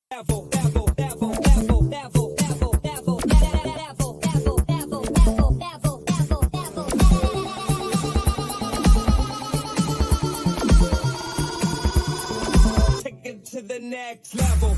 Take it to the next level.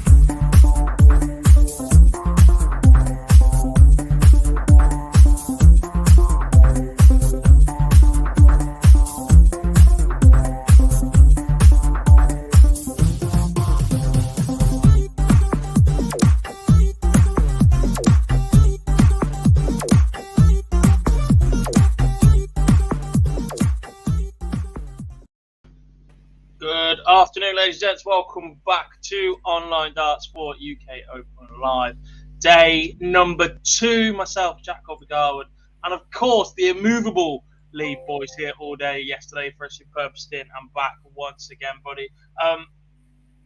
Good afternoon, ladies and gents. Welcome back to Online Dart Sport UK Open Live. Day number 2. Myself, Jack Garwood, and of course the immovable lead boys here all day yesterday for a superb stint. I'm back once again, buddy.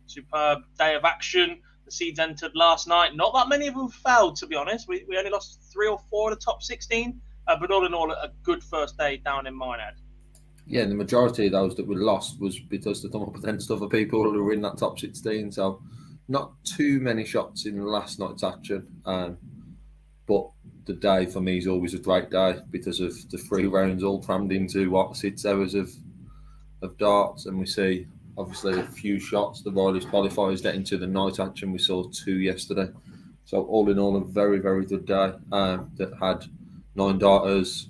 Superb day of action. The seeds entered last night. Not that many of them fell, to be honest. We only lost 3 or 4 of the top 16, but all in all, a good first day down in Minehead. Yeah, and the majority of those that were lost was because they come up against other people who were in that top 16. So not too many shots in last night's action. But the day for me is always a great day because of the 3 rounds all crammed into 6 hours of darts. And we see, obviously, a few shots. The Riley's qualifiers getting to the night action. We saw 2 yesterday. So all in all, a very, very good day that had 9 darters.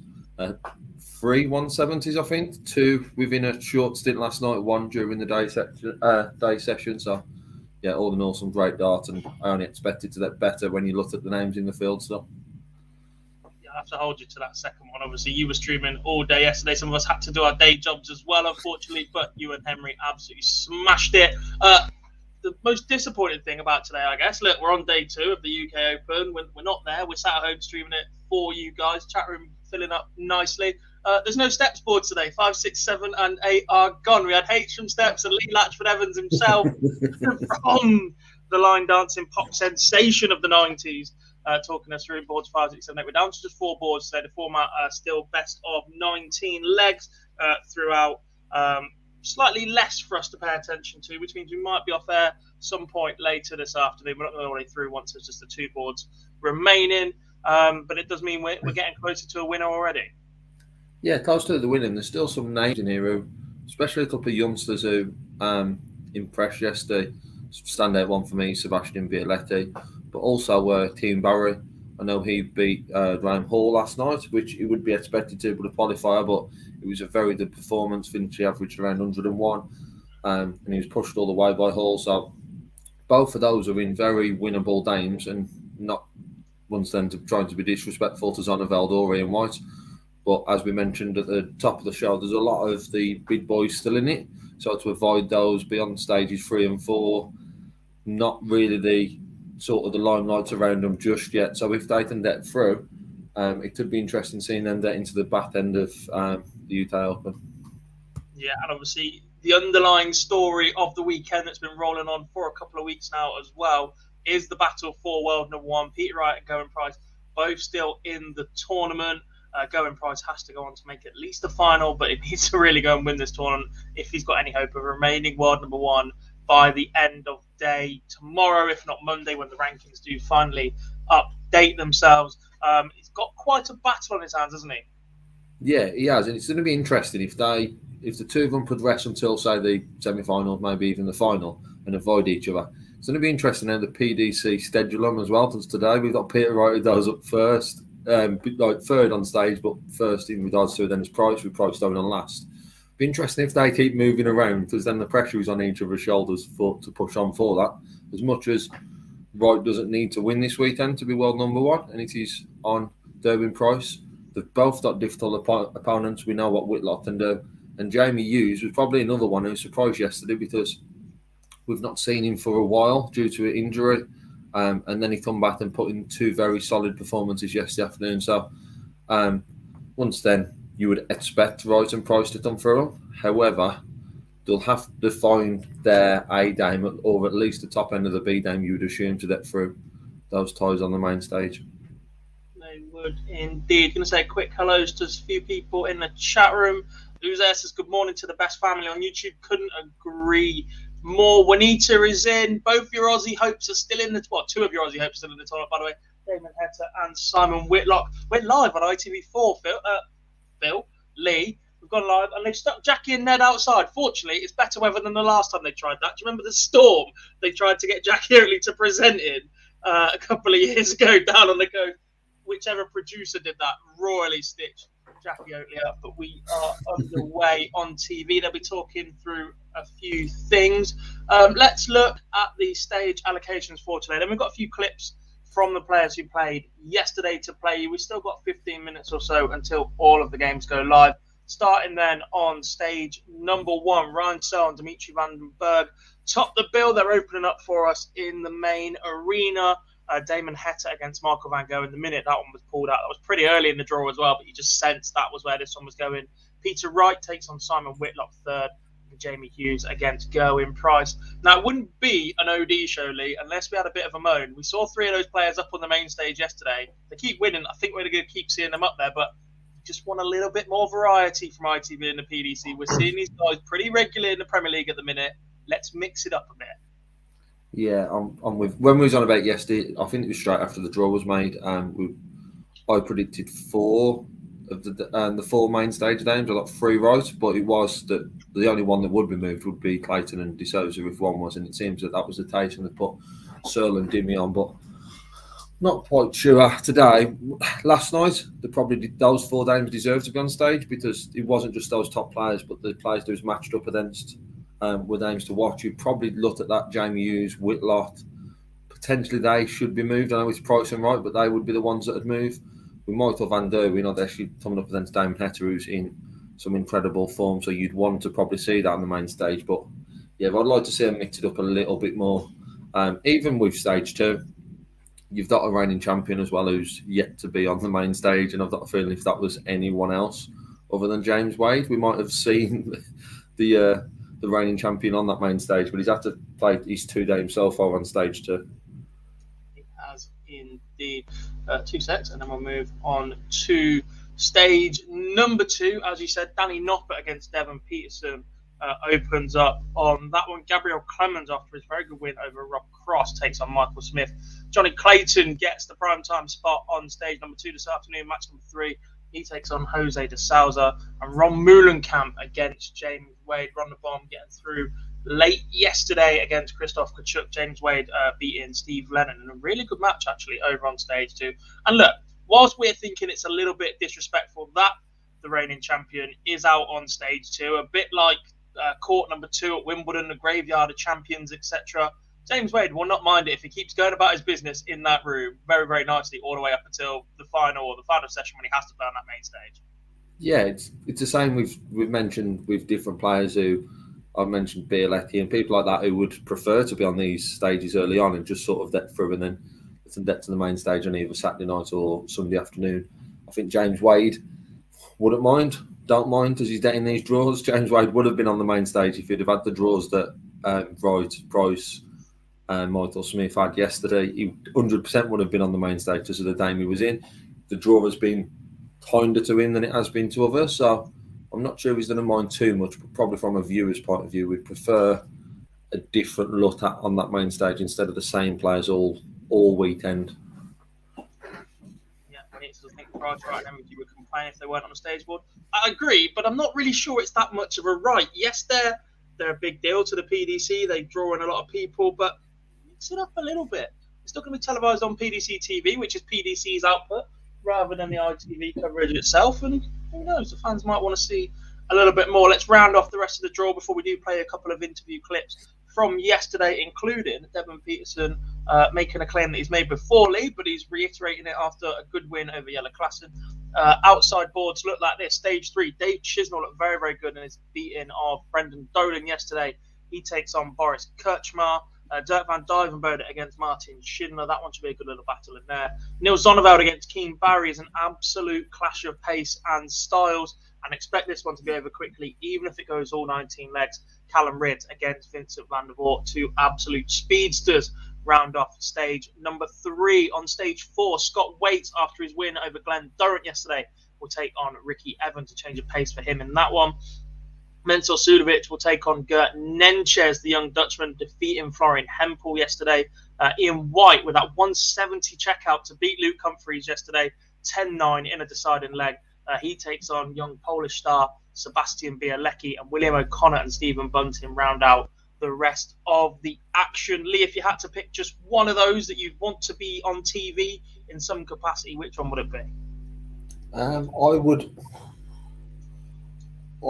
3 170s, I think. 2 within a short stint last night. 1 during the day session. So, yeah, all in all, some great darts, and I only expected to get better when you look at the names in the field. So, yeah, I have to hold you to that second one. Obviously, you were streaming all day yesterday. Some of us had to do our day jobs as well, unfortunately. But you and Henry absolutely smashed it. The most disappointing thing about today, I guess, look, we're on day 2 of the UK Open. We're not there. We're sat at home streaming it for you guys. Chat room filling up nicely. There's no steps board today. 5, 6, 7, and 8 are gone. We had H from steps and Lee Latchford Evans himself from the line dancing pop sensation of the 90s, talking us through boards 5, 6, 7, 8. We're down to just 4 boards today. The format still best of 19 legs throughout. Slightly less for us to pay attention to, which means we might be off air some point later this afternoon. We're not going all the way through once there's just the 2 boards remaining. But it does mean we're getting closer to a winner already. yeah, close to the winning. There's still some names in here who, especially a couple of youngsters who impressed yesterday. Standout one for me, Sebastian Violetti, but also Team Barry. I know he beat Graham Hall last night, which he would be expected to with a qualifier, but it was a very good performance. Finchy averaged around 101, and he was pushed all the way by Hall. So both of those are in very winnable games, and not once then trying to be disrespectful to Zonneveld or Ian White. But as we mentioned at the top of the show, there's a lot of the big boys still in it. So to avoid those beyond stages 3 and 4, not really the sort of the limelight around them just yet. So if they can get through, it could be interesting seeing them get into the back end of the UK Open. Yeah, and obviously the underlying story of the weekend that's been rolling on for a couple of weeks now as well is the battle for world number 1. Peter Wright and Gowan Price both still in the tournament. Gowan Price has to go on to make at least a final, but he needs to really go and win this tournament if he's got any hope of remaining world number 1 by the end of day tomorrow, if not Monday, when the rankings do finally update themselves. He's got quite a battle on his hands, hasn't he? Yeah, he has, and it's going to be interesting if the 2 of them progress until, say, the semi-final, maybe even the final, and avoid each other. It's going to be interesting how the PDC schedule them as well. Because today we've got Peter Wright who goes up first, like 3rd on stage, but first in regards to then his Price, with Price going on last. Be interesting if they keep moving around, because then the pressure is on each other's shoulders to push on for that. As much as Wright doesn't need to win this weekend to be world number 1, and it is on Derwin Price. They've both got difficult opponents. We know what Whitlock can do. And Jamie Hughes was probably another one who surprised yesterday, because we've not seen him for a while due to an injury. And then he come back and put in 2 very solid performances yesterday afternoon. So once then, you would expect Wright and Price to come through. However, they'll have to find their A game, or at least the top end of the B game, you would assume, to get through those ties on the main stage. They would indeed. Going to say quick hellos to a few people in the chat room. Who's there says good morning to the best family on YouTube. Couldn't agree more. Juanita is in. Both your Aussie hopes are still in the tournament. Two of your Aussie hopes are still in the tournament, by the way. Damon Heta and Simon Whitlock. We're live on ITV4, Phil, Lee. We've gone live, and they've stuck Jackie and Ned outside. Fortunately, it's better weather than the last time they tried that. Do you remember the storm they tried to get Jackie Oatley to present in a couple of years ago down on the coast? Whichever producer did that royally stitched Jackie Oatley up. But we are underway on TV. They'll be talking through a few things. Let's look at the stage allocations for today. Then we've got a few clips from the players who played yesterday to play. We've still got 15 minutes or so until all of the games go live. Starting then on stage number 1, Ryan Searle and Dimitri van den Berg top the bill. They're opening up for us in the main arena. Damon Heta against Michael van Gogh in the minute. That one was pulled out. That was pretty early in the draw as well, but you just sensed that was where this one was going. Peter Wright takes on Simon Whitlock third. And Jamie Hughes against Gerwyn Price. Now, it wouldn't be an OD show, Lee, unless we had a bit of a moan. We saw 3 of those players up on the main stage yesterday. They keep winning. I think we're going to keep seeing them up there, but just want a little bit more variety from ITV and the PDC. We're seeing these guys pretty regularly in the Premier League at the minute. Let's mix it up a bit. Yeah, I'm with. When we was on about yesterday, I think it was straight after the draw was made. I predicted 4 of the 4 main stage games. I got 3 right, but it was that the only one that would be moved would be Clayton and De Souza if one was, and it seems that was the case, and they put Searle and Dimmy on, but not quite sure today. Last night, those 4 games deserved to be on stage because it wasn't just those top players, but the players that was matched up against were names to watch. You probably looked at that Jamie Hughes, Whitlock. Potentially they should be moved. I know it's Price and Wright, but they would be the ones that would move. We might have Van Der. We're not actually coming up against Damon Heta, who's in some incredible form, so you'd want to probably see that on the main stage. But yeah, I'd like to see them mix it up a little bit more. Even with stage 2, you've got a reigning champion as well who's yet to be on the main stage, and I've got a feeling if that was anyone else other than James Wade, we might have seen the reigning champion on that main stage, but he's had to play his 2 games so far on stage 2. He has indeed. 2 secs, and then we'll move on to stage number 2. As you said, Danny Noppert against Devon Peterson opens up on that one. Gabriel Clemens, after his very good win over Rob Cross, takes on Michael Smith. Johnny Clayton gets the primetime spot on stage number 2 this afternoon. Match number 3, he takes on Jose de Souza. And Ron Moulenkamp against James Wade. Ron the Bomb getting through late yesterday against Christoph Kachuk. James Wade beating Steve Lennon in a really good match, actually, over on stage 2. And look, whilst we're thinking it's a little bit disrespectful that the reigning champion is out on stage 2, a bit like court number 2 at Wimbledon, the graveyard of champions, etc., James Wade will not mind it if he keeps going about his business in that room very, very nicely all the way up until the final session when he has to play on that main stage. Yeah, it's the same we've mentioned with different players who I've mentioned Bialetti and people like that who would prefer to be on these stages early on and just sort of get through and then get to the main stage on either Saturday night or Sunday afternoon. I think James Wade don't mind because he's getting these draws. James Wade would have been on the main stage if he'd have had the draws that Wright, Price and Michael Smith had yesterday. He 100% would have been on the main stage because of the game he was in. The draw has been kinder to him than it has been to others, so I'm not sure he's going to mind too much, but probably from a viewer's point of view, we prefer a different look at on that main stage instead of the same players all weekend. Yeah, I think Price, Wright and McGee would complain if they weren't on the stage board. I agree, but I'm not really sure it's that much of a right. Yes, they're a big deal to the PDC. They draw in a lot of people, but mix it up a little bit. It's still going to be televised on PDC TV, which is PDC's output, rather than the ITV coverage itself. And who knows, the fans might want to see a little bit more. Let's round off the rest of the draw before we do play a couple of interview clips from yesterday, including Devon Peterson making a claim that he's made before Lee, but he's reiterating it after a good win over Jelle Klassen. Outside boards look like this. Stage 3, Dave Chisnell looked very, very good in his beating of Brendan Dolan yesterday. He takes on Boris Kirchmar. Dirk van Dijvenbode against Martin Schindler. That one should be a good little battle in there. Neil Zonneveld against Keen Barry is an absolute clash of pace and styles. And expect this one to be over quickly, even if it goes all 19 legs. Callum Ridd against Vincent van der Voort. 2 absolute speedsters round off stage number 3. On stage 4, Scott Waits, after his win over Glenn Durrant yesterday, will take on Ricky Evans to change of pace for him in that one. Mensur Suljovic will take on Gert Nenches, the young Dutchman, defeating Florian Hempel yesterday. Ian White with that 170 checkout to beat Luke Humphreys yesterday, 10-9 in a deciding leg. He takes on young Polish star Sebastian Bielecki, and William O'Connor and Stephen Bunting round out the rest of the action. Lee, if you had to pick just one of those that you'd want to be on TV in some capacity, which one would it be? I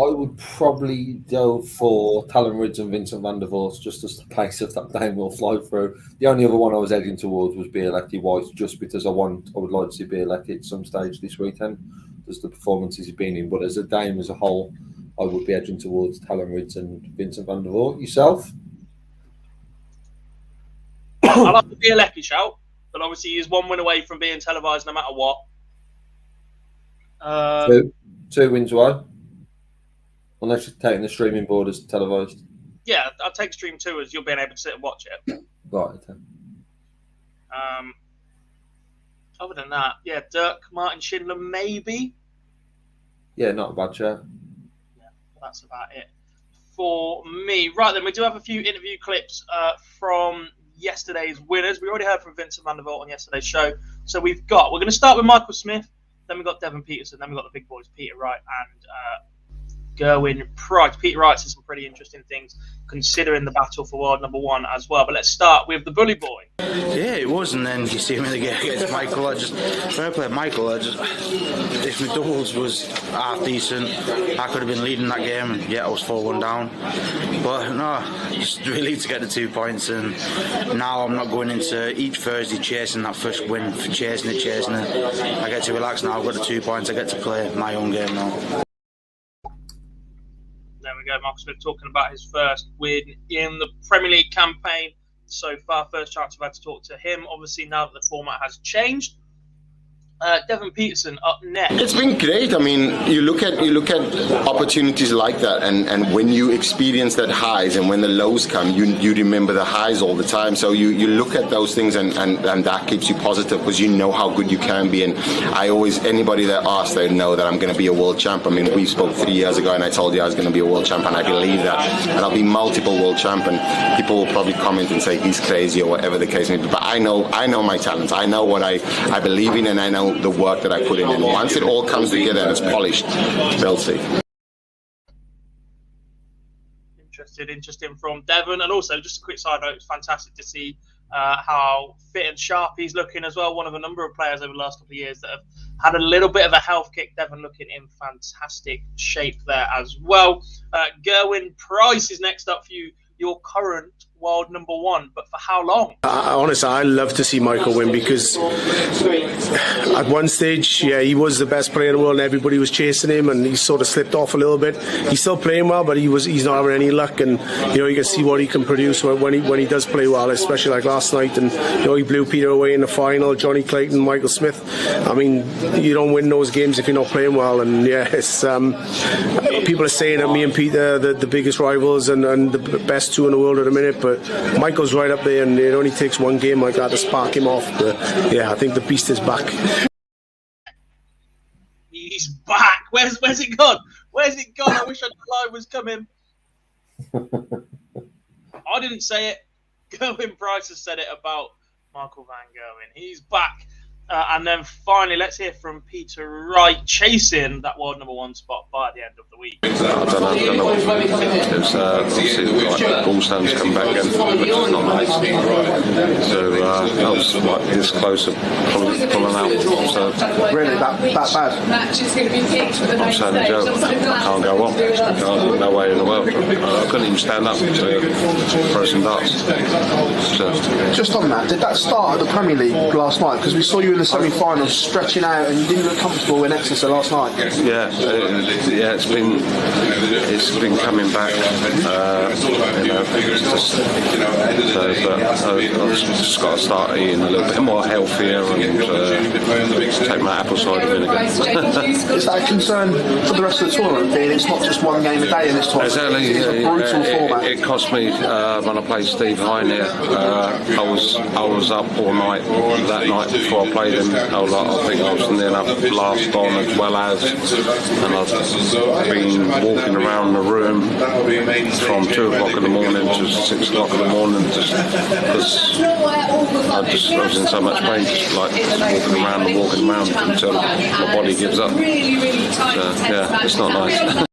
would probably go for Talon Ridge and Vincent van der Voort, just as the pace of that game will flow through. The only other one I was edging towards was Bielecki White, just because I would like to see Bielecki at some stage this weekend, as the performances he's been in. But as a game as a whole, I would be edging towards Talon Ridge and Vincent van der Voort. Yourself? I like the Bielecki shout, but obviously he's one win away from being televised no matter what. Two wins away. Unless you're taking the streaming board as televised. Yeah, I'll take Stream 2 as you'll be able to sit and watch it. Right, okay. Other than that, yeah, Dirk, Martin Schindler, maybe. Yeah, not a bad show. Yeah, that's about it for me. Right then, we do have a few interview clips from yesterday's winners. We already heard from Vincent van der Voort on yesterday's show. So we're going to start with Michael Smith, then we've got Devon Peterson, then we've got the big boys, Peter Wright and Gerwyn Price. Peter Wright says some pretty interesting things considering the battle for world number one as well. But let's start with the bully boy. Yeah, it was, and then you see him in the game against Michael. When I played Michael, if my doubles was half decent, I could have been leading that game, and yeah, I was 4-1 down. But no, just really to get the 2 points, and now I'm not going into each Thursday chasing that first win, chasing it. I get to relax now. I've got the 2 points. I get to play my own game now. There we go, Mark Smith talking about his first win in the Premier League campaign so far. First chance I've had to talk to him. Obviously, now that the format has changed. Devon Peterson up next. It's been great. I mean, you look at opportunities like that, and when you experience that highs and when the lows come, you remember the highs all the time. So you look at those things and that keeps you positive because you know how good you can be. And anybody that asks, they know that I'm going to be a world champ. I mean, we spoke 3 years ago and I told you I was going to be a world champ, and I believe that. And I'll be multiple world champ, and people will probably comment and say he's crazy or whatever the case may be. But I know my talents. I know what I believe in, and I know the work that I put in. And once it all comes together and it's polished, they'll see. Interesting from Devon. And also, just a quick side note, it's fantastic to see how fit and sharp he's looking as well. One of a number of players over the last couple of years that have had a little bit of a health kick. Devon looking in fantastic shape there as well. Gerwyn Price is next up for you, your current world number one, but for how long? Honestly, I love to see Michael win, because at one stage, yeah, he was the best player in the world and everybody was chasing him, and he sort of slipped off a little bit. He's still playing well, but he's not having any luck, and you can see what he can produce when he does play well, especially like last night. And he blew Peter away in the final, Johnny Clayton, Michael Smith. I mean, you don't win those games if you're not playing well. And yeah, it's people are saying that me and Peter are the biggest rivals and the best two in the world at the minute, but Michael's right up there, and it only takes one game like that to spark him off. But yeah, I think the beast is back. He's back. Where's it gone? Where's it gone? I wish I knew the line was coming. I didn't say it. Gerwyn Price has said it about Michael van Gerwen. He's back. And then finally, let's hear from Peter Wright, chasing that world number one spot by the end of the week. I don't know. It's obviously like Gallstones come back again, which is not nice. So that was like this close of pulling out. So Really, that bad? Match is going to be kicked for the I'm next saying to Joe, I can't go on. No way in the world. I couldn't even stand up to throw some darts. So, Just on that, did that start at the Premier League last night? Because we saw you in the semi-final stretching out, and you didn't look comfortable in Exeter last night. yeah, it's been coming back. It's just, but I've just got to start eating a little bit more healthier and take my apple cider vinegar. Is that a concern for the rest of the tournament, being it's not just one game a day in this tournament? Exactly. It's a brutal format. It cost me when I played Steve Hine here. I was up all night that night before I played played him a lot. I think I was near enough last on as well as, and I've been walking around the room from 2 o'clock in the morning to 6 o'clock in the morning just because I was in so much pain, just like walking around until my body gives up. So, yeah, it's not nice.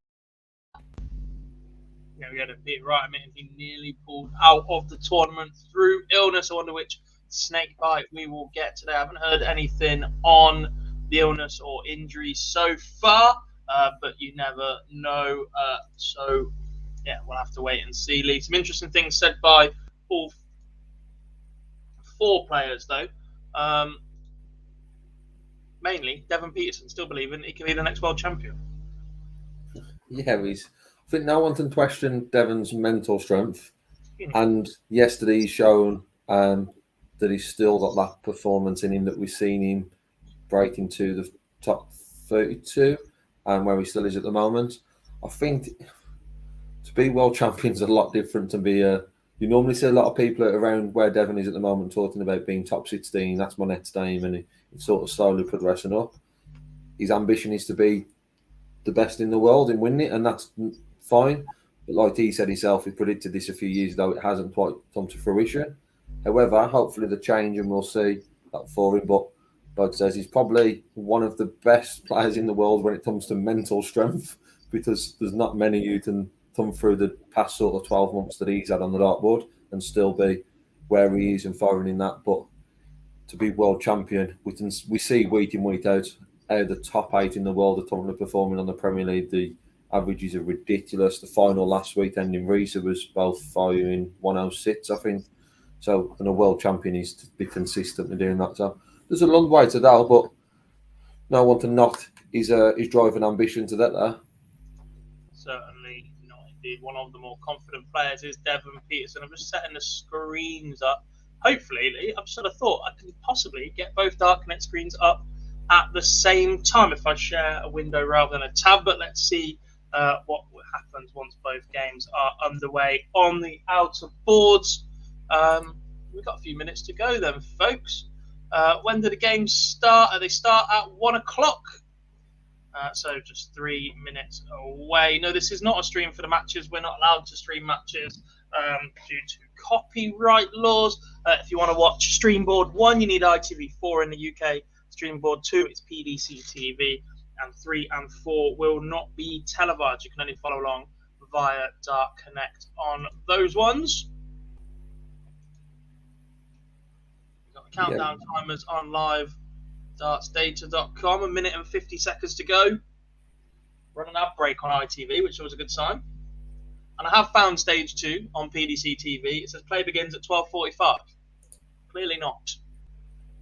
We had a bit right a minute. He nearly pulled out of the tournament through illness. I wonder which snake bite we will get today. I haven't heard anything on the illness or injury so far, but you never know. So, yeah, we'll have to wait and see. Lee, some interesting things said by all 4 players, though. Mainly, Devon Peterson still believing he can be the next world champion. Yeah, I think no one can question Devon's mental strength, and yesterday he's shown that he's still got that performance in him that we've seen him break into the top 32, and where he still is at the moment. I think to be world champion is a lot different to be you normally see a lot of people around where Devon is at the moment talking about being top 16. That's my next aim, and he's sort of slowly progressing up. His ambition is to be the best in the world and win it, and that's fine. But like he said himself, he predicted this a few years ago. It hasn't quite come to fruition. However, hopefully the change, and we'll see that for him. But like says, he's probably one of the best players in the world when it comes to mental strength, because there's not many who can come through the past sort of 12 months that he's had on the dartboard and still be where he is and firing in that. But to be world champion, we see week in, week out how the top 8 in the world are currently performing on the Premier League. The averages are ridiculous. The final last weekend in Riesa was both firing 106, I think. So, and a world champion is to be consistently doing that. So, there's a long way to go, but no one can knock his drive and ambition to get there. Certainly not, indeed. One of the more confident players is Devon Peterson. I'm just setting the screens up. Hopefully, Lee, I've sort of thought I can possibly get both Darknet screens up at the same time if I share a window rather than a tab. But let's see what happens once both games are underway on the outer boards. We've got a few minutes to go then, folks. When do the games start? They start at 1 o'clock. So just 3 minutes away. No, this is not a stream for the matches. We're not allowed to stream matches due to copyright laws. If you want to watch Streamboard 1, you need ITV4 in the UK. Streamboard 2, it's PDC TV. And 3 and 4 will not be televised. You can only follow along via Dark Connect on those ones. We've got the countdown timers on live dartsdata.com. 1 minute and 50 seconds to go. We're on an ad break on ITV, which was a good sign. And I have found stage 2 on PDC TV. It says play begins at 12:45. Clearly not.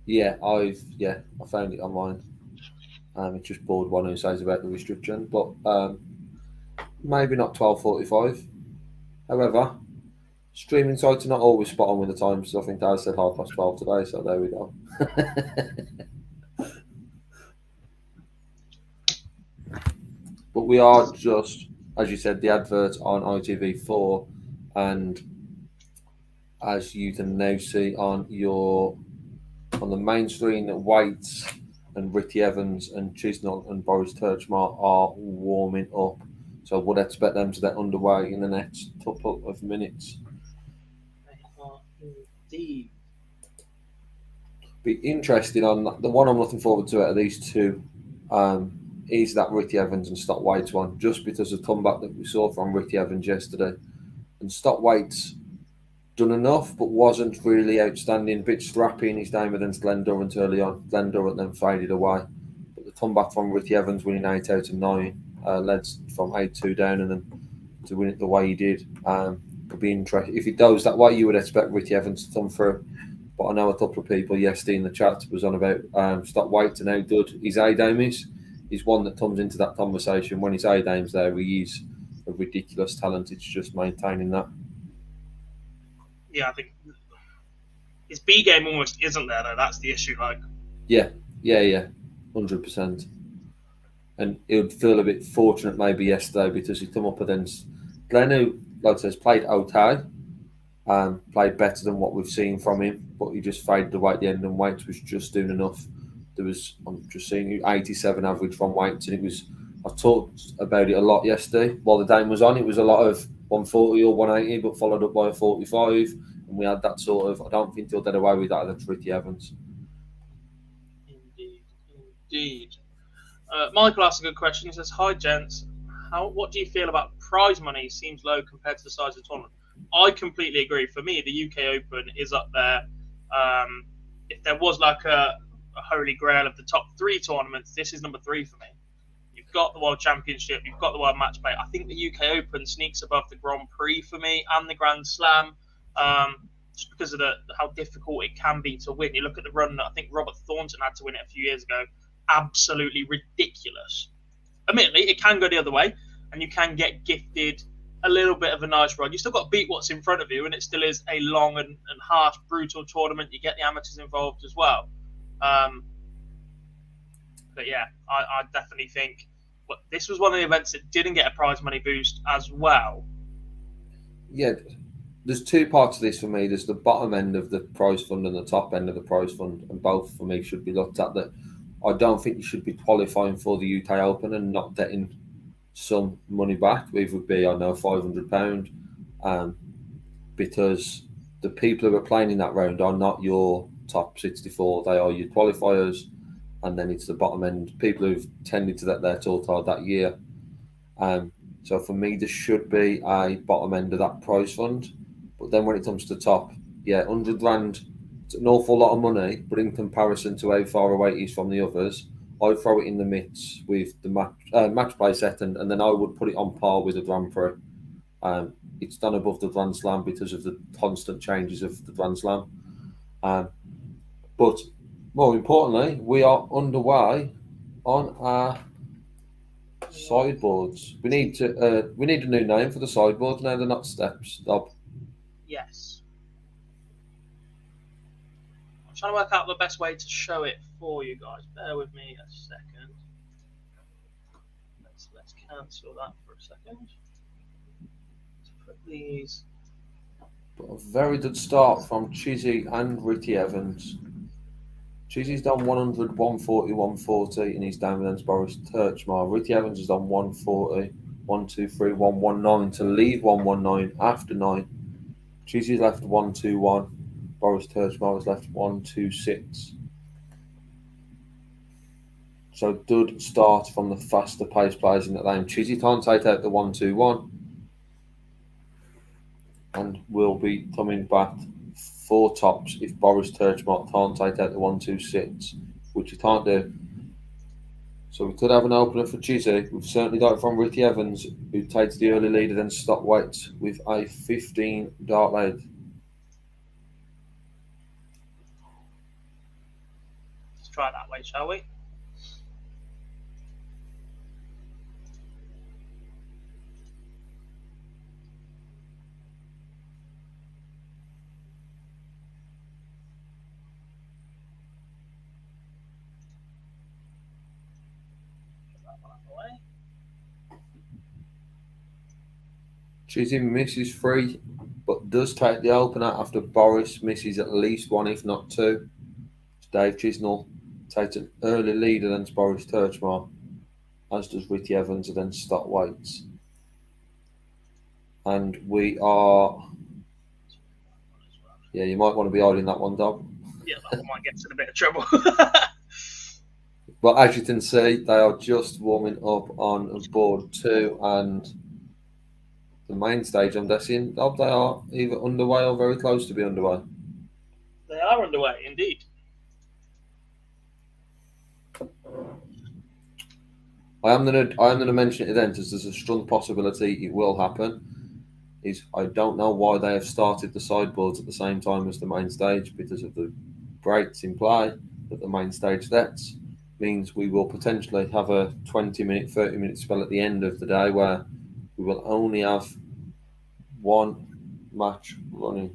Yeah, I found it online. It's just board one who says about the restriction, but maybe not 12:45. However, streaming sites are not always spot on with the times. So I think I said 12:30 today, so there we go. But we are just, as you said, the advert on ITV4, and as you can now see on the main screen, Waits and Ricky Evans and Chisnall and Boris Turchmar are warming up. So I would expect them to get underway in the next couple of minutes. They are indeed. Be interesting on the one I'm looking forward to out of these two is that Ricky Evans and Stott Waits one, just because of the comeback that we saw from Ricky Evans yesterday. And Stott Waits done enough, but wasn't really outstanding. Bit scrappy in his game against Glenn Durrant early on. Glenn Durrant then faded away. But the comeback from Ricky Evans winning 8 out of 9, led from 8-2 down, and then to win it the way he did. Could be interesting. If it goes that way, you would expect Ricky Evans to come through. But I know a couple of people yesterday in the chat was on about Stott Waits and how good his A-game is. He's one that comes into that conversation. When his A-game's there, he is a ridiculous talent. It's just maintaining that. Yeah, I think his B game almost isn't there, though. That's the issue. Yeah, 100%. And he would feel a bit fortunate maybe yesterday because he come up against Glenn, who, like I said, played okay, played better than what we've seen from him, but he just faded away at the end, and Waits was just doing enough there was, I'm just seeing 87 average from Wakeington. I talked about it a lot yesterday while the game was on. It was a lot of 140 or 180, but followed up by a 45. And we had that sort of, I don't think he'll get away with that against Ricky Evans. Indeed. Michael asked a good question. He says, "Hi, gents. What do you feel about prize money? Seems low compared to the size of the tournament." I completely agree. For me, the UK Open is up there. If there was like a holy grail of the top 3 tournaments, this is number 3 for me. You've got the World Championship, you've got the World Match Play. I think the UK Open sneaks above the Grand Prix for me and the Grand Slam, just because of how difficult it can be to win. You look at the run that I think Robert Thornton had to win it a few years ago. Absolutely ridiculous. Admittedly, it can go the other way, and you can get gifted a little bit of a nice run. You still got to beat what's in front of you, and it still is a long and harsh, brutal tournament. You get the amateurs involved as well. But yeah, I definitely think this was one of the events that didn't get a prize money boost as well. Yeah, there's 2 parts of this for me. There's the bottom end of the prize fund and the top end of the prize fund, and both for me should be looked at. That I don't think you should be qualifying for the UK Open and not getting some money back. It would be, I know, £500, because the people who are playing in that round are not your top 64. They are your qualifiers, and then it's the bottom end, people who've tended to get their tour card that year. So for me, there should be a bottom end of that prize fund. But then when it comes to top, yeah, £100, it's an awful lot of money, but in comparison to how far away it is from the others, I'd throw it in the mix with the match play set, and then I would put it on par with the Grand Prix. It's done above the Grand Slam because of the constant changes of the Grand Slam. But more importantly, we are underway on our sideboards. We need a new name for the sideboards now. They're not steps. Yes. I'm trying to work out the best way to show it for you guys. Bear with me a second. Let's cancel that for a second. Let's put these. But a very good start from Chizzy and Ricky Evans. Chizzy's done 100, 140, 140, and he's down against Boris Turchmar. Ricky Evans has done 140, 123, 119 to lead 119 after 9. Chizzy's left 121. Boris Turchmar has left 126. So good start from the faster pace players in that lane. Chizzy can't take out the 121 and will be coming back 4 tops if Boris Turchmar can't take out the 126, which he can't do. So we could have an opener for Chizzy. We've certainly got it from Ricky Evans, who takes the early lead and then stop weights with a 15 dart lead. Let's try that way, shall we? Chizzy misses 3, but does take the opener after Boris misses at least 1, if not 2. Dave Chisnall takes an early lead against Boris Turchmar, as does Ricky Evans against Stott Waits. And we are... Yeah, you might want to be holding that one, Dob. Yeah, that might get us in a bit of trouble. But as you can see, they are just warming up on board 2, and the main stage, I'm guessing, they are either underway or very close to be underway. They are underway, indeed. I am gonna mention it then, because there's a strong possibility it will happen. I don't know why they have started the sideboards at the same time as the main stage, because of the breaks in play that the main stage sets. Means we will potentially have a 20-minute, 30-minute spell at the end of the day where we will only have 1 match running.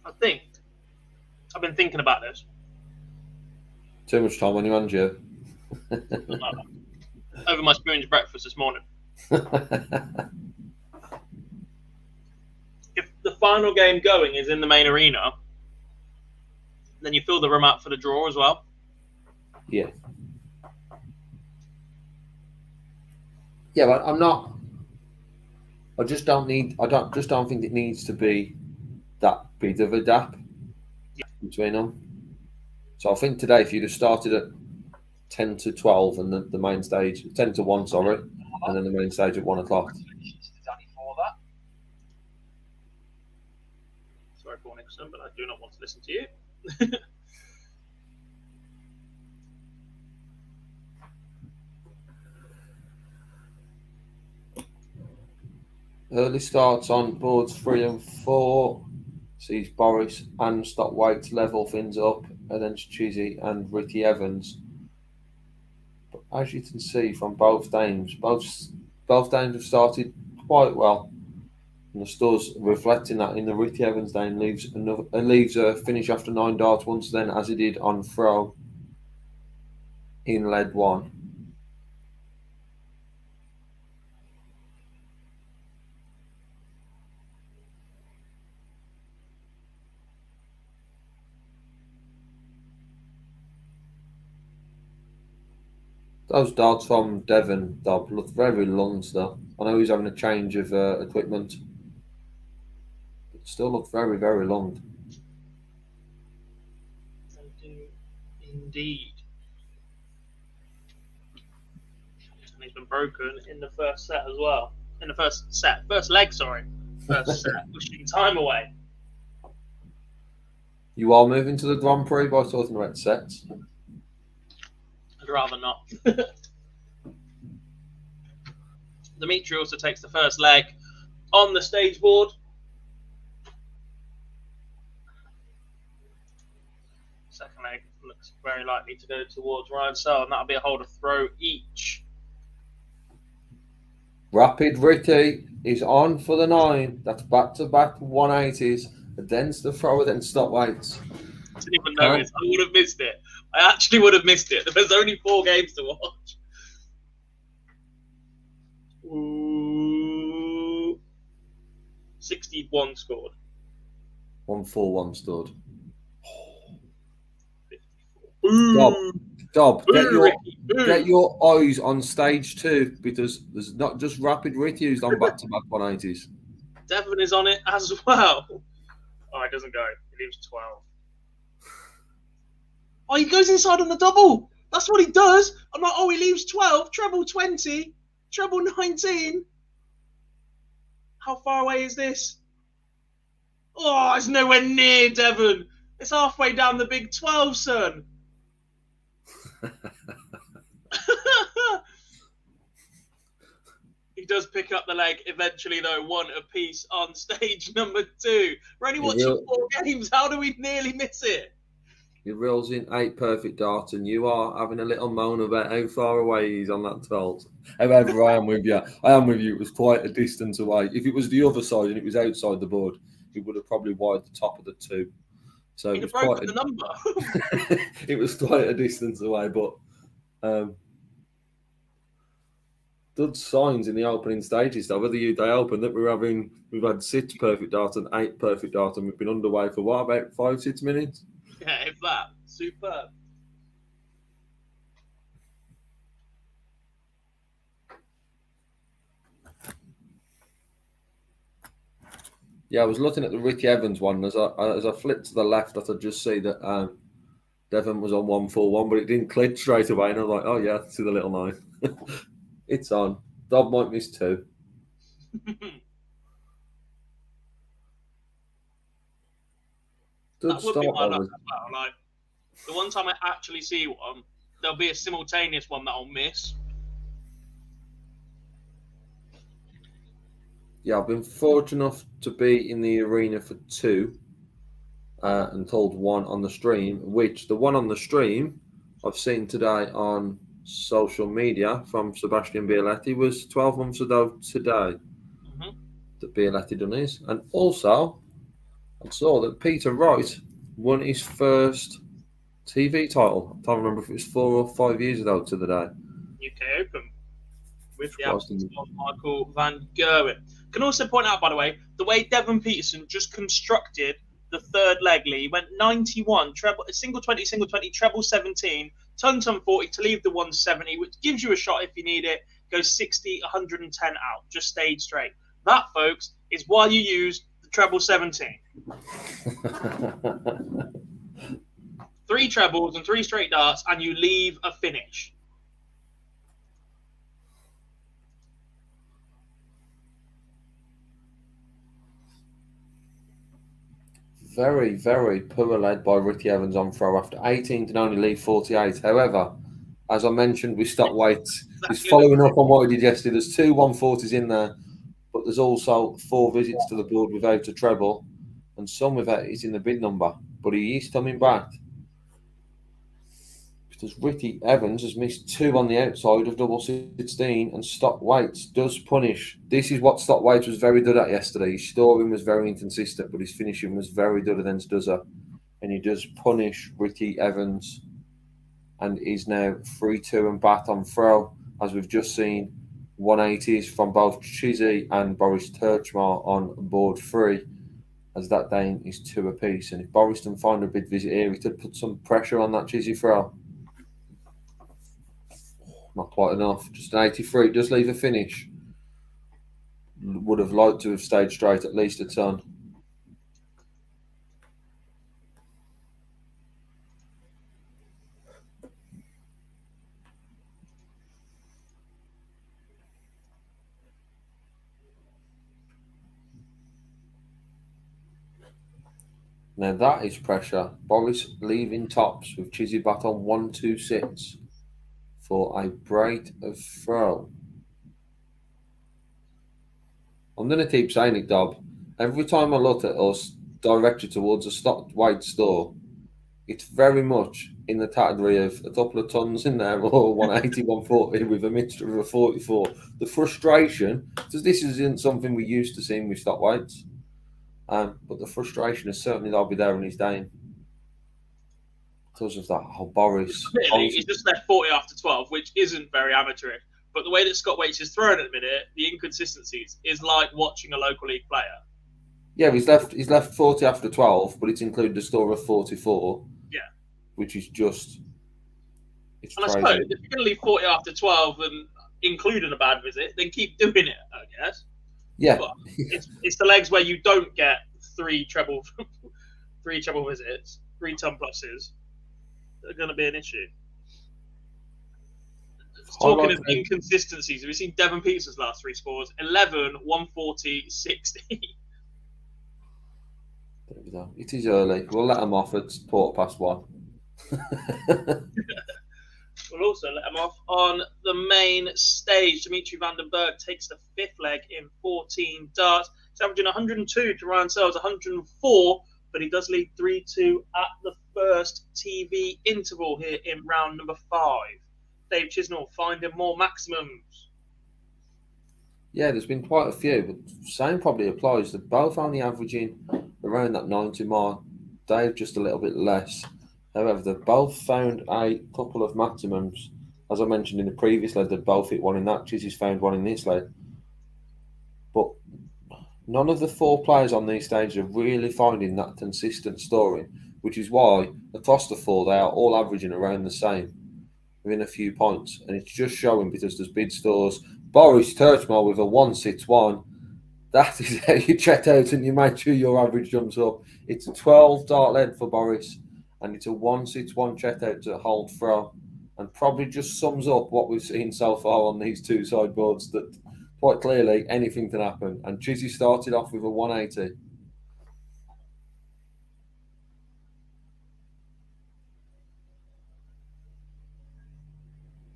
I think I've been thinking about this. Too much time on your hands, Joe. Over my spoon's breakfast this morning. If the final game going is in the main arena, Then you fill the room out for the draw as well. Yeah. Yeah, but I'm not. I just don't think it needs to be that big of a gap between them. So I think today, if you'd have started at 10 to 12 and the main stage, 10 to 1, sorry, and then the main stage at 1 o'clock. Sorry, Paul Nixon, but I do not want to listen to you. Early starts on boards 3 and 4 sees Boris and Stockwaite level things up against Chizzy and Ricky Evans. But as you can see from both games, both games have started quite well. And the scores reflecting that in the Ricky Evans game leaves a finish after 9 darts once then, as he did on throw in lead 1. Those darts from Devon, Dob, look very long still. I know he's having a change of equipment, but still look very, very long. Indeed. And he's been broken in the first set as well. In the first leg, sorry. First set, pushing time away. You are moving to the Grand Prix by talking about sets. I'd rather not. Dimitri also takes the first leg on the stage board. Second leg looks very likely to go towards Ryan Searle, and that'll be a hold of throw each. Rapid Ricky is on for the 9. That's back-to-back 180s against the thrower, then stop weights. I didn't even notice. I would have missed it. I actually would have missed it. There's only 4 games to watch. Ooh. 61 scored. 141 stood. 54. Dob, Ricky. get your eyes on stage 2, because there's not just Rapid Ricky who's on back-to-back 180s. Devon is on it as well. Oh, it doesn't go. He leaves 12. Oh, he goes inside on the double. That's what he does. I'm like, oh, he leaves 12, treble 20, treble 19. How far away is this? Oh, it's nowhere near Devon. It's halfway down the big 12, son. He does pick up the leg eventually, though, 1 apiece on stage number 2. We're only watching 4 games. How do we nearly miss it? He reels in 8 perfect darts, and you are having a little moan about how far away he's on that 12. However, I am with you. It was quite a distance away. If it was the other side and it was outside the board, it would have probably wired the top of the 2. So it was quite the number. it was quite a distance away, but good signs in the opening stages, though. Whether the UK Open, that we've had 6 perfect darts and 8 perfect darts, and we've been underway for what, about 5-6 minutes? Yeah, if that. Superb. Yeah, I was looking at the Ricky Evans one. As I flipped to the left, I could just see that Devon was on 141, but it didn't click straight away. And I was like, oh, yeah, see the little 9. It's on. Dob might miss 2. That would be my luck as well. Like, the one time I actually see one, there'll be a simultaneous one that I'll miss. Yeah, I've been fortunate enough to be in the arena for 2 and told 1 on the stream, which the one on the stream I've seen today on social media from Sebastian Bialetti was 12 months ago today that Bialetti done his. And also, I saw that Peter Wright won his first TV title. I can't remember if it was 4 or 5 years ago to the day. UK Open with the absence of Michael van Gerwen. Can also point out, by the way, the way Devon Peterson just constructed the third leg, Lee. He went 91, treble, single 20, treble 17, ton 40 to leave the 170, which gives you a shot if you need it. Goes 60, 110 out, just stayed straight. That, folks, is why you use the treble 17. 3 trebles and 3 straight darts, and you leave a finish. Very, very poor led by Ricky Evans on throw after 18 can only leave 48. However, as I mentioned, we stopped weights. He's following up on what he did yesterday. There's 2 140s in there, but there's also 4 visits to the board without a treble, and some without is in the bid number. But he is coming back because Ricky Evans has missed 2 on the outside of double 16, and Stock Weights does punish. This is what Stock Weights was very good at yesterday. His storing was very inconsistent, but his finishing was very good against Duzza, and he does punish Ricky Evans, and is now 3-2 and bat on throw, as we've just seen. 180s from both Chizzy and Boris Turchmar on board 3, as that Dane is 2 apiece. And if Boris can find a bid visit here, he could put some pressure on that Chizzy throw. Not quite enough. Just an 83. Does leave a finish. Would have liked to have stayed straight at least a ton. Now that is pressure. Boris leaving tops with Chizzy bat on 1-2-6 for a break of throw. I'm going to keep saying it, Dob. Every time I look at us directed towards a Stock Weight store, it's very much in the category of a couple of tons in there, or 180, 140 with a mixture of a 44. The frustration, because this isn't something we used to seeing with Stock Weights, but the frustration is certainly that'll be there in his day. Because of that whole Boris. He's just left 40 after 12, which isn't very amateurish. But the way that Scott Waits is throwing at the minute, the inconsistencies, is like watching a local league player. Yeah, he's left 40 after 12, but it's included a score of 44. Yeah. Which is just... It's and crazy. I suppose, if you're going to leave 40 after 12 and including a bad visit, then keep doing it, I guess. Yeah. But it's the legs where you don't get 3 treble visits, 3 ton pluses, that are going to be an issue. Talking of inconsistencies, have you seen Devon Peterson's last 3 scores? 11, 140, 60. There we go. It is early. We'll let them off at 1:15. We'll also let him off on the main stage. Dimitri van den Berg takes the 5th leg in 14 darts. He's averaging 102 to Ryan Searle's 104, but he does lead 3-2 at the first TV interval here in round number 5. Dave Chisnall finding more maximums. Yeah, there's been quite a few, but the same probably applies. They're both only averaging around that 90 mark. Dave just a little bit less. However, they've both found a couple of maximums. As I mentioned in the previous leg, they've both hit one in that. Chizzy's found one in this leg. But none of the 4 players on these stages are really finding that consistent story, which is why across the 4, they are all averaging around the same, within a few points. And it's just showing because there's bid stores. Boris Turchmar with a 161. That is how you check out and you make sure your average jumps up. It's a 12 dart lead for Boris, and it's a 161 check out to hold throw, and probably just sums up what we've seen so far on these 2 sideboards, that quite clearly anything can happen. And Chizzy started off with a 180.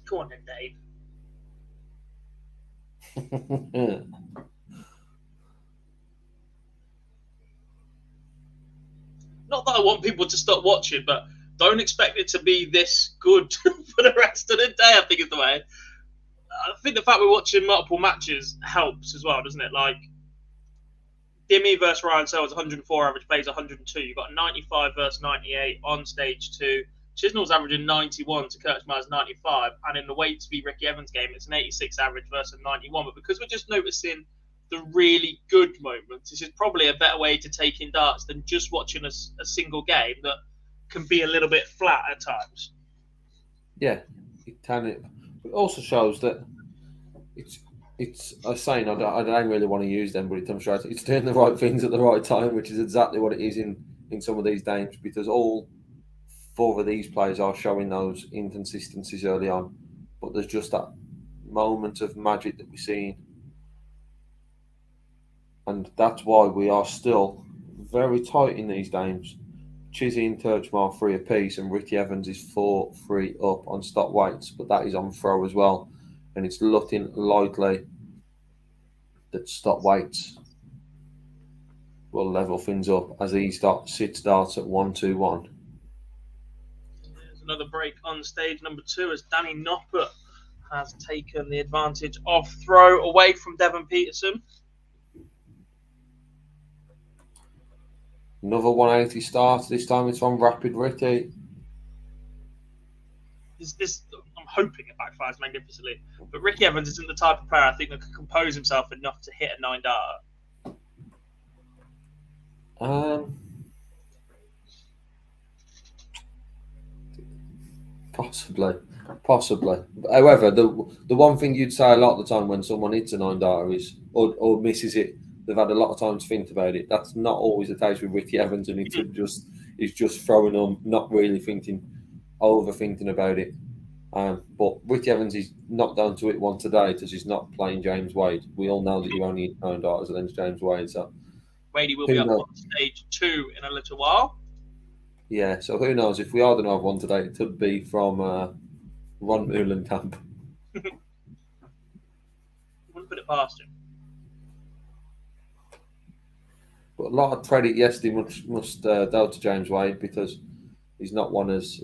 Come on then, Dave. Not that I want people to stop watching, but don't expect it to be this good for the rest of the day, I think is the way. I think the fact we're watching multiple matches helps as well, doesn't it? Like, Dimmy versus Ryan Searle's 104 average plays 102. You've got 95 versus 98 on stage 2. Chisnall's averaging 91 to Kirchmar's 95. And in the Weights v Ricky Evans game, it's an 86 average versus 91. But because we're just noticing the really good moments. This is probably a better way to take in darts than just watching a single game that can be a little bit flat at times. Yeah, it can. It also shows that it's a saying I don't really want to use them, but it demonstrates it's doing the right things at the right time, which is exactly what it is in some of these games, because all 4 of these players are showing those inconsistencies early on, but there's just that moment of magic that we're seeing, and that's why we are still very tight in these games. Chizzy and Turchmar 3 apiece, and Ricky Evans is 4-3 up on stop weights, but that is on throw as well, and it's looking likely that stop weights will level things up as he sits darts at 1-2-1. There's another break on stage number 2 as Danny Noppert has taken the advantage of throw away from Devon Peterson. Another 180 start. This time it's from Rapid Ricky. I'm hoping it backfires magnificently, but Ricky Evans isn't the type of player I think that could compose himself enough to hit a 9 dart. Possibly. However, the one thing you'd say a lot of the time when someone hits a 9 darter is or misses it, they've had a lot of time to think about it. That's not always the case with Ricky Evans, and he's just throwing them, not really overthinking about it. But Ricky Evans is not down to it one today because he's not playing James Wade. We all know that you only hit 9 darters against James Wade. So Wadey will be up on stage 2 in a little while. Yeah, so who knows? If we are going to have one today, it could be from Ron Moolenkamp. Wouldn't put it past him. But a lot of credit yesterday must go to James Wade, because he's not one as...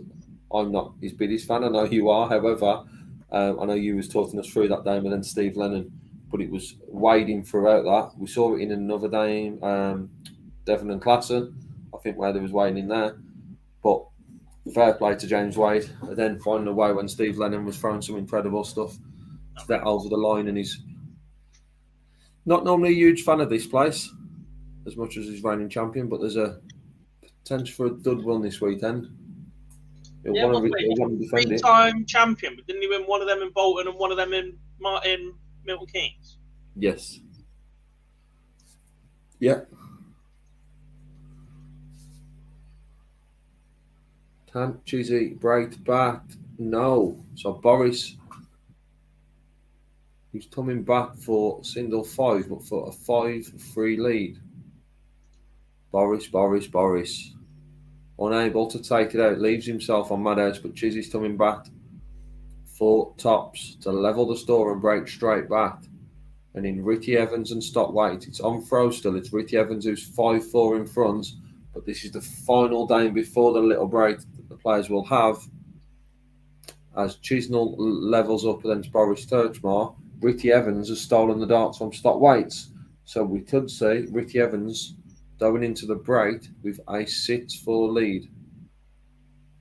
I'm not his biggest fan. I know you are. However, I know you was talking us through that game and then Steve Lennon, but it was wading throughout that. We saw it in another game, Devon and Klassen, I think, where there was wading in there. But fair play to James Wade. And then finding a way when Steve Lennon was throwing some incredible stuff to get over the line, and he's not normally a huge fan of this place as much as he's reigning champion, but there's a potential for a dud run this weekend. He'll want to defend it. 3-time champion, but didn't he win one of them in Bolton and one of them in Milton Keynes? Yes. Yeah. Can Chizzy break back? No. So Boris, he's coming back for single 5, but for a 5-3 lead. Boris. Unable to take it out, leaves himself on Madhouse, but Chizzy's coming back for tops to level the score and break straight back. And in Ricky Evans and stop weight, it's on throw still. It's Ricky Evans who's 5-4 in front, but this is the final game before the little break that the players will have. As Chisnell levels up against Boris Turchmar, Ricky Evans has stolen the darts from stop weights. So we could see Ricky Evans going into the break with a 6-4 lead.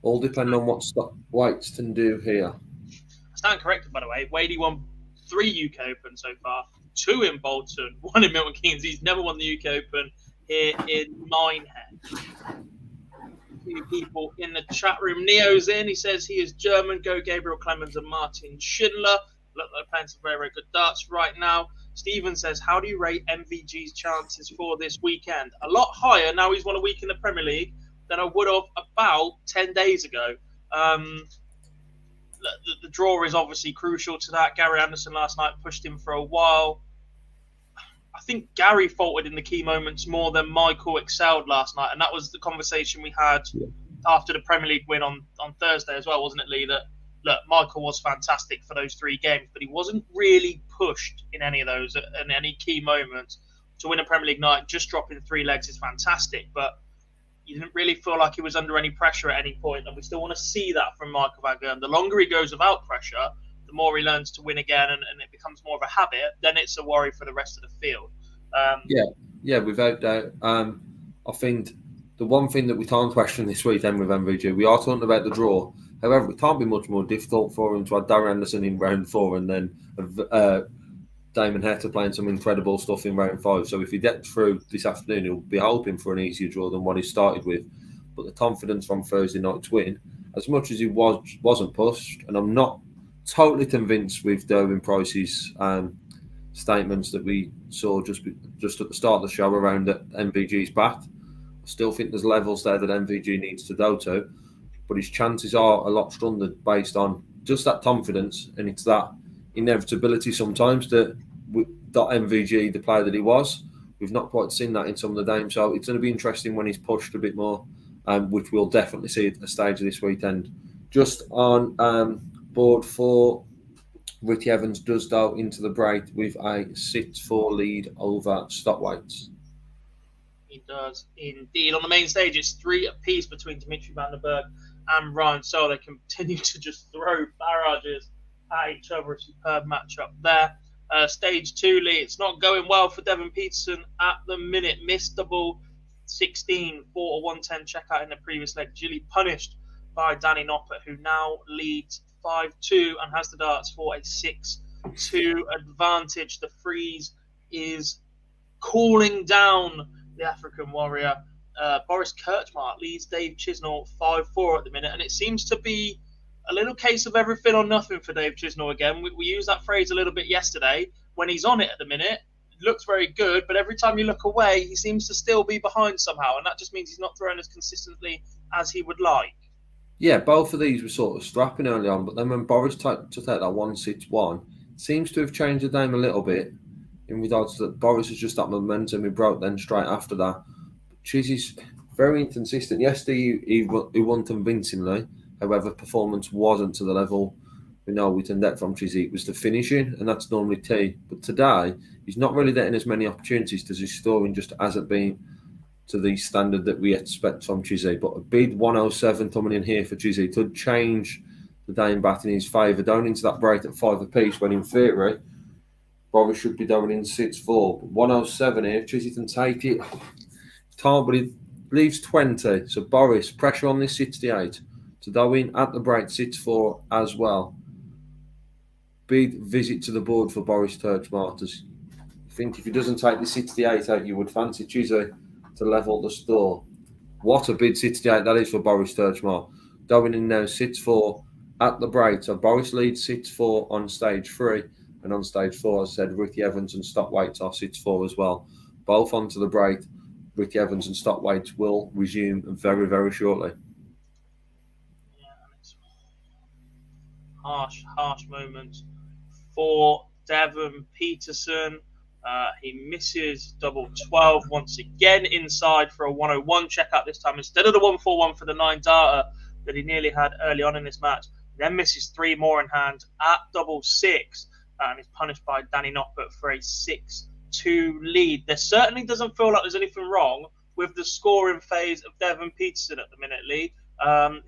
All depend on what stop weights can do here. I stand corrected, by the way. Wadey won 3 UK Open so far, 2 in Bolton, 1 in Milton Keynes. He's never won the UK Open here in Minehead. A few people in the chat room. Neo's in. He says he is German. Go Gabriel Clemens and Martin Schindler. Look, they're playing some very, very good darts right now. Stephen says, how do you rate MVG's chances for this weekend? A lot higher now he's won a week in the Premier League than I would have about 10 days ago. The draw is obviously crucial to that. Gary Anderson last night pushed him for a while. I think Gary faltered in the key moments more than Michael excelled last night. And that was the conversation we had after the Premier League win on Thursday as well, wasn't it, Lee? That, look, Michael was fantastic for those 3 games, but he wasn't really pushed in any of those, in any key moments. To win a Premier League night, just dropping 3 legs is fantastic, but you didn't really feel like he was under any pressure at any point, and we still want to see that from Michael van Gerwen. The longer he goes without pressure, the more he learns to win again, and it becomes more of a habit, then it's a worry for the rest of the field. Yeah, without doubt. I think the one thing that we can't question this weekend with MVG, we are talking about the draw. However, it can't be much more difficult for him to have Darren Anderson in round 4 and then Damon Heta playing some incredible stuff in round 5. So if he gets through this afternoon, he'll be hoping for an easier draw than what he started with. But the confidence from Thursday night's win, as much as he wasn't pushed, and I'm not totally convinced with Derwin Price's statements that we saw just at the start of the show around that MVG's back. I still think there's levels there that MVG needs to go to, but his chances are a lot stronger based on just that confidence, and it's that inevitability sometimes that MVG, the player that he was, we've not quite seen that in some of the games. So it's going to be interesting when he's pushed a bit more, which we'll definitely see at the stage of this weekend. Just on board for Ricky Evans does go into the break with a 6-4 lead over Stockweights. He does indeed. On the main stage, it's 3 apiece between Dimitri van den Berg and Ryan Searle. They continue to just throw barrages at each other. A superb matchup there. Stage 2, Lee, it's not going well for Devon Peterson at the minute. Missed double 16 for a 110 checkout in the previous leg. Duly punished by Danny Noppert, who now leads 5-2 and has the darts for a 6-2 advantage. The freeze is cooling down the African warrior. Boris Kirchmark leads Dave Chisnall 5-4 at the minute, and it seems to be a little case of everything or nothing for Dave Chisnall again. We used that phrase a little bit yesterday. When he's on it at the minute, it looks very good, but every time you look away, he seems to still be behind somehow, and that just means he's not throwing as consistently as he would like. Yeah, both of these were sort of strapping early on, but then when Boris took that 1-6-1, seems to have changed the game a little bit in regards to that. Boris has just that momentum he broke then straight after that. Chizzy's very inconsistent. Yesterday he won convincingly. However, performance wasn't to the level we know we can get from Chizzy. It was the finishing, and that's normally key. But today, he's not really getting as many opportunities because his scoring just hasn't been to the standard that we expect from Chizzy. But a big 107 coming in here for Chizzy could change the game back in his favour. Down into that break at 5 apiece, when in theory, Boris should be down in 6-4. But 107 here, Chizzy can take it. Can't, but he leaves 20. So Boris, pressure on this 68. To go in at the break, 6-4 as well. Big visit to the board for Boris Kirchmark. I think if he doesn't take the 68 out, you would fancy Chizzy to level the score. What a bid 68 that is for Boris Kirchmark. Going in now, 6-4 at the break. So Boris leads 6-4 on stage 3. And on stage 4, as I said, Ricky Evans and Stockweights are 6-4 as well. Both onto the break. Ricky Evans and Stockweights will resume very, very shortly. Harsh moment for Devon Peterson. He misses double 12 once again inside for a 101 checkout this time instead of the 141 for the 9 darter that he nearly had early on in this match. Then misses 3 more in hand at double 6 and is punished by Danny Noppert for a 6-2 lead. There certainly doesn't feel like there's anything wrong with the scoring phase of Devon Peterson at the minute, Lee.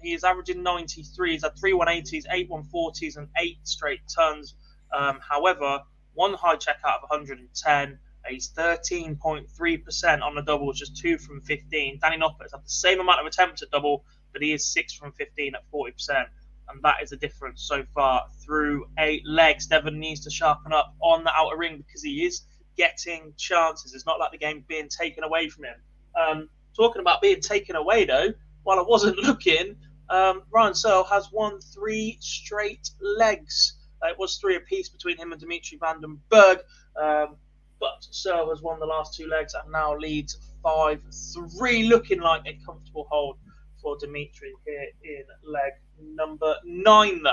He is averaging 93. He's had 3 180s, 8 140s, and 8 straight tons. However, one high check out of 110. He's 13.3% on the double, which is 2 from 15. Danny Noppert has had the same amount of attempts at double, but he is 6 from 15 at 40%. And that is the difference so far through 8 legs. Devon needs to sharpen up on the outer ring because he is getting chances. It's not like the game being taken away from him. Talking about being taken away, though, while I wasn't looking, Ryan Searle has won 3 straight legs. It was 3 apiece between him and Dimitri van den Berg, but Searle has won the last 2 legs and now leads 5-3, looking like a comfortable hold for Dimitri here in leg number 9, though.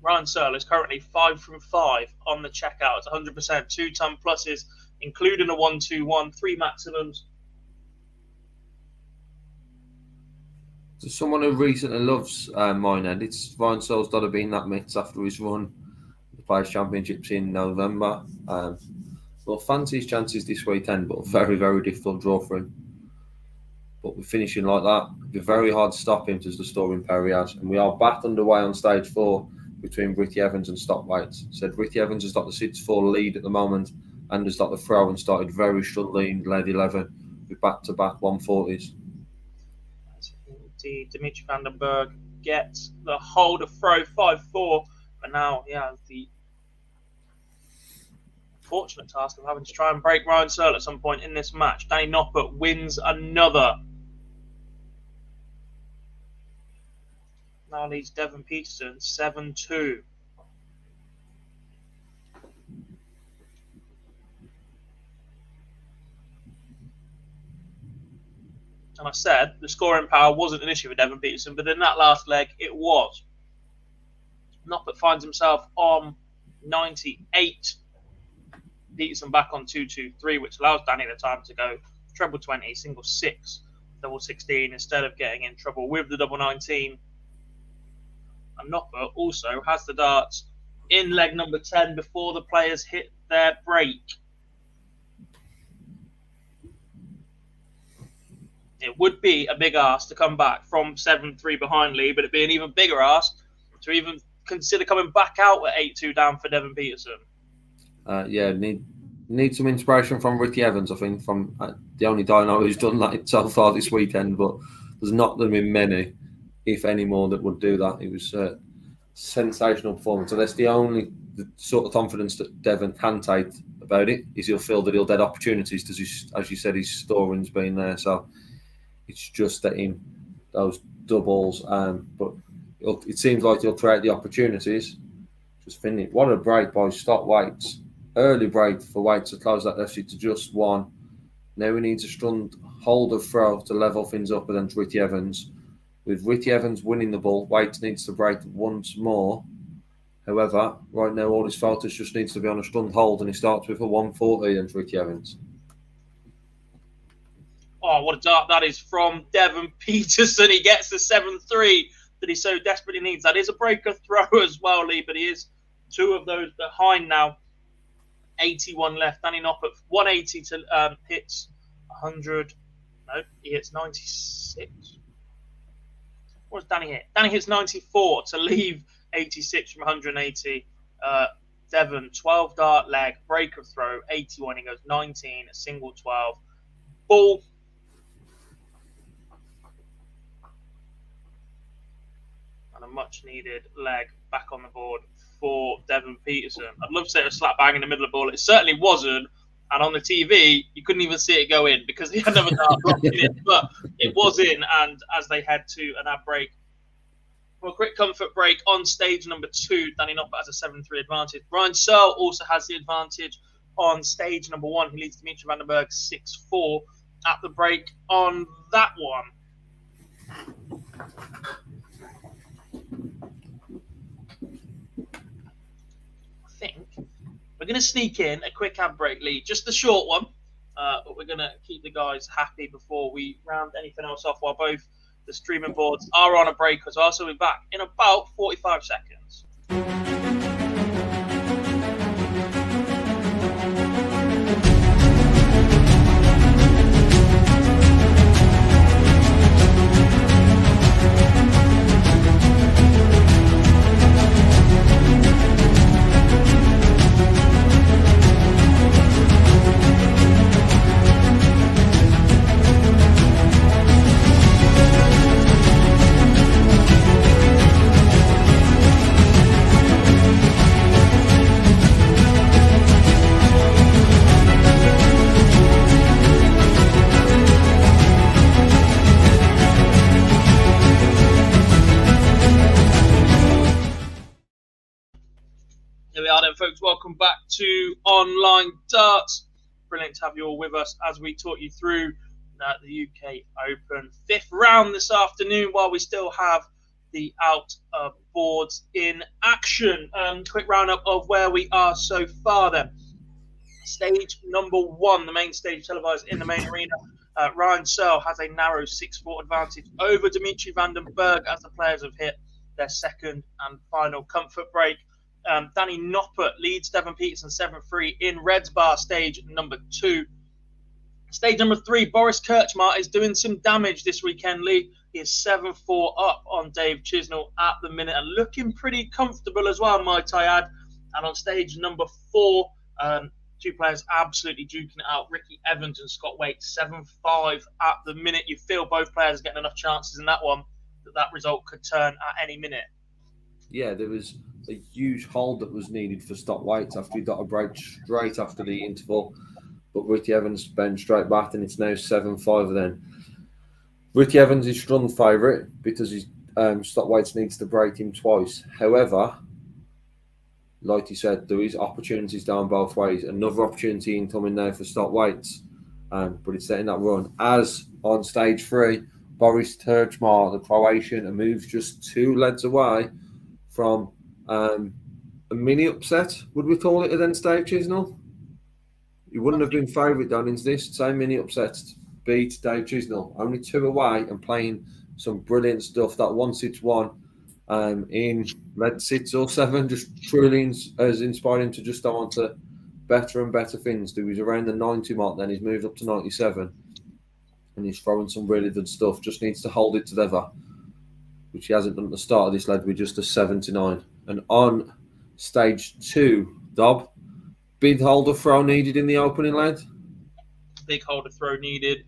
Ryan Searle is currently 5 from 5 on the checkout. It's 100%, 2 ton pluses, including a 1-2-1, 3 maximums. So someone who recently loves Minehead, it's Ryan Searle's got to be in that mix after his run the Players' Championships in November. Well, fancy his chances this weekend, but a very, very difficult draw for him. But we're finishing like that. It'll be very hard to stop him as the story in Perry has. And we are back underway on stage 4 between Ricky Evans and Stockweights. Said Ricky Evans has got the 6-4 lead at the moment and has got the throw and started very struggling in leg 11 with back-to-back 140s. Dimitri van den Berg gets the hold of throw 5-4 But now he has the fortunate task of having to try and break Ryan Searle at some point in this match. Danny Noppert wins another. Now leads Devon Peterson 7-2. And I said the scoring power wasn't an issue with Devon Peterson, but in that last leg, it was. Noppert finds himself on 98. Peterson back on 2-2-3, which allows Danny the time to go treble 20, single 6, double 16, instead of getting in trouble with the double 19. And Noppert also has the darts in leg number 10 before the players hit their break. It would be a big ask to come back from 7-3 behind Lee, but it'd be an even bigger ask to even consider coming back out at 8-2 down for Devon Peterson. Need some inspiration from Ricky Evans, I think, from the only dino who's done that so far this weekend, but there's not going to be many, if any more, that would do that. It was a sensational performance. So that's the sort of confidence that Devon can take about it, is he'll feel that he'll get opportunities, because, as you said, his scoring's been there. So it's just getting those doubles, but it seems like he'll create the opportunities. Just finish. What a break by Scott Waits. Early break for Waits to close that deficit to just 1. Now he needs a strong hold of throw to level things up against Ricky Evans. With Ricky Evans winning the ball, Waits needs to break once more. However, right now all his focus just needs to be on a strong hold, and he starts with a 140 against Ricky Evans. Oh, what a dart that is from Devon Peterson. He gets the 7-3 that he so desperately needs. That is a breaker throw as well, Lee, but he is 2 of those behind now. 81 left. Danny Noppert 180 to hits 100. No, he hits 96. What does Danny hit? Danny hits 94 to leave 86 from 180. Devon 12 dart leg, breaker throw 81. He goes 19, a single 12. Ball. And a much needed leg back on the board for Devon Peterson. I'd love to say it was slap bang in the middle of the ball. It certainly wasn't. And on the TV, you couldn't even see it go in because he had another dart blocking it. But it was in. And as they head to an ad break, for a quick comfort break on stage number 2, Danny Noppert has a 7-3 advantage. Ryan Searle also has the advantage on stage number 1. He leads Dimitri Vandenberg 6-4 at the break on that one. We're going to sneak in a quick ad break, Lee. Just a short one, but we're going to keep the guys happy before we round anything else off, while both the streaming boards are on a break as well. So we'll be back in about 45 seconds. Folks, welcome back to Online Darts. Brilliant to have you all with us as we talk you through the UK Open 5th round this afternoon, while we still have the out boards in action. Quick roundup of where we are so far then. Stage number 1, the main stage televised in the main arena. Ryan Searle has a narrow 6-4 advantage over Dimitri Vandenberg as the players have hit their second and final comfort break. Danny Noppert leads Devon Peterson 7-3 in Reds Bar stage number 2. Stage number 3, Boris Kirchmar is doing some damage this weekend, Lee. He is 7-4 up on Dave Chisnell at the minute and looking pretty comfortable as well, might I add. And on stage number 4, 2 players absolutely duking it out. Ricky Evans and Scott Waite, 7-5 at the minute. You feel both players getting enough chances in that one that result could turn at any minute. Yeah, there was a huge hold that was needed for stop weights after he got a break straight after the interval. But Ricky Evans bent straight back, and it's now 7-5 then. Ricky Evans is strong favourite because his stop weights needs to break him twice. However, like you said, there is opportunities down both ways. Another opportunity incoming now for stop weights, but it's setting that run. As on stage 3, Boris Terčmar, the Croatian, moves just 2 legs away from a mini upset, would we call it, against Dave Chisnell? He wouldn't have been favourite down into this. Same mini upset to beat Dave Chisnell. Only 2 away and playing some brilliant stuff. That 1-6-1 in red 6 or 7 just truly has inspired him to just go on to better and better things. He was around the 90 mark, then he's moved up to 97. And he's throwing some really good stuff. Just needs to hold it together, which he hasn't done at the start of this leg with just a 79. And on stage 2, Dob, big holder throw needed in the opening leg. Big holder throw needed.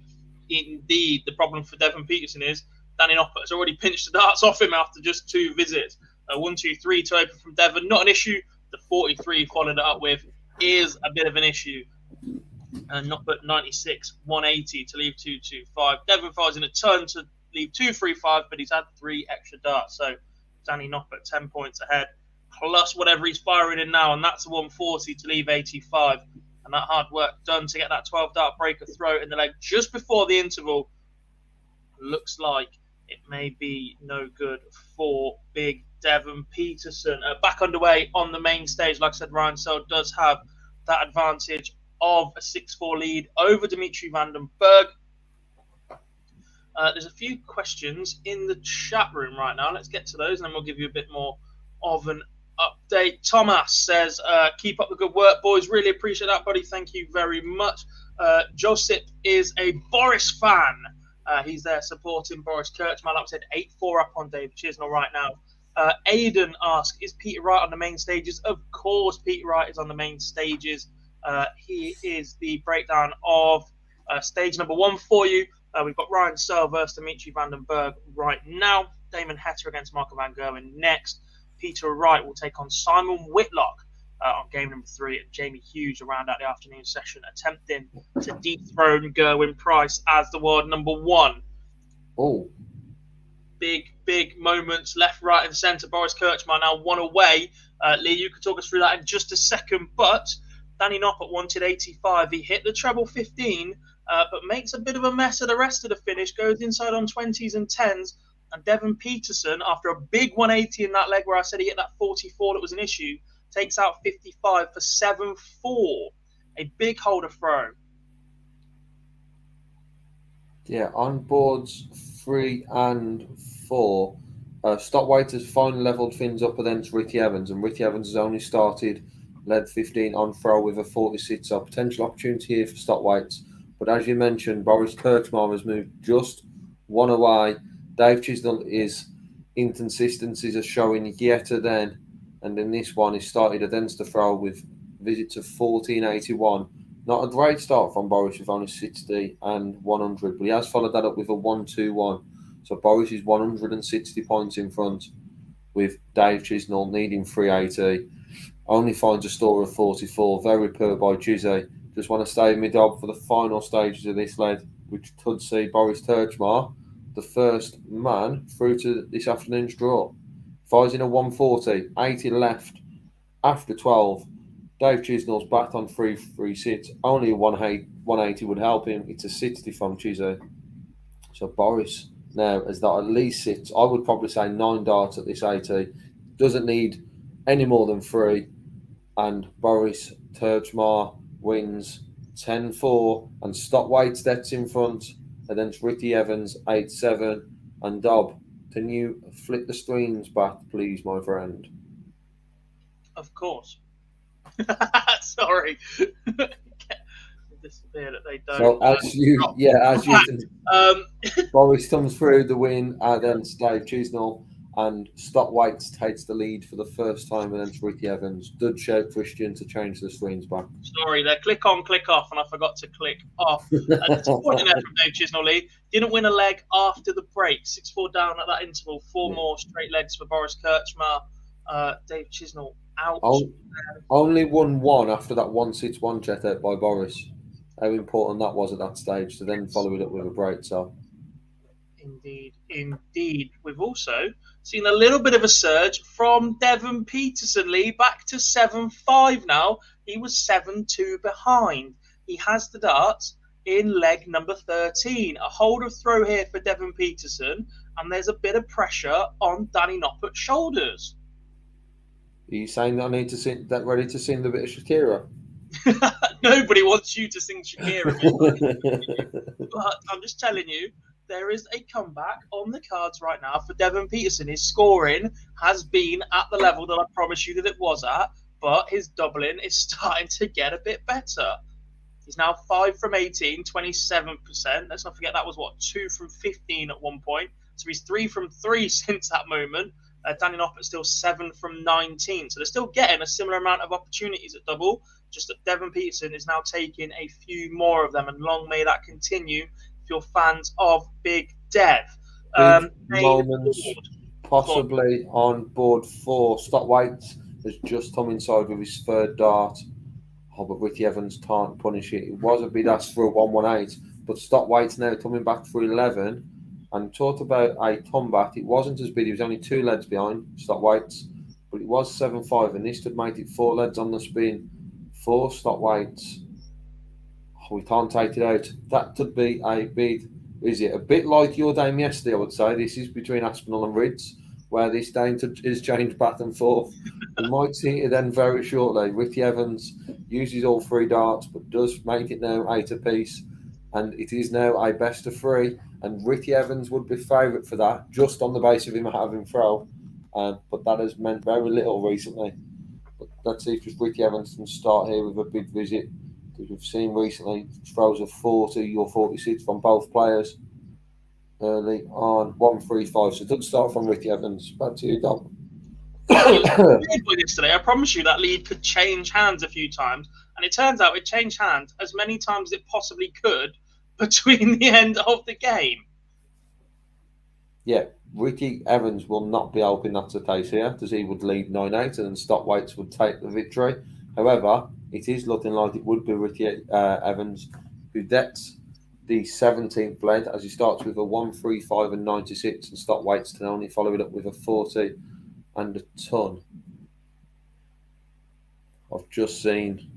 Indeed, the problem for Devon Peterson is Danny Noppert has already pinched the darts off him after just 2 visits. 1-2-3 to open from Devon, not an issue. The 43 followed it up with is a bit of an issue. And Noppert 96, 180 to leave 2-2-5. Devon fires in a turn to leave 2-3-5, but he's had 3 extra darts. So Danny Noppert 10 points ahead, plus whatever he's firing in now, and that's a 140 to leave 85. And that hard work done to get that 12 dart breaker throw in the leg just before the interval looks like it may be no good for big Devon Peterson. Back underway on the main stage. Like I said, Ryan Searle does have that advantage of a 6-4 lead over Dimitri van den Berg. There's a few questions in the chat room right now. Let's get to those, and then we'll give you a bit more of an update. Thomas says, keep up the good work, boys. Really appreciate that, buddy. Thank you very much. Josip is a Boris fan. He's there supporting Boris Terčmar. Like I said, 8-4 up on Dave Chisnell right now. Aidan asks, is Peter Wright on the main stages? Of course, Peter Wright is on the main stages. He is the breakdown of stage number 1 for you. We've got Ryan Searle versus Dimitri van den Berg right now. Damon Hetter against Marco van Gerwen next. Peter Wright will take on Simon Whitlock on game number 3, and Jamie Hughes will round out the afternoon session, attempting to dethrone Gerwin Price as the world number 1. Oh, big moments left, right, and centre. Boris Terčmar now 1 away. Lee, you could talk us through that in just a second, but Danny Noppert wanted 85. He hit the treble 15, but makes a bit of a mess of the rest of the finish, goes inside on 20s and 10s. And Devon Peterson, after a big 180 in that leg where I said he hit that 44 that was an issue, takes out 55 for 7-4. A big holder throw. Yeah, on boards 3 and 4, Stopwaite has finally levelled things up against Ricky Evans, and Ricky Evans has only started led 15 on throw with a 46, so potential opportunity here for Stopwaite. But as you mentioned, Boris Terčmar has moved just 1 away. Dave Chisnell is inconsistencies are showing yet again, and in this one he started against the throw with visits of 1481. Not a great start from Boris with only 60 and 100, but he has followed that up with a 121. So Boris is 160 points in front, with Dave Chisnell needing 380. Only finds a score of 44. Very poor by Chizzy. Just want to stay with me, Dob, for the final stages of this leg, which could see Boris Terčmar, the first man through to this afternoon's draw. Fires in a 140, 80 left after 12. Dave Chisnell's back on 3-3-6. Only 180 would help him. It's a 60 from Chizzy. So Boris now has got at least 6. I would probably say 9 darts at this 80. Doesn't need any more than 3. And Boris Terčmar wins 10-4. And Stopwaite steps in front against Ricky Evans 8-7. And Dob, can you flick the screens back, please, my friend? Of course. Sorry. Disappear that they don't. So as you can, Boris comes through the win against Dave Chisnell, and Stopwaite takes the lead for the first time against Ricky Evans. Good show, Christian, to change the screens back. Sorry, they're click on, click off, and I forgot to click off. Disappointing there from Dave Chisnell, Lee. Didn't win a leg after the break. 6-4 down at that interval. 4 more straight legs for Boris Terčmar. Dave Chisnall out. Only won one after that 1-6-1 jet out by Boris. How important that was at that stage to then follow it up with a break. So, Indeed. We've also seen a little bit of a surge from Devon Peterson, Lee, back to 7-5 now. He was 7-2 behind. He has the darts in leg number 13. A hold of throw here for Devon Peterson, and there's a bit of pressure on Danny Noppert's shoulders. are you saying that I need to sing that ready to sing the bit of Shakira? Nobody wants you to sing Shakira, but I'm just telling you, there is a comeback on the cards right now for Devon Peterson. His scoring has been at the level that I promised you that it was at, but his doubling is starting to get a bit better. He's now 5 from 18, 27%. Let's not forget that was, 2 from 15 at one point. So he's 3 from 3 since that moment. Danny Noppert still 7 from 19. So they're still getting a similar amount of opportunities at double, just that Devon Peterson is now taking a few more of them, and long may that continue if you're fans of Big Dev. Moments possibly on board 4. Stop Waits has just come inside with his third dart. But Ricky Evans can't punish it. It was a big ask for a 1-1-8, but Stop Waits now coming back for 11. And talked about a comeback. It wasn't as big. He was only 2 leads behind Stop Waits, but it was 7-5, and this could make it 4 leads on the spin for Stop Waits. We can't take it out. That could be a big visit. A bit like your game yesterday, I would say. This is between Aspinall and Rids, where this game is changed back and forth. We might see it then very shortly. Ricky Evans uses all 3 darts, but does make it now 8 apiece. And it is now a best of 3. And Ricky Evans would be favourite for that, just on the basis of him having throw. But that has meant very little recently. But let's see if Ricky Evans can start here with a big visit. Because we've seen recently throws of 40 or 46 from both players early on. 1-3-5. So it does start from Ricky Evans. Back to you, Dom. Yesterday, I promise you that lead could change hands a few times, and it turns out it changed hands as many times as it possibly could between the end of the game. Yeah, Ricky Evans will not be hoping that's the case here, because he would lead 9-8 and then Stop Waits would take the victory. However, it is looking like it would be Ricky Evans who gets the 17th lead, as he starts with a 1-3-5 and 96, and Stop Waits to only follow it up with a 40 and a ton. I've just seen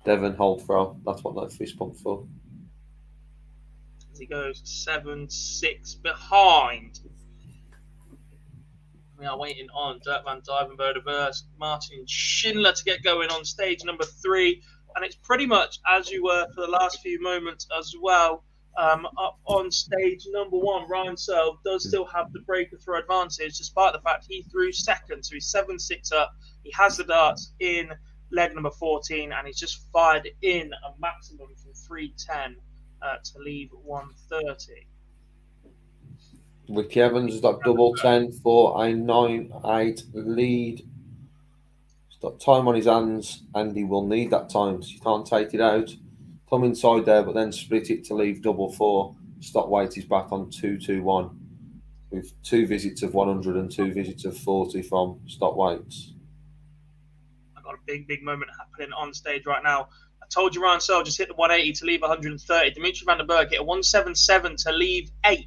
Devon hold throw. That's what that fist pump for. As he goes 7-6 behind. We are waiting on Dirk van Dijvenbode versus Martin Schindler to get going on stage number 3. And it's pretty much as you were for the last few moments as well. Up on stage number 1, Ryan Searle does still have the breaker throw advantage, despite the fact he threw second. So he's 7-6 up. He has the darts in leg number 14, and he's just fired in a maximum from 310 to leave 130. Ricky Evans has got double 10 for a 9-8 lead. He's got time on his hands, and he will need that time, so you can't take it out. Come inside there, but then split it to leave double 4. Stop Waits is back on 2-2-1 with 2 visits of 100 and 2 visits of 40 from Stop Waits. I've got a big moment happening on stage right now. I told you Ryan Searle just hit the 180 to leave 130. Dimitri van den Berg hit a 177 to leave 8.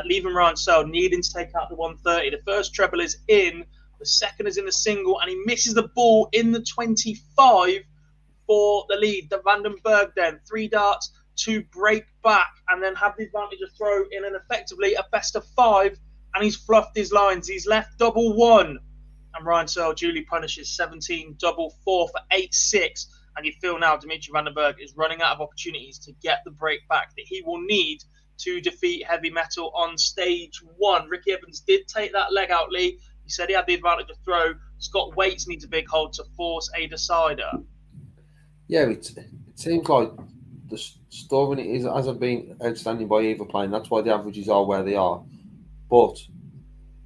Leaving Ryan Searle needing to take out the 130. The first treble is in. The second is in the single, and he misses the ball in the 25 for the lead. The van den Berg then 3 darts to break back and then have the advantage of throw in and effectively a best of 5, and he's fluffed his lines. He's left double 1, and Ryan Searle duly punishes 17 double 4 for 8-6, and you feel now Dimitri van den Berg is running out of opportunities to get the break back that he will need to defeat Heavy Metal on stage 1. Ricky Evans did take that leg out, Lee. He said he had the advantage of throw. Scott Waits needs a big hold to force a decider. Yeah, it seems like the scoring hasn't been outstanding by either plane. That's why the averages are where they are. But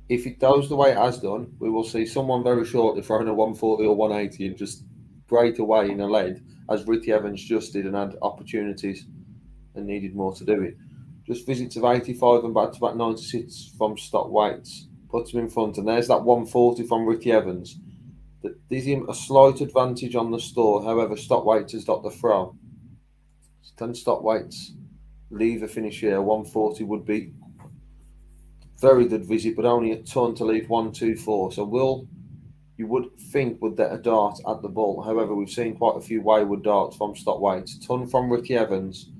if it goes the way it has done, we will see someone very shortly throwing a 140 or 180 and just break away in a lead, as Ricky Evans just did and had opportunities and needed more to do it. Just visits of 85 and back-to-back 96 from Stop Waits. puts him in front, and there's that 140 from Ricky Evans. That gives him a slight advantage on the store. However, Stockwaits has got the throw. 10 Stockwaits leave a finish here. 140 would be very good visit, but only a ton to leave 124. So you would think would get a dart at the ball. However, we've seen quite a few wayward darts from Stockwaits. Ton from Ricky Evans,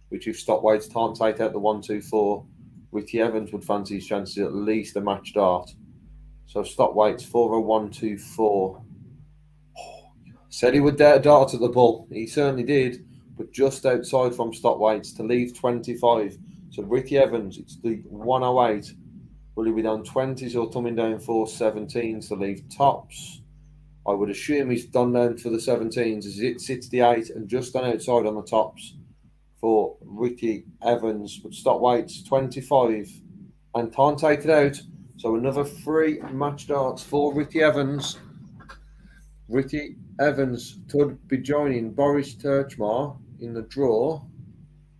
which if Stockwaits can't take out the 124, Ricky Evans would fancy his chances at least a match dart. So Stockwaits for a 124. Said he would dare a dart at the ball. He certainly did, but just outside from Stockwaits to leave 25. So Ricky Evans, it's the 108. Will he be down 20s or coming down for 17s to leave tops? I would assume he's done down for the 17s. Is it 68 and just on outside on the tops for Ricky Evans, but Stockwaits 25 and can't take it out. So another 3 match darts for Ricky Evans. Ricky Evans could be joining Boris Turchmar in the draw,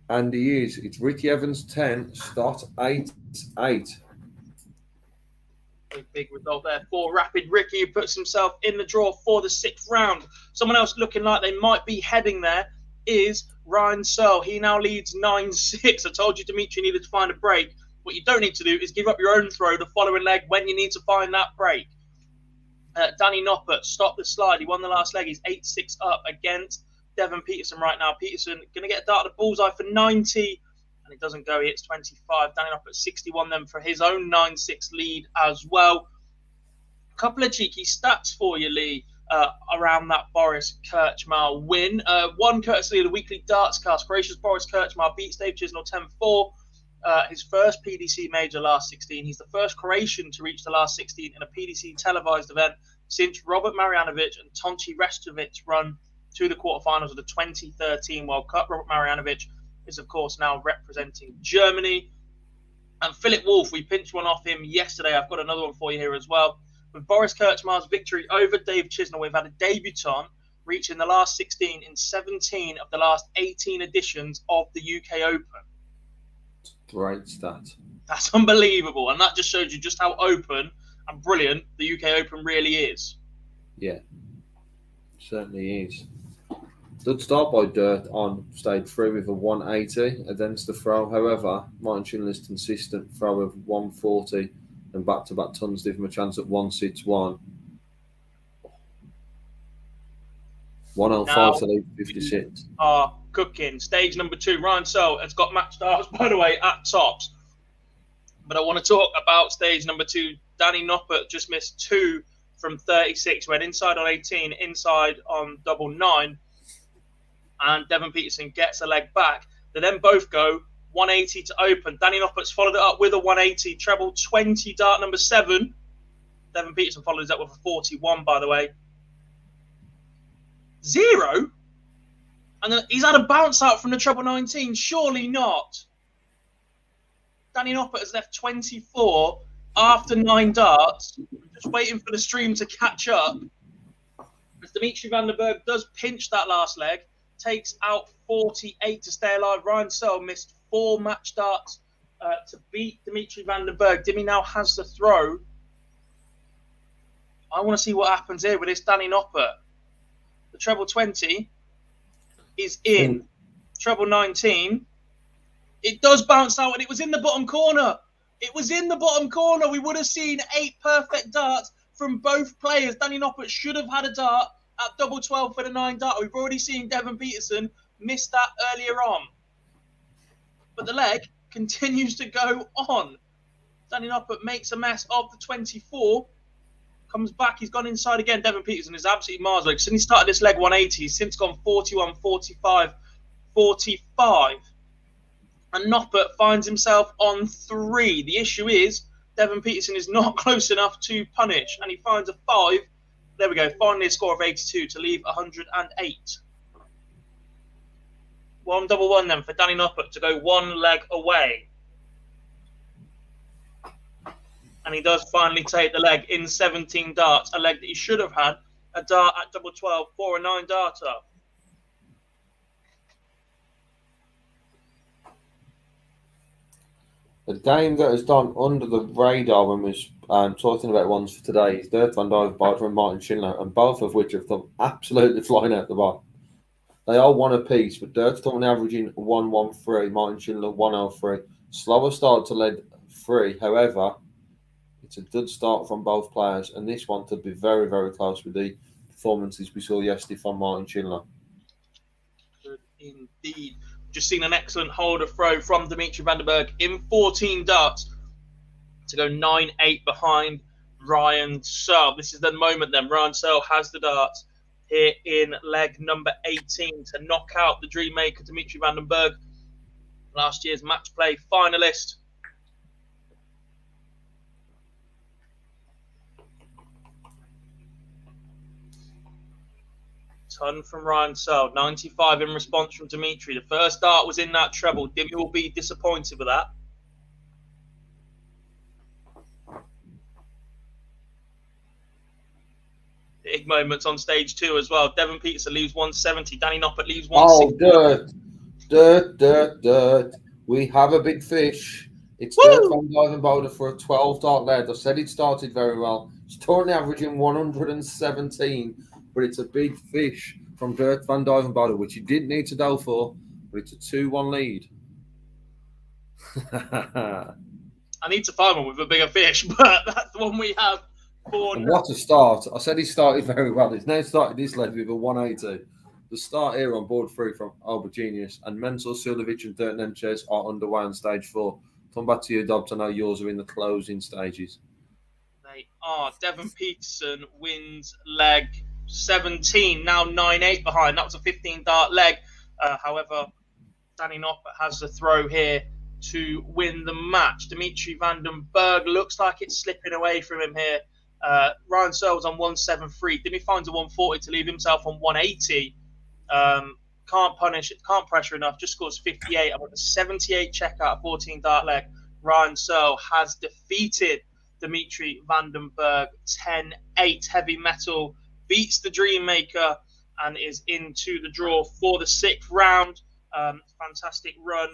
and he is. It's Ricky Evans 10, Stott 8-8. Big result there for Rapid Ricky, who puts himself in the draw for the 6th round. Someone else looking like they might be heading there is Ryan Searle. He now leads 9-6. I told you, Dimitri, needed to find a break. What you don't need to do is give up your own throw the following leg when you need to find that break. Danny Noppert stopped the slide. He won the last leg. He's 8-6 up against Devon Peterson right now. Peterson going to get a dart at the bullseye for 90, and it doesn't go. He hits 25. Danny Noppert 61 then for his own 9-6 lead as well. A couple of cheeky stats for you, Lee, around that Boris Kirchmar win. One courtesy of the weekly darts cast. Croatia's Boris Kirchmar beats Dave Chisnell 10-4. His first PDC major last 16. He's the first Croatian to reach the last 16 in a PDC televised event since Robert Marjanovic and Tonči Restovic run to the quarterfinals of the 2013 World Cup. Robert Marjanovic is, of course, now representing Germany. And Philip Wolff, we pinched one off him yesterday. I've got another one for you here as well. With Boris Kirchmar's victory over Dave Chisnell, we've had a debutant reaching the last 16 in 17 of the last 18 editions of the UK Open. Great stat. That's unbelievable, and that just shows you just how open and brilliant the UK Open really is. Yeah, certainly is. Good start by Dirt on stage 3 with a 180 against the throw. However, Martin Chinley's consistent throw of 140 and back-to-back tons give him a chance at 161. 105 to leave 56. Cooking. Stage number 2. Ryan Searle has got match starts, by the way, at tops. But I want to talk about stage number 2. Danny Noppert just missed 2 from 36. Went inside on 18, inside on double 9. And Devon Peterson gets a leg back. They then both go 180 to open. Danny Noppert's followed it up with a 180. Treble 20, dart number 7. Devon Peterson follows up with a 41, by the way. 0? And then he's had a bounce out from the treble 19. Surely not. Danny Noppert has left 24 after 9 darts. Just waiting for the stream to catch up. As Dimitri van den Bergh does pinch that last leg, takes out 48 to stay alive. Ryan Searle missed 4 match darts to beat Dimitri van den Bergh. Dimmy now has the throw. I want to see what happens here with this Danny Noppert. The treble 20 is in. Treble 19. It does bounce out, and it was in the bottom corner. It was in the bottom corner. We would have seen 8 perfect darts from both players. Danny Noppert should have had a dart at double 12 for the 9 dart. We've already seen Devon Peterson miss that earlier on. But the leg continues to go on. Danny Noppert makes a mess of the 24. Comes back, he's gone inside again. Devon Peterson is absolutely miles away. Since he started this leg 180, he's since gone 41, 45, 45. And Noppert finds himself on 3. The issue is Devon Peterson is not close enough to punish, and he finds a 5. There we go, finally a score of 82 to leave 108. 1-1 then for Danny Noppert to go 1 leg away. And he does finally take the leg in 17 darts, a leg that he should have had a dart at double 12 for a 9 darter. A game that has gone under the radar when we was talking about ones for today is Dirk van Duijvenbode and Martin Schindler, and both of which have come absolutely flying out the bar. They are one apiece, but Dirk's coming averaging 1-1-3, Martin Schindler 1-0-3. Slower start to leg 3, however, it's a good start from both players, and this one could be very, very close with the performances we saw yesterday from Martin Schindler. Good indeed. Just seen an excellent holder throw from Dimitri van den Berg in 14 darts to go 9-8 behind Ryan Searle. This is the moment then. Ryan Searle has the darts here in leg number 18 to knock out the dream maker Dimitri van den Berg, last year's match play finalist. Ton from Ryan Searle, 95 in response from Dimitri. The first dart was in that treble. Dimi will be disappointed with that. Big moments on stage 2 as well. Devon Peterson leaves 170. Danny Noppert leaves 160. Oh, dirt. We have a big fish. It's Dirk van Duijvenbode for a 12 dart lead. I said it started very well. It's currently averaging 117, but it's a big fish from Dirk van Duijvenbode, which he didn't need to go for, but it's a 2-1 lead. I need to find one with a bigger fish, but that's the one we have. And what a start. I said he started very well. He's now started this leg with a 180. The start here on board 3 from Albert Genius, and Mensur Suljovic and Dirk Nemchez are underway on stage 4. Come back to you, Dobbs. I know yours are in the closing stages. They are. Devon Peterson wins leg 17, now 9-8 behind. That was a 15 dart leg. However, Danny Noppert has the throw here to win the match. Dimitri van den Berg looks like it's slipping away from him here. Ryan Searle's on 173. Dimi finds a 140 to leave himself on 180. Can't punish it, can't pressure enough, just scores 58. I'm with a 78 check out, 14 dart leg. Ryan Searle has defeated Dimitri van den Berg 10-8. Heavy Metal beats the Dream Maker and is into the draw for the 6th round. Fantastic run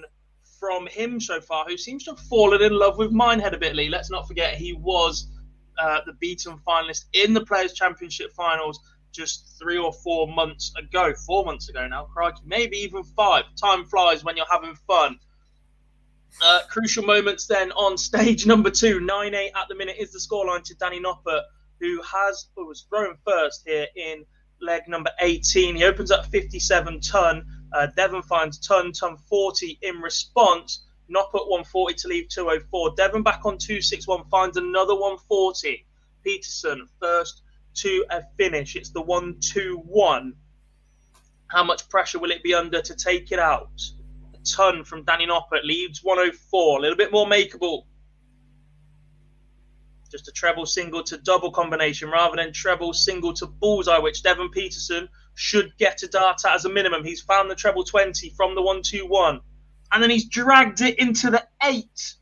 from him so far, who seems to have fallen in love with Minehead a bit, Lee. Let's not forget he was the beaten finalist in the Players' Championship finals just 3 or 4 months ago. 4 months ago now, crikey, maybe even 5. Time flies when you're having fun. Crucial moments then on stage number 2. 9-8 at the minute is the scoreline to Danny Noppert, who was thrown first here in leg number 18. He opens up 57 ton. Devon finds ton 40 in response. Noppert 140 to leave 204. Devon back on 261, finds another 140. Peterson first to a finish. It's the 1-2-1. How much pressure will it be under to take it out? A ton from Danny Noppert leaves 104. A little bit more makeable. Just a treble single to double combination rather than treble single to bullseye, which Devon Peterson should get a dart at as a minimum. He's found the treble 20 from the 1-2-1. And then he's dragged it into the 8.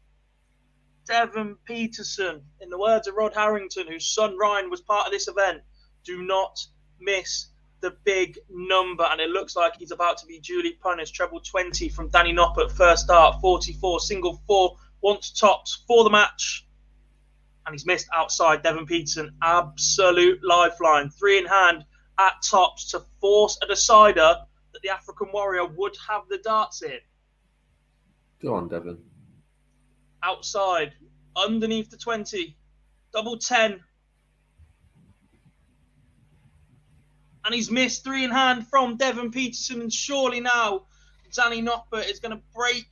Devon Peterson, in the words of Rod Harrington, whose son Ryan was part of this event, do not miss the big number. And it looks like he's about to be duly punished. Treble 20 from Danny Noppert, first start, 44, single 4, wants tops for the match. And he's missed outside. Devon Peterson, absolute lifeline. 3 in hand at tops to force a decider that the African Warrior would have the darts in. Go on, Devon. Outside, underneath the 20, double 10. And he's missed 3 in hand from Devon Peterson. And surely now Danny Noppert is going to break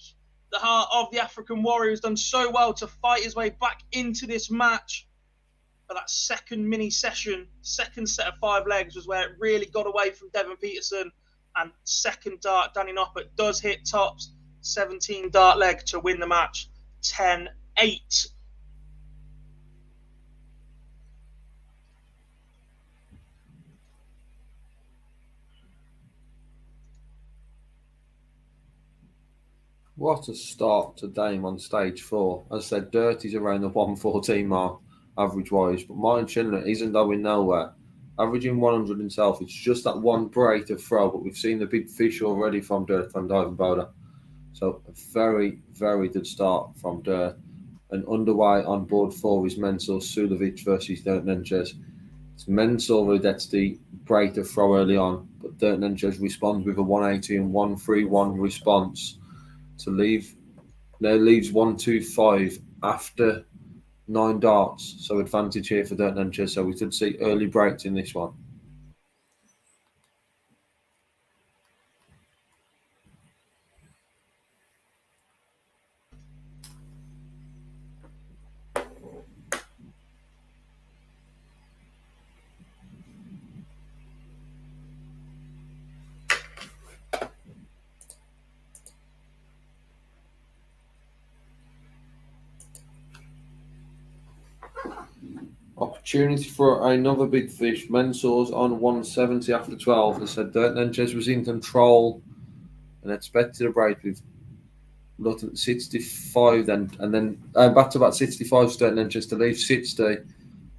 the heart of the African Warrior, who's done so well to fight his way back into this match. But that second mini session, second set of 5 legs was where it really got away from Devon Peterson. And second dart, Danny Noppert does hit tops. 17 dart leg to win the match. 10-8. What a start to Dame on stage 4. As I said, Dirty's around the 114 mark, average-wise, but Martin Schindler isn't going nowhere. Averaging 100 himself. It's just that one break to throw, but we've seen the big fish already from Dirk van Duijvenbode. So a very, very good start from Dirt. And underway on board 4 is Mensur Sulovic versus Dirt Nenchez. It's Mensur who gets the break to throw early on, but Dirt Nenchez responds with a 180 and 131 response to leaves 125 after 9 darts. So advantage here for Dirt Nenchez. So we could see early breaks in this one. Opportunity for another big fish. Mensur's on 170 after 12. They said Dirt Nenchez was in control and expected a break with Luton 65 then, and then back to back 65 Dirt Nenchez to leave 60.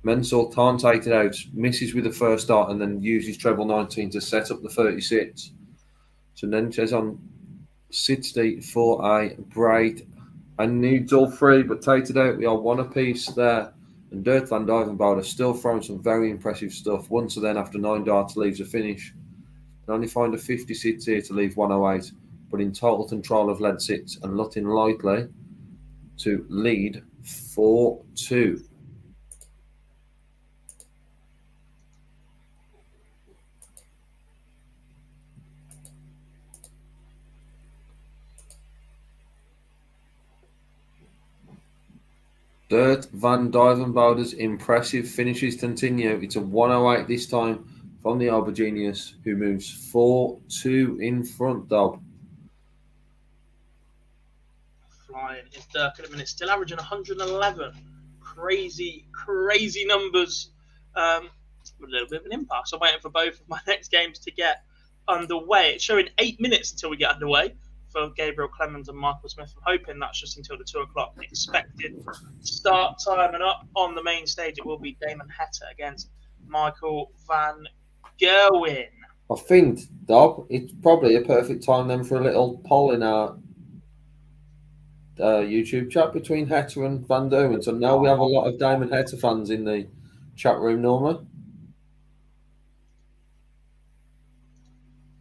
Mensur can't take it out, misses with the first dart and then uses treble 19 to set up the 36. So Nenchez on 60 for a break and needs all 3 but takes it out. We are 1 apiece there. And Dirk van Duivenbode still throwing some very impressive stuff. Once then, after 9 darts, leaves a finish. Can only find a 50 sits here to leave 108, but in total control of lead sits and Luton likely to lead 4-2. Dirt van Duivenbode's impressive finishes continue. It's a 108 this time from the Auberginius, who moves 4-2 in front, Dob. Flying is Dirk at the minute, still averaging 111. Crazy numbers. A little bit of an impasse. I'm waiting for both of my next games to get underway. It's showing 8 minutes until we get underway for Gabriel Clemens and Michael Smith. I'm hoping that's just until the 2 o'clock expected start time. And up on the main stage, it will be Damon Heta against Michael van Gerwen. I think, Dob, it's probably a perfect time then for a little poll in our YouTube chat between Heta and Van Gerwen. So now we have a lot of Damon Heta fans in the chat room, Norma.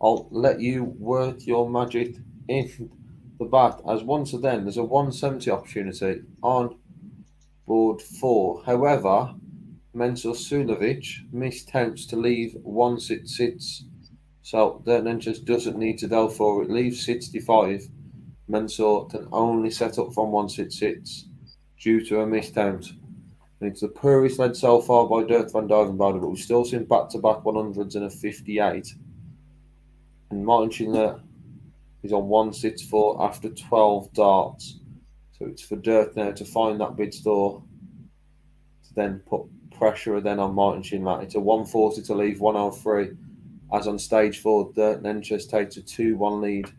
I'll let you work your magic in the bat, as once again there's a 170 opportunity on board 4. However, Mensur Sulovic mistounts to leave 1 sits. So Dirt Nenchez doesn't need to go for it. Leaves 65. Mensur can only set up from 1 sits due to a miscount. And it's the poorest led so far by Dirt van Duivenbode, but we've still seen back-to-back 100s and a 58. And Martin Schindler is on 164 after 12 darts. So it's for Dirt now to find that bid store to then put pressure then on Martin Schindler. It's a 140 to leave 103. As on stage 4, Dirt Nenchez takes a 2-1 lead.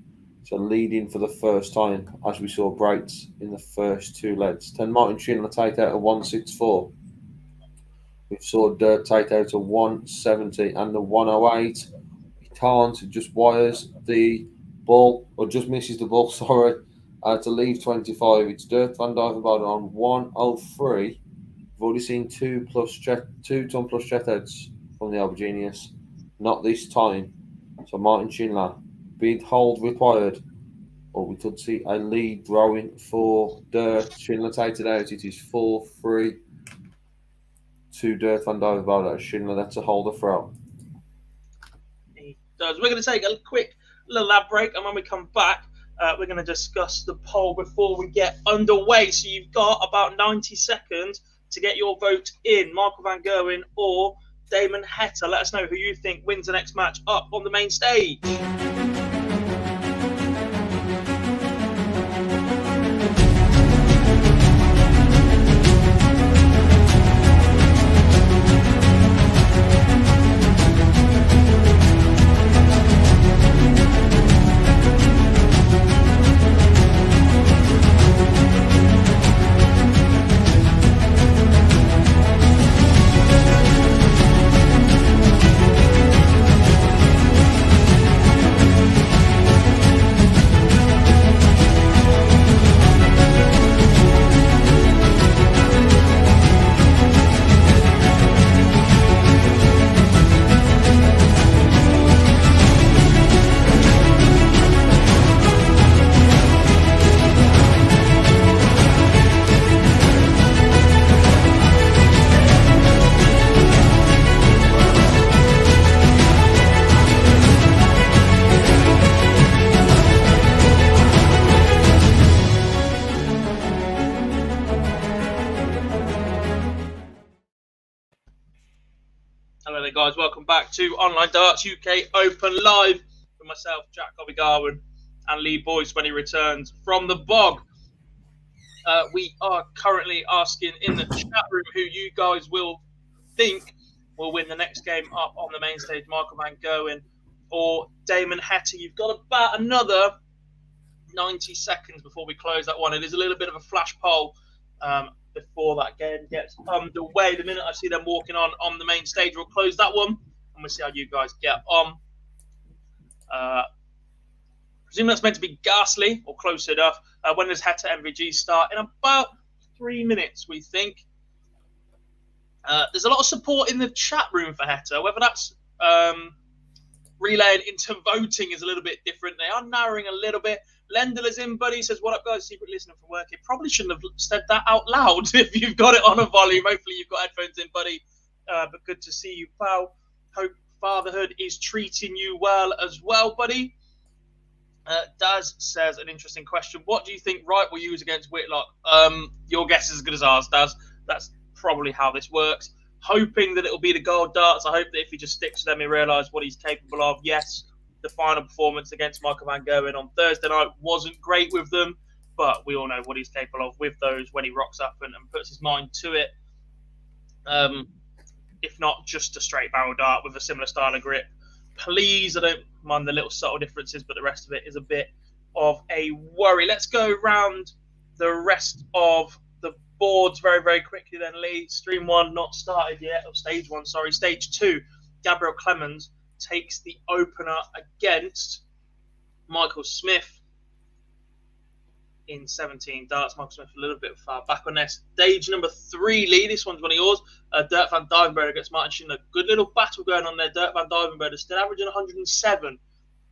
So leading for the first time, as we saw breaks in the first 2 legs. Then Martin Schindler take out a 164. We saw Dirt take out a 170 and the 108. He can't, just wires the ball, or just misses the ball, sorry, to leave 25. It's Dirt van Duivenbode on 103. We've already seen 2 ton plus jet outs from the Auberginius. Not this time. So Martin Schindler, bid hold required. Or we could see a lead growing for Dirt. Schindler takes it out. It is 4-3 to Dirt van Duivenbode. Schindler, that's a holder throw. He does. We're going to take a quick little lab break, and when we come back, we're going to discuss the poll before we get underway. So you've got about 90 seconds to get your vote in. Michael van Gerwen or Damon Heta. Let us know who you think wins the next match up on the main stage. Hello there, guys. Welcome back to Online Darts UK Open Live with myself, Jack Garwin, and Lee Boyce when he returns from the bog. We are currently asking in the chat room who you guys will think will win the next game up on the main stage, Michael Van Gerwen or Damon Heta. You've got about another 90 seconds before we close that one. It is a little bit of a flash poll before that game gets underway. The minute I see them walking on the main stage, we'll close that one and we'll see how you guys get on. Presume that's meant to be ghastly or close enough. When does Heta MVG start? In about 3 minutes, we think. There's a lot of support in the chat room for Heta. Whether that's relaying into voting is a little bit different. They are narrowing a little bit. Lendl is in, buddy. Says, what up, guys? Secret listener from work. It probably shouldn't have said that out loud if you've got it on a volume. Hopefully you've got headphones in, buddy. But good to see you, pal. Hope fatherhood is treating you well as well, buddy. Daz says an interesting question. What do you think Wright will use against Whitlock? Your guess is as good as ours, Daz. That's probably how this works. Hoping that it'll be the gold darts. I hope that if he just sticks to them, he realises what he's capable of. Yes, the final performance against Michael Van Gerwen on Thursday night wasn't great with them, but we all know what he's capable of with those when he rocks up and puts his mind to it. If not just a straight barrel dart with a similar style of grip. Please, I don't mind the little subtle differences, but the rest of it is a bit of a worry. Let's go around the rest of the boards very, very quickly then, Lee. Stream 1 not started yet, or stage 1, sorry. Stage 2, Gabriel Clemens takes the opener against Michael Smith in 17 darts. Michael Smith a little bit far back on there. Stage number 3, Lee. This one's one of yours. Dirk van Dijvenbode against Martin Schindler. Good little battle going on there. Dirk van Dijvenbode is still averaging 107.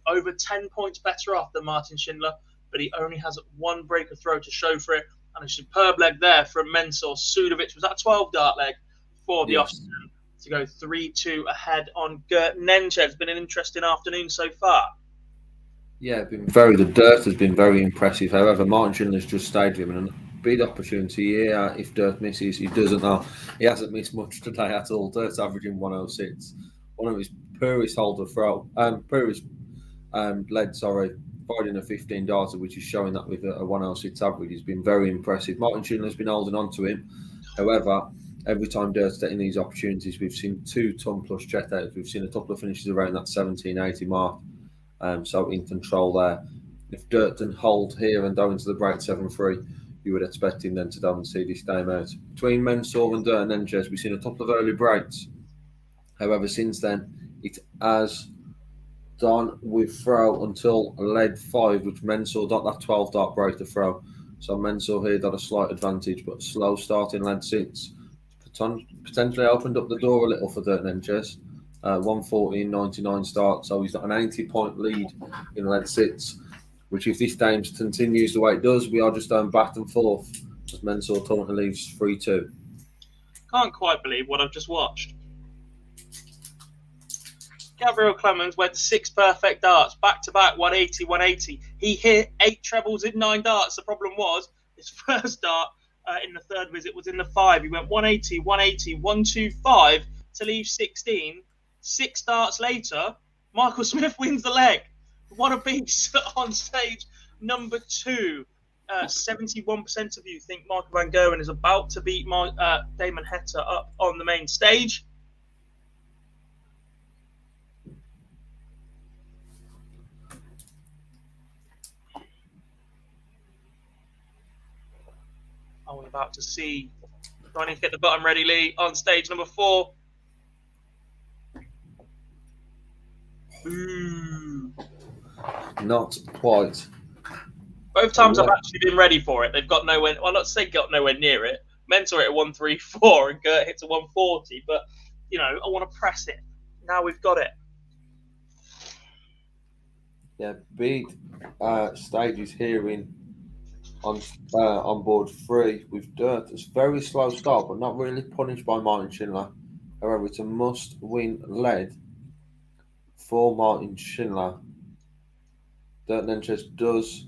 Over 10 points better off than Martin Schindler, but he only has one breaker throw to show for it. And a superb leg there from Mensur Suljovic. Was that a 12 dart leg for the Austrian to go 3-2 ahead on Gert Nenche? It's been an interesting afternoon so far. Yeah, been very. The dirt has been very impressive. However, Martin Schindler's just stayed with him, and a big opportunity here. If Dirt misses, he doesn't know. He hasn't missed much today at all. Dirt's averaging 106. One of his purest holder throw, purest led, providing a 15 darter, which is showing that with a 106 average. He's been very impressive. Martin Schindler's been holding on to him. However, every time Dirt's getting these opportunities, we've seen 2 ton plus check outs. We've seen a couple of finishes around that 17-80 mark. So in control there. If Dirt can hold here and go into the break 7-3, you would expect him then to go and see this game out. Between Mensur and Dirt and Nenches, we've seen a couple of early breaks. However, since then, it has done with throw until lead 5, which Mensur got that 12 dart break to throw. So Mensur here got a slight advantage, but slow start in lead 6 potentially opened up the door a little for Dirt Nenches. 114.99 start, so he's got an 80-point lead in lead 6, which if this game continues the way it does, we are just going back and forth as Mensur currently leaves 3-2. Can't quite believe what I've just watched. Gabriel Clemens went 6 perfect darts, back-to-back 180, 180. He hit 8 trebles in 9 darts. The problem was his first dart in the third visit was in the 5. He went 180, 180, 125 to leave 16. 6 darts later, Michael Smith wins the leg. What a beast on stage number 2. 71% of you think Michael Van Gerwen is about to beat Damon Heta up on the main stage. I'm about to see. Do I need to get the button ready, Lee? On stage number 4. Ooh. Not quite. Both times I've actually been ready for it. They've got nowhere. Well, not to say got nowhere near it. Mensur hit a 134 and Gert hits a 140. But I want to press it. Now we've got it. Yeah, big stages here on board 3 with Dirt. It's very slow start, but not really punished by Martin Schindler. However, it's a must-win lead for Martin Schindler. Dirt Nenches does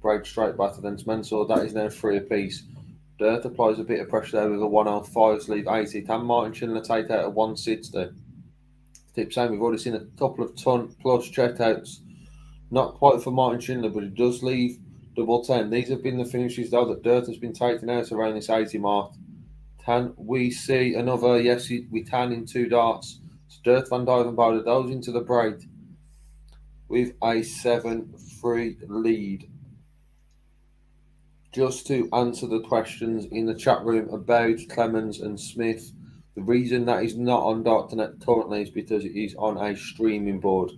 break straight back against Mensur. That is now 3 apiece. Dirt applies a bit of pressure there with a 105's lead 80. Can Martin Schindler take out a 160? keep saying we've already seen a couple of ton plus checkouts. Not quite for Martin Schindler, but it does leave double 10. These have been the finishes, though, that Dirt has been taken out around this 80 mark. Can we see another? Yes, we can in 2 darts. So Dirt Van Duijvenbode those into the break with a 7-3 lead. Just to answer the questions in the chat room about Clemens and Smith, the reason that is not on Dart.net currently is because it is on a streaming board.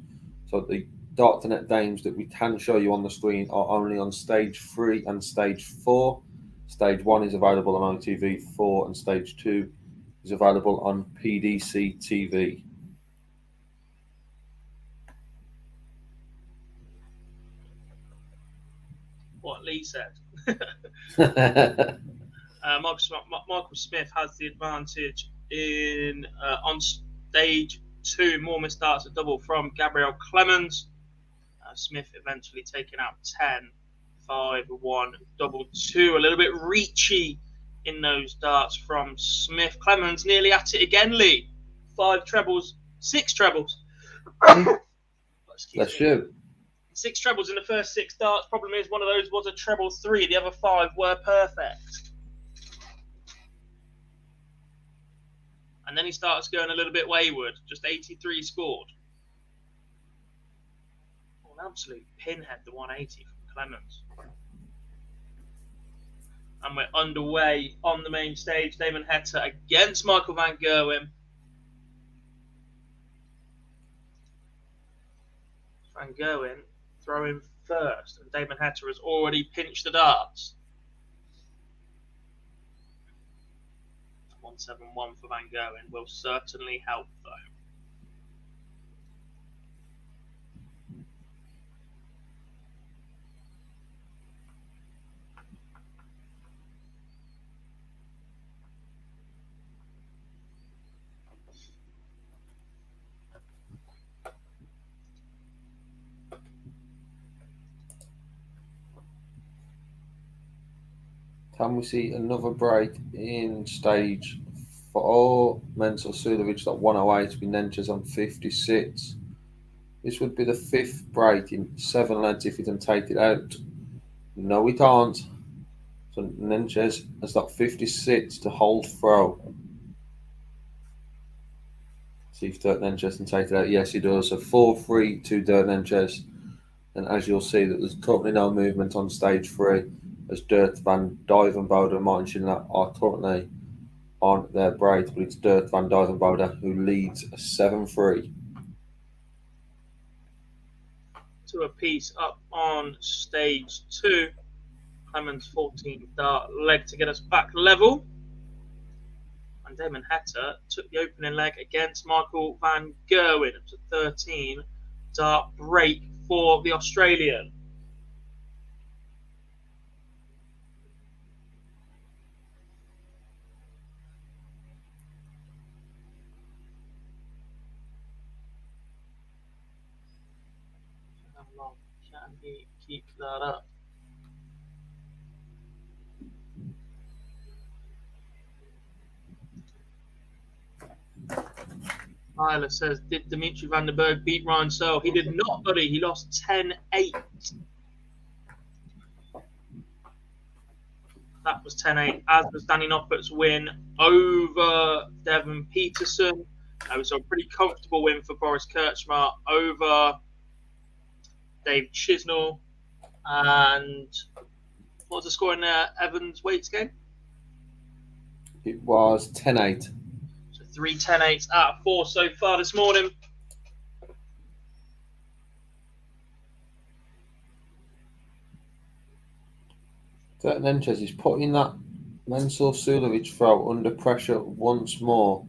So the Dart.net games that we can show you on the screen are only on stage 3 and stage 4. Stage 1 is available on ITV4 and stage 2 is available on PDC TV. What Lee said. Michael Smith has the advantage in on stage 2. More missed darts, a double from Gabriel Clemens. Smith eventually taking out 10, 5, 1, double 2. A little bit reachy in those darts from Smith. Clemens nearly at it again, Lee. 5 trebles, 6 trebles. That's you. 6 trebles in the first 6 darts. Problem is, one of those was a treble 3. The other 5 were perfect. And then he starts going a little bit wayward. Just 83 scored. An absolute pinhead, the 180 from Clemens. And we're underway on the main stage. Damon Hector against Michael van Gerwen. Van Gerwen throwing first, and Damon Hector has already pinched the darts. 171 for Van Gerwen will certainly help, though. Can we see another break in stage 4? Mensur Suljovic at 108, with Nenches on 56. This would be the 5th break in 7 lengths if he can take it out. No, we can't. So Nenches has got 56 to hold throw. See if Dirk Nenches can take it out. Yes, he does. So 4-3 to Dirk Nenches. And as you'll see, that there's currently no movement on stage 3, as Dirt Van Duijvenbode and Martin Schindler are currently on their break, but it's Dirt Van Duijvenbode who leads 7-3. 2 apiece up on stage 2. Clemens 14 dart leg to get us back level. And Damon Hector took the opening leg against Michael van Gerwen. It was a 13 dart break for the Australian. How long can he keep that up? Tyler says, did Dimitri van den Berg beat Ryan Searle? He did not, buddy. He lost 10-8. That was 10-8, as was Danny Noppert's win over Devon Peterson. It was a pretty comfortable win for Boris Kirchmar over Dave Chisnell. And what was the score in Evans Waits game? It was 10-8. 3 10-8s out of 4 so far this morning. Dirk Nenches is putting that Mensur Suljovic throw under pressure once more.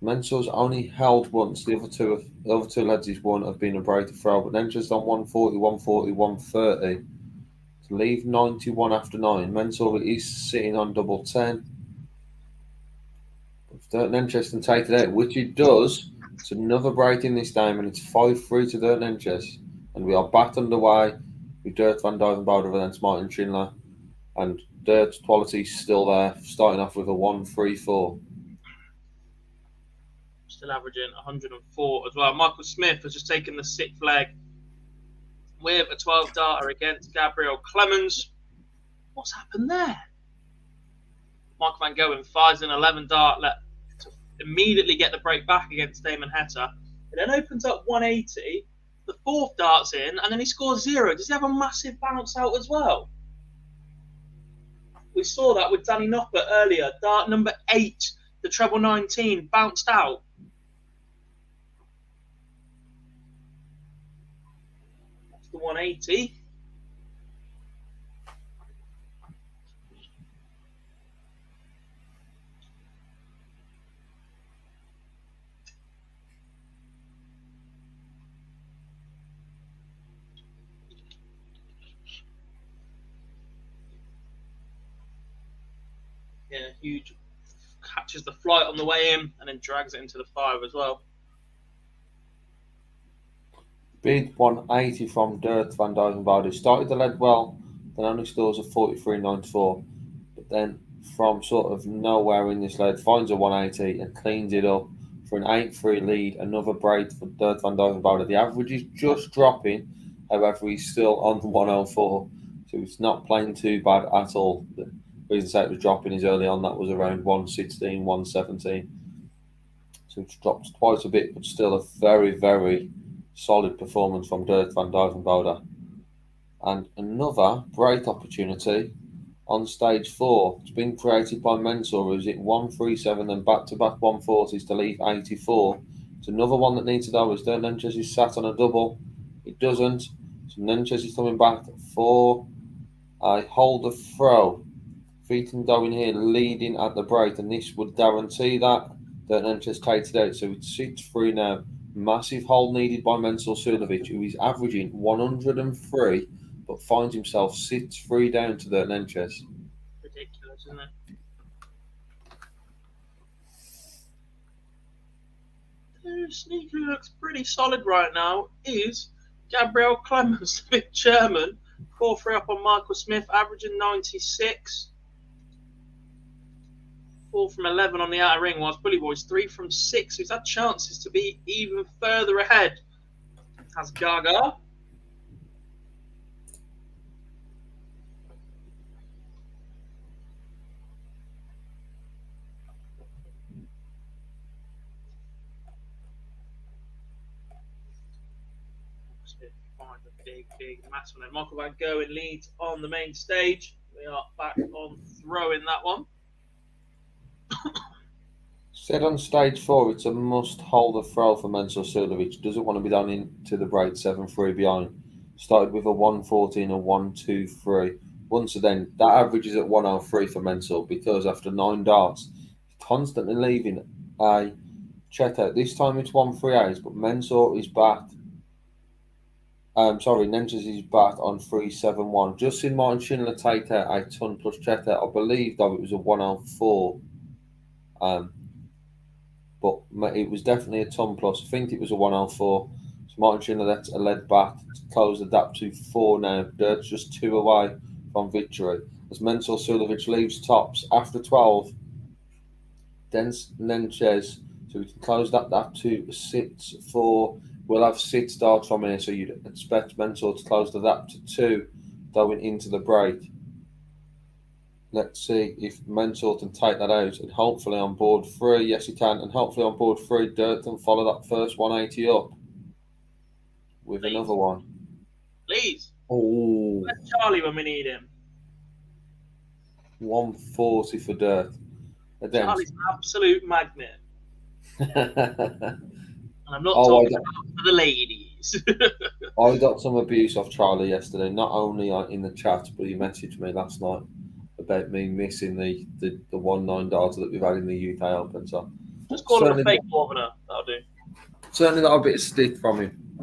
Mensur's only held once. The other two lads he's won have been a break to throw, but Nenches on 140, 140, 130 to leave 91 after 9. Mensur is sitting on double 10. If Dirk Nenches can take it out, which he does, it's another break in this game, and it's 5-3 to Dirk Nenches. And we are back underway with Dirt Van Duijvenbode against Martin Schindler. And Dirt's quality still there, starting off with a 1-3-4. Still averaging 104 as well. Michael Smith has just taken the 6th leg with a 12 darter against Gabriel Clemens. What's happened there? Michael Van Gogh fires an 11 dart to immediately get the break back against Damon Heta. It then opens up 180. The 4th dart's in, and then he scores 0. Does he have a massive bounce out as well? We saw that with Danny Noppert earlier. Dart number 8, the treble 19, bounced out. That's the 180. Yeah, huge. Catches the flight on the way in and then drags it into the 5 as well. Bid 180 from Dirk van Dijvenbode. Started the lead well, then only scores a 43.94. But then from sort of nowhere in this lead, finds a 180 and cleans it up for an 8-3 lead. Another break for Dirk van Dijvenbode. The average is just dropping, however, he's still on 104. So it's not playing too bad at all. The reason I say it was dropping is early on that was around 116, 117. So it's dropped quite a bit, but still a very, very solid performance from Dirk van Dijvenbode. And another great opportunity on stage 4. It's been created by Mensur, who's at 137 and back-to-back 140s to leave 84. It's another one that needs to go. As Nenches is sat on a double. It doesn't. So Nenches is coming back for a hold of throw. Feeton going here, leading at the break, and this would guarantee that Nenches takes it out. So it's 6-3 now. Massive hold needed by Mensur Suljovic, who is averaging 103, but finds himself 6-3 down to Nenches. Ridiculous, isn't it? Who sneakily looks pretty solid right now is Gabriel Clemens, the big German. 4-3 up on Michael Smith, averaging 96. 4 from 11 on the outer ring, whilst Bully Boy's 3 from 6. He's had chances to be even further ahead. Has Gaga. Find a big match on there. Michael Van Gogh leads on the main stage. We are back on throwing that one. Said on stage 4, it's a must hold a throw for Mensur Suljovic. Doesn't want to be down into the break 7-3 behind. Started with a 114 and 123. Once again, that average is at 103 for Mensur because after 9 darts, he's constantly leaving a check out. This time it's 138, but Mensur is back. Nenches is back on 371. Just seen Martin Schindler take out a ton plus check out. I believe though it was a 104. But it was definitely a ton plus. I think it was a 104. So Martin Schindler lets a lead back to close the gap to 4 now. Dirk's just 2 away from victory. As Mensur Suljovic leaves tops after 12. Then Nenches, so we can close that gap to 6-4. We'll have 6 darts from here, so you'd expect Mensur to close the gap to 2 going into the break. Let's see if Mensur can take that out, and hopefully on board 3, yes he can, and hopefully on board 3, Dirk can follow that first 180 up with another one. Please. Oh, Where's Charlie when we need him? 140 for Dirk. Charlie's an absolute magnet. And I'm not Oh, talking about for the ladies. I got some abuse off Charlie yesterday, not only in the chat, but he messaged me last night about me missing the 1-9 darter that we've had in the UK Open. So just call him a fake governor. That'll do. Certainly got a bit of stick from him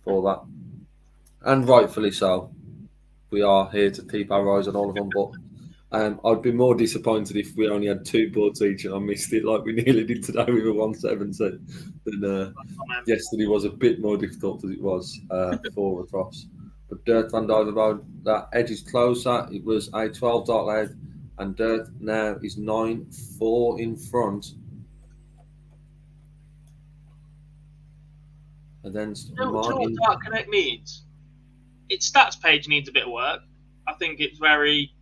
for that. And rightfully so. We are here to keep our eyes on all of them, but I'd be more disappointed if we only had 2 boards each and I missed it like we nearly did today with a 170. Then yesterday was a bit more difficult as it was 4 across. But Dirk van Dijvenbode, that edge is closer. It was a 12 dart lead, and Dirk now is 9-4 in front And then Do you know what Martin. Dart Connect needs? Its stats page needs a bit of work. I think it's very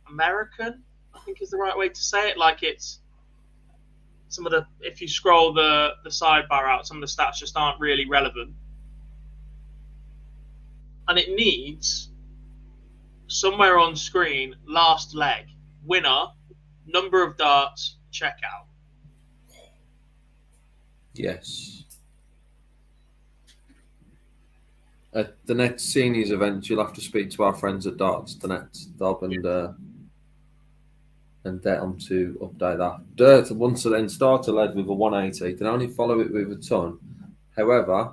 American, I think is the right way to say it. Like it's some of the, if you scroll the sidebar out, some of the stats just aren't really relevant. And it needs somewhere on screen, last leg, winner, number of darts, checkout. Yes. At the next seniors event, you'll have to speak to our friends at Darts, the net, Dob, and get them to update that. Dirt once then starter led with a 180, can only follow it with a ton. However,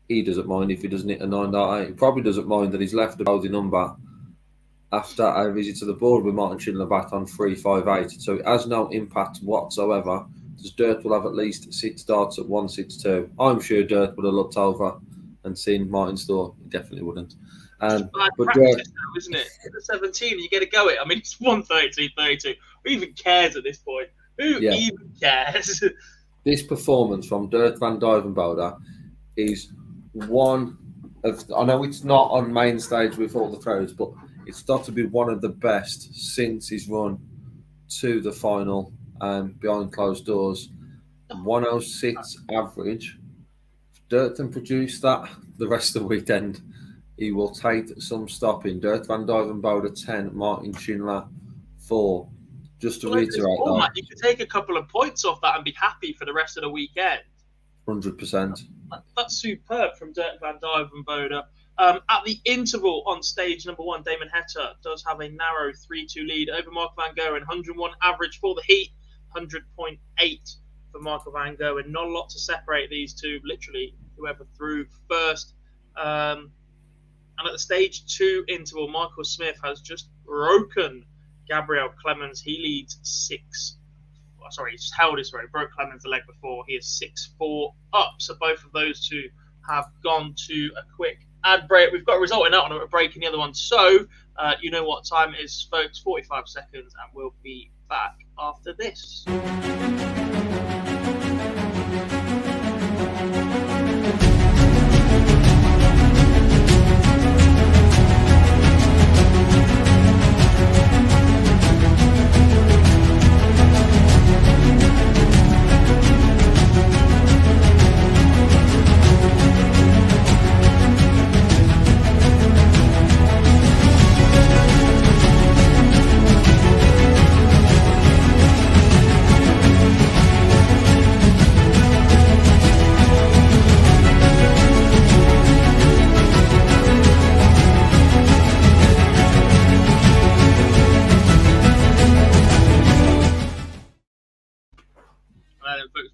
he doesn't mind if he doesn't hit a 9.8. He probably doesn't mind that he's left a bogey number after a visit to the board with Martin Schindler back on 3.58. So it has no impact whatsoever. Because Dirt will have at least 6 darts at 1.62. I'm sure Dirt would have looked over and seen Martin's score. He definitely wouldn't. But practice though, isn't it? At the 17, you get to go it. I mean, it's 132.32. Who even cares at this point? Who even cares? This performance from Dirk van Duijvenbode is one of, I know it's not on main stage with all the pros, but it's got to be one of the best since his run to the final behind closed doors. 106 average. If Dirkton produced that the rest of the weekend, he will take some stopping. Dirk van Duijvenbode 10, Martin Schindler 4. Just to reiterate that. You could take a couple of points off that and be happy for the rest of the weekend. 100%. That's superb from Dirk van Duijvenbode. At the interval on stage number 1, Damon Heta does have a narrow 3-2 lead over Marco van Gogh, and 101 average for the heat, 100.8 for Marco van Gogh, and not a lot to separate these two. Literally, whoever threw first. And at the stage 2 interval, Michael Smith has just broken Gabriel Clemens. He leads 6. Sorry, he's held his road. Broke Clemens the leg before. He is 6-4 up. So both of those two have gone to a quick ad break. We've got a result in that one, a break in the other one. So you know what time it is, folks. 45 seconds, and we'll be back after this.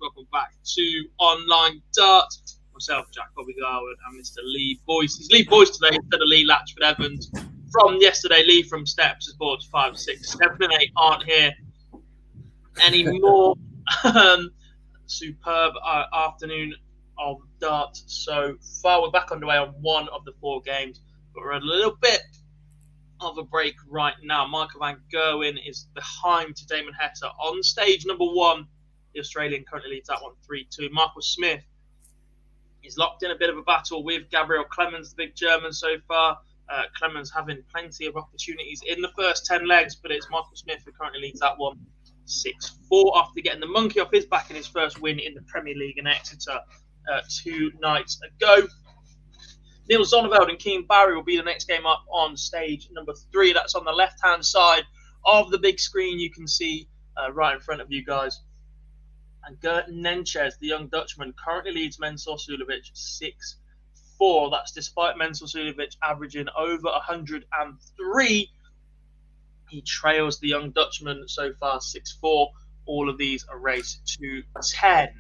Welcome back to Online Darts. Myself, Jack Bobby Garwood, and Mr. Lee Boyce. He's Lee Boyce today instead of Lee Latchford Evans. From yesterday, Lee from Steps, his boards 5, 6, 7, and 8 aren't here anymore. Superb afternoon of darts so far. We're back underway on one of the 4 games, but we're at a little bit of a break right now. Michael van Gerwen is behind to Damon Heta on stage number 1. The Australian currently leads that one 3-2. Michael Smith is locked in a bit of a battle with Gabriel Clemens, the big German so far. Clemens having plenty of opportunities in the first 10 legs, but it's Michael Smith who currently leads that one 6-4 after getting the monkey off his back in his first win in the Premier League in Exeter 2 nights ago. Neil Zonneveld and Keane Barry will be the next game up on stage number 3. That's on the left-hand side of the big screen you can see right in front of you guys. And Gert Nenchez, the young Dutchman, currently leads Mensur Suljovic 6-4. That's despite Mensur Suljovic averaging over 103. He trails the young Dutchman so far 6-4. All of these are raced to 10.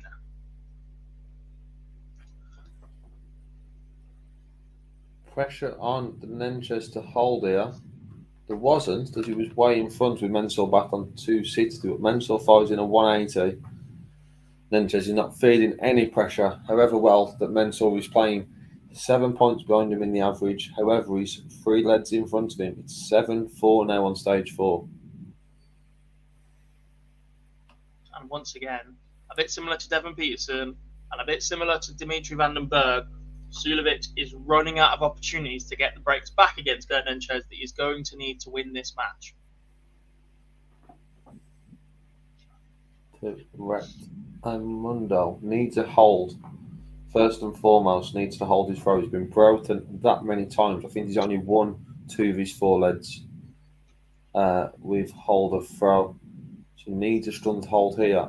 Pressure on the Nenchez to hold here. There wasn't, because he was way in front with Mensur back on 260, but Mensur fires in a 180. Nenchez is not feeling any pressure, however well that Mensur is playing. 7 points behind him in the average. However, he's 3 leads in front of him. It's 7-4 now on stage 4. And once again, a bit similar to Devon Peterson, And a bit similar to Dimitri van den Berg, Sulevic is running out of opportunities to get the breaks back against Gert Nenchez that he's going to need to win this match. Correct. And Mundo needs a hold. First and foremost, needs to hold his throw. He's been broken that many times. I think he's only won 2 of his 4 leads with hold of throw. So he needs a stunned hold here.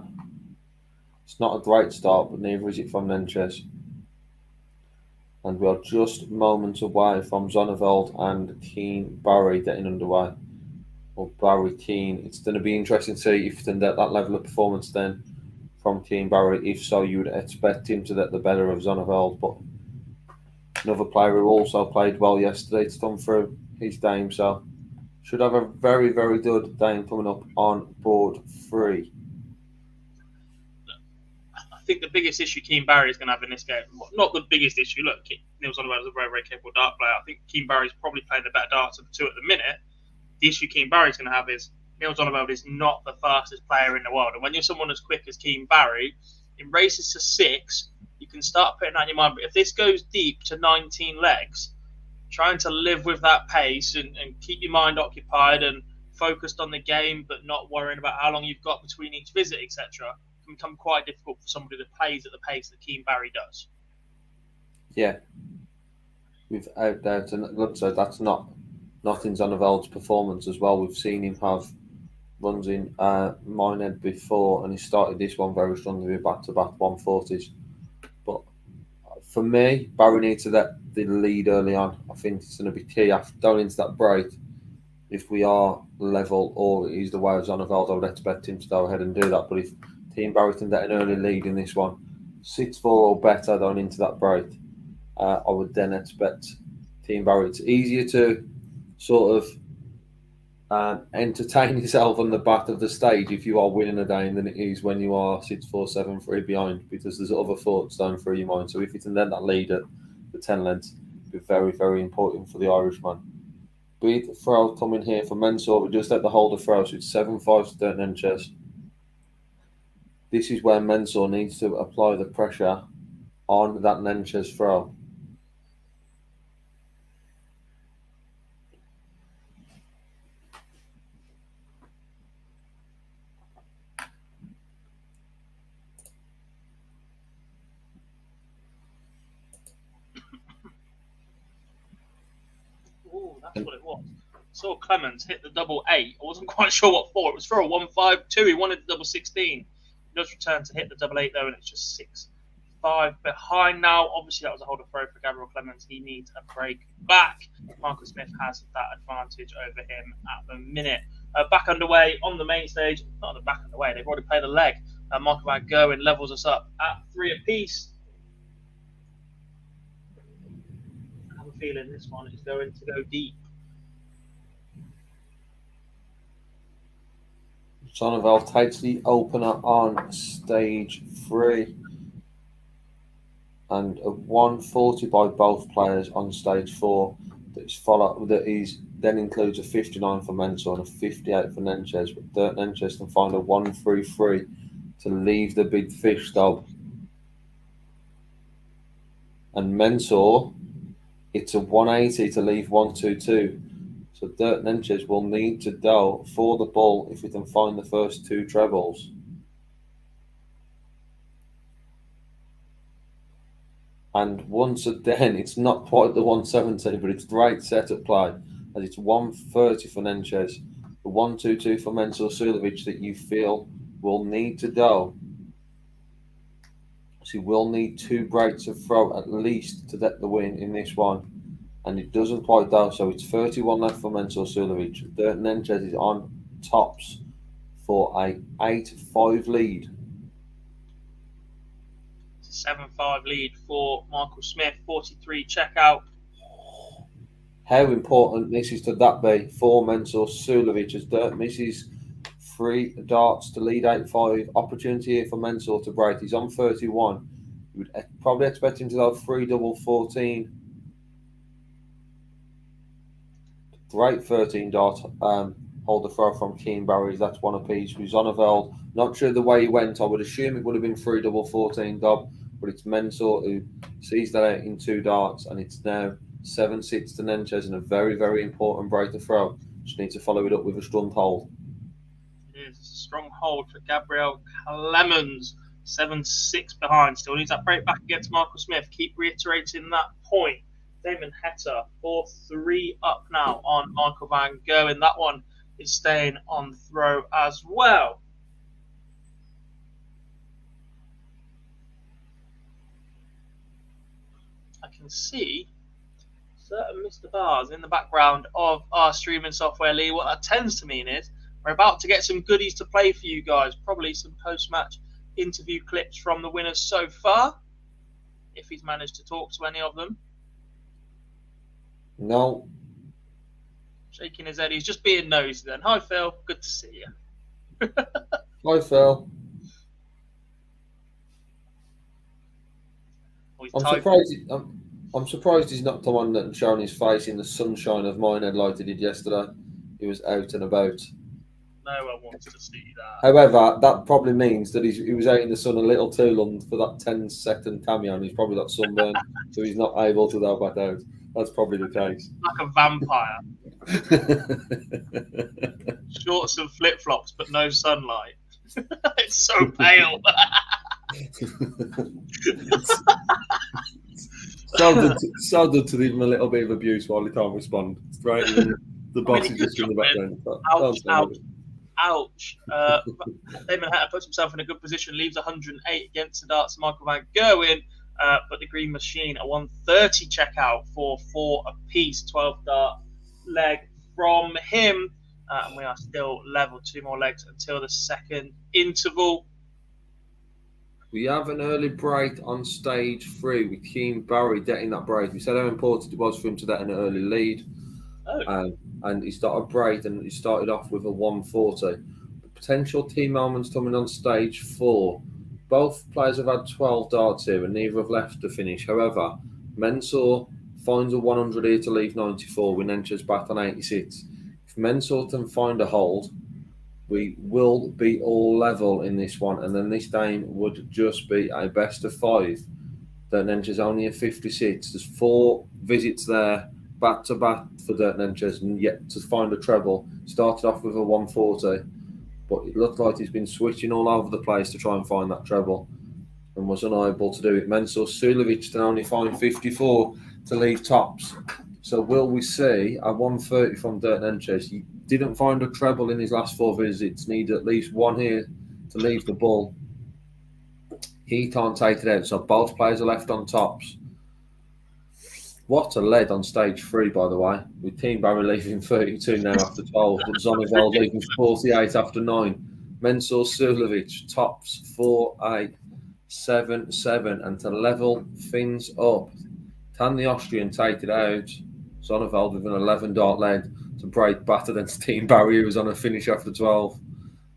It's not a great start, but neither is it from Nenchez. And we are just moments away from Zonneveld and Keane Barry getting underway. Or Barry Keane. It's going to be interesting to see if he can get that level of performance then from Keane Barry. If so, you would expect him to get the better of Zonneveld. But another player who also played well yesterday to come through his Dame. So should have a very, very good Dame coming up on board 3. I think the biggest issue Keane Barry is going to have in this game, not the biggest issue. Look, Neil Zonneveld is a very, very capable dart player. I think Keane Barry is probably playing the better darts of the 2 at the minute. The issue Keane Barry is going to have is Neil Zonneveld is not the fastest player in the world. And when you're someone as quick as Keane Barry, in races to 6, you can start putting that in your mind. But if this goes deep to 19 legs, trying to live with that pace and keep your mind occupied and focused on the game, but not worrying about how long you've got between each visit, etc., can become quite difficult for somebody that plays at the pace that Keane Barry does. Yeah. Without doubt. And look, so that's not in Zonneveld's performance as well. We've seen him have runs in Minehead before, and he started this one very strongly with back-to-back 140s. But for me, Barry needs to get the lead early on. I think it's going to be key after going into that break. If we are level or he's the way of Zonneveld, I would expect him to go ahead and do that. But if Team Barry can get an early lead in this one, 6-4 or better going into that break, I would then expect Team Barry. It's easier to sort of entertain yourself on the back of the stage if you are winning a game than it is when you are 6-4, 7-3 behind, because there's other thoughts going through your mind. So if you can then that lead at the 10 lengths, it'd be very, very important for the Irishman. Big throw coming here for Mensah. We just let the holder throw, so it's 7-5 to Gert Nenchez. This is where Mensah needs to apply the pressure on that Nenchez throw. Oh, that's what it was. Saw Clemens hit the double 8. I wasn't quite sure what for. It was for a 1-5-2. He wanted the double 16. He does return to hit the double 8 though, and it's just 6-5 behind now. Obviously, that was a holder throw for Gabriel Clemens. He needs a break back. Michael Smith has that advantage over him at the minute. Back underway on the main stage. Not the back underway. They've already played a leg. Michael Van Gerwen levels us up at 3 apiece. I have a feeling this one is going to go deep. Zonneveld takes the opener on stage 3, and a 140 by both players on stage 4. Then includes a 59 for Mensah and a 58 for Nenchez. But Gert Nenchez can find a 1-3-3 to leave the big fish stub. And Mensah, it's a 180 to leave 1-2-2. So Gert Nenchez will need to go for the ball if he can find the first 2 trebles. And once again, it's not quite the 170, but it's great setup play, as it's 130 for Nenchez, the 1-2-2 for Mensah Sulevic that you feel will need to go. So you will need 2 breaks of throw at least to get the win in this one. And it doesn't quite go, so it's 31 left for Mensah Sulevic. Gert Nenchez is on tops for a 8-5 lead. 7-5 lead for Michael Smith, 43 checkout. How important this is to that be for Mensah Sulevic, as Gert misses 3 darts to lead 8-5. Opportunity here for Mensah to break. He's on 31. You would probably expect him to go 3 double 14. Great 13 dart holder throw from Keane Barry. That's 1 apiece. With Zonneveld, not sure the way he went. I would assume it would have been 3 double 14 dob. but it's Mensah who sees that out in 2 darts, and it's now 7-6 to Nenchez in a very, very important break to throw. Just need to follow it up with a strong hold. It is a strong hold for Gabriel Clemens. 7-6 behind. Still needs that break back against Michael Smith. Keep reiterating that point. Damon Heta 4-3 up now on Michael van Gerwen. That one is staying on throw as well. I can see certain Mr. Bars in the background of our streaming software, Lee. What that tends to mean is we're about to get some goodies to play for you guys. Probably some post-match interview clips from the winners so far, if he's managed to talk to any of them. No. Shaking his head. He's just being nosy then. Hi, Phil. Good to see you. Hi, Phil. I'm surprised he's not the one that shown his face in the sunshine of Minehead like he did yesterday. He was out and about. No one wants to see that. However, that probably means that he was out in the sun a little too long for that 10-second cameo, and he's probably got sunburn, so he's not able to go back out. That's probably the case. Like a vampire. Shorts and flip-flops, but no sunlight. It's so pale. So good to leave him a little bit of abuse while he can't respond. Right, the boss is just in the background. Ouch. Damon Hatter puts himself in a good position, leaves 108 against the darts of Michael van Gerwen, but the Green Machine, a 130 checkout for 4 apiece, 12 dart leg from him. And we are still level, 2 more legs until the second interval. We have an early break on stage 3 with Keane Barry getting that break. We said how important it was for him to get an early lead. And he started break and he started off with a 140. The potential team moments coming on stage 4. Both players have had 12 darts here and neither have left to finish. However, Mensah finds a 100 here to leave 94 with Nenchez back on 86. If Mensah can find a hold, we will be all level in this one, and then this game would just be a best of 5. That Nenchez only a 56. There's 4 visits there, back to back for Dirk Nenchez, and yet to find a treble. Started off with a 140, but it looked like he's been switching all over the place to try and find that treble, and was unable to do it. Mensah Sulovic can only find 54 to leave tops. So will we see a 130 from Dirk Nenchez? He didn't find a treble in his last 4 visits. Need at least 1 here to leave the ball. He can't take it out, so both players are left on tops. What a lead on stage 3, by the way, with Team Barry leaving 32 now after 12, but Zonnevold leaving 48 after 9. Mensah Sulovic tops 4-8, 7-7, and to level things up. Can the Austrian take it out? Zonnevold with an 11-dart lead to break batter against Team Barry, who was on a finish after 12.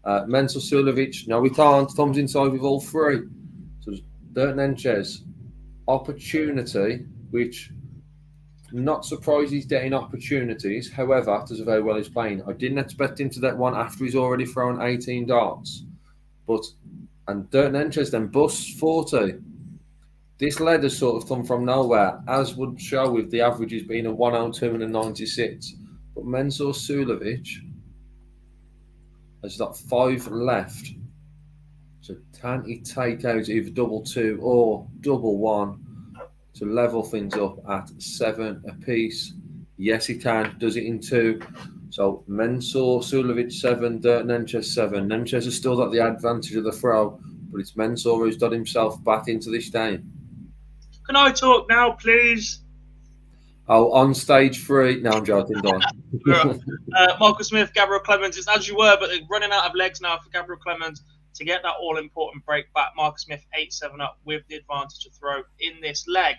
Mensah Sulovic, no, we can't. Tom's inside with all 3. So Dirk Nenchez, opportunity, which not surprised he's getting opportunities. However, does very well he's playing. I didn't expect him to get one after he's already thrown 18 darts. And Dirk Nenchez then busts 40. This lead has sort of come from nowhere, as would show with the averages being a 102 and a 96. But Mensah Sulovic has got 5 left. So can he take out either double 2 or double 1 to level things up at 7 apiece? Yes, he can. Does it in 2. So Mensah Sulovic 7, Dirk Nenchez 7. Nenchez has still got the advantage of the throw, but it's Mensah who's got himself back into this game. Can I talk now, please? Oh, on stage 3. No, I'm joking, Don. Michael Smith, Gabriel Clemens. It's as you were, but they're running out of legs now for Gabriel Clemens to get that all-important break back. Michael Smith 8-7 up with the advantage to throw in this leg.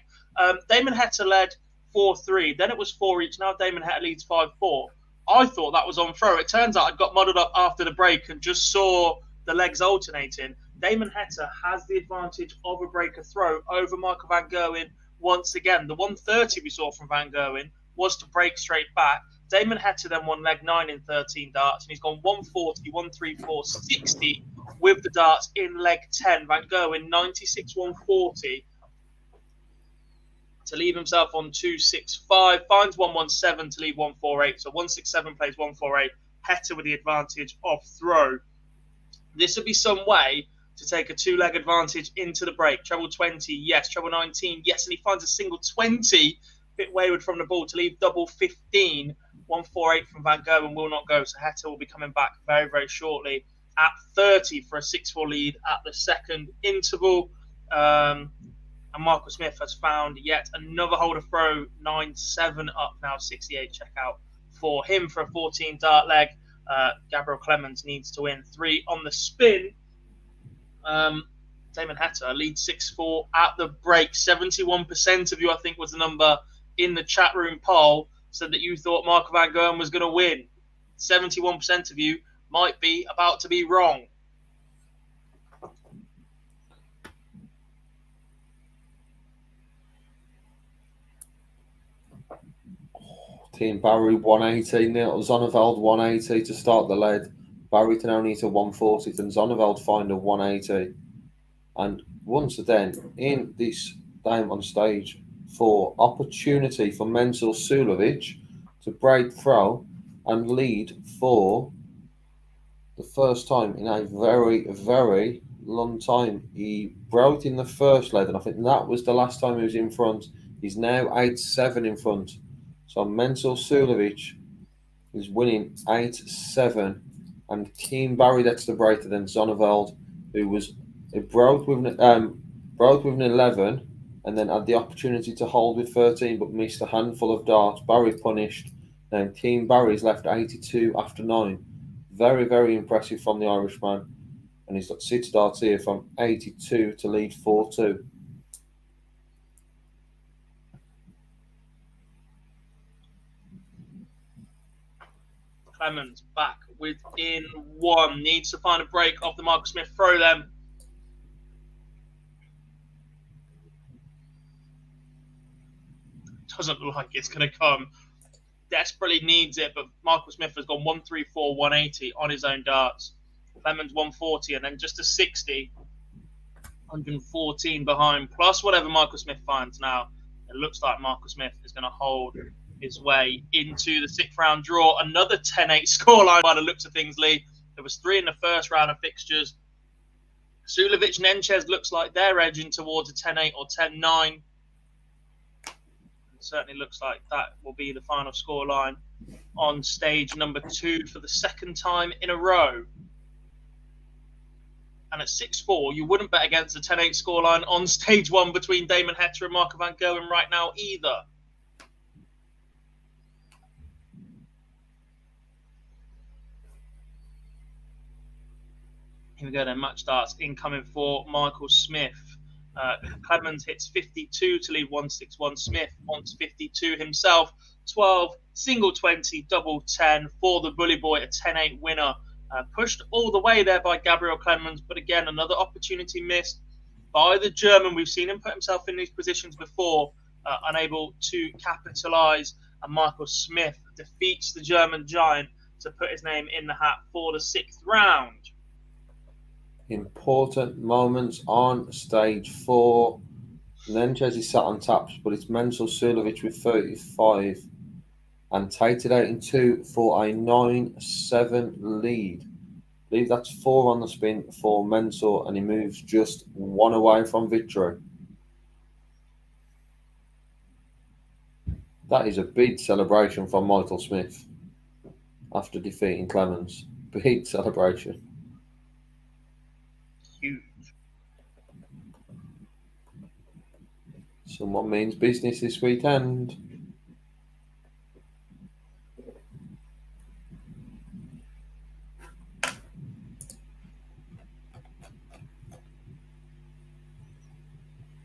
Damon Heta led 4-3. Then it was 4 each. Now Damon Heta leads 5-4. I thought that was on throw. It turns out I got muddled up after the break and just saw the legs alternating. Damon Heta has the advantage of a breaker throw over Michael van Gerwen once again. The 130 we saw from van Gerwen was to break straight back. Damon Heta then won leg 9 in 13 darts, and he's gone 140, 134, 60 with the darts in leg 10. Van Gogh in 96-140 to leave himself on 265. Finds 117 to leave 148. So 167 plays 148. Heta with the advantage of throw. This would be some way to take a two-leg advantage into the break. Treble 20, yes. Treble 19, yes. And he finds a single 20, bit wayward from the ball to leave double 15. 148 from Van Gogh and will not go. So Heta will be coming back very, very shortly at 30 for a 6-4 lead at the second interval. And Michael Smith has found yet another holder throw, 9-7 up now, 68 checkout for him for a 14 dart leg. Gabriel Clemens needs to win 3 on the spin. Damon Heta leads 6-4 at the break. 71% of you, I think, was the number in the chat room poll, said that you thought Michael Van Gogh was going to win. 71% of you might be about to be wrong. Team Barry 180, Neil Zonneveld 180 to start the lead. Barry can only hit a 140 and Zonneveld find a 180. And once again, in this game on stage, for opportunity for Menzel Sulovic to break throw and lead for the first time in a very, very long time. He broke in the first leg, and I think that was the last time he was in front. He's now 8-7 in front. So Menzel Sulovic is winning 8-7, and Team Barry gets the break than Zonneveld, who broke with an 11 and then had the opportunity to hold with 13 but missed a handful of darts. Barry punished. Then Team Barry's left 82 after 9. Very, very impressive from the Irishman. And he's got 6 darts here from 82 to lead 4-2. Clemens back within 1. Needs to find a break off the Michael Smith throw them. Doesn't look like it's going to come. Desperately needs it, but Michael Smith has gone 134, 180 on his own darts. Clemens 140 and then just a 60. 114 behind, plus whatever Michael Smith finds now. It looks like Michael Smith is going to hold his way into the 6th round draw. Another 10-8 scoreline by the looks of things, Lee. There was 3 in the first round of fixtures. Sulovic and Enchez looks like they're edging towards a 10-8 or 10-9. It certainly looks like that will be the final scoreline on stage number 2 for the second time in a row. And at 6-4, you wouldn't bet against the 10-8 scoreline on stage 1 between Damon Heta and Michael Van Gogh right now either. Here we go then, match starts incoming for Michael Smith. Clemens hits 52 to lead 161. Smith wants 52 himself. 12, single 20, double 10 for the Bully Boy, a 10-8 winner. Pushed all the way there by Gabriel Clemens, but again, another opportunity missed by the German. We've seen him put himself in these positions before, unable to capitalise. And Michael Smith defeats the German giant to put his name in the hat for the 6th round. Important moments on stage 4. Nenchez is sat on taps, but it's Menzel Sulovic with 35 and tighted out in 2 for a 9-7 lead. I believe that's 4 on the spin for Menzel, and he moves just 1 away from victory. That is a big celebration from Michael Smith after defeating Clemens. Big celebration. Huge. Someone means business this weekend.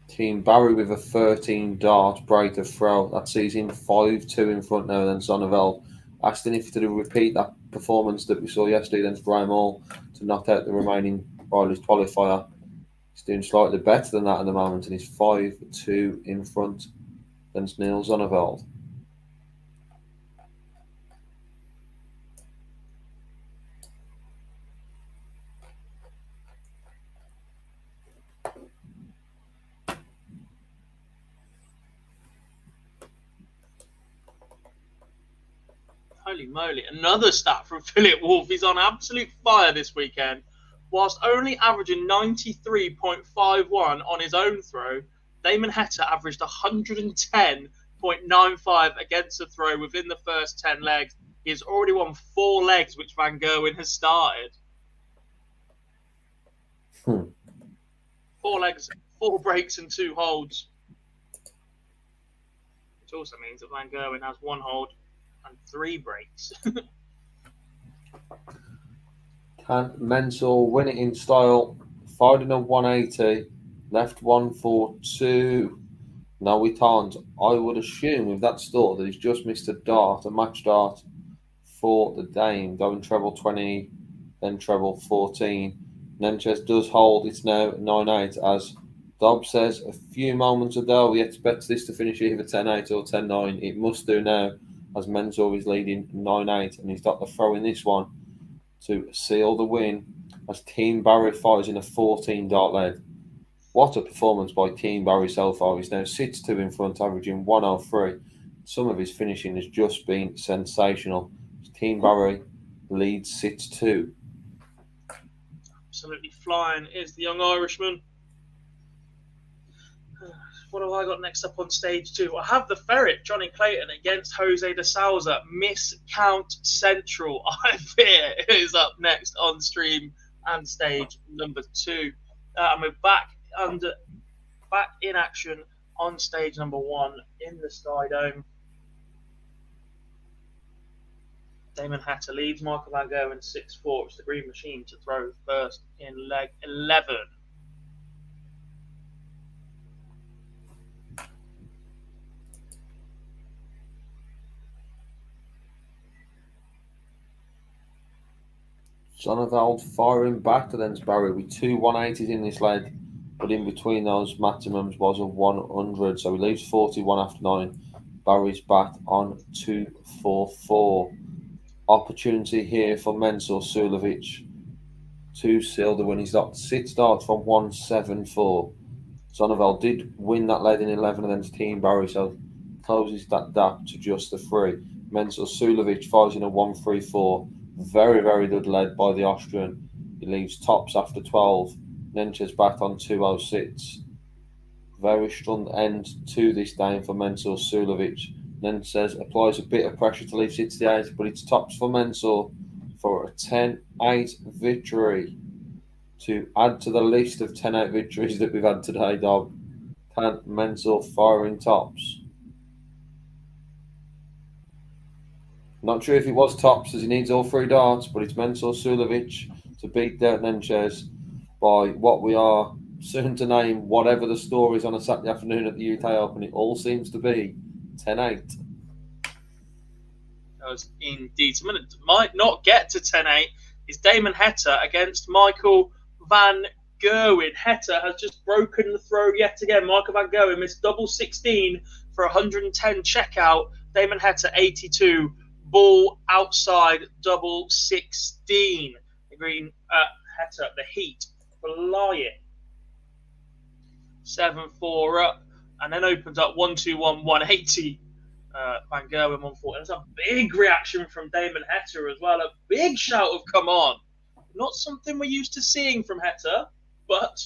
Team Barry with a 13 dart break of throw. That sees him 5-2 in front now. Then Zonneveld asking if to repeat that performance that we saw yesterday against Graham Hall to knock out the remaining Riley's qualifier. He's doing slightly better than that at the moment, and he's 5-2 in front than Neil Zonneveld. Holy moly. Another stat from Philip Wolf. He's on absolute fire this weekend. Whilst only averaging 93.51 on his own throw, Damon Heta averaged 110.95 against the throw within the first 10 legs. He has already won 4 legs, which Van Gerwen has started. 4 legs, 4 breaks and 2 holds. Which also means that Van Gerwen has 1 hold and 3 breaks. Can Mensah win it in style? Fighting a 180, left 142. No, we can't. I would assume with that start that he's just missed a match dart for the Dame, going treble 20, then treble 14. Nenchez does hold. It's now 9-8. As Dobb says a few moments ago, he expects this to finish either 10-8 or 10-9. It must do now, as Mensah is leading 9-8, and he's got the throw in this one to seal the win, as Team Barry fires in a 14 dart lead. What a performance by Team Barry so far. He's now 6-2 in front, averaging 103. Some of his finishing has just been sensational. Team Barry leads 6-2. Absolutely flying is the young Irishman. What have I got next up on stage 2? I have the Ferret, Johnny Clayton, against Jose de Souza. Miscount Central, I fear, is up next on stream and stage number 2. And we're back in action on stage number 1 in the Sky Dome. Damon Heta leads Michael Van Gerwen 6-4. It's the Green Machine to throw first in leg 11. Sonneveld firing back against Barry with 2 180s in this leg, but in between those maximums was a 100, so he leaves 41 after 9. Barry's back on 2-4-4. Opportunity here for Mensah Sulovic to seal the win. He's got 6 darts from 174. Sonneveld did win that leg in 11 against Team Barry, so closes that gap to just the 3. Mensah Sulovic fires in a 1-3-4. Very, very good led by the Austrian. He leaves tops after 12. Nenchez back on 206. Very strong end to this game for Mensah Sulovic. Nenchez applies a bit of pressure to leave 68, but it's tops for Mensah for a 10-8 victory. To add to the list of 10-8 victories that we've had today, Dob. Can Mensah firing tops? Not sure if it was tops, as he needs all 3 darts, but it's Mensah Sulovic to beat Dirk Nenchez by what we are soon to name, whatever the score is on a Saturday afternoon at the UK Open. It all seems to be 10-8. That was indeed. Someone that might not get to 10-8 is Damon Heta against Michael Van Gerwen. Heta has just broken the throw yet again. Michael Van Gerwen missed double 16 for 110 checkout. Damon Heta 82. Ball outside double 16. The green Heta, the heat flying. 7-4 up, and then opens up 1-2-1, 180. Van Gerwen 140. That's a big reaction from Damon Heta as well. A big shout of come on. Not something we're used to seeing from Heta, but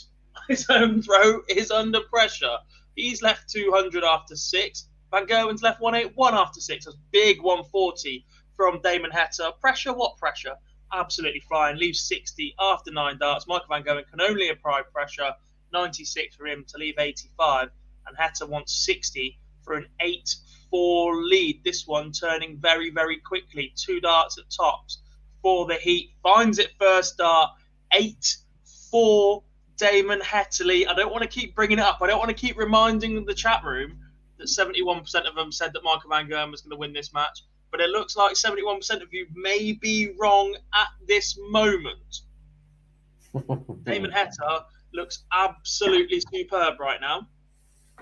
his own throw is under pressure. He's left 200 after 6. Van Gerwen's left 181 after 6. That's big 140 from Damon Heta. Pressure, what pressure? Absolutely flying. Leaves 60 after 9 darts. Michael Van Gerwen can only apply pressure. 96 for him to leave 85. And Heta wants 60 for an 8-4 lead. This one turning very, very quickly. 2 darts at tops for the heat. Finds it first dart. 8-4 Damon Heta. I don't want to keep bringing it up. I don't want to keep reminding the chat room that 71% of them said that Michael Van Gerwen was going to win this match. But it looks like 71% of you may be wrong at this moment. Damon Heta looks absolutely superb right now.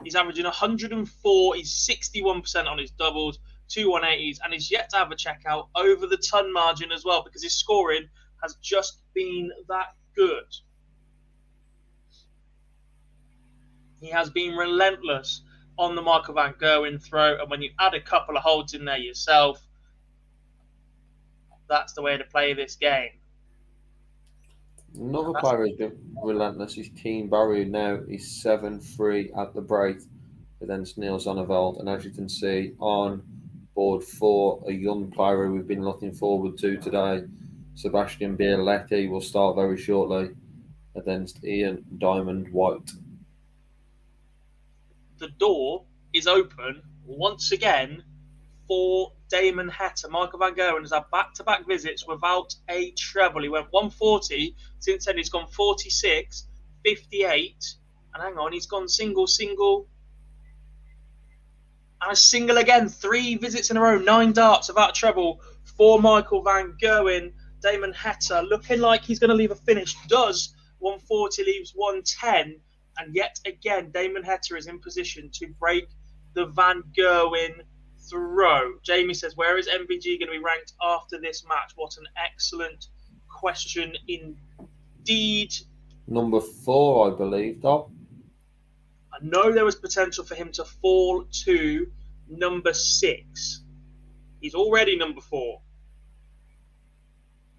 He's averaging 104. He's 61% on his doubles, 2 180s, and he's yet to have a checkout over the ton margin as well, because his scoring has just been that good. He has been relentless on the Michael Van Gerwen throw, and when you add a couple of holds in there yourself, That's the way to play this game. Another player who's been relentless is Keane Barry. Now he's 7-3 at the break against Neil Zonneveld. And as you can see on board 4, a young player who we've been looking forward to today, Sebastian Bialetti, will start very shortly against Ian Diamond White. The door is open once again for Damon Heta. Michael Van Gerwen has had back-to-back visits without a treble. He went 140. Since then, he's gone 46, 58. And hang on, he's gone single, and a single again. 3 visits in a row, 9 darts without a treble for Michael Van Gerwen. Damon Heta looking like he's going to leave a finish. Does 140, leaves 110. And yet again, Damon Heta is in position to break the Van Gerwen throw. Jamie says, where is MVG going to be ranked after this match? What an excellent question indeed. Number 4, I believe, Doc. I know there was potential for him to fall to number 6. He's already number 4.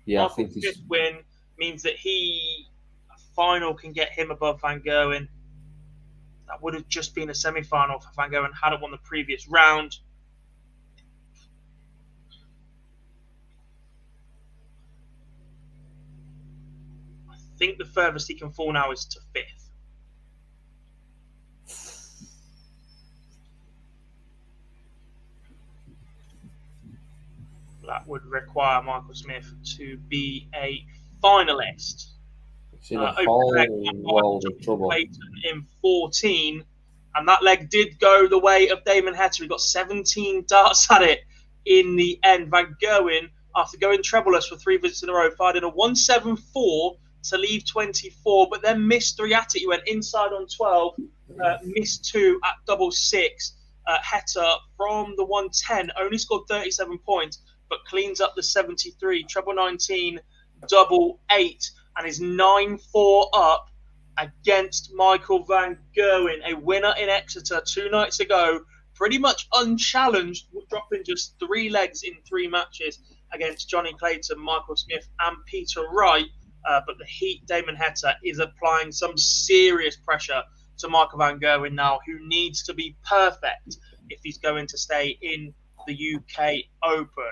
Yeah, Michael I think he's... 5th win means that a final can get him above Van Gerwen. That would have just been a semi-final for Van Gerwen hadn't won the previous round. I think the furthest he can fall now is to 5th. That would require Michael Smith to be a finalist. It's in a whole world of trouble. In 14, and that leg did go the way of Damon Heta. He got 17 darts at it in the end. Van Gerwen, after going trebleless for 3 visits in a row, fired in a 174 to leave 24, but then missed 3 at it. He went inside on 12, missed 2 at double 6. Heta from the 110 only scored 37 points, but cleans up the 73, treble 19, double 8, and is 9-4 up against Michael Van Gerwen, a winner in Exeter 2 nights ago, pretty much unchallenged, dropping just 3 legs in 3 matches against Johnny Clayton, Michael Smith, and Peter Wright. But the Heat, Damon Heta, is applying some serious pressure to Michael Van Gerwen now, who needs to be perfect if he's going to stay in the UK Open.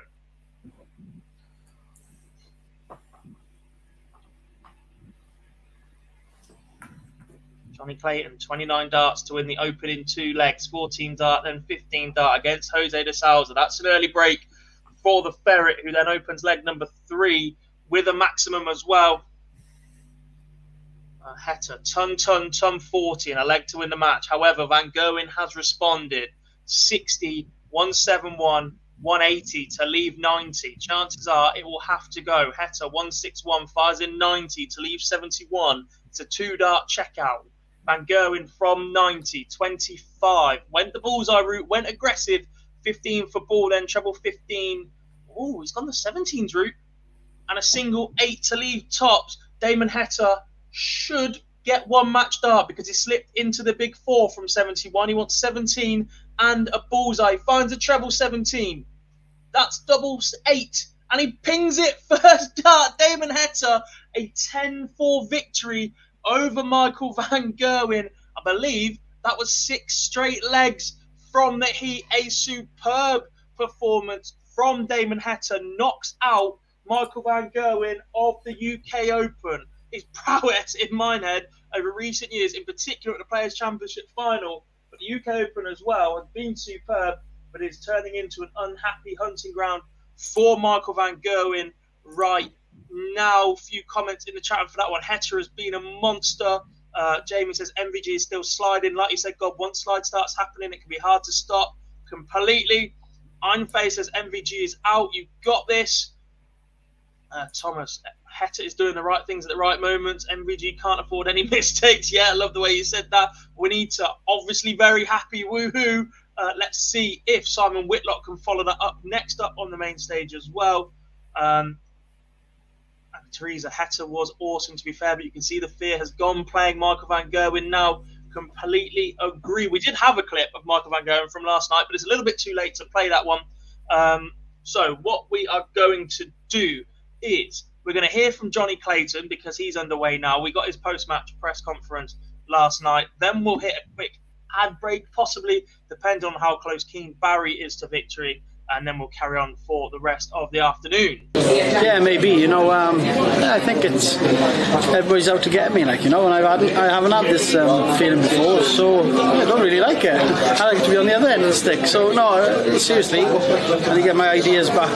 Johnny Clayton, 29 darts to win the Open in 2 legs, 14 dart, then 15 dart against Jose de Souza. That's an early break for the Ferret, who then opens leg number 3 with a maximum as well. Heta, ton 40 and a leg to win the match. However, Van Gerwen has responded. 60, 171, 180 to leave 90. Chances are it will have to go. Heta, 161, fires in 90 to leave 71. It's a 2-dart checkout. Van Gerwen from 90, 25. Went the bullseye route, went aggressive. 15 for ball, then treble 15. Oh, he's gone the 17s route. And a single 8 to leave tops. Damon Heta should get 1 match dart because he slipped into the big 4 from 71. He wants 17 and a bullseye. Finds a treble 17. That's double 8. And he pings it first dart. Damon Heta, a 10-4 victory over Michael Van Gerwen. I believe that was 6 straight legs from the Heat. A superb performance from Damon Heta. Knocks out Michael Van Gerwen of the UK Open. His prowess in Minehead over recent years, in particular at the Players' Championship final, but the UK Open as well, has been superb, but is turning into an unhappy hunting ground for Michael Van Gerwen right now. A few comments in the chat for that one. Heta has been a monster. Jamie says MVG is still sliding. Like you said, God, once slide starts happening, it can be hard to stop completely. Einface says MVG is out. You've got this. Thomas, Heta is doing the right things at the right moments. MVG can't afford any mistakes. Yeah, I love the way you said that. Winita, obviously very happy. Woohoo. Let's see if Simon Whitlock can follow that up next up on the main stage as well. And Teresa, Heta was awesome, to be fair, but you can see the fear has gone playing Michael Van Gerwen now. Completely agree. We did have a clip of Michael Van Gerwen from last night, but it's a little bit too late to play that one. So what we are going to do is we're going to hear from Johnny Clayton because he's underway now. We got his post-match press conference last night. Then we'll hit a quick ad break, possibly, depending on how close Keane Barry is to victory. And then we'll carry on for the rest of the afternoon. Yeah, maybe. You know, I think it's everybody's out to get me, like, you know, and I haven't had this feeling before, so I don't really like it. I like to be on the other end of the stick. So no, seriously, I need to get my ideas back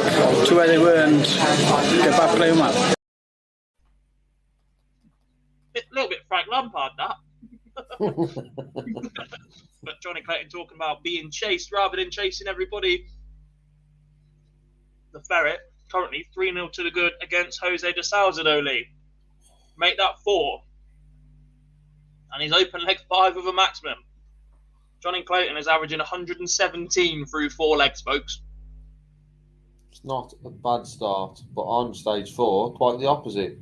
to where they were and get back playing well. A little bit Frank Lampard, that. But Johnny Clayton talking about being chased rather than chasing everybody. The Ferret currently 3-0 to the good against Jose de Salzadoli. Make that 4. And he's open leg 5 with a maximum. Johnny Clayton is averaging 117 through 4 legs, folks. It's not a bad start, but on stage 4, quite the opposite.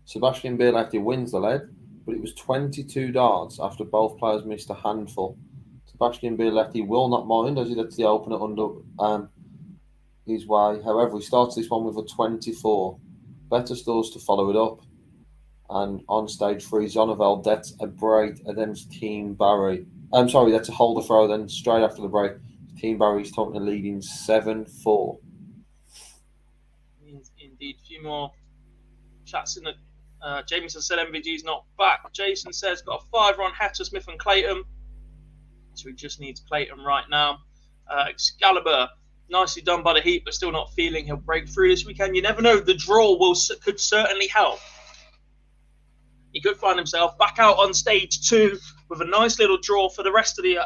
Sebastian Bialetti wins the lead, but it was 22 darts after both players missed a handful. Sebastian Bialetti will not mind as he lets the opener under his way. However, he starts this one with a 24. Better stores to follow it up. And on stage 3, Zonnevel gets a break against Keane Barry. That's a holder throw. Then straight after the break, Keane Barry's taking the lead in 7-4. Indeed, a few more chats in the. Jameson said MVG's not back. Jason says got a 5 on Hector, Smith and Clayton. So he just needs Clayton right now. Excalibur. Nicely done by the Heat, but still not feeling he'll break through this weekend. You never know. The draw could certainly help. He could find himself back out on stage 2 with a nice little draw for the rest of the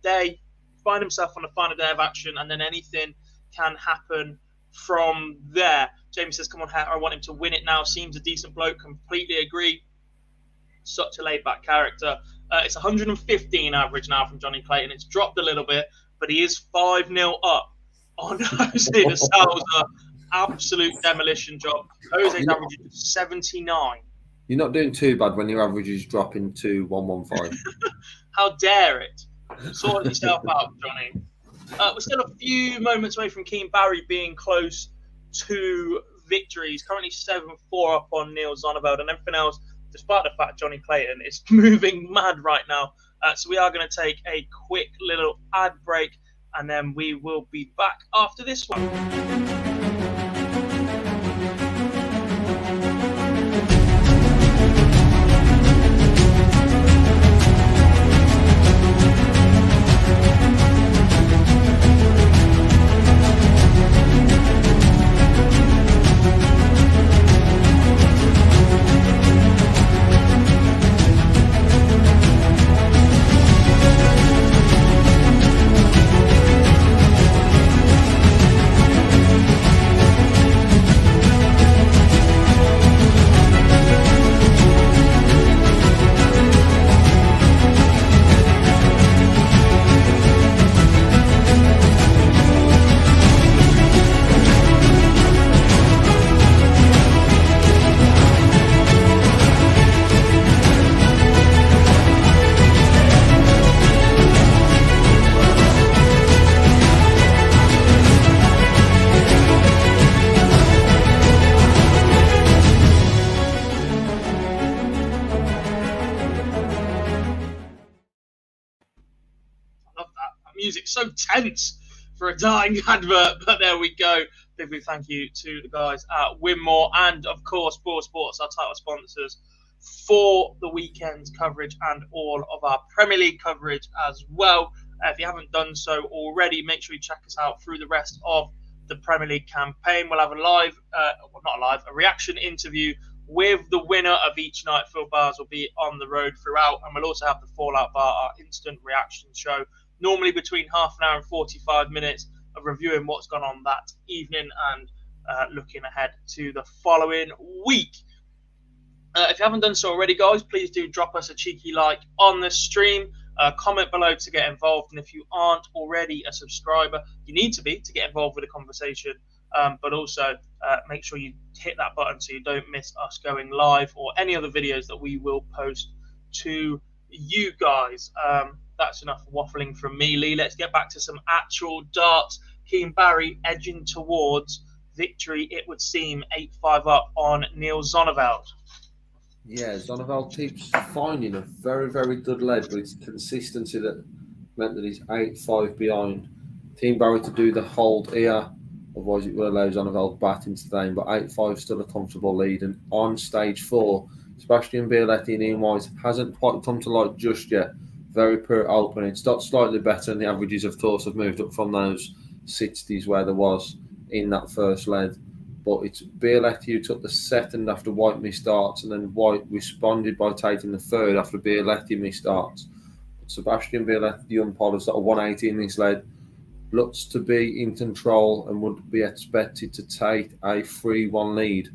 day. Find himself on the final day of action, and then anything can happen from there. James says, come on, I want him to win it now. Seems a decent bloke. Completely agree. Such a laid-back character. It's 115 average now from Johnny Clayton. It's dropped a little bit, but he is 5-0 up on Jose de Salza. Absolute demolition job. Jose's averaging 79. You're not doing too bad when your average is dropping to 115. How dare it? Sort yourself out, Johnny. We're still a few moments away from Keane Barry being close to victory. He's currently 7-4 up on Neil Zonneveld, and everything else, despite the fact Johnny Clayton is moving mad right now. So we are going to take a quick little ad break, and then we will be back after this one. Music so tense for a dying advert, but there we go. Big thank you to the guys at Winmore and of course Broad Sports, our title sponsors for the weekend's coverage and all of our Premier League coverage as well. If you haven't done so already, make sure you check us out through the rest of the Premier League campaign. We'll have a reaction interview with the winner of each night. Phil Bars will be on the road throughout, and we'll also have the Fallout Bar, our instant reaction show, normally between half an hour and 45 minutes of reviewing what's gone on that evening and looking ahead to the following week. If you haven't done so already, guys, please do drop us a cheeky like on the stream. Comment below to get involved. And if you aren't already a subscriber, you need to be to get involved with the conversation. But also make sure you hit that button so you don't miss us going live or any other videos that we will post to you guys. That's enough waffling from me, Lee. Let's get back to some actual darts. Keane Barry edging towards victory, it would seem, 8-5 up on Neil Zonneveld. Yeah, Zonneveld keeps finding a very, very good lead, but it's consistency that meant that he's 8-5 behind. Team Barry to do the hold here, otherwise it will allow Zonneveld batting today, but 8-5 still a comfortable lead. And on stage 4, Sebastian Bialetti and Ian White hasn't quite come to light just yet. Very poor opening. It's got slightly better, and the averages, of course, have moved up from those 60s where there was in that first lead. But it's Bialetti who took the second after White missed starts, and then White responded by taking the third after Bialetti missed starts. But Sebastian Bialetti, the umpire, has got a 180 in this lead, looks to be in control and would be expected to take a 3-1 lead.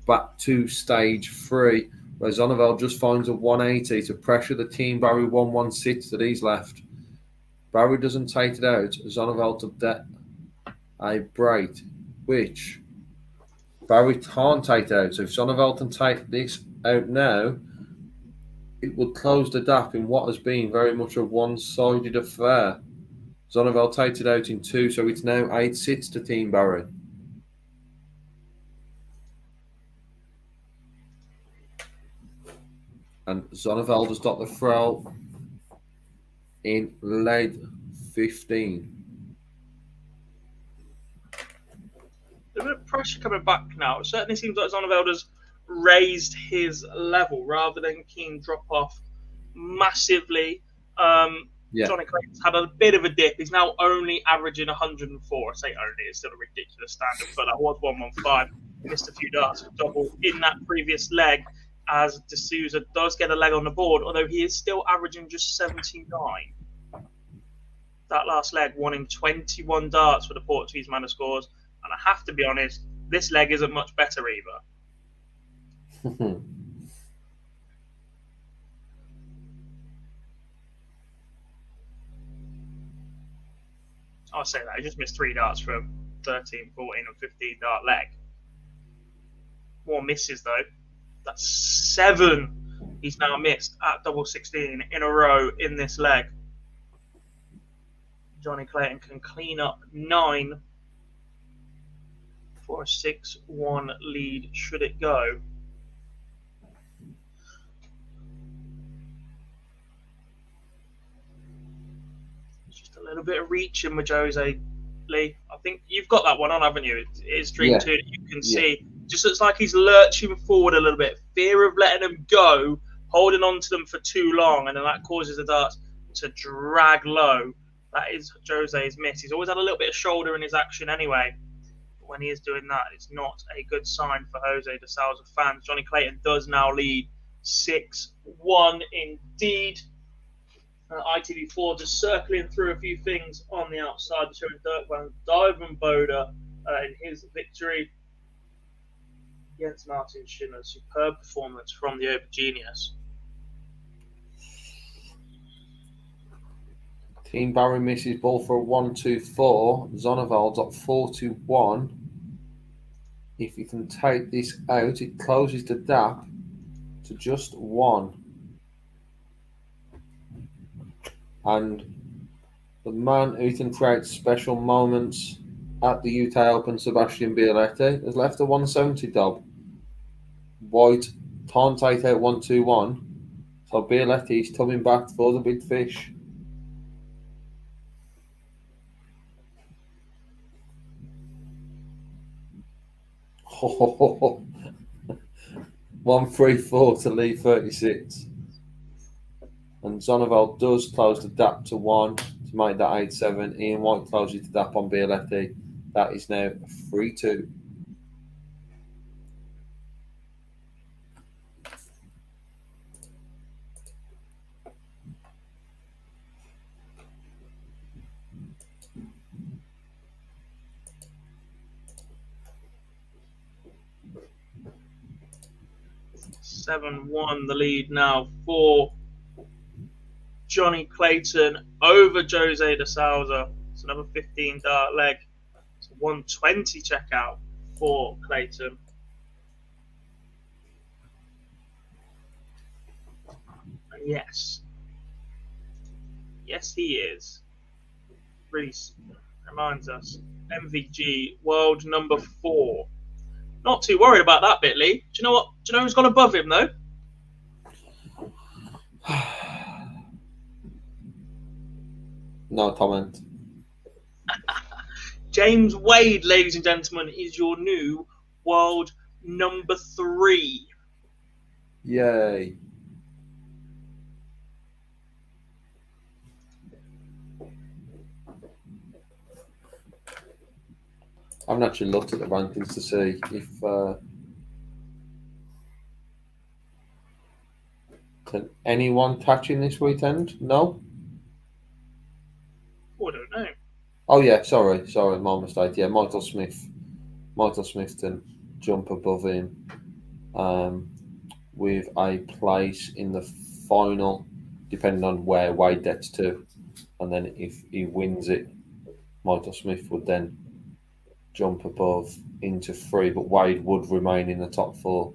Back to stage 3, where Zonneveld just finds a 180 to pressure the Team Barry 116 that he's left. Barry doesn't take it out. Zonneveld to get a break, which Barry can't take it out. So if Zonneveld can take this out now, it would close the gap in what has been very much a one-sided affair. Zonneveld takes it out in 2, so it's now 8-6 to Team Barry. And Zonneveld has got the throw in lead 15. A bit of pressure coming back now. It certainly seems like Zonneveld has raised his level rather than Keane drop off massively. Johnny Clayton's had a bit of a dip. He's now only averaging 104. I say only, it's still a ridiculous standard, but that was 115. He missed a few darts for double in that previous leg, as D'Souza does get a leg on the board, although he is still averaging just 79. That last leg won him 21 darts for the Portuguese man of scores, and I have to be honest, this leg isn't much better either. I'll say that. He just missed 3 darts from 13, 14 and 15 dart leg. More misses though. That's 7 he's now missed at double 16 in a row in this leg. Johnny Clayton can clean up 9 for a 6-1 lead should it go. Just a little bit of reaching with Jose Lee. I think you've got that one on, haven't you? It's Dream 2 that you can see. Just looks like he's lurching forward a little bit. Fear of letting them go, holding on to them for too long, and then that causes the darts to drag low. That is Jose's miss. He's always had a little bit of shoulder in his action anyway. But when he is doing that, it's not a good sign for Jose de Souza fans. Johnny Clayton does now lead 6-1 indeed. ITV4 just circling through a few things on the outside, showing Dirk van Duivenbode in his victory against Martin Schindler. Superb performance from the Open Genius. Team Barry misses ball for a 1-2-4. Zonneveld's at 4-1. If he can take this out, it closes the gap to just 1. And the man who can create special moments at the UK Open, Sebastian Bialetti, has left a 170 dub. White can't take out 1-2-1, so Bialetti's coming back for the big fish. Oh, 1-3-4 to lead 36. And Zonneveld does close the gap to 1 to make that 8-7. Ian White closes the gap on Bialetti. That is now 3-2. The lead now for Johnny Clayton over Jose de Souza. It's another 15 dart leg. It's a 120 checkout for Clayton. And yes, he is. Really reminds us, MVG world number 4. Not too worried about that bit, Lee. Do you know what? Do you know who's gone above him though? No comment. James Wade, ladies and gentlemen, is your new world number 3. Yay. I haven't actually looked at the rankings to see if can anyone catch him this weekend? No? Oh, I don't know. Oh yeah, sorry, my mistake. Yeah, Michael Smith can jump above him with a place in the final, depending on where Wade gets to, and then if he wins it, Michael Smith would then jump above into 3, but Wade would remain in the top 4.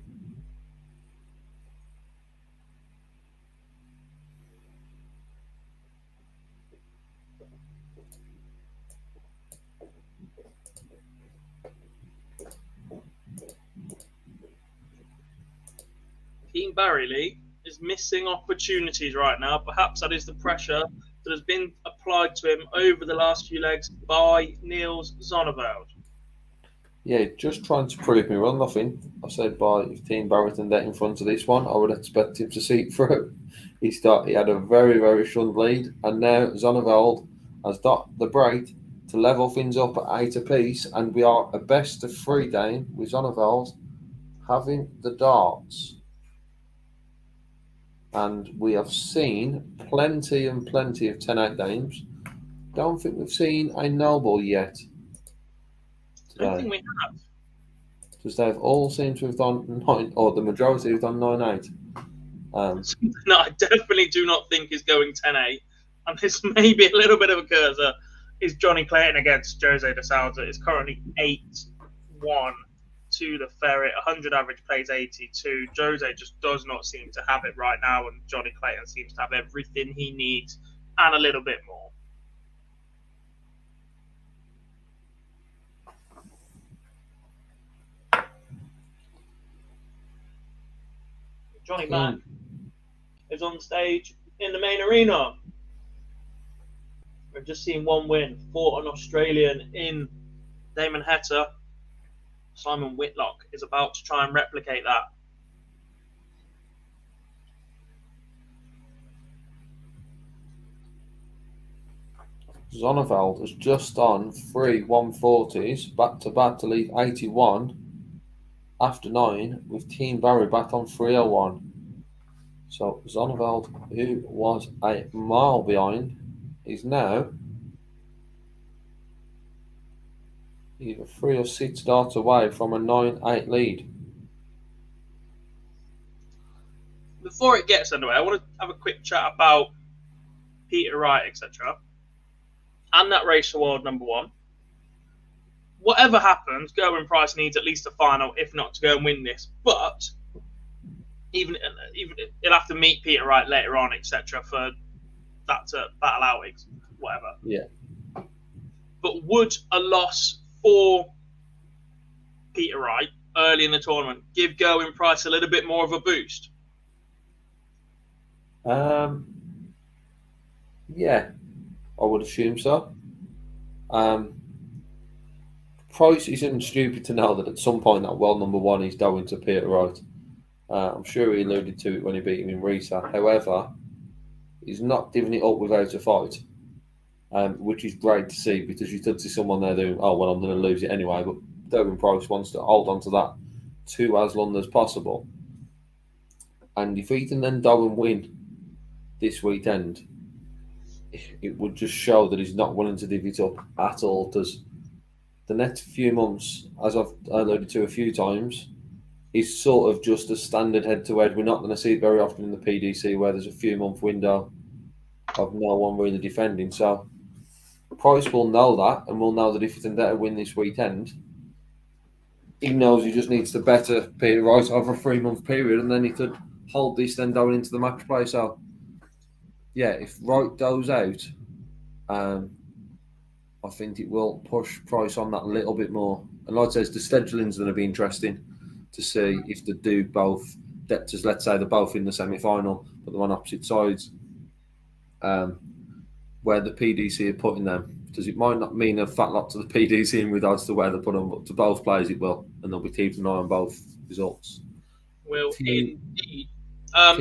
Team Barry Lee is missing opportunities right now. Perhaps that is the pressure that has been applied to him over the last few legs by Niels Zonneveld. Yeah, just trying to prove me wrong. Nothing. I said if Team Barrington get in front of this one, I would expect him to see it through. He had a very, very shunned lead, and now Zonneveld has got the break to level things up at 8 apiece, and we are a best of 3 game with Zonneveld having the darts. And we have seen plenty and plenty of 10-8 games. Don't think we've seen a noble yet. I don't think we have. Because they've all seemed to have done 9, or the majority have done 9-8. Something that I definitely do not think is going 10-8, and this may be a little bit of a cursor, is Johnny Clayton against Jose de Souza. It's currently 8-1 to the Ferret. 100 average plays 82. Jose just does not seem to have it right now, and Johnny Clayton seems to have everything he needs and a little bit more. Johnny Mack is on stage in the main arena. We've just seen one win, fought an Australian in Damon Heta. Simon Whitlock is about to try and replicate that. Zonneveld has just done 3 140s back to back to leave 81 after 9, with Team Barry back on 301. So Zonneveld, who was a mile behind, is now either 3 or 6 darts away from a 9-8 lead. Before it gets underway, I want to have a quick chat about Peter Wright, etc. And that race for world number 1. Whatever happens, Gerwin Price needs at least a final, if not to go and win this. But even he'll have to meet Peter Wright later on, etc. for that to battle out, whatever. Yeah. But would a loss for Peter Wright early in the tournament give Gerwin Price a little bit more of a boost? Yeah, I would assume so. Price isn't stupid to know that at some point that world number 1 is going to Peter Wright. I'm sure he alluded to it when he beat him in Risa. However, he's not giving it up without a fight, which is great to see, because you could see someone there doing, oh, well, I'm going to lose it anyway. But Gerwin Price wants to hold on to that to as long as possible. And if he can then go and win this weekend, it would just show that he's not willing to give it up at all, because the next few months, as I've alluded to a few times, is sort of just a standard head-to-head. We're not going to see it very often in the PDC, where there's a few-month window of no one really defending. So Price will know that, and will know that if he can get a win this weekend, he knows he just needs to better Peter Wright over a 3-month period, and then he could hold this then going into the match play. So, yeah, if Wright goes out, I think it will push price on that a little bit more. And like I said, the scheduling's going to be interesting to see if they do both. Just let's say they're both in the semi-final, but they're on opposite sides. Where the PDC are putting them, because it might not mean a fat lot to the PDC in regards to where they put them, but to both players it will, and they'll be keeping an eye on both results. Will indeed.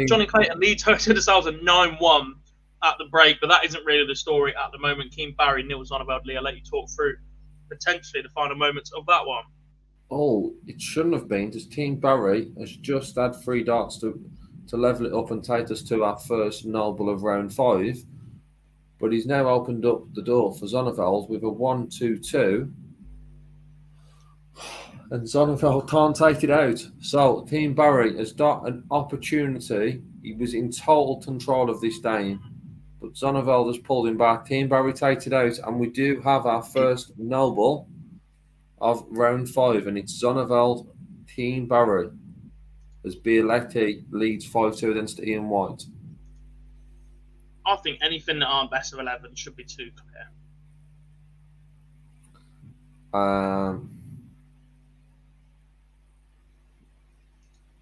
Johnny Clayton leads Jose de Sousa 9-1 at the break, but that isn't really the story at the moment. Keane Barry, Neil Zonneveld, Lee, I'll let you talk through potentially the final moments of that one. Oh, it shouldn't have been, because Keane Barry has just had 3 darts to level it up and take us to our first noble of round 5. But he's now opened up the door for Zonneveld with a 1-2-2. And Zonneveld can't take it out. So Keane Barry has got an opportunity. He was in total control of this game. But Zonneveld has pulled him back. Keane Barry takes it out. And we do have our first noble of round 5. And it's Zonneveld, Keane Barry, as Bialetti leads 5-2 against Ian White. I think anything that aren't best of 11 should be 2 clear.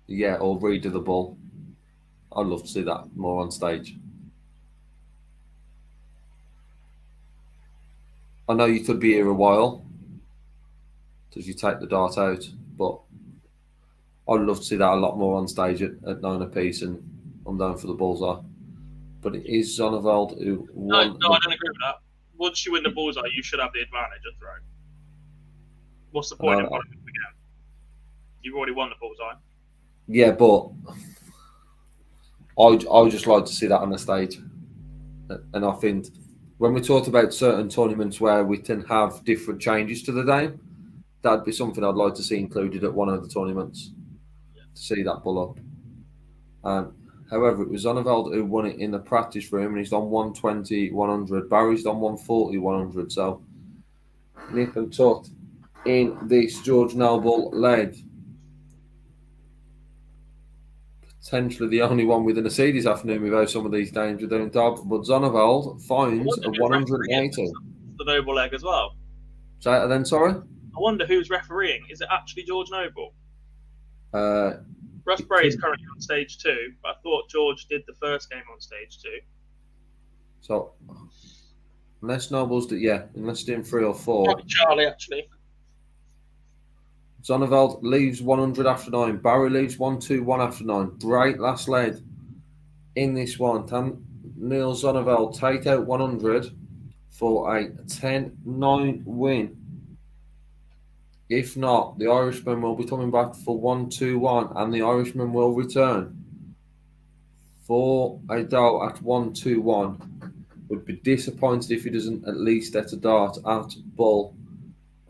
Yeah, or redo the ball. I'd love to see that more on stage. I know you could be here a while because you take the dart out, but I'd love to see that a lot more on stage at 9 apiece, and I'm down for the bullseye. But it is Zonneveld who won. No, I don't agree with that. Once you win the bullseye, you should have the advantage of throw. What's the point of winning again? You've already won the bullseye. Yeah, but I just like to see that on the stage. And I think when we talked about certain tournaments where we can have different changes to the game, that'd be something I'd like to see included at one of the tournaments, to see that bull up. However, it was Zonneveld who won it in the practice room, and he's done 120, 100. Barry's done 140, 100. So, nip and tuck in this George Noble leg. Potentially the only one within a seed this afternoon with how some of these games are doing top. But Zonneveld finds a 180. The Noble leg as well. Say that then, sorry? I wonder who's refereeing. Is it actually George Noble? Russ Bray is currently on stage 2, but I thought George did the first game on stage 2. So, unless Noble's unless doing 3 or 4. Probably Charlie, actually. Zonneveld leaves 100 after 9. Barry leaves 121 after 9. Great last lead in this one. Neil Zonneveld take out 100 for a 10-9 win. If not, the Irishman will be coming back for 1-2-1, and the Irishman will return for a dart at 1-2-1. Would be disappointed if he doesn't at least get a dart at bull.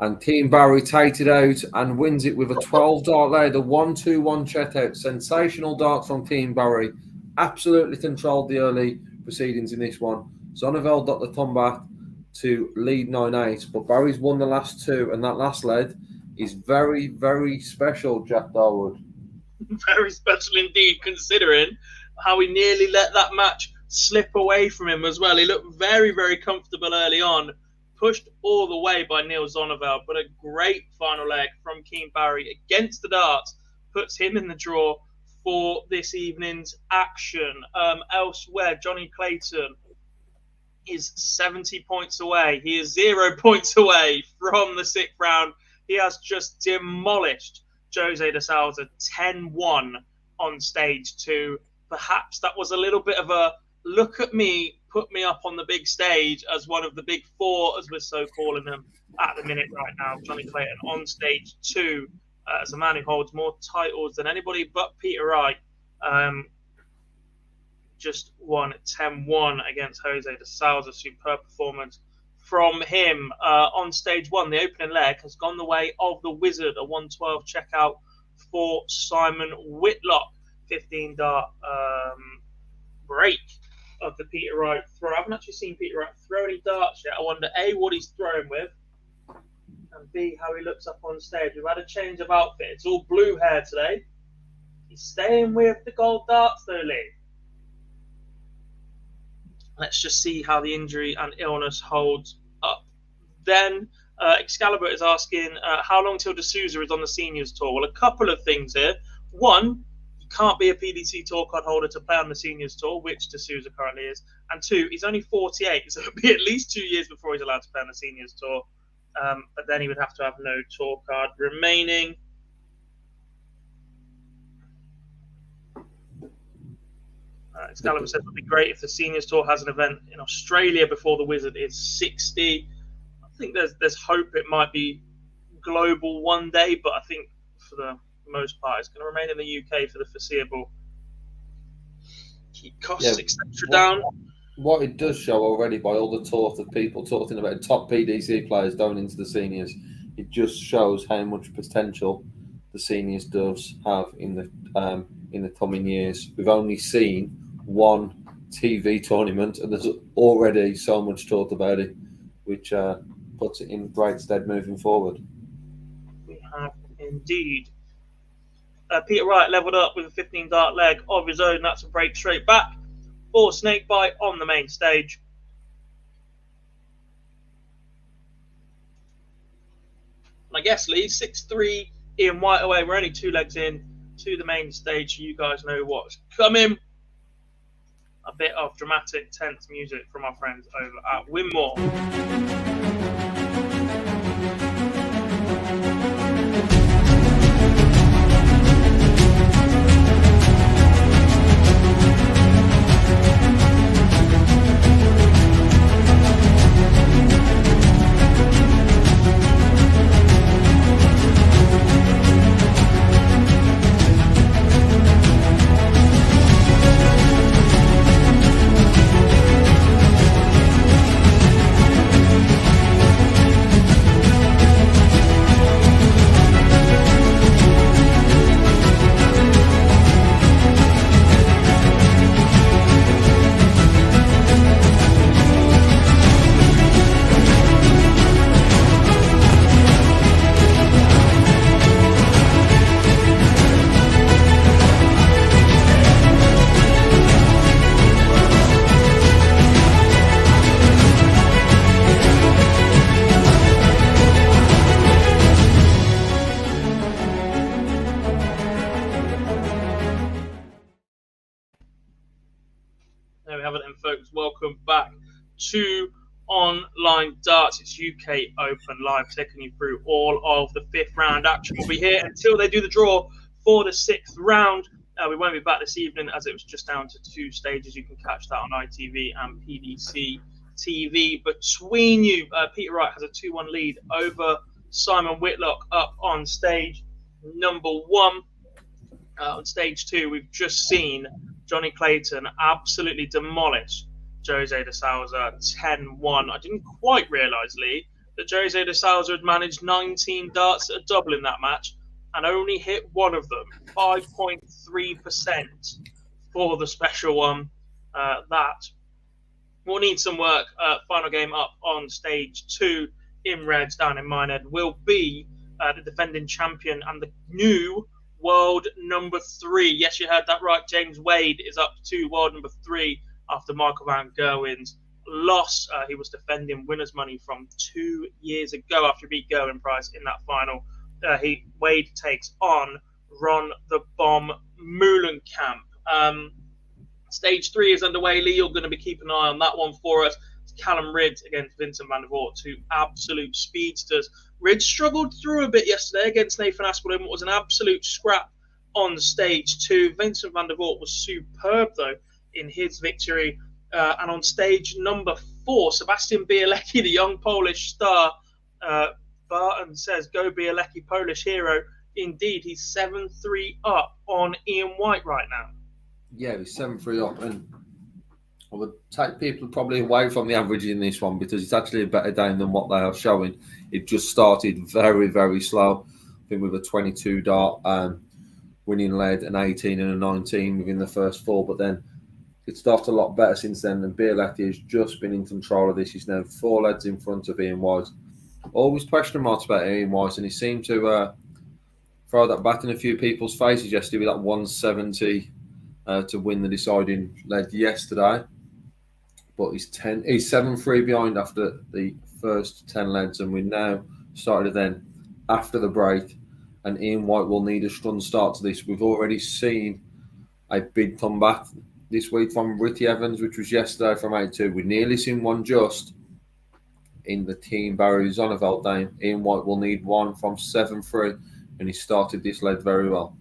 And Keane Barry takes it out and wins it with a 12-dart lead, a 1-2-1 check out. Sensational darts from Keane Barry. Absolutely controlled the early proceedings in this one. Zonneveld got the comeback to lead 9-8, but Barry's won the last 2, and that last lead is very, very special, Jack Darwood. Very special indeed, considering how he nearly let that match slip away from him as well. He looked very, very comfortable early on, pushed all the way by Neil Zonneveld, but a great final leg from Keane Barry against the darts puts him in the draw for this evening's action. Elsewhere, Johnny Clayton is 70 points away. He is 0 points away from the 6th round. He has just demolished Jose de Sousa 10-1 on stage 2. Perhaps that was a little bit of a look at me, put me up on the big stage as one of the big 4, as we're so calling them at the minute right now. Johnny Clayton on stage 2 as a man who holds more titles than anybody but Peter Wright. Just won 10-1 against Jose de Sousa. Superb performance from him on stage 1. The opening leg has gone the way of the Wizard, a 112 checkout for Simon Whitlock. 15-dart break of the Peter Wright throw. I haven't actually seen Peter Wright throw any darts yet. I wonder, A, what he's throwing with, and B, how he looks up on stage. We've had a change of outfit. It's all blue hair today. He's staying with the gold darts, though, Lee. Let's just see how the injury and illness holds up Then Excalibur is asking, how long till D'Souza is on the Seniors Tour? Well, a couple of things here. One, you can't be a PDC Tour card holder to play on the Seniors Tour, which D'Souza currently is. And two, he's only 48, so it'll be at least 2 years before he's allowed to play on the Seniors Tour. But then he would have to have no tour card remaining. Excalibur says it would be great if the Seniors Tour has an event in Australia before the Wizard is 60. I think there's hope it might be global one day, but I think for the most part it's going to remain in the UK for the foreseeable. Keep costs, etc. down. What it does show already by all the talk of people talking about top PDC players going into the seniors, it just shows how much potential the seniors does have in the coming years. We've only seen one TV tournament, and there's already so much talk about it, which puts it in great stead moving forward. We have indeed. Peter Wright levelled up with a 15 dart leg of his own. That's a break straight back for Snakebite on the main stage. And I guess, Lee, 6-3 Ian White away. We're only 2 legs in to the main stage. You guys know what's coming. A bit of dramatic, tense music from our friends over at Winmore. There we have it then, folks. Welcome back to Online Darts. It's UK Open Live, taking you through all of the 5th round action. We'll be here until they do the draw for the 6th round. We won't be back this evening as it was just down to 2 stages. You can catch that on ITV and PDC TV. Between you, Peter Wright has a 2-1 lead over Simon Whitlock up on stage number 1. On stage 2, we've just seen Johnny Clayton absolutely demolish Jose de Souza 10-1. I didn't quite realise, Lee, that Jose de Souza had managed 19 darts at a double in that match and only hit one of them, 5.3% for the special one. That will need some work. Final game up on stage 2 in Reds down in Minehead will be the defending champion and the new world number 3. Yes, you heard that right. James Wade is up to world number 3 after Michael Van Gerwen's loss. He was defending winner's money from 2 years ago after he beat Gerwin Price in that final. Wade takes on Ron the Bomb Meulenkamp. Stage 3 is underway. Lee, you're going to be keeping an eye on that one for us. It's Callum Ridd against Vincent van der Voort, 2 absolute speedsters. Ridd struggled through a bit yesterday against Nathan Aspelin. It was an absolute scrap on stage 2. Vincent van der Voort was superb, though, in his victory. And on stage number 4, Sebastian Bielecki, the young Polish star. Barton says, go Bielecki, Polish hero. Indeed, he's 7-3 up on Ian White right now. Yeah, he's 7-3 up. And I would take people probably away from the average in this one because it's actually a better game than what they are showing. It just started very, very slow. I think with a 22 dart winning lead, an 18 and a 19 within the first 4, but then it started a lot better since then. And Bielecki has just been in control of this. He's now 4 leads in front of Ian White. Always question marks about Ian White, and he seemed to throw that back in a few people's faces yesterday with that 170 to win the deciding lead yesterday. But he's 7-3 behind after the first 10 legs, and we now started then after the break. And Ian White will need a strong start to this. We've already seen a big comeback this week from Ricky Evans, which was yesterday from 8-2. We nearly seen one just in the Team Barry Zonneveld game. Ian White will need one from 7-3, and he started this leg very well.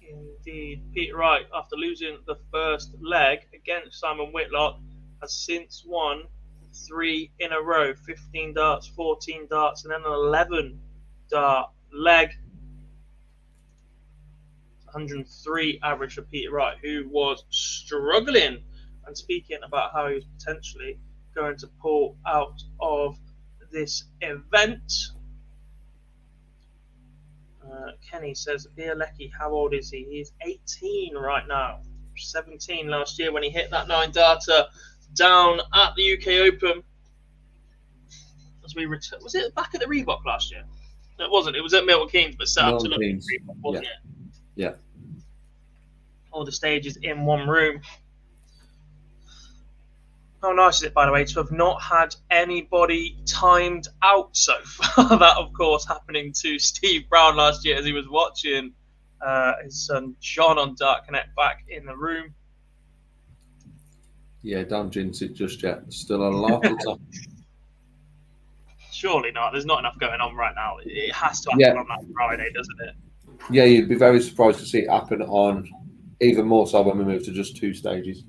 Indeed. Peter Wright, after losing the first leg against Simon Whitlock, has since won 3 in a row, 15 darts, 14 darts, and then an 11 dart leg. 103 average for Peter Wright, who was struggling, and speaking about how he was potentially going to pull out of this event. Kenny says, Bielecki, how old is he? He is 18 right now. 17 last year when he hit that 9-darter down at the UK Open. As we return, was it back at the Reebok last year? No, it wasn't. It was at Milton Keynes, but set up to look at Reebok, wasn't it? Yeah. All the stages in one room. How nice is it, by the way, to have not had anybody timed out so far? That, of course, happening to Steve Brown last year as he was watching his son John on Dart Connect back in the room. Yeah, don't jinx it just yet. Still a lot of time. Surely not. There's not enough going on right now. It has to happen on that Friday, doesn't it? Yeah, you'd be very surprised to see it happen on, even more so when we move to just 2 stages.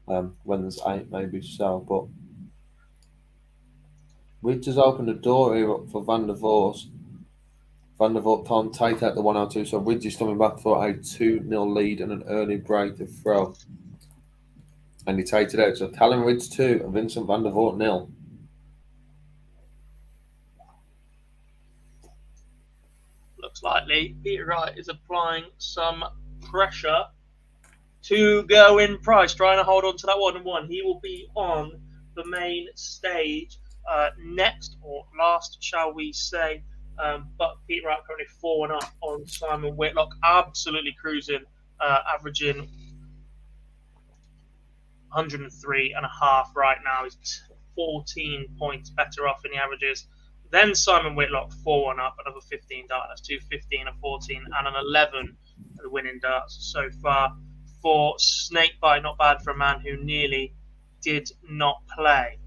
When there's 8 maybe so, but we just opened the door here up for Van der Voort. Van der Voort can't take out the 102, so Ridge is coming back for a 2-0 lead and an early break to throw. And he takes it out. So Callum Ridge 2 and Vincent Van der Voort 0. Looks likely Peter Wright is applying some pressure to go in price, trying to hold on to that 1-1. He will be on the main stage next, or last, shall we say. But Peter Wright currently 4-1 up on Simon Whitlock, absolutely cruising, averaging 103.5 right now. He's 14 points better off in the averages. Then Simon Whitlock 4-1 up, another 15 dart. That's 2 15, a 14, and an 11 for the winning darts so far. For Snakebite, not bad for a man who nearly did not play.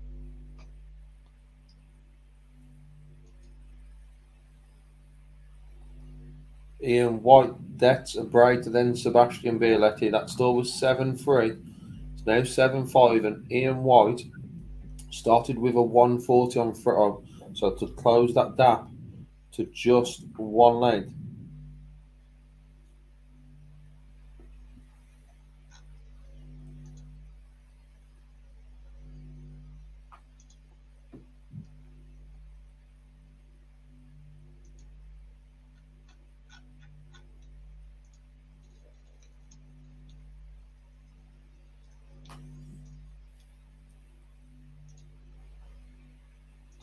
Ian White, that's a break to then Sebastian Bielecki. That score was 7-3. It's now 7-5, and Ian White started with a 140 on throw. So to close that gap to just 1 leg.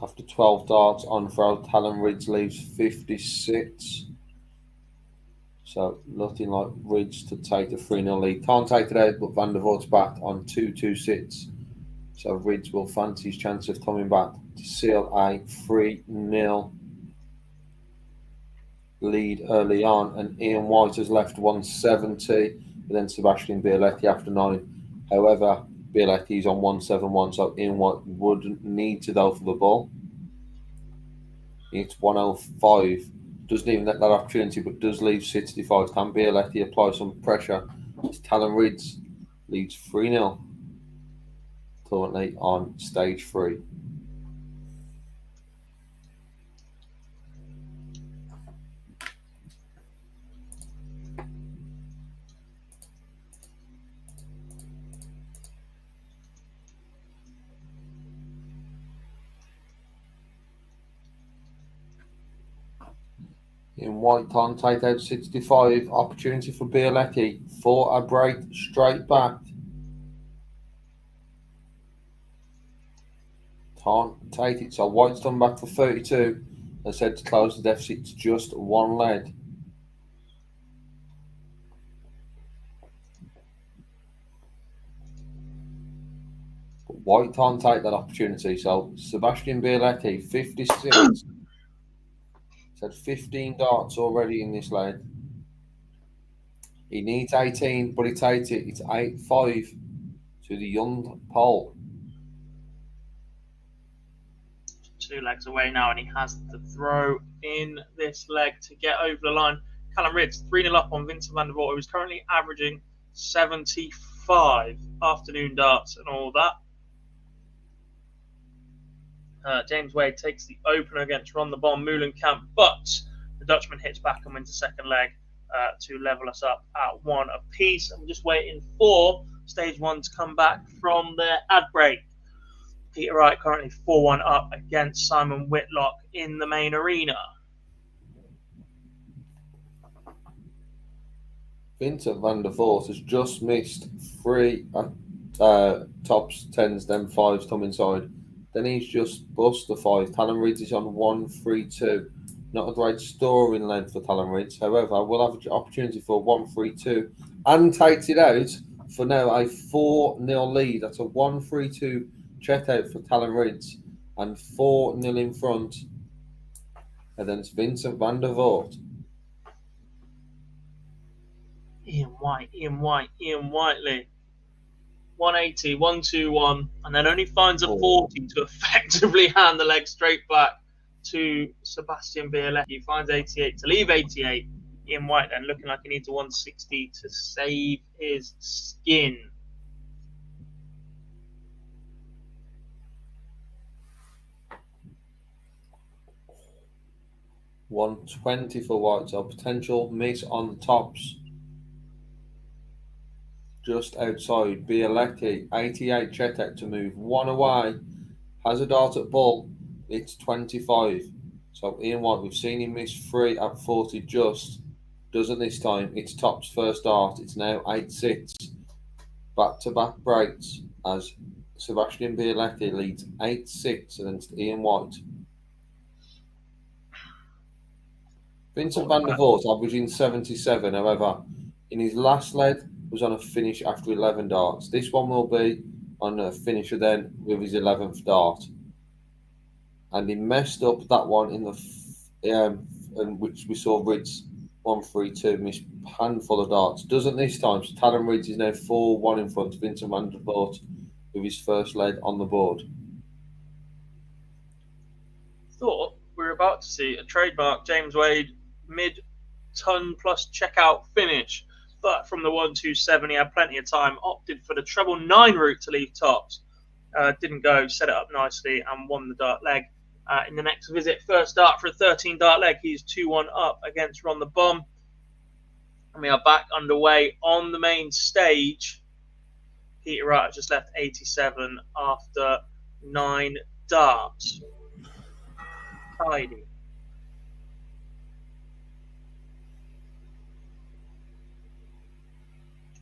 After 12 darts on throw, Callum Ridge leaves 56. So nothing like Ridge to take the 3-0 lead. Can't take it out, but Van der Voort's back on 2-2-6. So Ridge will fancy his chance of coming back to seal a 3-0 lead early on. And Ian White has left 170, but then Sebastian Bielecki after 9. However, Bielecki's on 171, so Ian White wouldn't need to go for the ball. It's 105. Doesn't even let that opportunity, but does leave 65. Can Bielecki apply some pressure? As Callum Ridge leads 3-0 currently on stage 3. In White can't take out 65. Opportunity for Bielecki for a break straight back. Can't take it. So White's done back for 32 and said to close the deficit to just 1 leg. White can't take that opportunity. So Sebastian Bialetti, 56. He's had 15 darts already in this lane. He needs 18, but he takes it. It's 8-5 to the young pole. 2 legs away now, and he has to throw in this leg to get over the line. Callum Ridds 3-0 up on Vincent van der Voort, who's currently averaging 75 afternoon darts and all that. James Wade takes the opener against Ron the Bomb Meulenkamp, but the Dutchman hits back and wins the second leg to level us up at 1 apiece. I'm just waiting for stage 1 to come back from their ad break. Peter Wright currently 4-1 up against Simon Whitlock in the main arena. Vincent van der Voort has just missed 3 tops, 10s, then 5s come inside. Then he's just bust the 5. Talon Ridds is on 1-3-2. Not a great scoring length for Talon Ridds. However, we'll have an opportunity for 1-3-2 and takes it out for now a 4-0 lead. That's a 1-3-2 check out for Talon Ridds and 4-0 in front. And then it's Vincent van der Voort. Ian Whiteley. 180, 121, and then only finds a 40 to effectively hand the leg straight back to Sebastian Bialetti. He finds 88 to leave 88. Ian White then looking like he needs a 160 to save his skin. $120 for White, so potential miss on the tops. Just outside, Bialetti, 88 check out to move 1 away. Has a dart at ball. It's 25. So Ian White, we've seen him miss 3 at 40 just. Doesn't this time. It's tops first dart. It's now 8-6. Back-to-back breaks as Sebastian Bialetti leads 8-6 against Ian White. Vincent van der Voort averaging 77, however, in his last leg was on a finish after 11 darts. This one will be on a finisher then with his 11th dart. And he messed up that one in the which we saw Ridds 1-3-2, missed a handful of darts. Doesn't this time, so Talon Ridds is now 4-1 in front of Vincent van der Voort with his first leg on the board. Thought we were about to see a trademark James Wade mid-ton plus checkout finish. But from the 1-2-7, he had plenty of time, opted for the treble 9 route to leave tops. Didn't go, set it up nicely and won the dart leg. In the next visit, first dart for a 13 dart leg, he's 2-1 up against Ron the Bomb. And we are back underway on the main stage. Peter Wright just left 87 after 9 darts. Tidy.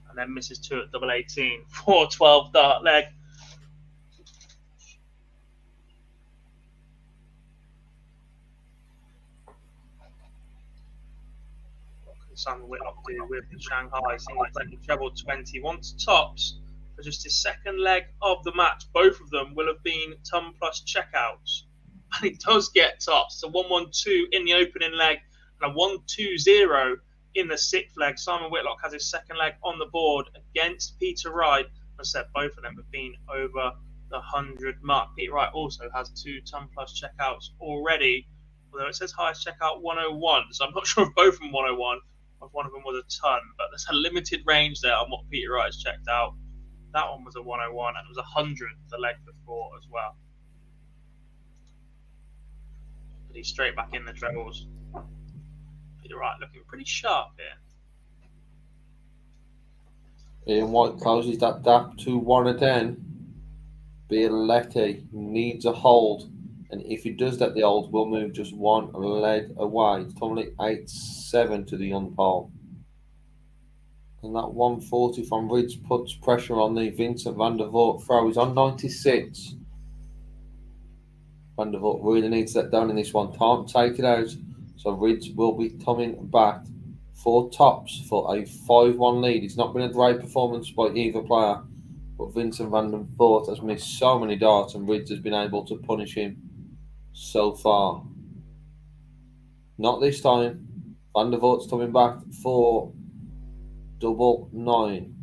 And then misses 2 at double 18 for 12 dart leg. What can Simon Whitlock do with the Shanghai single platinum treble 20? Wants tops for just his second leg of the match. Both of them will have been ton plus checkouts. And he does get tops. So 1-1-2 in the opening leg and a 1-2-0 in the 6th leg. Simon Whitlock has his second leg on the board against Peter Wright. As I said, both of them have been over the 100 mark. Peter Wright also has 2 ton plus checkouts already, although it says highest checkout 101. So I'm not sure if both of them 101 or if one of them was a ton, but there's a limited range there on what Peter Wright has checked out. That one was a 101 and it was 100 the leg before as well. But he's straight back in the trebles. Peter Wright looking pretty sharp here. Ian White closes that gap to 1-10. Bialetti needs a hold, and if he does get the hold, we'll move just 1 leg away. It's only 8-7 to the young pole. And that 140 from Ridds puts pressure on the Vincent van der Voort throw. He's on 96. Van der Voort really needs that down in this one. Can't take it out. So Ridds will be coming back for tops for a 5-1 lead. It's not been a great performance by either player, but Vincent van der Voort has missed so many darts and Rids has been able to punish him so far. Not this time. Van der Voort's coming back for double 9.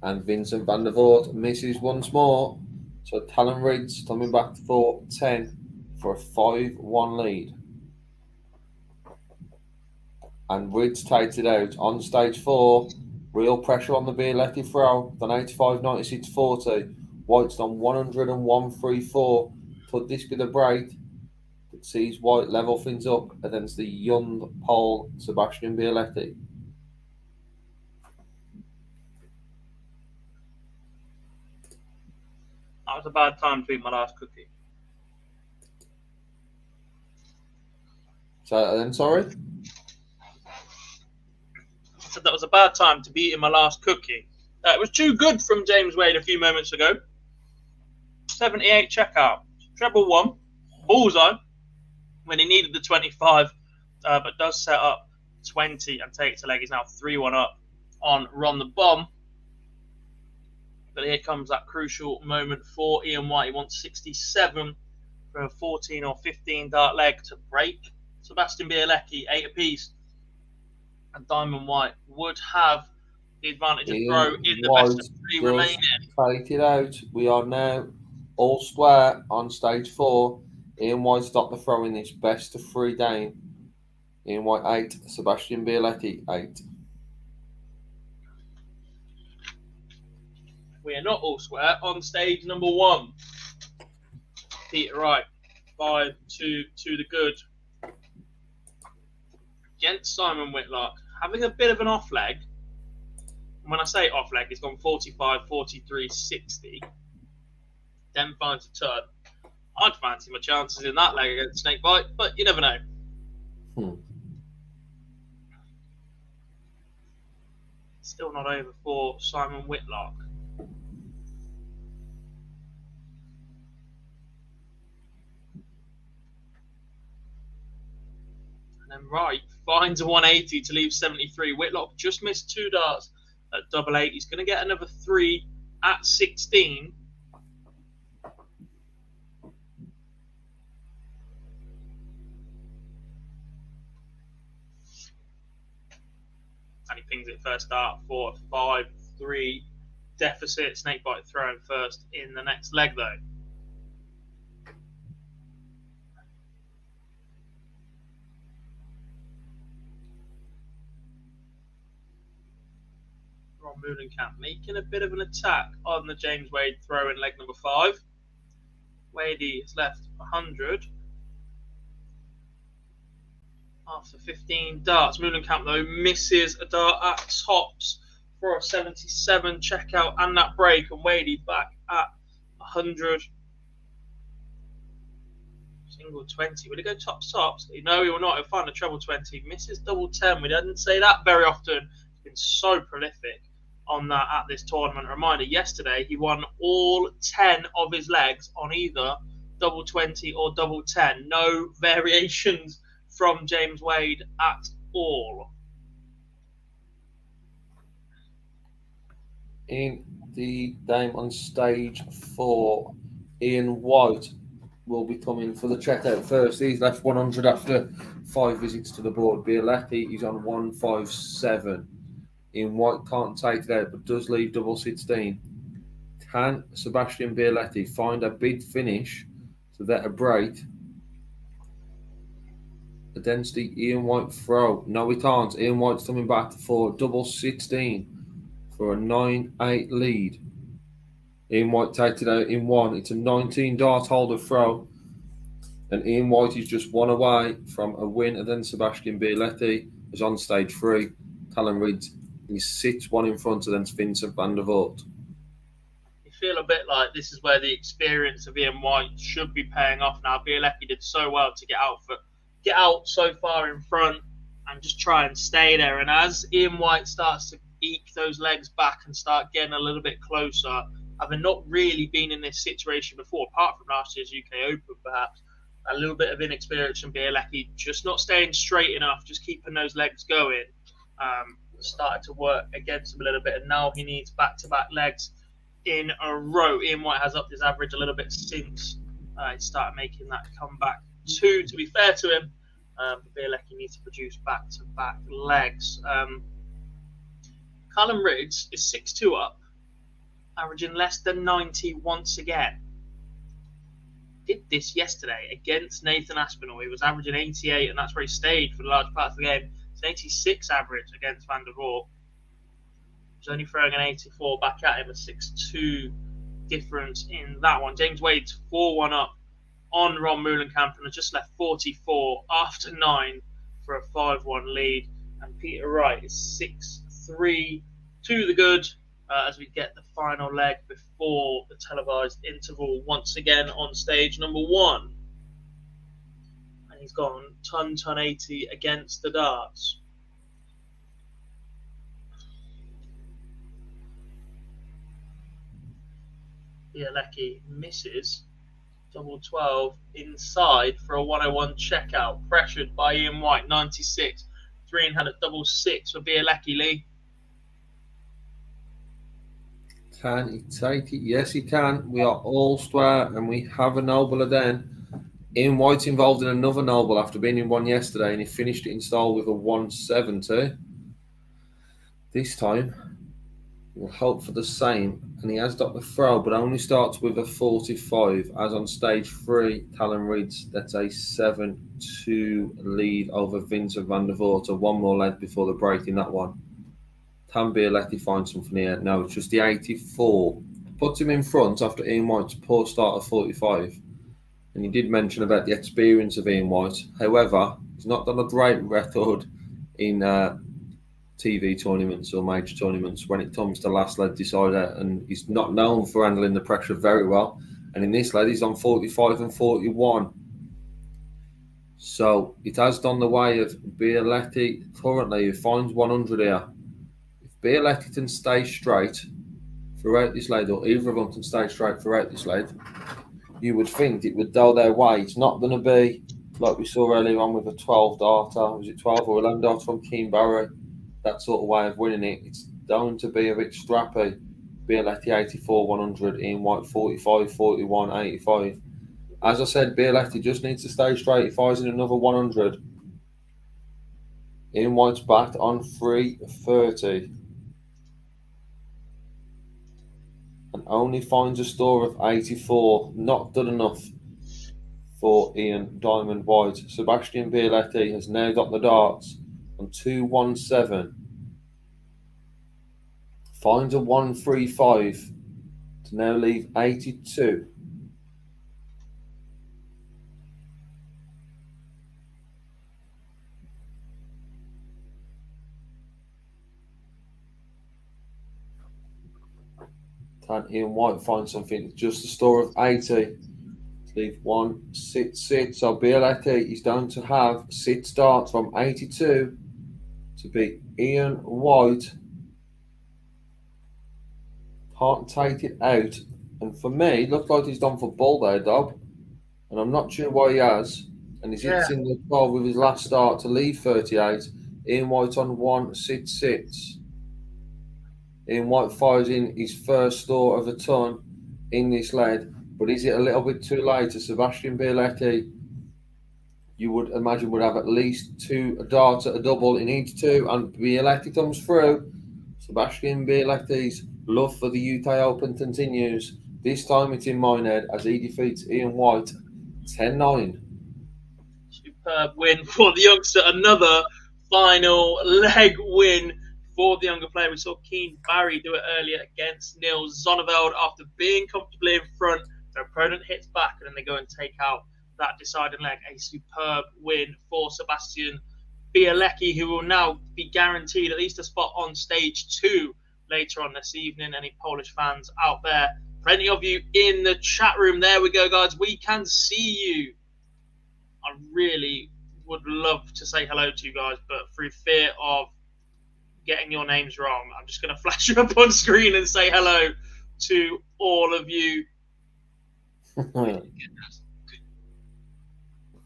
And Vincent van der Voort misses once more. So Talon Rids coming back for 10 for a 5-1 lead. And Rids takes it out on stage 4. Real pressure on the Bialetti throw. Done 85, 96, 40. White's done 101.34. Could this be the break that sees White level things up against the young Pole Sebastian Bialetti? That was a bad time to eat my last cookie. So then, sorry? I said that was a bad time to be eating my last cookie. It was too good from James Wade a few moments ago. 78 checkout. Treble 1. Bullseye. When he needed the 25. But does set up 20 and takes a leg. He's now 3-1 up on Ron the Bomb. But here comes that crucial moment for Ian White. He wants 67 for a 14 or 15 dart leg to break. Sebastian Bialetti, 8 apiece. And Diamond White would have the advantage of throw in the best of 3 remaining. Take it out. We are now all square on stage 4. Ian White stopped the throw in this best of 3 game. Ian White 8, Sebastian Bialetti 8. We are not all square on stage number 1. Peter Wright, 5-2 to the good. Against Simon Whitlock, having a bit of an off leg. And when I say off leg, he's gone 45, 43, 60. Then finds a turn. I'd fancy my chances in that leg against Snakebite, but you never know. Still not over for Simon Whitlock. And then Wright finds a 180 to leave 73. Whitlock just missed 2 darts at double 8. He's going to get another 3 at 16. And he pings it first dart for a 5-3 deficit. Snakebite throwing first in the next leg though. Moolenkamp making a bit of an attack on the James Wade throw in leg number 5. Wadey has left 100 after 15 darts. Moolenkamp though misses a dart at tops for a 77 checkout and that break, and Wadey back at 100. Single 20. Will he go tops? No, he will not. He'll find a treble 20. Misses double 10. We didn't say that very often. He's been so prolific on that at this tournament. Reminder, yesterday he won all 10 of his legs on either double 20 or double 10. No variations from James Wade at all. In the game on stage 4, Ian White will be coming for the checkout first. He's left 100 after 5 visits to the board. Bialetti is on 157. Ian White can't take it out, but does leave double 16. Can Sebastian Bialetti find a big finish to get a break against the Ian White throw? No, he can't. Ian White's coming back for double 16 for a 9-8 lead. Ian White takes it out in 1. It's a 19 dart holder throw, and Ian White is just 1 away from a win against Sebastian Bialetti. Is on stage 3. Talon Rids. He sits 1 in front of them, Vincent van der Voort. You feel a bit like this is where the experience of Ian White should be paying off now. Bialetti did so well to get out so far in front and just try and stay there. And as Ian White starts to eke those legs back and start getting a little bit closer, having not really been in this situation before, apart from last year's UK Open perhaps, a little bit of inexperience from Bielecki, just not staying straight enough, just keeping those legs going. Started to work against him a little bit, and now he needs back-to-back legs in a row. Ian White has upped his average a little bit since he started making that comeback too, to be fair to him. But Bielecki needs to produce back-to-back legs. Callum Riggs is 6-2 up, averaging less than 90 once again. Did this yesterday against Nathan Aspinall. He was averaging 88, and that's where he stayed for the large part of the game. It's an 86 average against Van der Voort. He's only throwing an 84 back at him, a 6-2 difference in that one. James Wade's 4-1 up on Ron Moulenkamp and has just left 44 after 9 for a 5-1 lead. And Peter Wright is 6-3 to the good as we get the final leg before the televised interval once again on stage number 1. And he's gone ton 80 against the darts. Bielecki misses double 12 inside for a 101 checkout, pressured by Ian White, 96. 3-in-hand at double 6 for Bielecki, Lee. Can he take it? Yes, he can. We are all square, and we have a noble then. Ian White's involved in another noble after being in one yesterday, and he finished it in style with a 170. This time, we'll hope for the same, and he has got the throw, but only starts with a 45. As on stage 3, Callum Riggs, that's a 7-2 lead over Vincent van der Voort. So one more leg before the break in that one. Can Bielecki find something here? No, it's just the 84. Puts him in front after Ian White's poor start of 45. And you did mention about the experience of Ian White. However, he's not done a great record in TV tournaments or major tournaments when it comes to last leg decider, and he's not known for handling the pressure very well. And in this leg, he's on 45 and 41. So it has done the way of Bielecki currently, who finds 100 here. If Bielecki can stay straight throughout this leg, or either of them can stay straight throughout this leg, you would think it would go their way. It's not going to be like we saw earlier on with a 12 darter. Was it 12 or 11 darter from Keen Barry? That sort of way of winning it. It's going to be a bit strappy. Bielecki 84, 100, Ian White 45, 41, 85. As I said, Bielecki just needs to stay straight. He fires in another 100. Ian White's back on 330. And only finds a score of 84. Not good enough for Ian Diamond White. Sebastian Bielecki has now got the darts on 217. Finds a 135 to now leave 82. Can Ian White find something? Just a score of 80. Leave 1 sit. So Bielecki is going to have 6 darts from 82 to beat Ian White. Can't take it out. And for me, it looks like he's done for ball there, Dob. And I'm not sure why he has. And he's hitting the 12 with his last start to leave 38. Ian White on 1 sit. Ian White fires in his first store of a ton in this leg. But is it a little bit too late? To Sebastian Bielecki, you would imagine, would have at least 2 darts at a double. He needs 2, and Bielecki comes through. Sebastian Bielecki's love for the UK Open continues. This time it's in Minehead as he defeats Ian White 10-9. Superb win for the youngster. Another final leg win for the younger player. We saw Keen Barry do it earlier against Neil Zonneveld after being comfortably in front. Their opponent hits back and then they go and take out that deciding leg. A superb win for Sebastian Bielecki, who will now be guaranteed at least a spot on stage 2 later on this evening. Any Polish fans out there? Plenty of you in the chat room. There we go, guys. We can see you. I really would love to say hello to you guys, but through fear of getting your names wrong, I'm just going to flash you up on screen and say hello to all of you.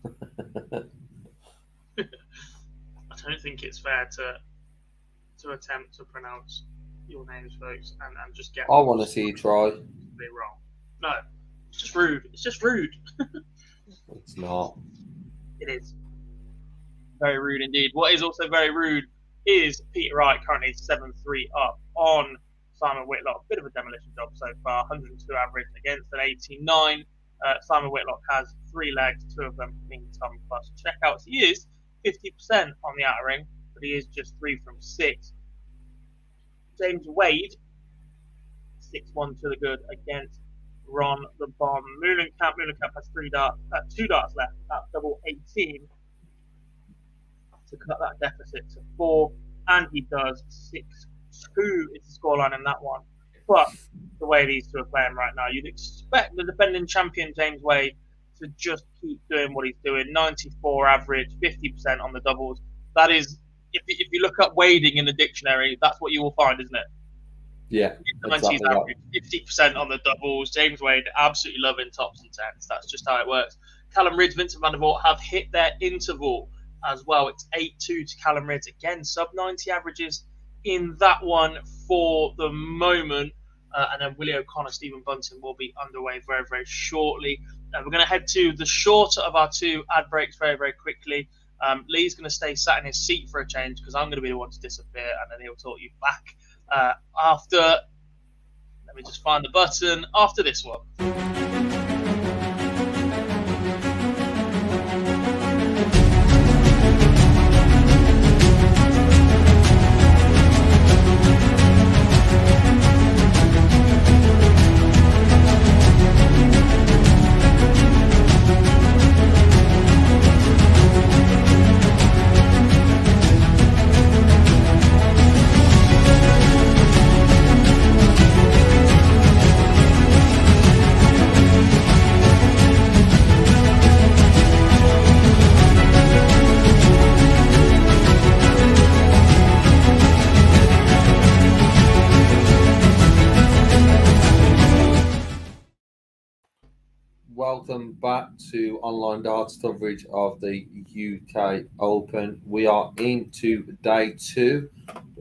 I don't think it's fair to attempt to pronounce your names, folks, and just get. I want to see you try. Be wrong. No, it's just rude. It's just rude. It's not. It is very rude indeed. What is also very rude is Peter Wright currently 7-3 up on Simon Whitlock. Bit of a demolition job so far. 102 average against an 89. Simon Whitlock has 3 legs, 2 of them being ton plus checkouts. He is 50% on the outer ring, but he is just 3 from 6. James Wade, 6-1 to the good against Ron the Bomb. Moolenkamp has 2 darts left at double 18 to cut that deficit to 4, and he does 6-2 is the scoreline in that one. But the way these two are playing right now, you'd expect the defending champion James Wade to just keep doing what he's doing. 94 average, 50% on the doubles. That is, if you look up wading in the dictionary, that's what you will find, isn't it? Yeah. 90s average, 50% on the doubles. James Wade absolutely loving tops and tens. That's just how it works. Callum Ridge, Vincent van der Voort have hit their interval as well. It's 8-2 to Callum Ridge. Again, sub 90 averages in that one for the moment. And then Willie O'Connor, Stephen Bunting will be underway very, very shortly. We're going to head to the shorter of our 2 ad breaks very, very quickly. Lee's going to stay sat in his seat for a change because I'm going to be the one to disappear, and then he'll talk you back after. Let me just find the button after this one. Welcome back to online darts coverage of the UK Open. We are into day 2,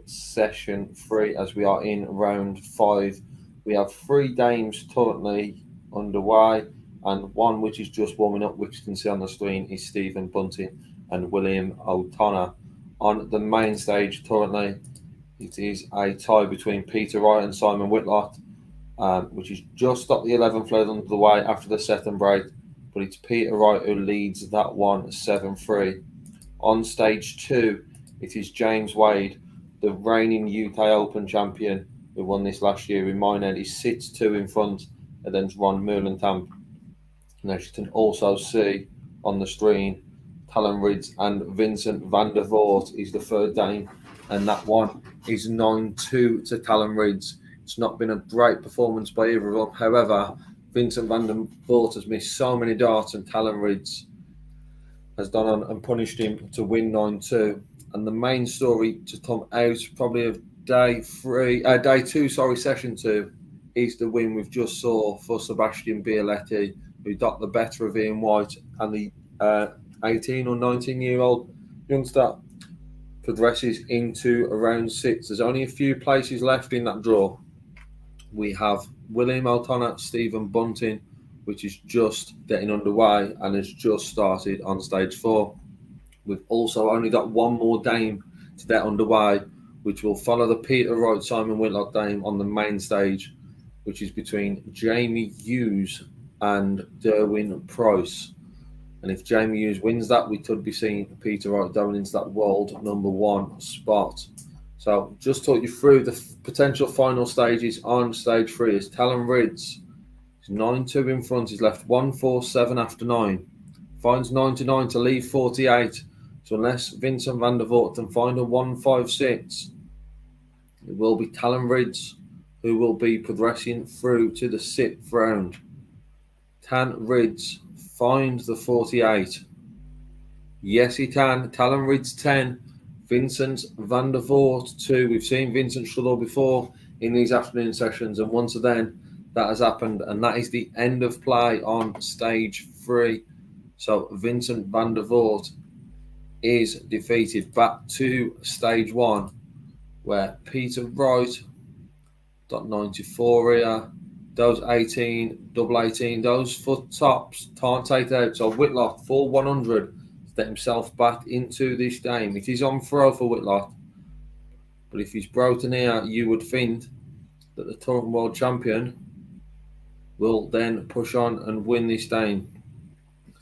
session 3, as we are in round 5. We have 3 games currently underway, and one which is just warming up, which you can see on the screen, is Stephen Bunting and William O'Connor. On the main stage currently, it is a tie between Peter Wright and Simon Whitlock, which is just got the 11th lead under the way after the second break, but it's Peter Wright who leads that one 7-3. On stage 2, it is James Wade, the reigning UK Open champion who won this last year in Minehead. He sits 2 in front against Ron Moolenkamp. And as you can also see on the screen, Callum Ridge and Vincent van der Voort is the third game, and that one is 9-2 to Callum Ridge. It's not been a great performance by either of them. However, Vincent van der Voort has missed so many darts, and Callum Ridge has done on and punished him to win 9-2. And the main story to come out probably of day 2, session 2, is the win we've just saw for Sebastian Bialetti, who got the better of Ian White, and the 18 or 19-year-old youngster progresses into round 6. There's only a few places left in that draw. We have William O'Connor, Stephen Bunting, which is just getting underway and has just started on stage 4. We've also only got one more game to get underway, which will follow the Peter Wright Simon Whitlock game on the main stage, which is between Jamie Hughes and Derwin Price. And if Jamie Hughes wins that, we could be seeing Peter Wright going into that world #1 spot. So just talk you through the potential final stages on stage 3. Is Callum Ridge. He's 9-2 in front. He's left 1-4-7 after 9. Finds 99 to leave 48. So unless Vincent van der Voort can find a 1-5-6, it will be Callum Ridge who will be progressing through to the 6th round. Can Ridge find the 48? Yes, he can. Callum Ridge 10. Vincent van der Voort 2. We've seen Vincent struggle before in these afternoon sessions, and once again that has happened, and that is the end of play on stage 3. So Vincent van der Voort is defeated. Back to stage 1, where Peter Wright got 94 here. Those 18, double 18, those foot tops can't take it out. So Whitlock for 100 to get himself back into this game. It is on throw for Whitlock. But if he's broken here, you would think that the current world champion will then push on and win this game.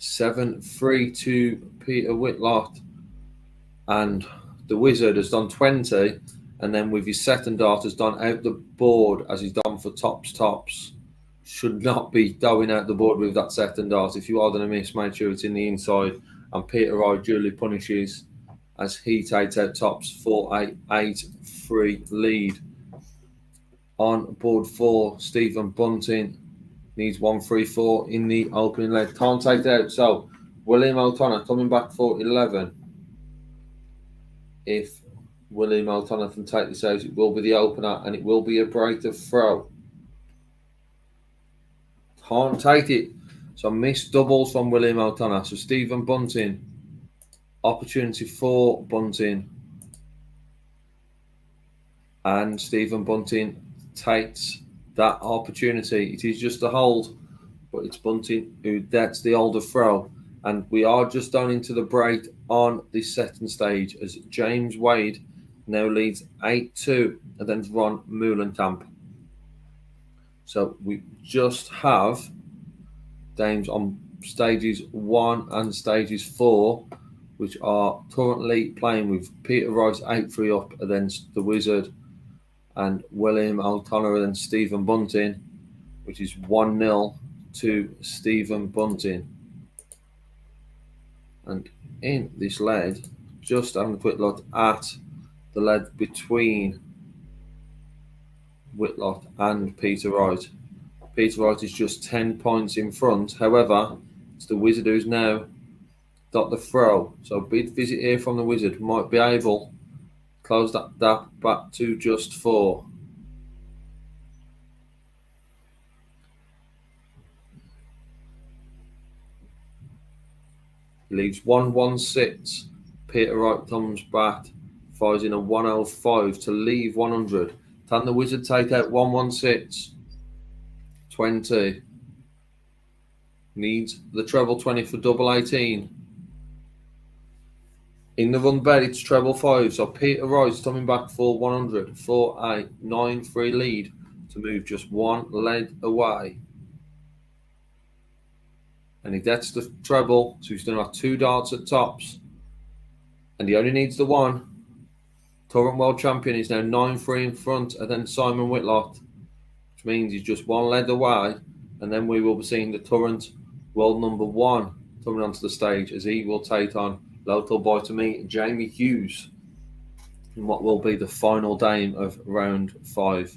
7-3 to Peter Whitlock. And the Wizard has done 20. And then with his second dart has done out the board as he's done for tops. Should not be going out the board with that second dart. If you are going to miss, make sure it's in the inside. And Peter Wright duly punishes as he takes out tops for a 8-3 lead. On board 4, Stephen Bunting needs 1-3-4 in the opening leg. Can't take it out. So William O'Connor coming back for 11. If William O'Connor can take this out, it will be the opener and it will be a break to throw. Can't take it. So missed doubles from William O'Connor. So Stephen Bunting. Opportunity for Bunting. And Stephen Bunting takes that opportunity. It is just a hold, but it's Bunting who gets the older throw. And we are just down into the break on the second stage as James Wade now leads 8-2 and then Ron Meulenkamp. So we just have games on stages 1 and stages 4, which are currently playing with Peter Rice 8-3 up against the Wizard and William O'Connor and Stephen Bunting, which is 1-0 to Stephen Bunting. And in this lead, just having a quick look at the lead between Whitlock and Peter Wright. Peter Wright is just 10 points in front. However, it's the Wizard who's now got the throw. So big visit here from the Wizard. Might be able to close that gap back to just 4. Leaves 1-1-6. Peter Wright comes back, fires in a 105 to leave 100. Can the Wizard take out 1-1-6? 20. Needs the treble 20 for double 18. In the run bet, it's treble 5. So Peter Wright's coming back for 100 for a 9-3 lead to move just one leg away. And he gets the treble, so he's still got 2 darts at tops. And he only needs the 1. Current world champion is now 9-3 in front, and then Simon Whitlock, which means he's just 1 leg away. And then we will be seeing the current world number 1 coming onto the stage as he will take on local boy to me, Jamie Hughes, in what will be the final game of round 5.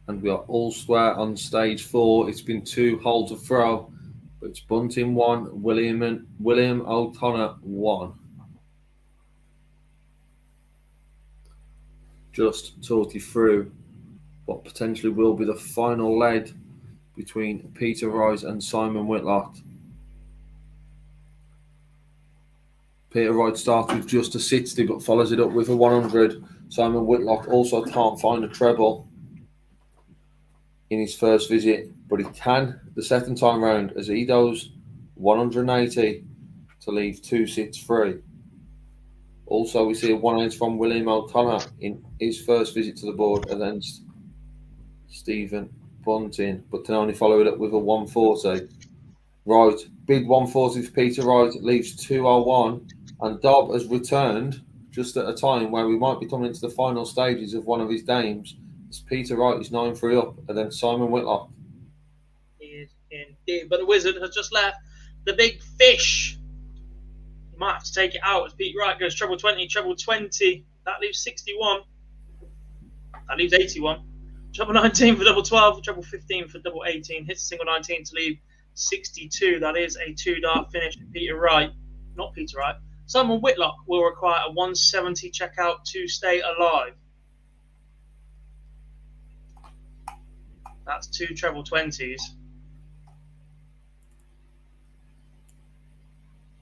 And we are all square on stage 4. It's been 2 holds of throw, but it's Bunting 1, William O'Connor 1. Just talk you through what potentially will be the final leg between Peter Wright and Simon Whitlock. Peter Wright starts with just a 60 but follows it up with a 100. Simon Whitlock also can't find a treble in his first visit, but he can the second time round as he goes 180 to leave 2 sits free. Also, we see a 180 from William O'Connor in his first visit to the board against Stephen Bunting, but can only follow it up with a 140. Right, big 140 for Peter Wright, leaves 201, and Dobb has returned just at a time where we might be coming into the final stages of one of his games. As Peter Wright is 9-3 up, and then Simon Whitlock. He is indeed, but the Wizard has just left the big fish. He might have to take it out as Pete Wright goes treble 20, treble 20. That leaves 61. That leaves 81. Treble 19 for double 12, treble 15 for double 18. Hits a single 19 to leave 62. That is a 2-dart finish for Peter Wright. Not Peter Wright. Simon Whitlock will require a 170 checkout to stay alive. That's 2 treble 20s.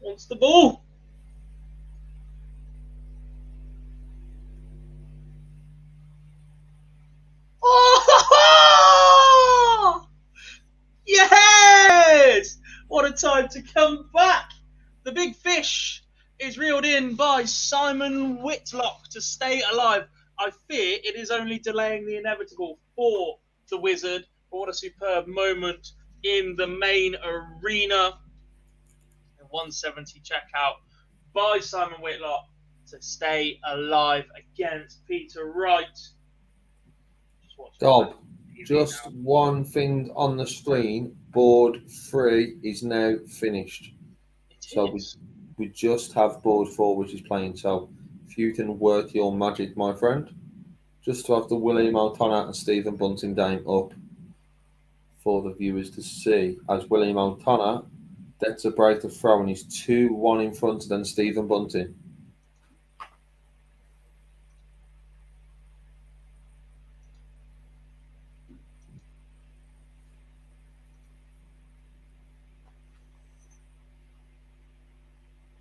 wants the ball. Oh! Yes! What a time to come back. The big fish is reeled in by Simon Whitlock to stay alive. I fear it is only delaying the inevitable for the Wizard. But what a superb moment in the main arena. A 170 checkout by Simon Whitlock to stay alive against Peter Wright. Dob, just one thing on the screen. Board 3 is now finished. So we just have board 4, which is playing. So if you can work your magic, my friend, just to have the William O'Connor and Stephen Bunting game up for the viewers to see, as William O'Connor gets a break to throw and he's 2-1 in front than Stephen Bunting.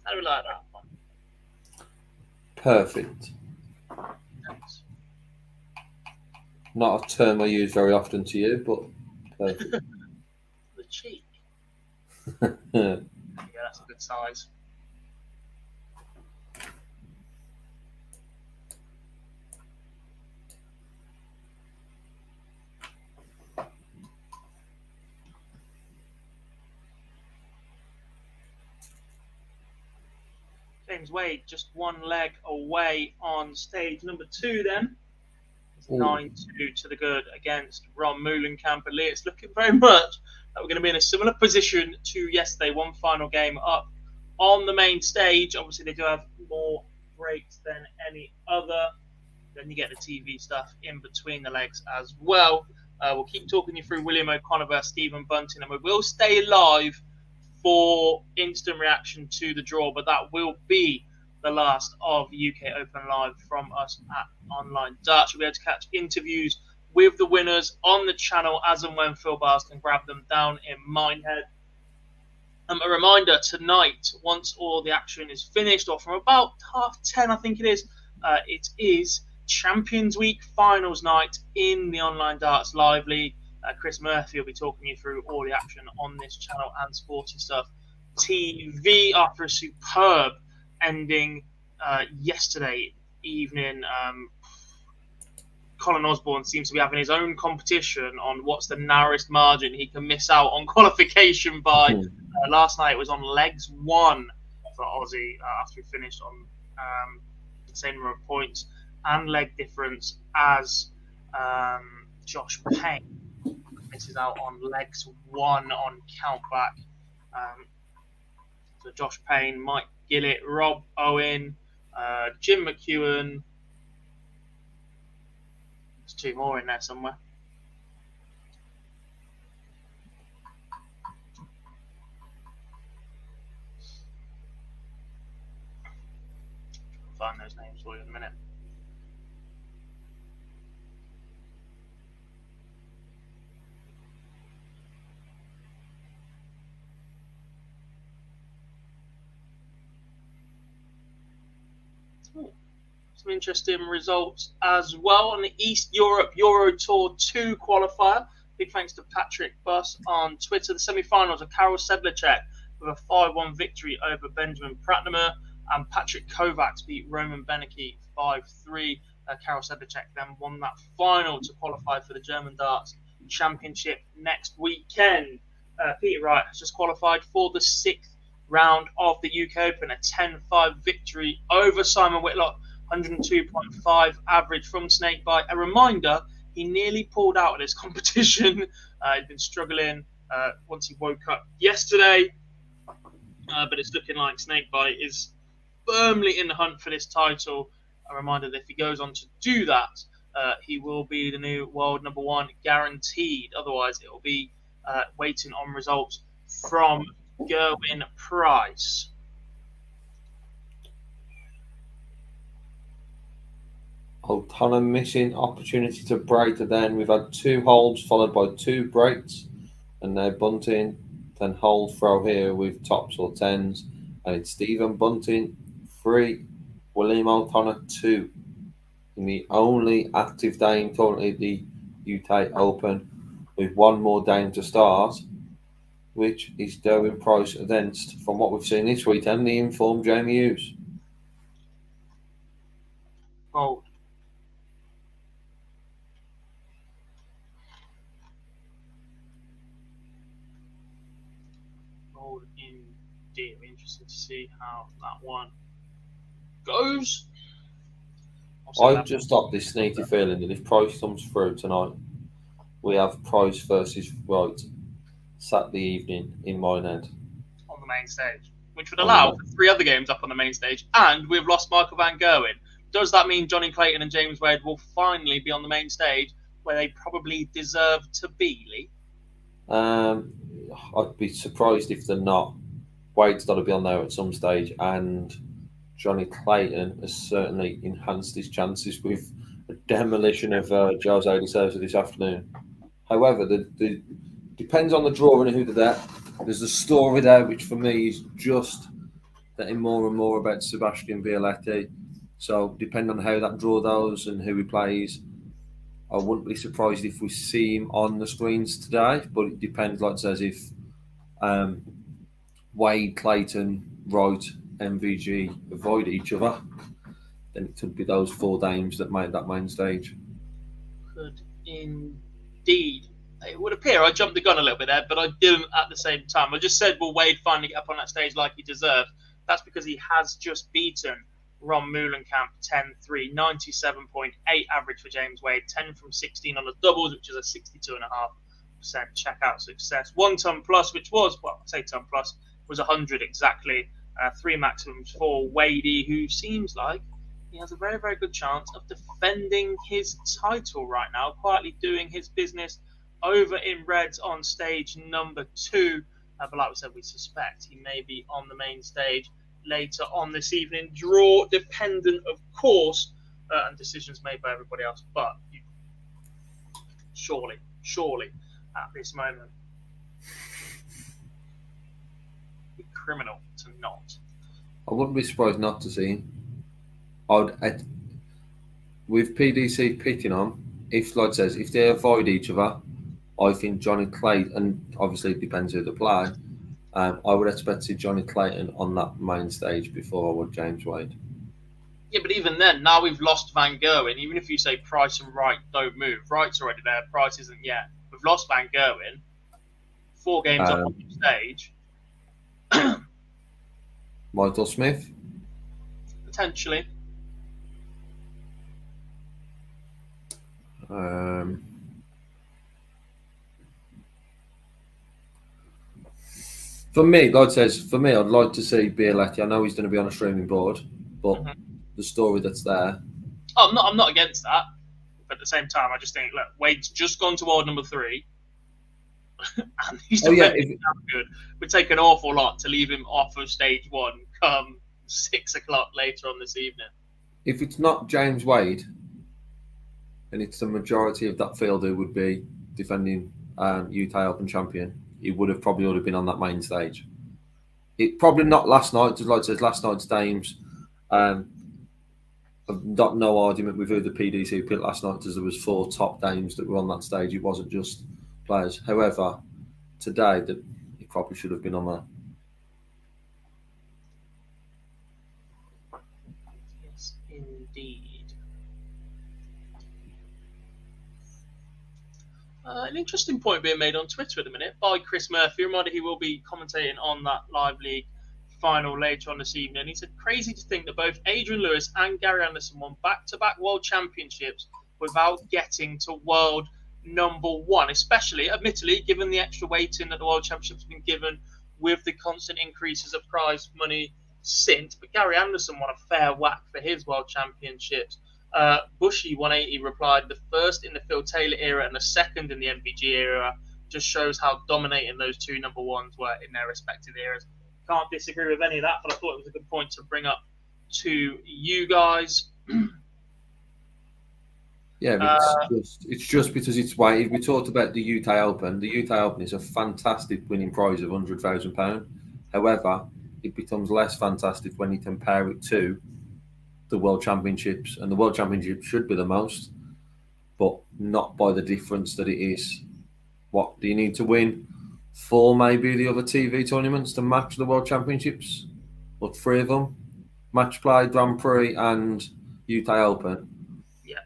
How do we like that? Perfect. Not a term I use very often to you, but perfect. The cheek. Yeah, that's a good size. James Wade just one leg away on stage number 2 then. 9-2 to the good against Ron Moulenkamp and Lee. It's looking very much that we're going to be in a similar position to yesterday. One final game up on the main stage. Obviously, they do have more breaks than any other. Then you get the TV stuff in between the legs as well. We'll keep talking you through William O'Connor versus Stephen Bunting, and we will stay live for instant reaction to the draw, but that will be the last of UK Open Live from us at Online Darts. You'll be able to catch interviews with the winners on the channel as and when Phil Bars can grab them down in Minehead. A reminder, tonight, once all the action is finished, or from about 10:30, I think it is Champions Week finals night in the Online Darts Live League. Chris Murphy will be talking you through all the action on this channel and Sporty Stuff TV after a superb ending yesterday evening. Colin Osborne seems to be having his own competition on what's the narrowest margin he can miss out on qualification by. Last night it was on legs 1 for Aussie after he finished on the same number of points and leg difference as Josh Payne. Misses out on legs 1 on countback. So Josh Payne, Mike Gillett, Rob Owen, Jim McEwen. There's 2 more in there somewhere. I'll find those names for you in a minute. Some interesting results as well on the East Europe Euro Tour 2 qualifier. Big thanks to Patrick Buss on Twitter. The semi-finals of Karol Sedlacek with a 5-1 victory over Benjamin Pratnamer, and Patrick Kovacs beat Roman Benecke 5-3. Karol Sedlacek then won that final to qualify for the German Darts Championship next weekend. Peter Wright has just qualified for the 6th round of the UK Open, a 10-5 victory over Simon Whitlock. 102.5 average from Snakebite. A reminder, he nearly pulled out of this competition. He'd been struggling once he woke up yesterday. But it's looking like Snakebite is firmly in the hunt for this title. A reminder that if he goes on to do that, he will be the new world number 1 guaranteed. Otherwise, it will be waiting on results from Gerwyn Price. O'Connor missing opportunity to break to then. We've had 2 holds followed by 2 breaks, and now Bunting then hold throw here with tops or 10s, and it's Stephen Bunting 3, William O'Connor 2. In the only active Dane currently at the UK Open, with one more Dane to start, which is Derwin Price against, from what we've seen this weekend, the informed Jamie Hughes. Bold. Bold indeed. Interesting to see how that one goes. I've just got this sneaky feeling that if Price comes through tonight, we have Price versus Wright Saturday evening in Minehead. On the main stage, which would allow for 3 other games up on the main stage, and we've lost Michael Van Gerwen. Does that mean Johnny Clayton and James Wade will finally be on the main stage where they probably deserve to be, Lee? I'd be surprised if they're not. Wade's got to be on there at some stage, and Johnny Clayton has certainly enhanced his chances with a demolition of Jose de Sousa this afternoon. However, the depends on the draw and who they're there. There's a story there which for me is just getting more and more about Sebastian Violetti. So depending on how that draw goes and who he plays, I wouldn't be surprised if we see him on the screens today. But it depends, like it says, if Wade, Clayton, Wright, MVG avoid each other, then it could be those 4 games that made that main stage. Could indeed. It would appear I jumped the gun a little bit there, but I didn't at the same time. I just said, will Wade finally get up on that stage like he deserves? That's because he has just beaten Ron Meulenkamp 10-3, 97.8 average for James Wade, 10 from 16 on the doubles, which is a 62.5% checkout success. 1 ton plus, which was, well, I say ton plus, was 100 exactly. 3 maximums for Wadey, who seems like he has a very, very good chance of defending his title right now, quietly doing his business over in Reds on stage number 2. But like we said, we suspect he may be on the main stage later on this evening. Draw dependent, of course, and decisions made by everybody else. But surely, at this moment, be criminal to not. I wouldn't be surprised not to see him. With PDC picking on, if like says if they avoid each other, I think Johnny Clayton, and obviously it depends who they play. I would expect to see Johnny Clayton on that main stage before I would James Wade. Yeah, but even then, now we've lost Van Gerwen. Even if you say Price and Wright don't move, Wright's already there. Price isn't yet. We've lost Van Gerwen. 4 games up on the stage. Michael Smith? Potentially. For me, like says, for me, I'd like to see Bialetti. I know he's going to be on a streaming board, but the story that's there. Oh, I'm not against that. But at the same time, I just think, look, Wade's just gone to world number 3. And he's still good. It would take an awful lot to leave him off of stage 1 come 6 o'clock later on this evening. If it's not James Wade, and it's the majority of that field who would be defending UK Open champion, he would have probably already been on that main stage. It probably not last night, just like it says, last night's dames. I've got no argument with who the PDC picked last night, because there was 4 top dames that were on that stage. It wasn't just players. However, today he probably should have been on there. Yes, indeed. An interesting point being made on Twitter at the minute by Chris Murphy. Reminder, he will be commentating on that live league final later on this evening. He said, crazy to think that both Adrian Lewis and Gary Anderson won back-to-back world championships without getting to world number 1, especially, admittedly, given the extra weighting that the world championships have been given with the constant increases of prize money since. But Gary Anderson won a fair whack for his world championships. Bushy 180 replied, the first in the Phil Taylor era and the second in the MVG era. Just shows how dominating those 2 number 1s were in their respective eras. Can't disagree with any of that, but I thought it was a good point to bring up to you guys. Yeah, but it's just because it's weighted. We talked about the UK Open. The UK Open is a fantastic winning prize of £100,000. However, it becomes less fantastic when you compare it to the World Championships. And the World Championships should be the most, but not by the difference that it is. What do you need to win? 4 maybe the other TV tournaments to match the World Championships? Or 3 of them? Match play, Grand Prix and UK Open? Yeah.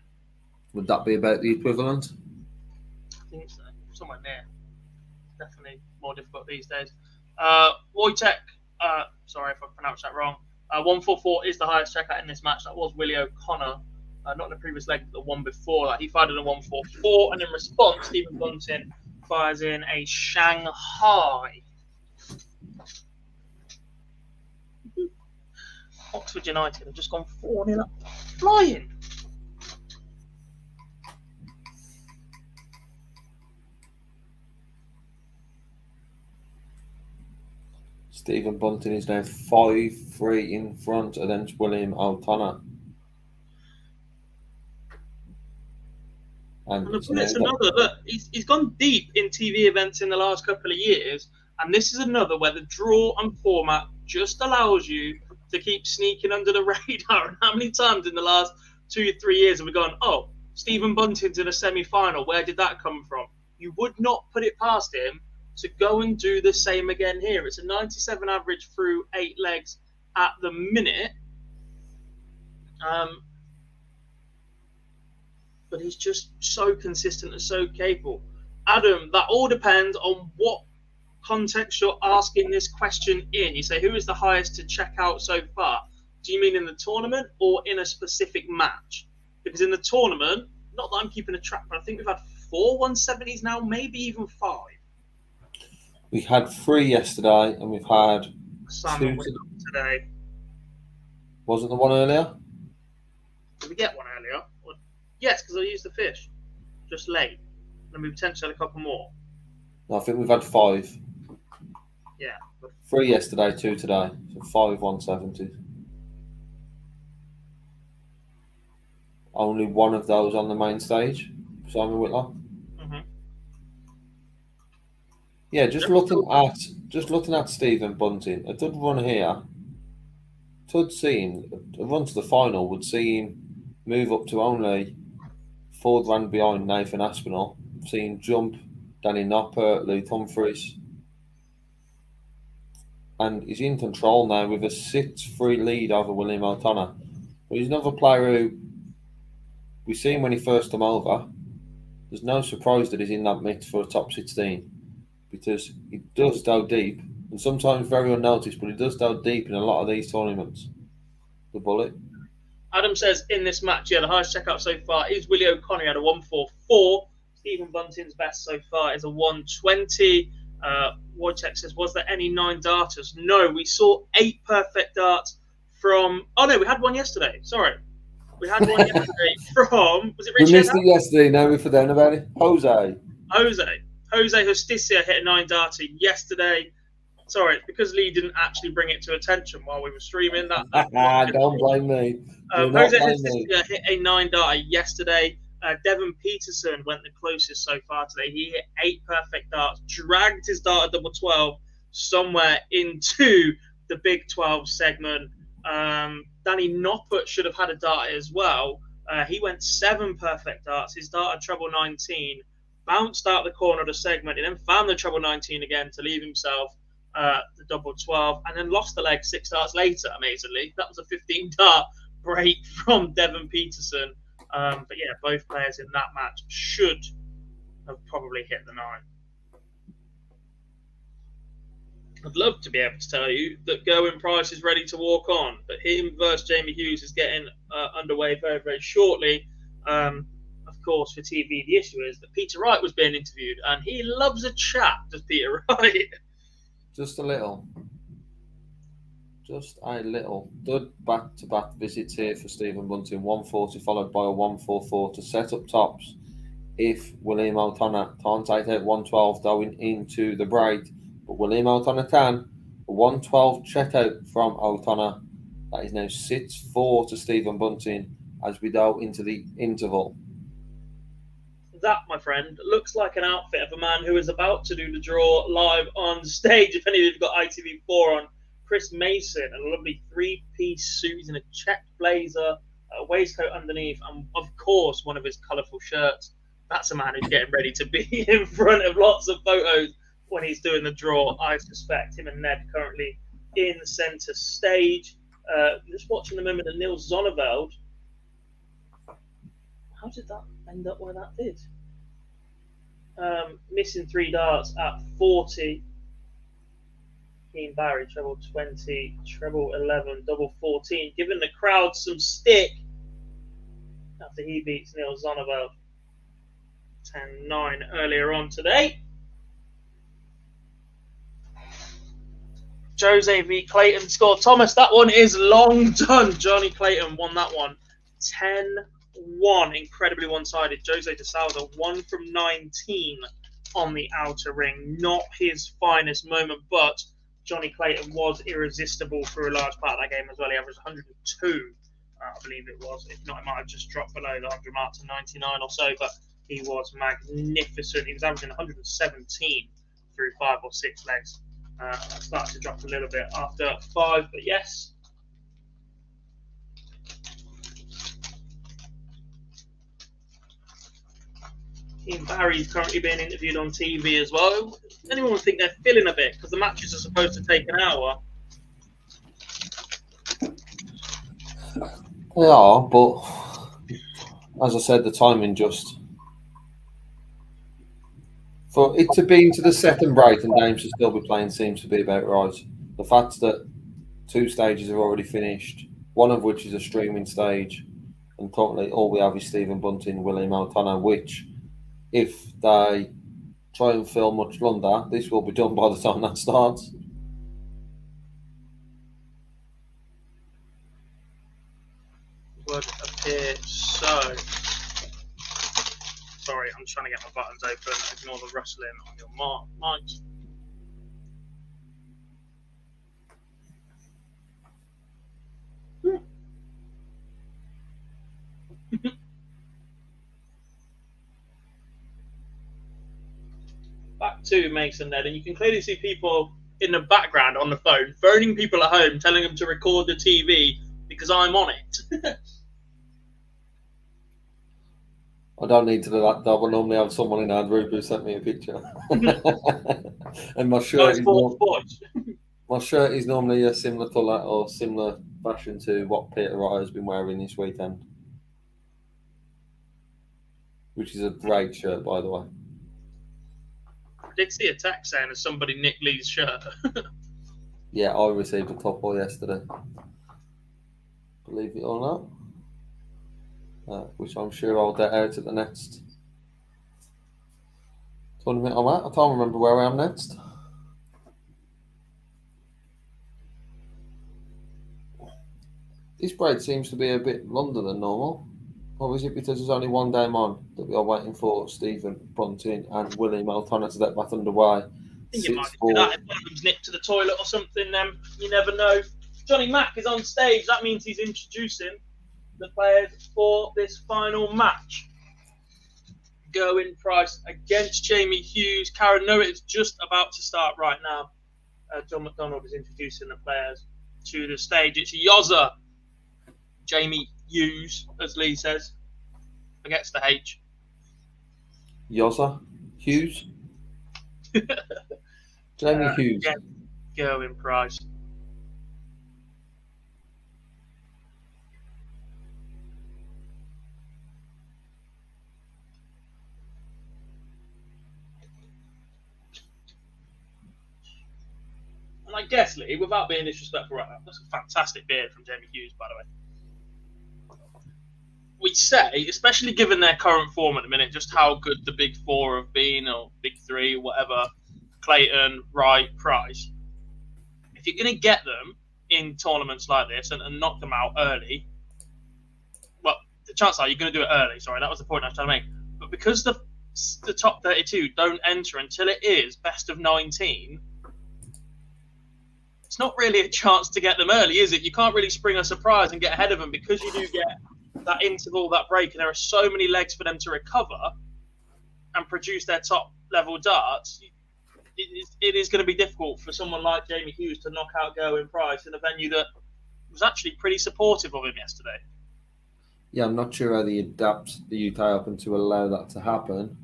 Would that be about the equivalent? I think so. Somewhere near. Definitely more difficult these days. Wojtek, sorry if I pronounced that wrong. 144 is the highest checkout in this match. That was Willie O'Connor. Not in the previous leg, but the one before that. He fired in a 144, and in response, Stephen Bunting fires in a Shanghai. Oxford United have just gone 4-0 up. Flying. Stephen Bunting is now 5-3 in front against William O'Connor. And it's another, look, he's gone deep in TV events in the last couple of years, and this is another where the draw and format just allows you to keep sneaking under the radar. And how many times in the last 2-3 years have we gone, oh, Stephen Bunting's in a semi-final, where did that come from? You would not put it past him to go and do the same again here. It's a 97 average through 8 legs at the minute. But he's just so consistent and so capable. Adam, that all depends on what context you're asking this question in. You say, who is the highest to check out so far? Do you mean in the tournament or in a specific match? Because in the tournament, not that I'm keeping a track, but I think we've had 4 170s now, maybe even 5. We had 3 yesterday, and we've had Simon 2 today. Wasn't the one earlier? Did we get one earlier? Yes, because I used the fish just late. And we potentially had a couple more. No, I think we've had 5. Yeah. 3 yesterday, 2 today. So 5 170s. Only one of those on the main stage, Simon Whitlock. Mm-hmm. Yeah, just looking at Stephen Bunting, a good run here. A run to the final would see him move up to only 4 grand behind Nathan Aspinall. Seen jump Danny Noppert, Luke Humphries, and he's in control now with a 6-3 lead over William O'Connor. But he's another player who we've seen when he first came over. There's no surprise that he's in that mix for a top 16 because he does go deep, and sometimes very unnoticed, but he does go deep in a lot of these tournaments. The bullet. Adam says in this match, the highest checkout so far is Willie O'Connor. He had a 144. Stephen Bunting's best so far is a 120. Wojtek says, was there any 9 darters? No, we saw 8 perfect darts from... Oh, no, we had one yesterday. Sorry. We had one yesterday from... Was it Richard? We missed it yesterday. Now we're forgetting about it. Jose Justicia hit a 9 darter yesterday. Sorry, it's because Lee didn't actually bring it to attention while we were streaming. Don't blame me. Jose Justicia hit a 9 darter yesterday. Devon Peterson went the closest so far today. He hit 8 perfect darts, dragged his dart at double 12 somewhere into the Big 12 segment. Danny Noppert should have had a dart as well. He went 7 perfect darts. His dart at treble 19, bounced out the corner of the segment, and then found the treble 19 again to leave himself the double 12, and then lost the leg 6 darts later, amazingly. That was a 15 dart break from Devon Peterson. But yeah, both players in that match should have probably hit the 9. I'd love to be able to tell you that Gerwin Price is ready to walk on, but him versus Jamie Hughes is getting underway very, very shortly. Of course, for TV, the issue is that Peter Wright was being interviewed, and he loves a chat, does Peter Wright? Just a little. Good back-to-back visits here for Stephen Bunting. 140 followed by a 144 to set up tops if William O'Connor can't take out 112 going into the break. But William O'Connor can. A 112 check out from O'Connor. That is now 6-4 to Stephen Bunting as we go into the interval. That, my friend, looks like an outfit of a man who is about to do the draw live on stage. If any of you've got ITV4 on, Chris Mason, a lovely three-piece suit. He's in a checked blazer, a waistcoat underneath, and of course, one of his colourful shirts. That's a man who's getting ready to be in front of lots of photos when he's doing the draw. I suspect him and Ned currently in centre stage. Just watching the moment of Niels Zonneveld. How did that end up where that did? Missing 3 darts at 40. Keen Barry, treble 20, treble 11, double 14, giving the crowd some stick after he beats Niels Zonneveld 10-9 earlier on today. Jose v. Clayton score. Thomas, that one is long done. Johnny Clayton won that one 10-1, incredibly one-sided. Jose de Souza 1 from 19 on the outer ring. Not his finest moment, but Johnny Clayton was irresistible for a large part of that game as well. He averaged 102, I believe it was. If not, it might have just dropped below the 100 mark to 99 or so, but he was magnificent. He was averaging 117 through 5 or 6 legs. Started to drop a little bit after 5, but yes. Team Barry's currently being interviewed on TV as well. Anyone would think they're filling a bit because the matches are supposed to take an hour. They are, but as I said, the timing just for it to be into the second break and games to still be playing seems to be about right. The fact that 2 stages have already finished, one of which is a streaming stage, and currently all we have is Stephen Bunting, William Altana, which, if they try and film much longer, this will be done by the time that starts. Would appear so. Sorry, I'm trying to get my buttons open. Ignore the rustling on your mics. Back to Mason Ned, and you can clearly see people in the background on the phone, phoning people at home, telling them to record the TV because I'm on it. I don't need to do that. I will normally have someone in our group who sent me a picture. And my shirt is normally a similar colour or similar fashion to what Peter Wright has been wearing this weekend, which is a great shirt, by the way. I did see a text saying that somebody nicked Lee's shirt. Yeah, I received a couple yesterday. Believe it or not. Which I'm sure I'll get out at the next tournament I'm at. I can't remember where I am next. This break seems to be a bit longer than normal. Or is it because there's only one game on that we are waiting for Stephen Bunting and William Altana to get back underway? I think it might be that. If one of them's nipped to the toilet or something, then you never know. Johnny Mack is on stage. That means he's introducing the players for this final match. Gerwyn Price against Jamie Hughes. Karen, no, it's just about to start right now. John McDonald is introducing the players to the stage. It's Yozza, Jamie Hughes, as Lee says. Forgets the H. Yozza Hughes. Jamie Hughes. Gerwyn Price. And I guess, Lee, without being disrespectful right now, that's a fantastic beard from Jamie Hughes, by the way. We'd say, especially given their current form at the minute, just how good the big four have been, or big three, whatever, Clayton, Wright, Price. If you're going to get them in tournaments like this and knock them out early, well, the chances are you're going to do it early. Sorry, that was the point I was trying to make. But because the top 32 don't enter until it is best of 19, it's not really a chance to get them early, is it? You can't really spring a surprise and get ahead of them because you do get that interval, that break, and there are so many legs for them to recover and produce their top level darts. it is going to be difficult for someone like Jamie Hughes to knock out Gerwyn Price in a venue that was actually pretty supportive of him yesterday. Yeah, I'm not sure how they adapt the UK Open to allow that to happen,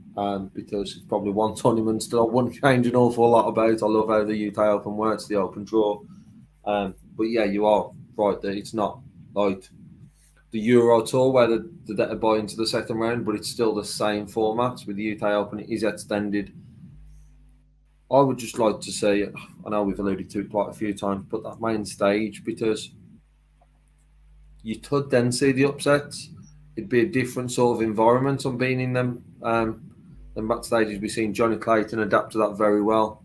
because it's probably one tournament that I wouldn't change an awful lot about. I love how the UK Open works, the open draw. But yeah, you are right that it's not like the Euro Tour where they buy into the second round, but it's still the same format. With the UK Open, it is extended. I would just like to see, I know we've alluded to it quite a few times, but that main stage, because you could then see the upsets. It'd be a different sort of environment on being in them. The back stages, we've seen Johnny Clayton adapt to that very well.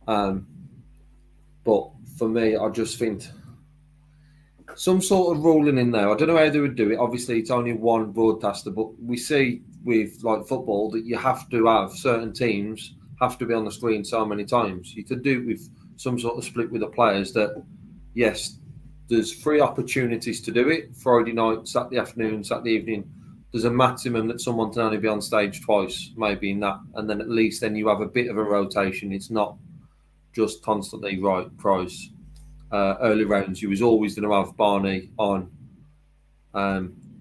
But for me, I just think some sort of ruling in there. I don't know how they would do it. Obviously, it's only one broadcaster, but we see with like football that you have to have certain teams have to be on the screen so many times. You could do it with some sort of split with the players that, yes, there's 3 opportunities to do it. Friday night, Saturday afternoon, Saturday evening. There's a maximum that someone can only be on stage twice, maybe in that. And then at least then you have a bit of a rotation. It's not just constantly right Price. Early rounds, you was always going to have Barney on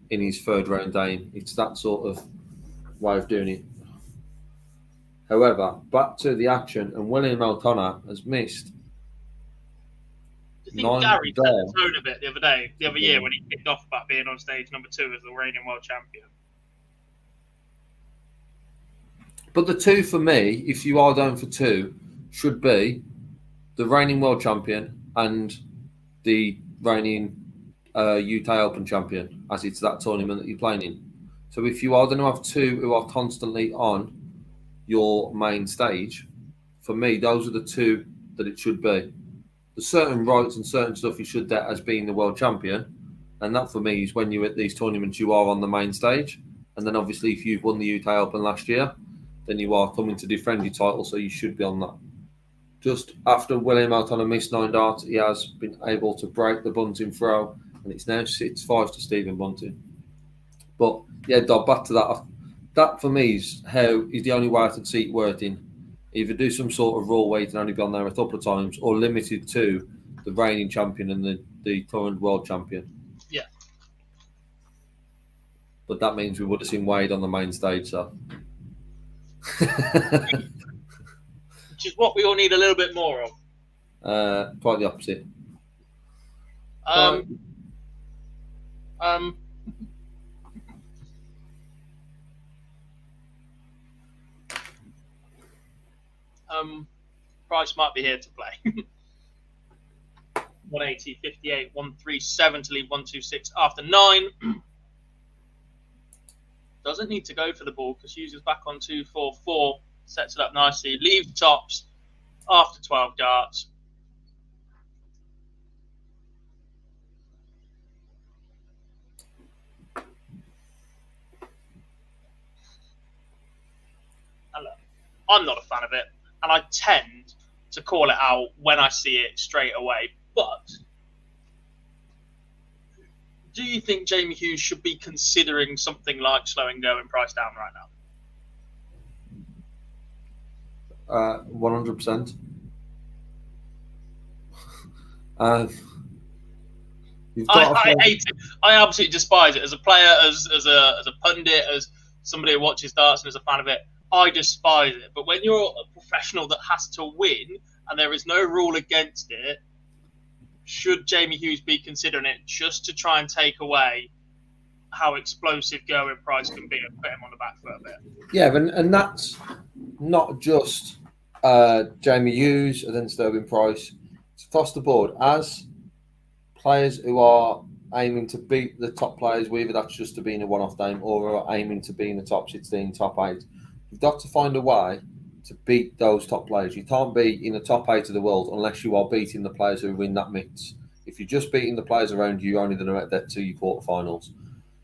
in his third round game. It's that sort of way of doing it. However, back to the action, and William O'Connor has missed. Do you think Gary set the tone a bit the other year when he kicked off about being on stage number 2 as the reigning world champion? But the 2 for me, if you are down for 2, should be the reigning world champion and the reigning UK Open champion, as it's that tournament that you're playing in. So if you are going to have 2 who are constantly on your main stage, for me, those are the 2 that it should be. There's certain rights and certain stuff you should get as being the world champion, and that for me is when you're at these tournaments, you are on the main stage. And then obviously, if you've won the UK Open last year, then you are coming to defend your title, so you should be on that. Just after William O'Connor missed 9 darts, he has been able to break the bunting throw, and it's now 6-5 to Stephen Bunting. But yeah, Dob, back to that. That for me is the only way I could see it working. Either do some sort of rule where you can only be on there a couple of times, or limited to the reigning champion and the current world champion. Yeah. But that means we would have seen Wade on the main stage, so. Which is what we all need a little bit more of. Quite the opposite. Price might be here to play. 180, 58, 137 to leave 126 after 9. Doesn't need to go for the ball because Hughes is back on 2-4-4. Sets it up nicely. Leave tops after 12 darts. I'm not a fan of it, and I tend to call it out when I see it straight away. But do you think Jamie Hughes should be considering something like slowing Gerwyn Price down right now? 100%. I hate it. I absolutely despise it. As a player, as a pundit, as somebody who watches darts and is a fan of it, I despise it. But when you're a professional that has to win and there is no rule against it, should Jamie Hughes be considering it just to try and take away how explosive Gerwyn Price can be and put him on the back foot a bit? Yeah, and that's not just Jamie Hughes against Gerwyn Price. It's across the board. As players who are aiming to beat the top players, whether that's just to be in a one-off game or are aiming to be in the top 16, top 8, you've got to find a way to beat those top players. You can't be in the top 8 of the world unless you are beating the players who win that mix. If you're just beating the players around you, you're only going to get to your quarterfinals.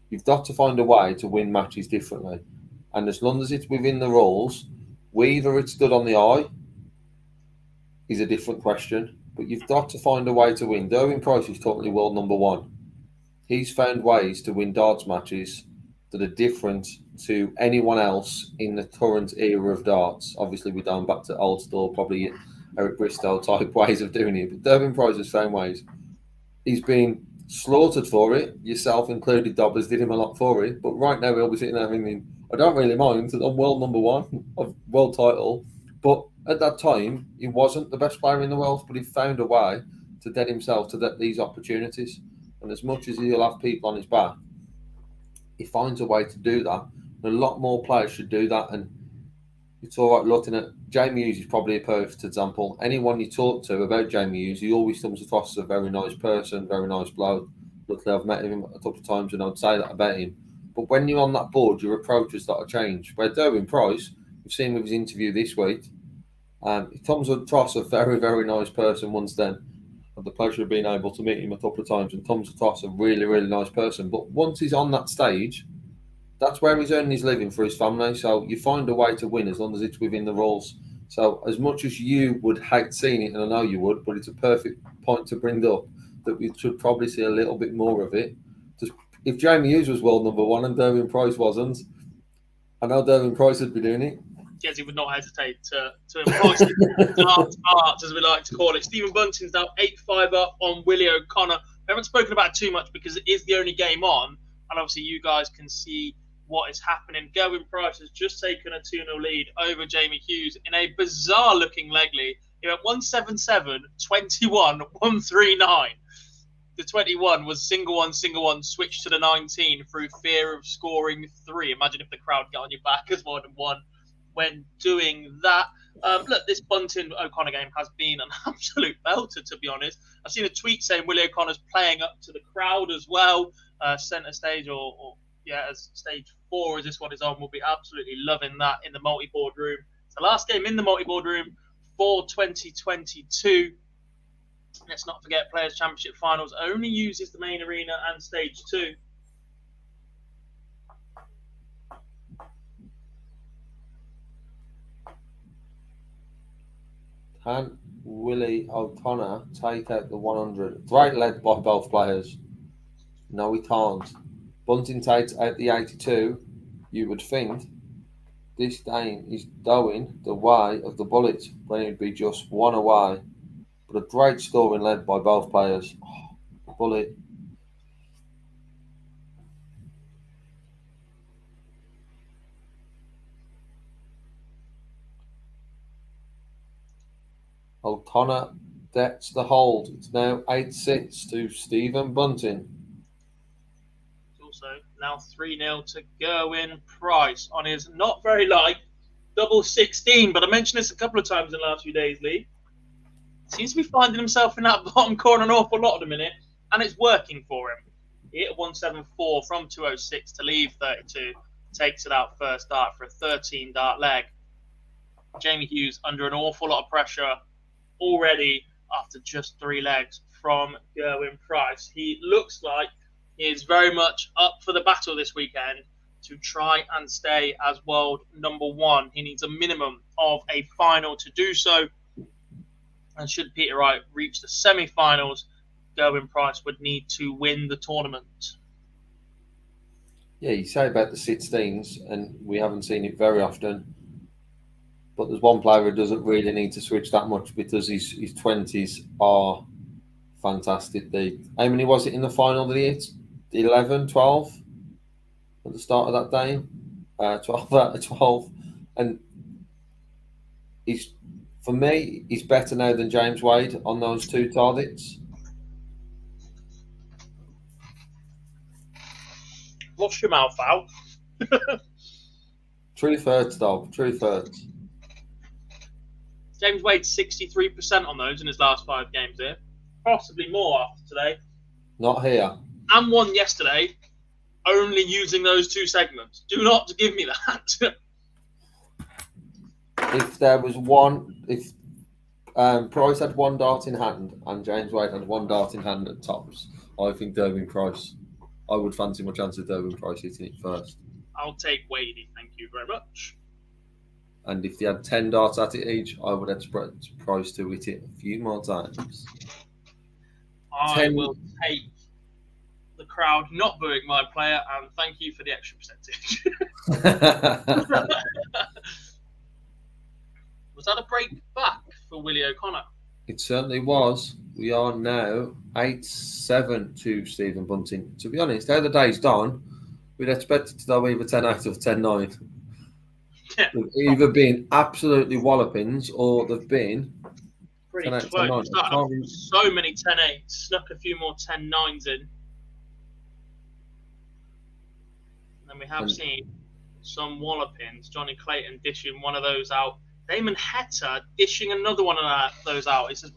You've got to find a way to win matches differently. And as long as it's within the rules, whether it's stood on the eye is a different question. But you've got to find a way to win. Gerwyn Price is totally world number 1. He's found ways to win darts matches that are different to anyone else in the current era of darts. Obviously, we're going back to old school, probably Eric Bristow type ways of doing it. But Derwin Price is the same ways. He's been slaughtered for it, yourself included. Dobbers did him a lot for it. But right now, he'll be sitting there thinking, I don't really mind. I'm world number one of world title. But at that time, he wasn't the best player in the world, but he found a way to get himself to these opportunities. And as much as he'll have people on his back, he finds a way to do that. And a lot more players should do that. And it's all right looking at Jamie Hughes is probably a perfect example. Anyone you talk to about Jamie Hughes, he always comes across as a very nice person, very nice bloke. Luckily, I've met him a couple of times and I'd say that about him. But when you're on that board, your approach has got to change. Where Derwin Price, we've seen with his interview this week, he comes across a very, very nice person once then. Had the pleasure of being able to meet him a couple of times and comes across a really, really nice person. But once he's on that stage, that's where he's earning his living for his family. So you find a way to win as long as it's within the rules. So as much as you would hate seeing it, and I know you would, but it's a perfect point to bring up that we should probably see a little bit more of it. Just, if Jamie Hughes was world number one and Derwin Price wasn't, I know Derwin Price would be doing it. Yes, he would not hesitate to employ darts, as we like to call it. Stephen Bunting's now 8-5 up on Willie O'Connor. We haven't spoken about it too much because it is the only game on, and obviously you guys can see what is happening. Gerwin Price has just taken a 2-0 lead over Jamie Hughes in a bizarre-looking leg lead. He went 177, 21, 139. The 21 was single one, switched to the 19 through fear of scoring 3. Imagine if the crowd got on your back as more than one when doing that. Look, this Bunting O'Connor game has been an absolute belter, to be honest. I've seen a tweet saying Willie O'Connor's playing up to the crowd as well. Centre stage or as stage 4 as this one is on, we'll be absolutely loving that in the multi-board room. It's the last game in the multi-board room for 2022. Let's not forget Players' Championship Finals only uses the main arena and stage 2. Can Willie O'Connor take out the 100? Great led by both players. No, he can't. Bunting takes out the 82. You would think this game is going the way of the Bullets when it'd be just one away. But a great scoring led by both players. Oh, Bullet. O'Connor gets the hold. It's now 8-6 to Stephen Bunting. It's also now 3-0 to Gerwin Price on his not very light double 16. But I mentioned this a couple of times in the last few days, Lee. Seems to be finding himself in that bottom corner an awful lot at the minute, and it's working for him. He hit a 174 from 206 to leave 32. Takes it out first dart for a 13-dart leg. Jamie Hughes under an awful lot of pressure already after just 3 legs from Gerwin Price. He looks like he is very much up for the battle this weekend to try and stay as world number 1. He needs a minimum of a final to do so. And should Peter Wright reach the semi-finals, Gerwin Price would need to win the tournament. Yeah, you say about the 16s, and we haven't seen it very often. But there's one player who doesn't really need to switch that much because his 20s are fantastic. How many was it in the final that he hit? 11, 12 at the start of that game? 12 out of 12. And for me, he's better now than James Wade on those 2 targets. Wash your mouth out. True thirds, dog. True thirds. James Wade 63% on those in his last 5 games here. Possibly more after today. Not here. And one yesterday, only using those 2 segments. Do not give me that. If there was one, if Price had 1 dart in hand and James Wade had 1 dart in hand at tops, I think Derwin Price. I would fancy my chance of Derwin Price hitting it first. I'll take Wadey, thank you very much. And if they had 10 darts at it each, I would expect Price to hit it a few more times. I will take the crowd not booing my player, and thank you for the extra percentage. Was that a break back for Willie O'Connor? It certainly was. We are now 8-7 to Stephen Bunting. To be honest, how the day's gone, we'd expect it to go either 10-8 or 10-9. Yeah, They've either been absolutely wallopings or they've been pretty 10-8, close. 10-9. Started off with so many 10-8s, snuck a few more 10-9s in. And then we have seen some wallopings. Johnny Clayton dishing one of those out. Damon Hetta dishing another one of those out. He says,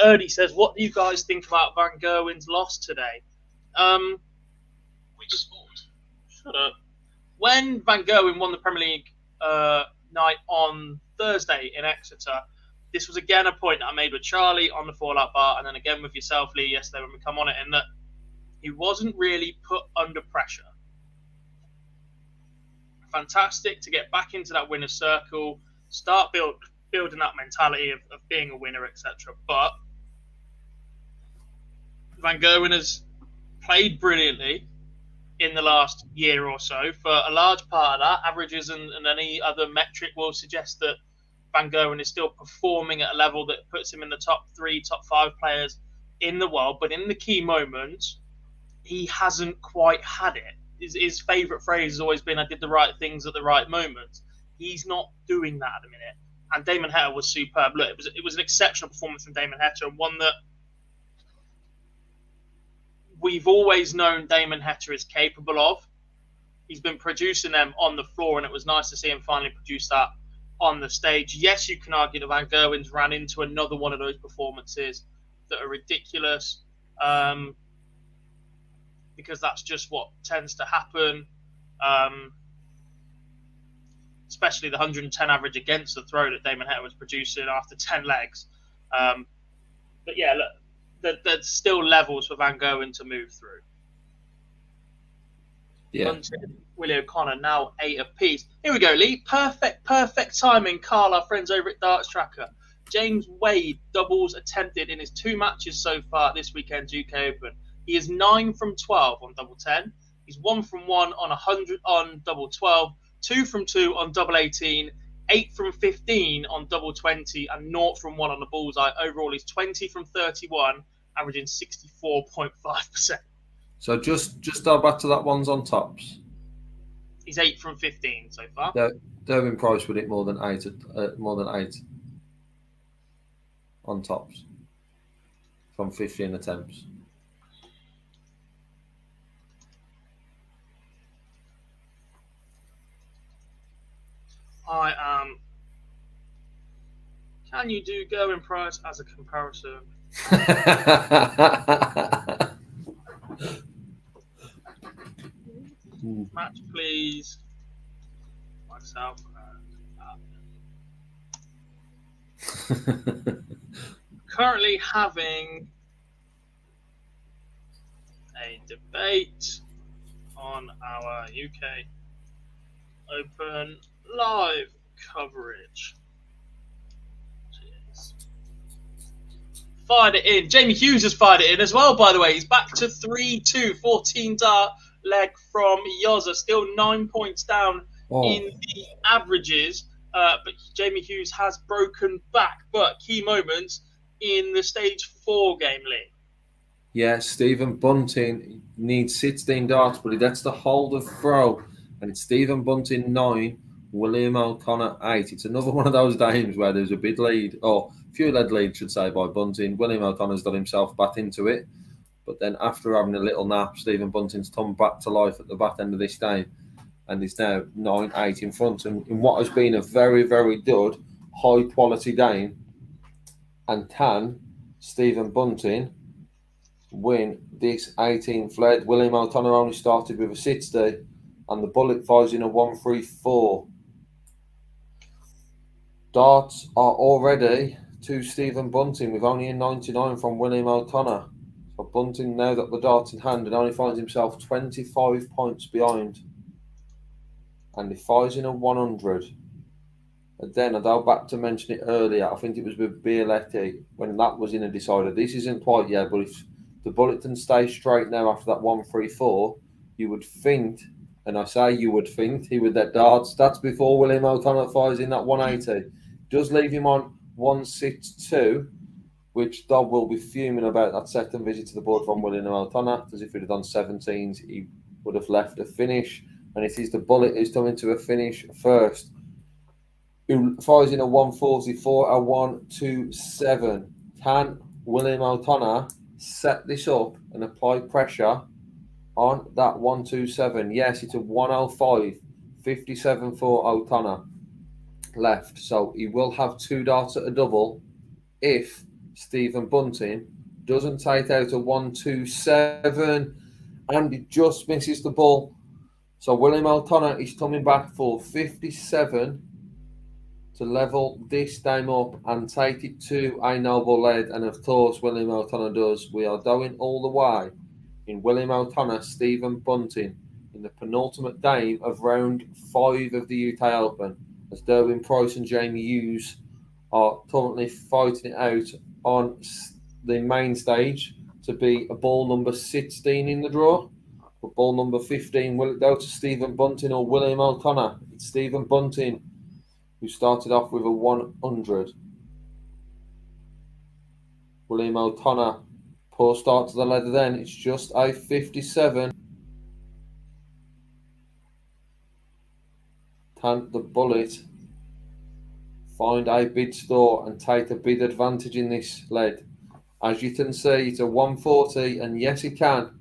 Ernie says, what do you guys think about Van Gerwen's loss today? We just fought. Shut up. When Van Gerwen won the Premier League night on Thursday in Exeter, this was again a point that I made with Charlie on the Fallout Bar, and then again with yourself, Lee, yesterday when we come on it, in that he wasn't really put under pressure. Fantastic to get back into that winner's circle, start building that mentality of being a winner, etc. But Van Gerwen has played brilliantly in the last year or so. For a large part of that, averages and any other metric will suggest that Van Gerwen is still performing at a level that puts him in the top 3, top 5 players in the world. But in the key moments, he hasn't quite had it. His favourite phrase has always been, I did the right things at the right moment. He's not doing that at the minute. And Damon Hetta was superb. Look, it was an exceptional performance from Damon Hetta, and one that we've always known Damon Hetta is capable of. He's been producing them on the floor, and it was nice to see him finally produce that on the stage. Yes, you can argue that Van Gerwen's ran into another one of those performances that are ridiculous, because that's just what tends to happen. Especially the 110 average against the throw that Damon Hetta was producing after 10 legs. But yeah, look, there's still levels for Van Gerwen to move through. Yeah. Willie O'Connor now 8 apiece. Here we go, Lee. Perfect timing. Carl, our friends over at Darts Tracker. James Wade doubles attempted in his 2 matches so far this weekend's UK Open. He is 9 from 12 on double 10. He's 1 from 1 on 100 on double 12. 2 from 2 on double 18, 8 from 15 on double 20, and 0 from 1 on the bullseye. Overall, he's 20 from 31, averaging 64.5%. So just go back to that ones on tops. He's 8 from 15 so far. Derwin Price would hit more than 8 on tops from 15 attempts. I am. Can you do Gerwin Price as a comparison? Match, please. Myself and currently having a debate on our UK Open live coverage. Cheers. Fired it in. Jamie Hughes has fired it in as well, by the way. He's back to 3-2, 14 dart leg from Yoza. Still 9 points down in the averages. But Jamie Hughes has broken back. But key moments in the stage 4 game, Lee. Yeah, Stephen Bunting needs 16 darts, but he gets to hold the throw. And it's Stephen Bunting 9, William O'Connor 8. It's another one of those games where there's a big lead, or a few led lead, should say, by Bunting. William O'Connor's got himself back into it. But then after having a little nap, Stephen Bunting's come back to life at the back end of this game. And he's now 9-8 in front. And in what has been a very, very good, high-quality game. And can Stephen Bunting win this 18th lead? William O'Connor only started with a 60. And the bullet fires in a 134. Darts are already to Stephen Bunting with only a 99 from William O'Connor. So Bunting, now got the dart in hand, and only finds himself 25 points behind. And he fires in a 100. And then I go back to mention it earlier. I think it was with Bialetti when that was in a decider. This isn't quite yet, but if the Butlins stay straight now after that 1-3-4, you would think, and I say you would think, he would let darts. That's before William O'Connor fires in that 180. Does leave him on 1-6-2, which Dob will be fuming about that second visit to the board from William O'Connor, because if he'd have done 17s, he would have left a finish. And it is the Bullet who's coming to a finish first, who fires in a 144, a 127. Can William O'Connor set this up and apply pressure on that 127? Yes, it's a 105, 57 for O'Connor left. So he will have 2 darts at a double if Stephen Bunting doesn't take out a 127 and he just misses the ball. So William O'Connor is coming back for 57 to level this game up and take it to a noble lead. And of course, William O'Connor does. We are going all the way in William O'Connor, Stephen Bunting in the penultimate game of round 5 of the UK Open, as Derwin Price and Jamie Hughes are currently fighting it out on the main stage to be a ball number 16 in the draw. But ball number 15, will it go to Stephen Bunting or William O'Connor? It's Stephen Bunting, who started off with a 100. William O'Connor, poor start to the ladder then. It's just a 57. Can the Bullet find a bid store and take a bid advantage in this lead? As you can see, it's a 140, and yes, he can.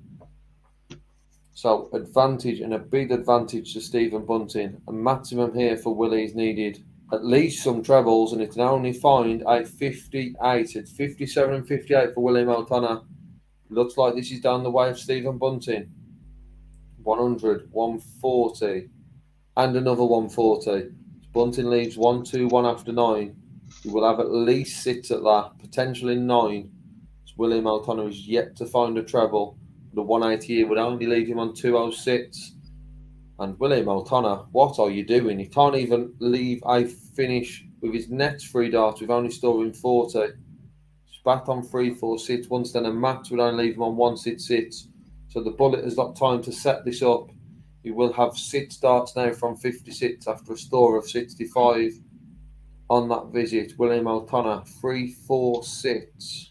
So advantage and a big advantage to Stephen Bunting. A maximum here for Willie is needed. At least some trebles, and it can only find a 58. It's 57 and 58 for William O'Connor. Looks like this is down the way of Stephen Bunting. 100, 140, and another 140. Bunting leaves 1-2-1 after 9. He will have at least 6 at that, potentially 9. William O'Connor is yet to find a treble. The 180 here would only leave him on 206. And William O'Connor, what are you doing? He can't even leave a finish with his next 3 darts with only storing 40. He's back on 3-4-6. Once then a match would only leave him on 1-6-6. So the Bullet has got time to set this up. He will have 6 darts now from 56 after a score of 65 on that visit. William O'Connor, 3-4-6.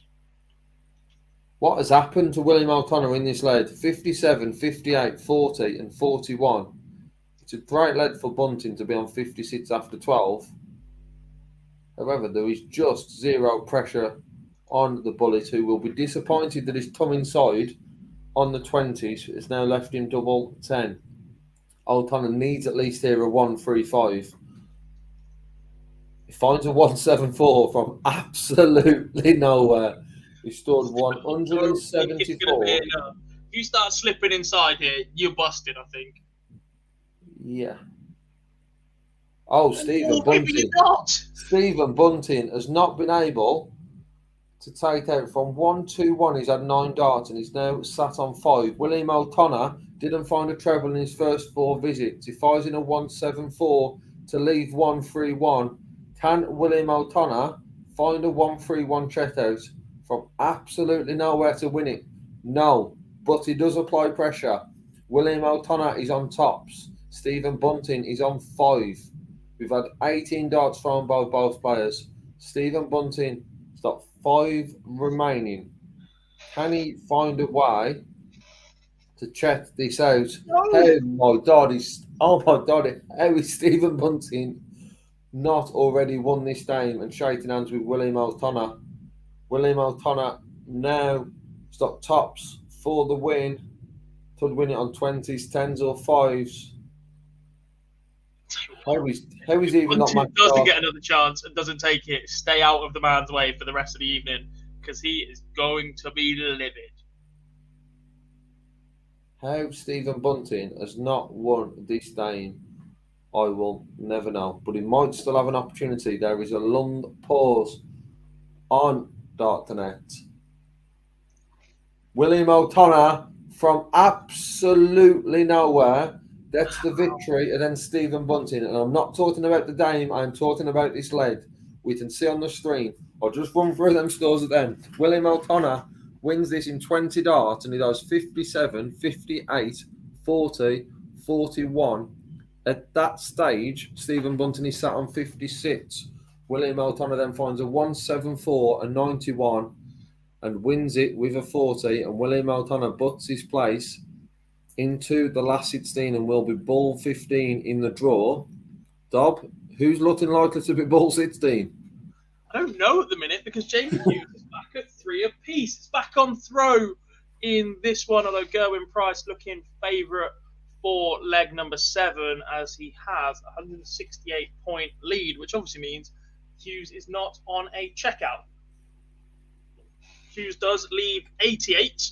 What has happened to William O'Connor in this lead? 57, 58, 40 and 41. It's a great lead for Bunting to be on 56 after 12. However, there is just 0 pressure on the Bullet, who will be disappointed that he's come inside on the 20s. It's now left him double 10. O'Connor needs at least here a 135. He finds a 174 from absolutely nowhere. He stored 174. If you start slipping inside here, you're busted, I think. Yeah. Oh, Stephen Bunting. Stephen Bunting has not been able to take out from 1-2-1. He's had 9 darts and he's now sat on 5. William O'Connor didn't find a treble in his first 4 visits. He fires in a 174 to leave 1-3-1. Can William O'Connor find a 1-3-1 check out from absolutely nowhere to win it? No, but he does apply pressure. William O'Connor is on tops. Stephen Bunting is on 5. We've had 18 darts thrown by both players. Stephen Bunting has got 5 remaining. Can he find a way to check this out? Oh my God, how is Stephen Bunting not already won this game and shaking hands with William O'Connor? William O'Connor now has got tops for the win. Could win it on 20s, 10s or 5s. How is he even not matched doesn't off? get another chance and doesn't take it, stay out of the man's way for the rest of the evening, because he is going to be livid. How Stephen Bunting has not won this game, I will never know. But he might still have an opportunity. There is a long pause on Darknet. William O'Connor from absolutely nowhere. That's the victory against Stephen Bunting. And I'm not talking about the game, I'm talking about this lead. We can see on the screen. I'll just run through them scores at them. William O'Connor wins this in 20 darts, and he does 57, 58, 40, 41. At that stage, Stephen Bunting is sat on 56. William O'Connor then finds a 174, a 91, and wins it with a 40. And William O'Connor butts his place into the last 16 and will be ball 15 in the draw. Dob, who's looking likely to be ball 16? I don't know at the minute because Jamie Hughes is back at 3 apiece. It's back on throw in this one, although Gerwyn Price looking favourite for leg number 7 as he has a 168-point lead, which obviously means Hughes is not on a checkout. Hughes does leave 88,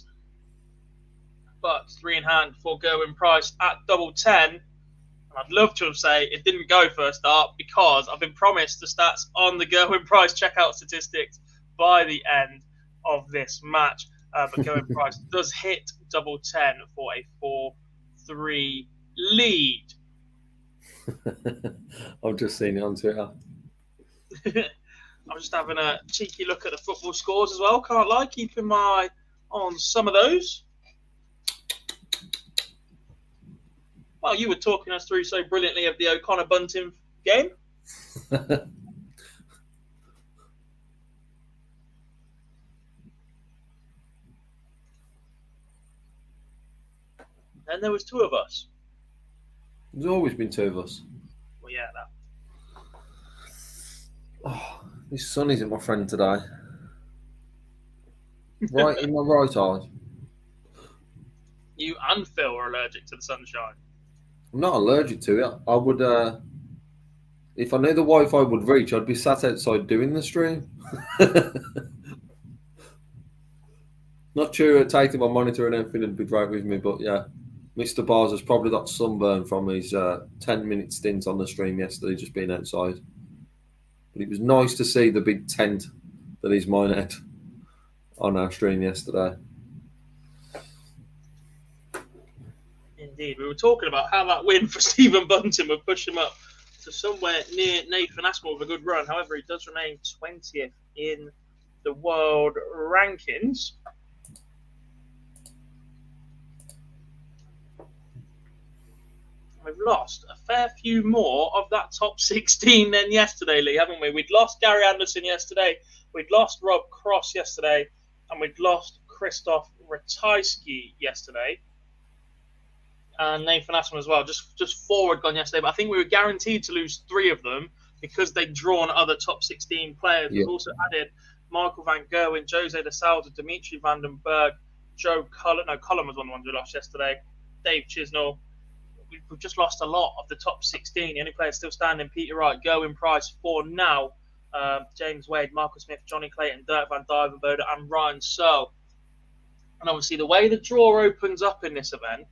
but 3 in hand for Gerwyn Price at double 10. I'd love to say it didn't go first start because I've been promised the stats on the Gerwyn Price checkout statistics by the end of this match. But Gerwyn Price does hit double 10 for a 4-3 lead. I've just seen it on Twitter. I'm just having a cheeky look at the football scores as well. Can't lie, keeping my eye on some of those. Well, you were talking us through so brilliantly of the O'Connor-Bunting game. Then there was 2 of us. There's always been 2 of us. Well, yeah, that. Oh, this sun isn't my friend today. Right in my right eye. You and Phil are allergic to the sunshine. I'm not allergic to it. I would, if I knew the Wi-Fi would reach, I'd be sat outside doing the stream. Not sure taking my monitor and everything would be great with me, but yeah, Mr. Bars has probably got sunburn from his 10-minute stint on the stream yesterday, just being outside. But it was nice to see the big tent that is Minehead on our stream yesterday. Indeed. We were talking about how that win for Stephen Bunting would push him up to somewhere near Nathan Aspinall with a good run. However, he does remain 20th in the world rankings. We've lost a fair few more of that top 16 than yesterday, Lee, haven't we? We'd lost Gary Anderson yesterday. We'd lost Rob Cross yesterday. And we'd lost Krzysztof Ratajski yesterday. And Nathan Aspinall as well. Just forward gone yesterday. But I think we were guaranteed to lose 3 of them because they'd drawn other top 16 players. Yeah. We've also added Michael van Gerwen, Jose de Souza, Dimitri van den Berg, Joe Cullen. No, Cullen was one of the ones we lost yesterday. Dave Chisnell. We've just lost a lot of the top 16. The only players still standing: Peter Wright, Gerwyn Price for now, James Wade, Marcus Smith, Johnny Clayton, Dirk van Dijvenbode, and Ryan Searle. And obviously, the way the draw opens up in this event,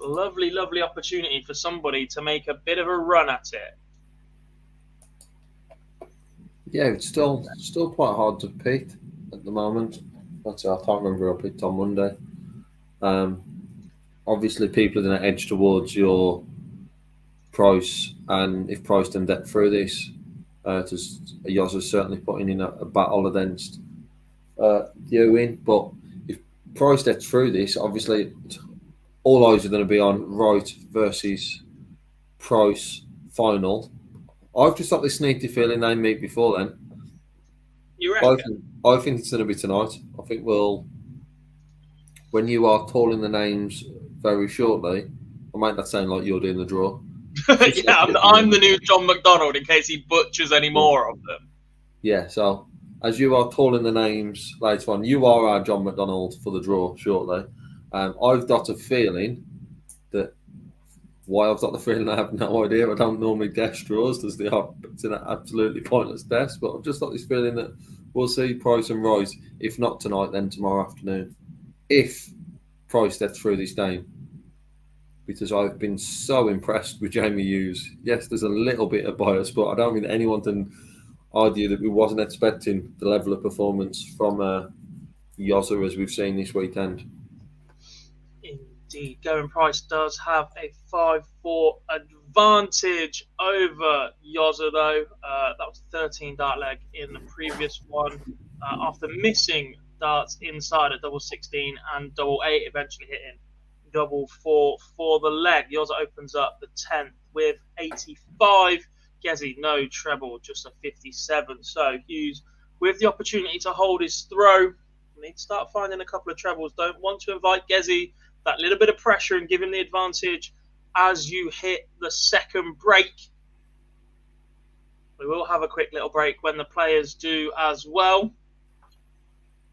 a lovely, lovely opportunity for somebody to make a bit of a run at it. Yeah, it's still quite hard to pick at the moment. I can't remember who I picked on Monday. Obviously, people are going to edge towards your Price, and if Price can get through this, Yoz is certainly putting in a battle against Ewing. But if Price gets through this, obviously, all eyes are going to be on Wright versus Price final. I've just got this sneaky feeling they meet before then. You reckon? I think it's going to be tonight. I think when you are calling the names very shortly, I'll make that sound like you're doing the draw. Yeah, I'm the new John McDonald in case he butchers any more of them. Yeah, so as you are calling the names later on, you are our John McDonald for the draw shortly. I've got a feeling that why I've got the feeling I have no idea. I don't normally guess draws. It's an absolutely pointless guess, but I've just got this feeling that we'll see Price and Wright. If not tonight, then tomorrow afternoon. If Price gets through this game, because I've been so impressed with Jamie Hughes. Yes, there's a little bit of bias, but I don't think anyone can argue that we wasn't expecting the level of performance from Yoza as we've seen this weekend. Indeed. Gerwyn Price does have a 5-4 advantage over Yoza, though. That was a 13 dart leg in the previous one. after missing darts inside at double 16 and double 8, eventually hitting double 4 for the leg. Yours opens up the 10th with 85. Gezi, no treble, just a 57. So Hughes, with the opportunity to hold his throw, need to start finding a couple of trebles. Don't want to invite Gezi that little bit of pressure and give him the advantage as you hit the second break. We will have a quick little break when the players do as well.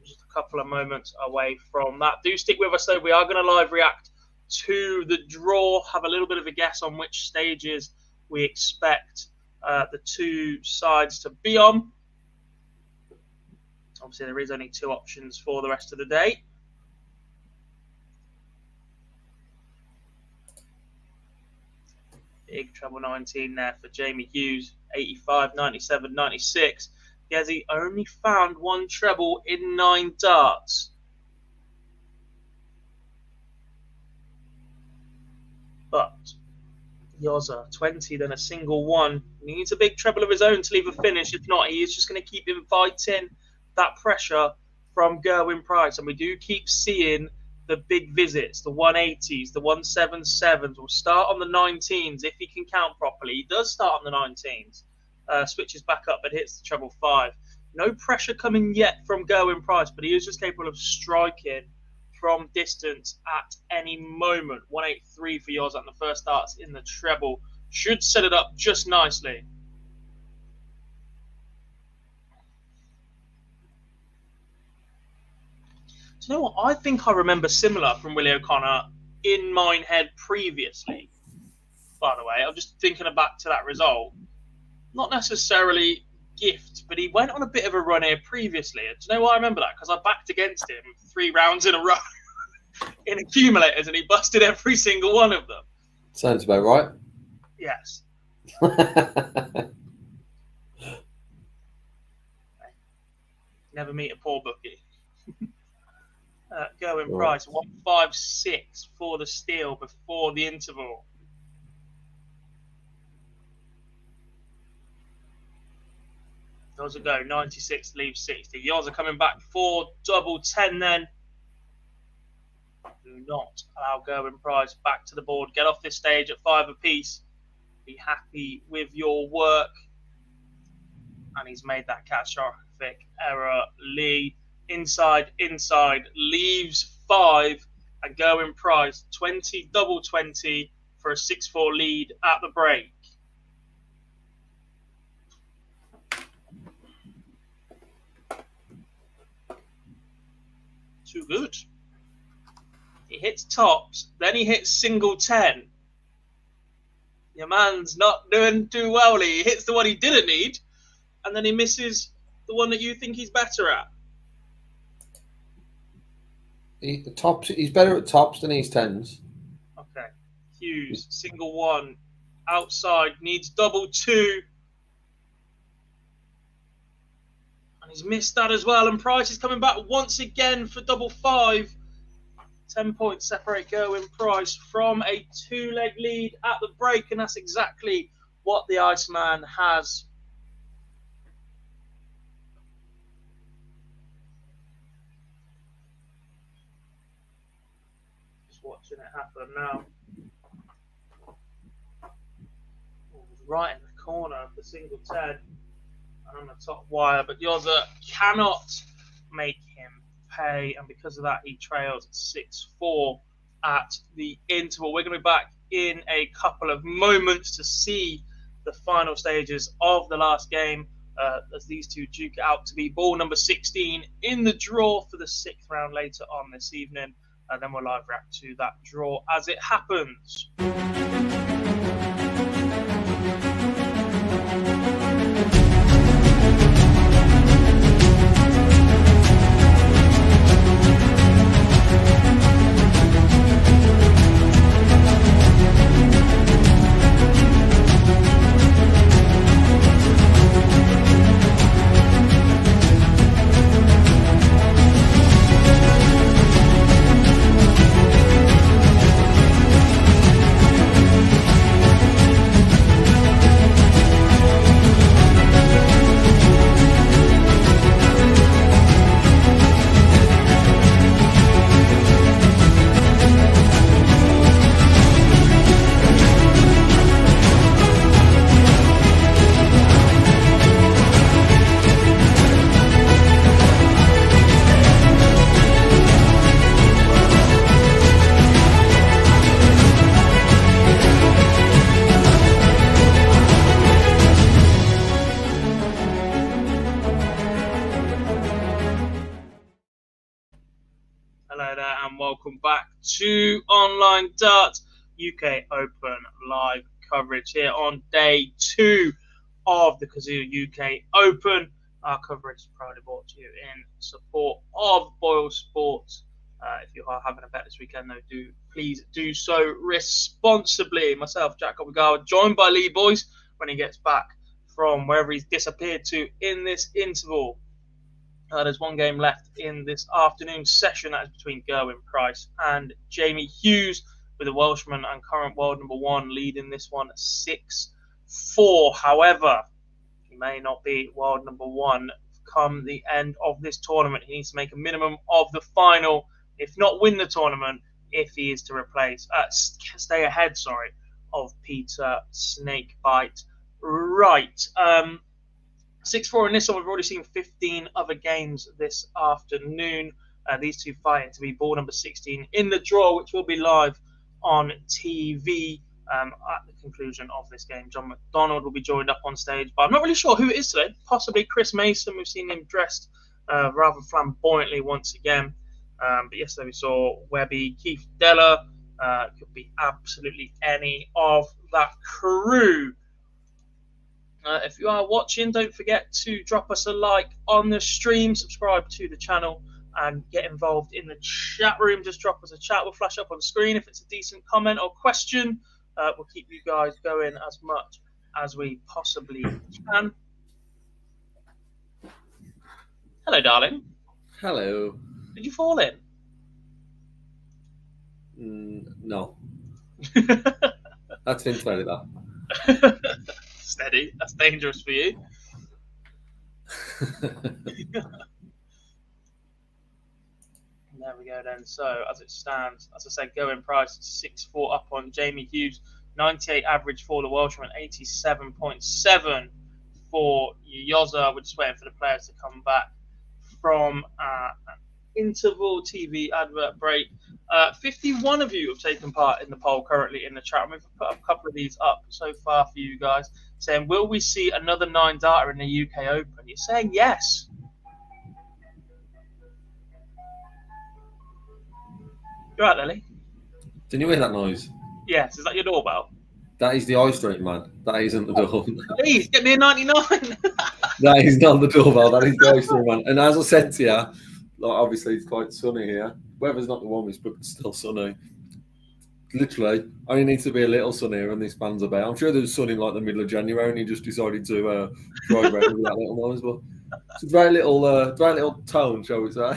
Just a couple of moments away from that. Do stick with us though. We are going to live react to the draw, have a little bit of a guess on which stages we expect the two sides to be on. Obviously, there is only 2 options for the rest of the day. Big treble 19 there for Jamie Hughes, 85, 97, 96. Gezi only found 1 treble in 9 darts. But Yoza, 20, then a single 1. He needs a big treble of his own to leave a finish. If not, he is just going to keep inviting that pressure from Gerwin Price. And we do keep seeing the big visits, the 180s, the 177s. We'll start on the 19s if he can count properly. He does start on the 19s. Switches back up but hits the treble 5. No pressure coming yet from Gerwin Price, but he is just capable of striking from distance at any moment. 183 for yours on the first darts in the treble. Should set it up just nicely. Do you know what? I think I remember similar from Willie O'Connor in Minehead previously. By the way, I'm just thinking back to that result. Not necessarily gift, but he went on a bit of a run here previously. Do you know why I remember that? Because I backed against him 3 rounds in a row in accumulators, and he busted every single one of them. Sounds about right. Yes. Never meet a poor bookie. Gerwin Price, 156 for the steal before the interval. Yours will go 96, leave 60. Yours are coming back for double 10 then. Do not allow Gerwin Price back to the board. Get off this stage at 5 apiece. Be happy with your work. And he's made that catastrophic error. Lee, inside, leaves 5. And Gerwin Price, 20, double 20 for a 6-4 lead at the break. Too good. He hits tops, then he hits single 10. Your man's not doing too well. He hits the one he didn't need, and then he misses the one that you think he's better at. He's better at tops than he's 10s. Okay. Hughes, single 1, outside, needs double 2. And he's missed that as well. And Price is coming back once again for double 5. 10 points separate Gerwin Price from a 2-leg lead at the break. And that's exactly what the Iceman has. Just watching it happen now. Right in the corner of the single 10 and on the top wire, but Yoza cannot make him pay, and because of that he trails 6-4 at the interval. We're going to be back in a couple of moments to see the final stages of the last game as these two duke it out to be ball number 16 in the draw for the 6th round later on this evening, and then we'll live react to that draw as it happens. welcome back to Online Darts UK Open live coverage here on day 2 of the Kazoo UK Open. Our coverage is proudly brought to you in support of Boyle Sports. If you are having a bet this weekend, though, please do so responsibly. Myself, Jack Obigawa, joined by Lee Boyce when he gets back from wherever he's disappeared to in this interval. There's one game left in this afternoon session. That is between Gerwyn Price and Jamie Hughes, with the Welshman and current world number 1 leading this one 6-4. However, he may not be world number 1 come the end of this tournament. He needs to make a minimum of the final, if not win the tournament, if he is to stay ahead of Peter Snakebite Wright. 6-4 in this one. We've already seen 15 other games this afternoon. These two fighting to be ball number 16 in the draw, which will be live on TV at the conclusion of this game. John McDonald will be joined up on stage, but I'm not really sure who it is today. Possibly Chris Mason. We've seen him dressed rather flamboyantly once again. But yesterday we saw Webby, Keith Della. Could be absolutely any of that crew. If you are watching, don't forget to drop us a like on the stream, subscribe to the channel, and get involved in the chat room. Just drop us a chat. We'll flash up on the screen if it's a decent comment or question. We'll keep you guys going as much as we possibly can. Hello, darling. Hello. Did you fall in? No. That's been funny, though. Steady. That's dangerous for you. There we go then. So as it stands, as I said, Gerwyn Price 6-4 up on Jamie Hughes, 98 average for the Welshman, 87.7 for Yoza. We're just waiting for the players to come back from an interval TV advert break. 51 of you have taken part in the poll currently in the chat. We've put a couple of these up so far for you guys, saying, will we see another 9-darter in the UK Open? You're saying yes. You're right, Lily. Didn't you hear that noise? Yes. Is that your doorbell? That is the eye street, man. That isn't the door. Please, get me a 99. That is not the doorbell. That is the eye street, man. And as I said to you, obviously it's quite sunny here. Weather's not the warmest, but it's still sunny. Literally, only needs to be a little sunnier and this man's about. I'm sure there's sun in like the middle of January and he just decided to drive around with that little noise. But it's a great little tone, shall we say.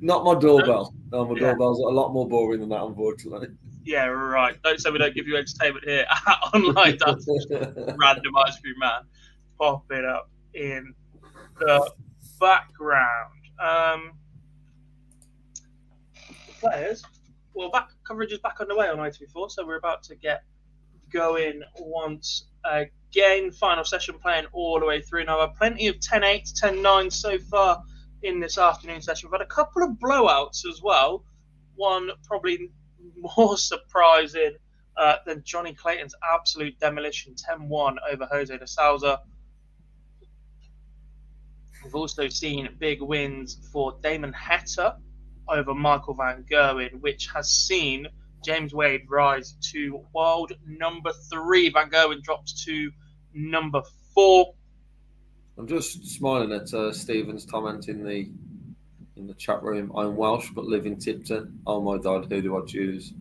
Not my doorbell. No, my doorbell's a lot more boring than that, unfortunately. Yeah, right. Don't say we don't give you entertainment here online. That's random ice cream man. Pop it up in the background. Players, well, coverage is back underway on ITV4, so we're about to get going once again. Final session playing all the way through. Now, I've had plenty of 10-8, 10-9 so far in this afternoon session. We've had a couple of blowouts as well. One probably more surprising than Johnny Clayton's absolute demolition, 10-1 over Jose de Souza. We've also seen big wins for Damon Heta over Michael van Gerwen, which has seen James Wade rise to world number 3. Van Gerwen drops to number 4. I'm just smiling at Stephen's comment in the chat room. I'm Welsh but live in Tipton. Oh my God, who do I choose?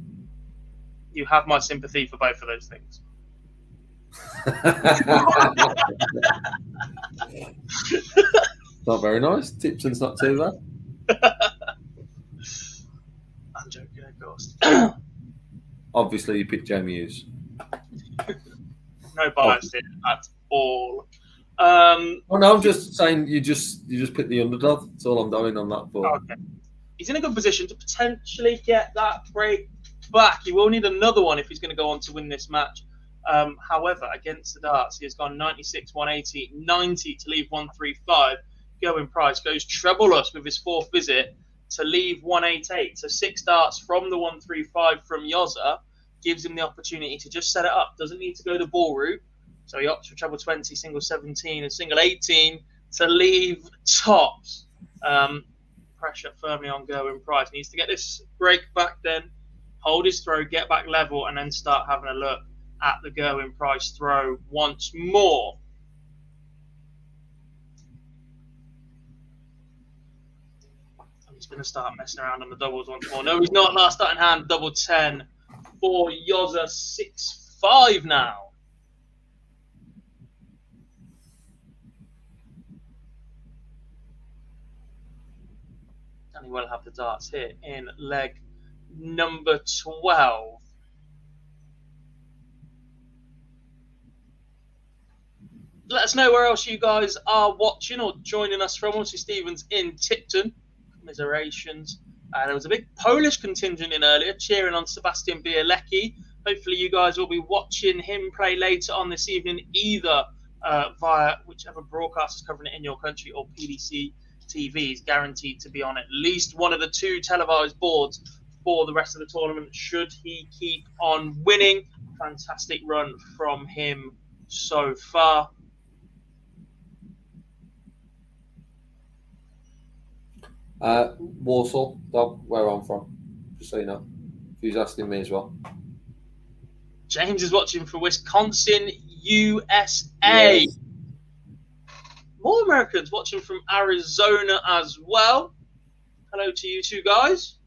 You have my sympathy for both of those things. Not very nice. Tipton's not too bad. I'm joking, of course. Obviously, you picked Jamie Hughes. No bias in at all. Oh no, I'm just saying you just picked the underdog. That's all I'm doing on that for. Okay. He's in a good position to potentially get that break back. He will need another one if he's going to go on to win this match. However, against the darts, he has gone 96, 180, 90 to leave 135. Gerwyn Price goes troubleless with his 4th visit to leave 188. So 6 darts from the 135 from Yoza gives him the opportunity to just set it up. Doesn't need to go the ball route. So he opts for treble 20, single 17, and single 18 to leave tops. pressure firmly on Gerwin Price. He needs to get this break back then, hold his throw, get back level, and then start having a look at the Gerwin Price throw once more. And he's going to start messing around on the doubles once more. No, he's not. Last starting hand, double 10 for Yoza, 6-5 now. And he will have the darts here in leg number 12. Let us know where else you guys are watching or joining us from. Obviously, Stephen's in Tipton. Commiserations. There was a big Polish contingent in earlier cheering on Sebastian Bielecki. Hopefully, you guys will be watching him play later on this evening, either via whichever broadcast is covering it in your country or PDC TV. Is guaranteed to be on at least one of the 2 televised boards for the rest of the tournament, should he keep on winning. Fantastic run from him so far. Warsaw, where I'm from, just so you know. Who's asking me as well? James is watching from Wisconsin, USA. Yes. More Americans watching from Arizona as well. Hello to you two guys.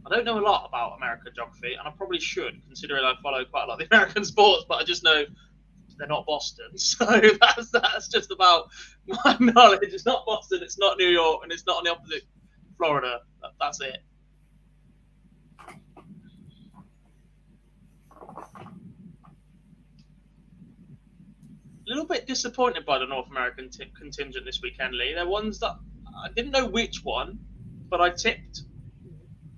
I don't know a lot about American geography, and I probably should, considering I follow quite a lot of the American sports, but I just know they're not Boston. So that's just about my knowledge. It's not Boston, it's not New York, and it's not on the opposite Florida. That's it. A little bit disappointed by the North American contingent this weekend, Lee. They're ones that I didn't know which one, but I tipped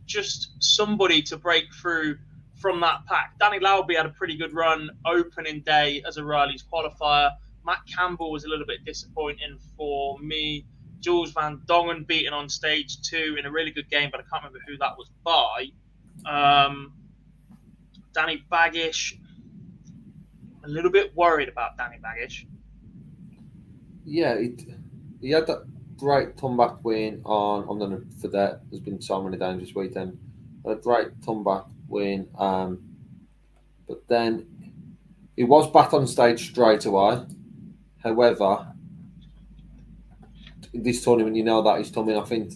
just somebody to break through from that pack. Danny Lauby had a pretty good run opening day as a Riley's qualifier. Matt Campbell was a little bit disappointing for me. Jules Van Dongen beaten on stage 2 in a really good game, but I can't remember who that was by. Danny Baggish. A little bit worried about Danny Baggish. Yeah, he had that great comeback win on the Cadet. There's been so many games this weekend. A great comeback win, but then he was back on stage straight away. However, in this tournament, you know that he's coming. I think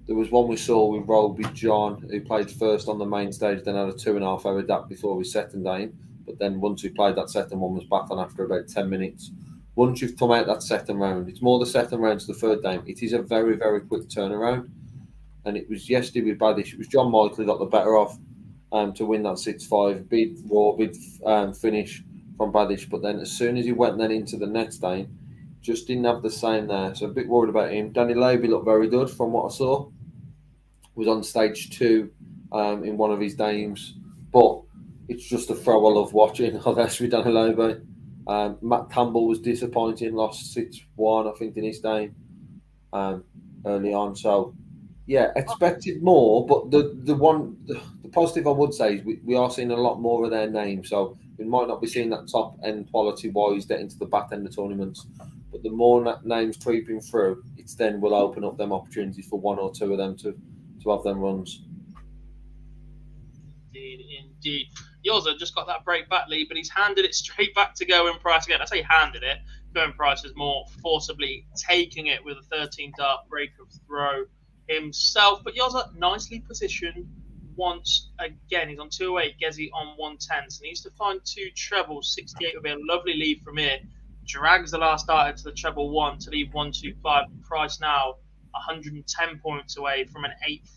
there was one we saw with Roby John, who played first on the main stage, then had a 2.5 hour gap before his second game. But then once he played that second one, was back on after about 10 minutes. Once you've come out that second round, it's more the second round to the third game. It is a very, very quick turnaround. And it was yesterday with Badish. It was John Michael who got the better of to win that 6-5. Big finish from Badish. But then as soon as he went then into the next game, just didn't have the same there. So a bit worried about him. Danny Lauby looked very good from what I saw. Was on stage 2 in one of his games. But it's just a throw I love watching. Oh, that's with Danny Lauby. Matt Campbell was disappointing, lost 6-1, I think, in his game early on. So, yeah, expected more, but the positive I would say is we are seeing a lot more of their names. So we might not be seeing that top end quality wise get into the back end of tournaments, but the more names creeping through, it's then will open up them opportunities for 1 or 2 of them to have them runs. Indeed. Yoza just got that break back lead, but he's handed it straight back to Gerwin Price again. I say handed it. Gerwin Price is more forcibly taking it with a 13-dart break of throw himself. But Yoza nicely positioned once again. He's on 208, Gezi on 110. So he needs to find 2 trebles. 68 would be a lovely lead from here. Drags the last dart into the treble 1 to leave 125. Price now 110 points away from an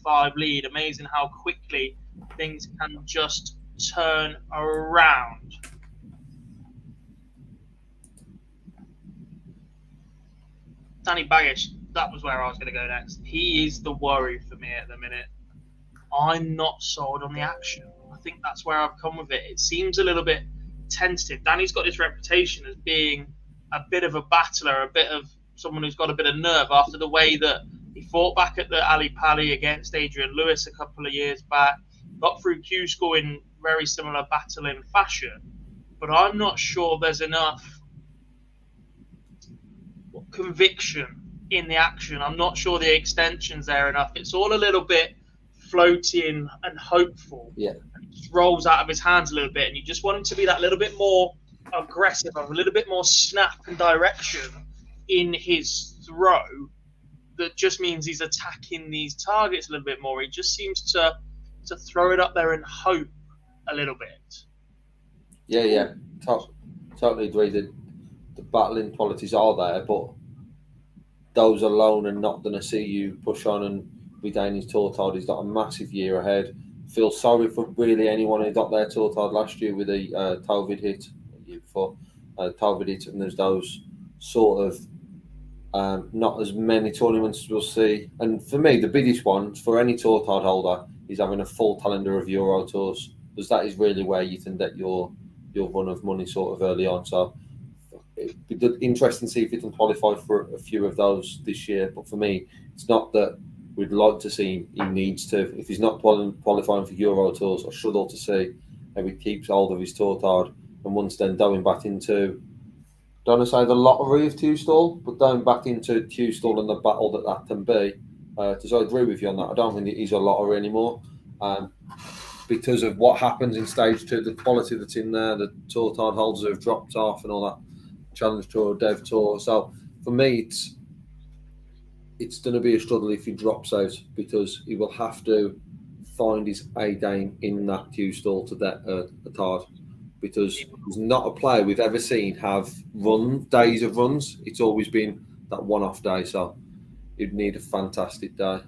8-5 lead. Amazing how quickly things can just turn around. Danny Baggish, that was where I was going to go next. He is the worry for me at the minute. I'm not sold on the action. I think that's where I've come with it. It seems a little bit tentative. Danny's got this reputation as being a bit of a battler, a bit of someone who's got a bit of nerve after the way that he fought back at the Ali Pali against Adrian Lewis a couple of years back. Got through Q-School in very similar battling fashion. but I'm not sure there's enough conviction in the action. I'm not sure the extension's there enough. It's all a little bit floating and hopeful. Yeah. And it just rolls out of his hands a little bit, and you just want him to be that little bit more aggressive, a little bit more snap and direction in his throw. That just means he's attacking these targets a little bit more. He just seems to throw it up there and hope a little bit. Yeah. Totally agree that the battling qualities are there, but those alone are not going to see you push on and regain his tour title. He's got a massive year ahead. Feel sorry for really anyone who got their tour title last year with a COVID hit, and there's those sort of not as many tournaments we'll see. And for me, the biggest one for any tour title holder is having a full calendar of Euro tours, because that is really where you can get your run of money sort of early on. So it'd be interesting to see if he can qualify for a few of those this year. But for me, it's not that we'd like to see him. He needs to. If he's not qualifying for Euro tours, I struggle to see how he keeps hold of his tour title and once then going back into, don't want to say the lottery of Q-Stall, but going back into Q-Stall and the battle that can be. Because I agree with you on that. I don't think it is a lottery anymore. Because of what happens in stage 2, the quality that's in there, the tour title holders have dropped off and all that, Challenge Tour, Dev Tour. So for me, it's going to be a struggle if he drops out, because he will have to find his A game in that Q-Stall to get a card, because there's not a player we've ever seen have days of runs. It's always been that one-off day, so he'd need a fantastic day.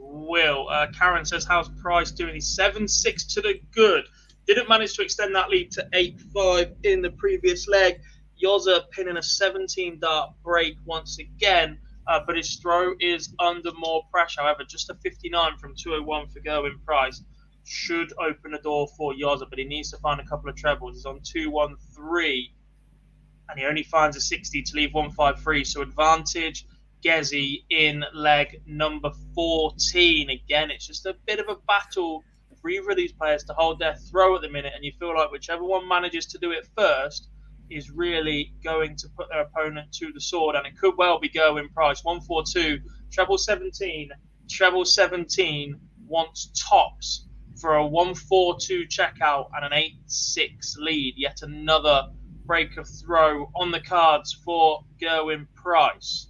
Will. Karen says, how's Price doing? He's 7-6 to the good. Didn't manage to extend that lead to 8-5 in the previous leg. Yoza pinning a 17-dart break once again, but his throw is under more pressure. However, just a 59 from 201 for Gerwin Price should open the door for Yoza, but he needs to find a couple of trebles. He's on 2-1-3, and he only finds a 60 to leave 1-5-3, so advantage Gezi in leg number 14. Again, it's just a bit of a battle for either of these players to hold their throw at the minute, and you feel like whichever one manages to do it first is really going to put their opponent to the sword, and it could well be Gerwin Price. 1-4-2, treble 17 wants tops for a 1-4-2 checkout and an 8-6 lead. Yet another break of throw on the cards for Gerwin Price.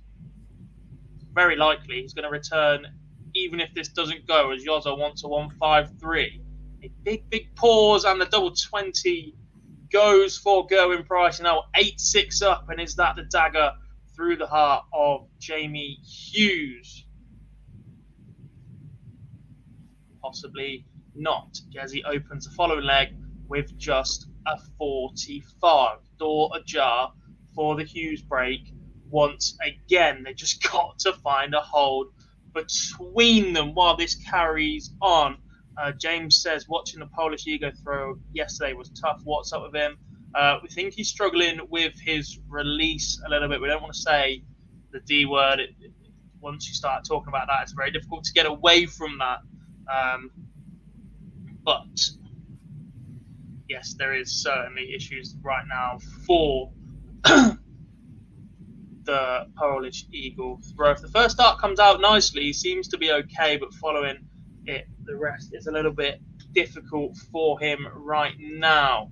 Very likely he's going to return, even if this doesn't go, as Yoza wants a 1-5-3. A big pause, and the double 20 goes for Gerwin Price. Now 8-6 up, and is that the dagger through the heart of Jamie Hughes? Possibly not. Gezi opens the following leg with just a 45. Door ajar for the Hughes break. Once again, they just got to find a hold between them while this carries on. James says, watching the Polish ego throw yesterday was tough. What's up with him? We think he's struggling with his release a little bit. We don't want to say the D word. Once you start talking about that, it's very difficult to get away from that. But yes, there is certainly issues right now for the Polish eagle throw. If the first dart comes out nicely, he seems to be okay, but following it, the rest is a little bit difficult for him right now.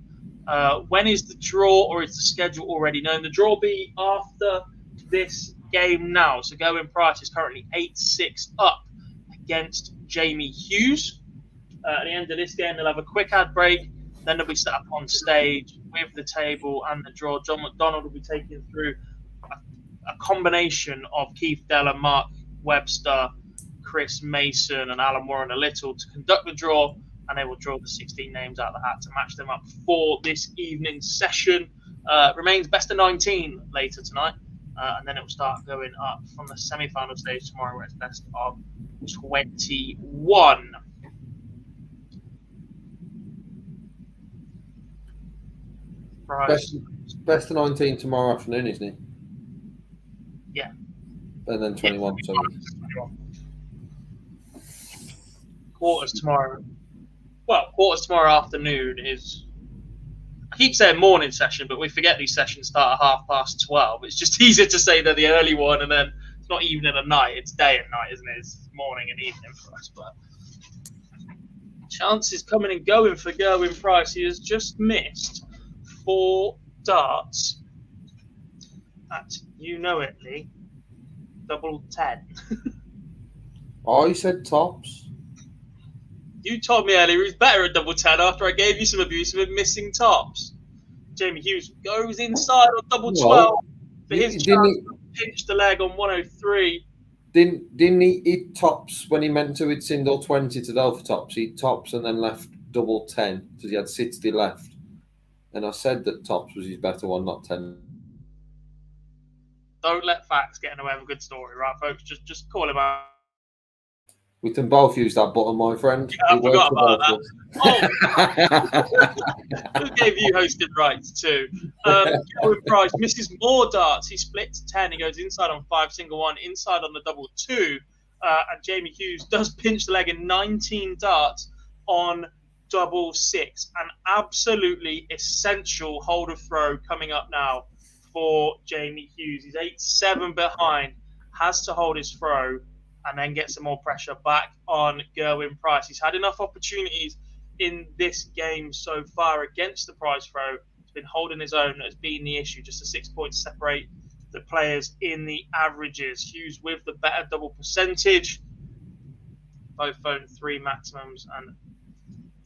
When is the draw, or is the schedule already known? The draw will be after this game now. So Gerwin Price is currently 8-6 up against Jamie Hughes. At the end of this game, they'll have a quick ad break. Then they'll be set up on stage with the table and the draw. John McDonald will be taking through a combination of Keith Della, Mark Webster, Chris Mason, and Alan Warren a little to conduct the draw, and they will draw the 16 names out of the hat to match them up for this evening's session. Remains best of 19 later tonight, and then it will start going up from the semi-final stage tomorrow, where it's best of 21. Best of 19 tomorrow afternoon, isn't it? Yeah. And then 21. Yeah, so. Quarters tomorrow. Well, quarters tomorrow afternoon is keep saying morning session, but we forget these sessions start at 12:30. It's just easier to say they're the early one, and then it's not evening and night, it's day and night, isn't it? It's morning and evening for us. But chances coming and going for Gerwyn Price. He has just missed 4 darts at, you know it, Lee, double 10. Oh, he said tops. You told me earlier he's better at double 10 after I gave you some abuse of him missing tops. Jamie Hughes goes inside on double 12 for his chance to pinch the leg on 103. Didn't he hit tops when he meant to hit single 20 to go for tops? He hit tops and then left double 10 because he had 60 left. And I said that tops was his better one, not 10. Don't let facts get in the way of a good story, right, folks? Just call him out. We can both use that button, my friend. Yeah, I forgot about that. Oh. Who gave you hosting rights too? Gerwyn Price misses more darts. He splits 10. He goes inside on 5, single 1, inside on the double 2. And Jamie Hughes does pinch the leg in 19 darts on double 6. An absolutely essential hold of throw coming up now for Jamie Hughes. He's 8-7 behind, has to hold his throw and then get some more pressure back on Gerwyn Price. He's had enough opportunities in this game so far against the Price throw. He's been holding his own. That's been the issue. Just a 6 points separate the players in the averages. Hughes with the better double percentage. Both phone 3 maximums, and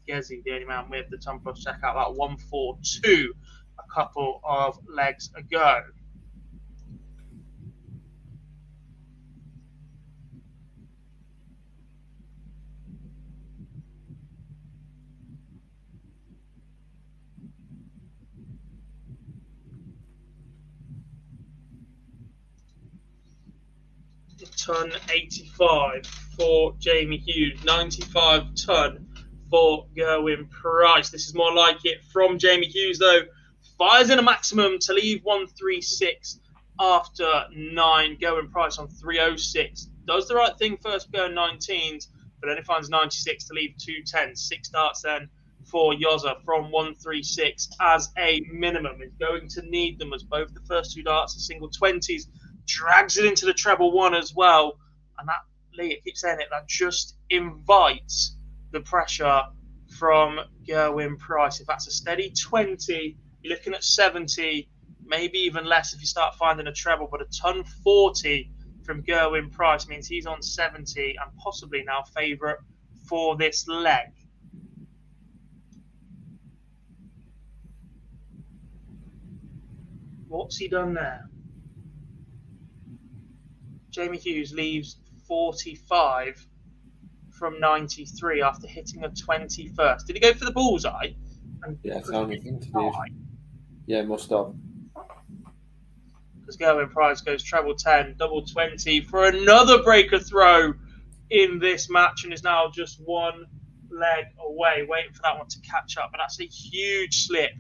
Gezi, the only man with the ton plus. Check out that 142 a couple of legs ago. Ton 85 for Jamie Hughes, 95 ton for Gerwyn Price. This is more like it from Jamie Hughes, though. Fires in a maximum to leave 136 after 9. Gerwyn Price on 306. Does the right thing first, go 19s, but then it finds 96 to leave 210. 6 darts then for Yoza from 136 as a minimum. He's going to need them as both the first 2 darts are single 20s. Drags it into the treble 1 as well. And that, Lee, it keeps saying it, that just invites the pressure from Gerwyn Price. If that's a steady 20, you're looking at 70, maybe even less if you start finding a treble. But a ton 40 from Gerwyn Price means he's on 70 and possibly now favourite for this leg. What's he done there? Jamie Hughes leaves 45 from 93 after hitting a 20 first. Did he go for the bullseye? Yeah, it's the only thing to do. Yeah, must have. Because Gerwyn Price goes treble 10, double 20 for another breaker throw in this match and is now just 1 leg away, waiting for that one to catch up. But that's a huge slip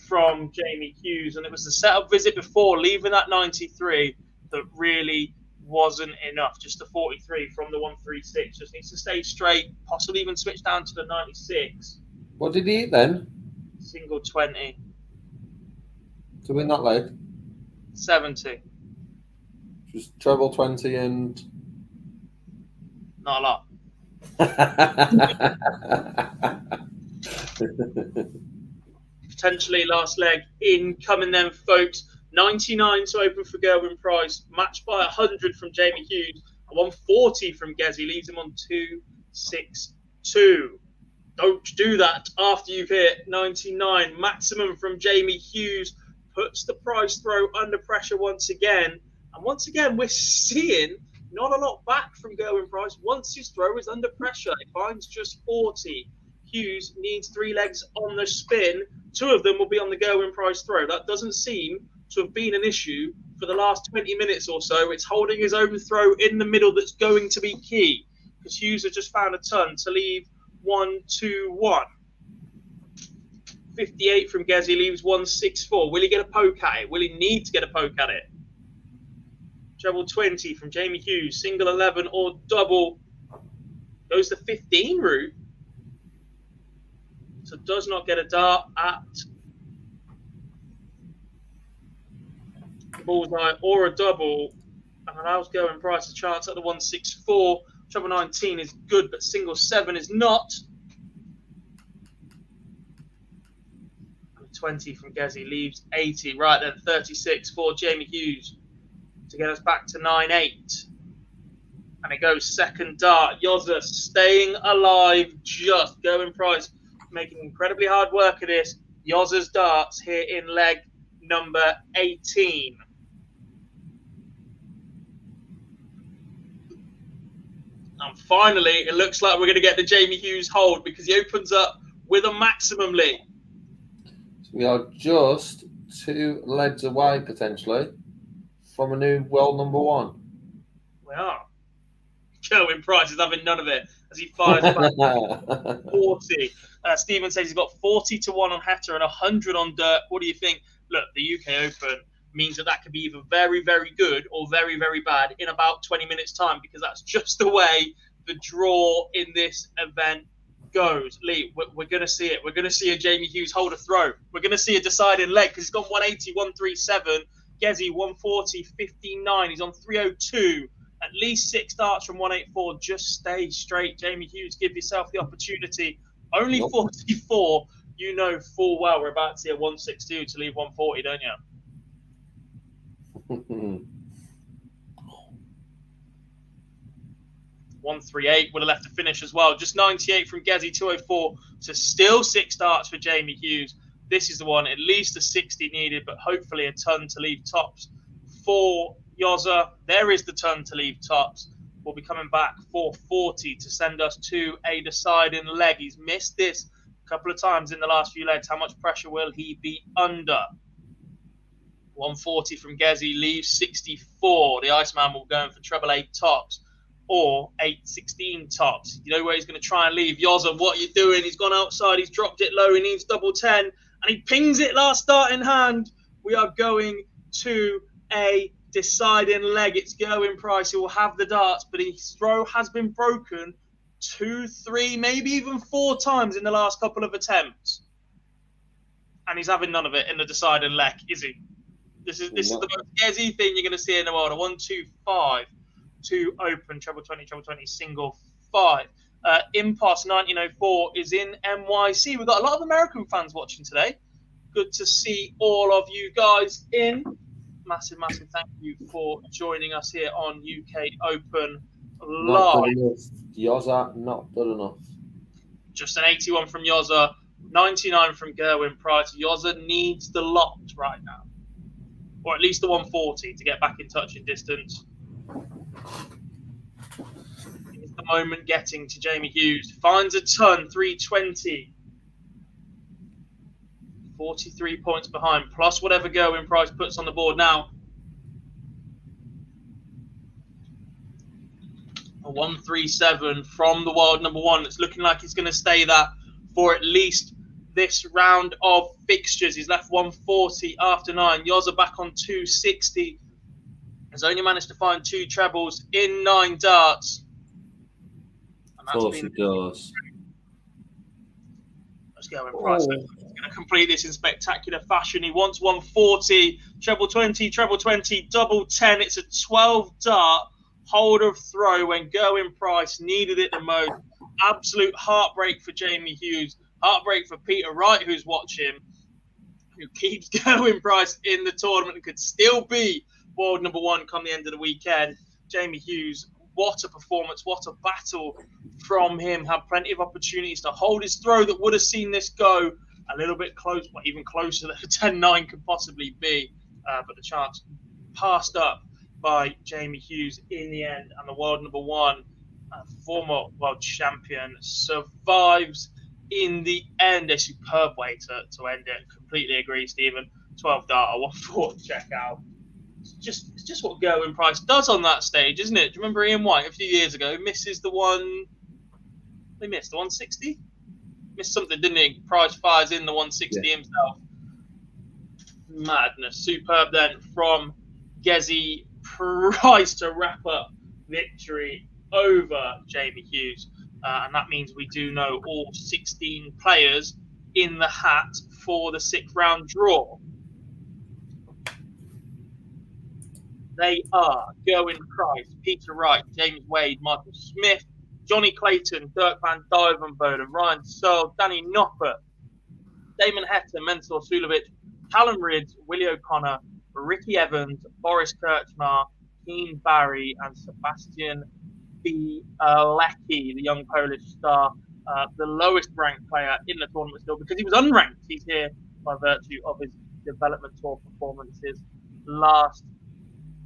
from Jamie Hughes. And it was the setup visit before, leaving that 93, that really wasn't enough. Just the 43 from the 136. Just needs to stay straight, possibly even switch down to the 96. What did he hit then? Single 20. To win that leg? 70. Just treble 20 and... Not a lot. Potentially last leg incoming then, folks. 99 to open for Gerwyn Price, matched by 100 from Jamie Hughes, and 140 from Gezi, leaves him on 262. Don't do that after you've hit 99. Maximum from Jamie Hughes puts the Price throw under pressure once again. And once again, we're seeing not a lot back from Gerwyn Price. Once his throw is under pressure, it finds just 40. Hughes needs 3 legs on the spin. 2 of them will be on the Gerwyn Price throw. That doesn't seem to have been an issue for the last 20 minutes or so. It's holding his overthrow in the middle that's going to be key, because Hughes has just found a ton to leave 121. 58 from Gezi leaves 164. Will he get a poke at it? Will he need to get a poke at it? Treble 20 from Jamie Hughes, single 11 or double. Goes the 15 route. So does not get a dart at bullseye or a double, and allows Going Price a chance at the 164. Treble 19 is good, but single 7 is not. And 20 from Gezi leaves 80. Right then, 36 for Jamie Hughes to get us back to 9-8. And it goes second dart. Yozza staying alive, just Going Price making incredibly hard work of this. Yozza's darts here in leg number 18. And finally, it looks like we're going to get the Jamie Hughes hold because he opens up with a maximum lead. So we are just 2 legs away, potentially, from a new world number 1. We are. Going Price is having none of it as he fires back 40. Stephen says he's got 40 to 1 on Hector and 100 on Dirk. What do you think? Look, the UK Open means that could be either very, very good or very, very bad in about 20 minutes' time, because that's just the way the draw in this event goes. Lee, we're going to see it. We're going to see a Jamie Hughes hold a throw. We're going to see a deciding leg because he's gone 180, 137. Gezi 140, 59. He's on 302. At least 6 darts from 184. Just stay straight, Jamie Hughes. Give yourself the opportunity. Only 44. You know full well we're about to see a 162 to leave 140, don't you? 138 would have left to finish as well. Just 98 from Gezi, 204. So still 6 darts for Jamie Hughes. This is the one, at least a 60 needed, but hopefully a ton to leave tops for Yozza. There is the ton to leave tops. We'll be coming back for 40 to send us to a deciding leg. He's missed this a couple of times in the last few legs. How much pressure will he be under? 140 from Gezi leaves 64. The Iceman will go in for treble 8 tops or 8-16 tops. You know where he's going to try and leave. Yozza, what are you doing? He's gone outside. He's dropped it low. He needs double 10. And he pings it last start in hand. We are going to a deciding leg. It's Going Price. He will have the darts, but his throw has been broken 2, 3, maybe even 4 times in the last couple of attempts. And he's having none of it in the deciding leg, is he? This is the most Gezi thing you're going to see in the world. A 1-2-5 to open, treble 20, single 5. Impasse 1904 is in NYC. We've got a lot of American fans watching today. Good to see all of you guys in. Massive thank you for joining us here on UK Open Live. Yozza, not good enough. Just an 81 from Yozza, 99 from Gerwin Price. Yozza needs the lot right now, or at least the 140 to get back in touch in distance. It's the moment getting to Jamie Hughes. Finds a ton, 320. 43 points behind, plus whatever Gerwin Price puts on the board now. A 137 from the world number 1. It's looking like he's going to stay that for at least this round of fixtures. He's left 140 after 9. Yozza back on 260. Has only managed to find 2 trebles in 9 darts. And that's been does. Let's go in Price. He's going to complete this in spectacular fashion. He wants 140, treble 20, double 10. It's a 12 dart hold of throw when Gerwin Price needed it the most. Absolute heartbreak for Jamie Hughes. Heartbreak for Peter Wright, who's watching, who keeps Gerwin Price in the tournament and could still be world number 1 come the end of the weekend. Jamie Hughes, what a performance, what a battle from him. Had plenty of opportunities to hold his throw that would have seen this go a little bit close, well, even closer than a 10-9 could possibly be. But the chance passed up by Jamie Hughes in the end. And the world number 1, former world champion, survives in the end. A superb way to end it. Completely agree, Stephen. 12 dart, 1-4 check out. It's just what Gerwin Price does on that stage, isn't it? Do you remember Ian White a few years ago? Misses the one. They missed the 160. Missed something, didn't he? Price fires in the 160 himself. Madness. Superb then from Gezi Price to wrap up victory over Jamie Hughes. And that means we do know all 16 players in the hat for the 6th round draw. They are Gerwin Price, Peter Wright, James Wade, Michael Smith, Johnny Clayton, Dirk van Dijvenbode, Ryan Searle, Danny Noppert, Damon Hector, Mensur Sulovic, Callum Ridds, Willie O'Connor, Ricky Evans, Boris Kirchmar, Keane Barry, and Sebastian Bielecki, the young Polish star, the lowest ranked player in the tournament still, because he was unranked. He's here by virtue of his development tour performances last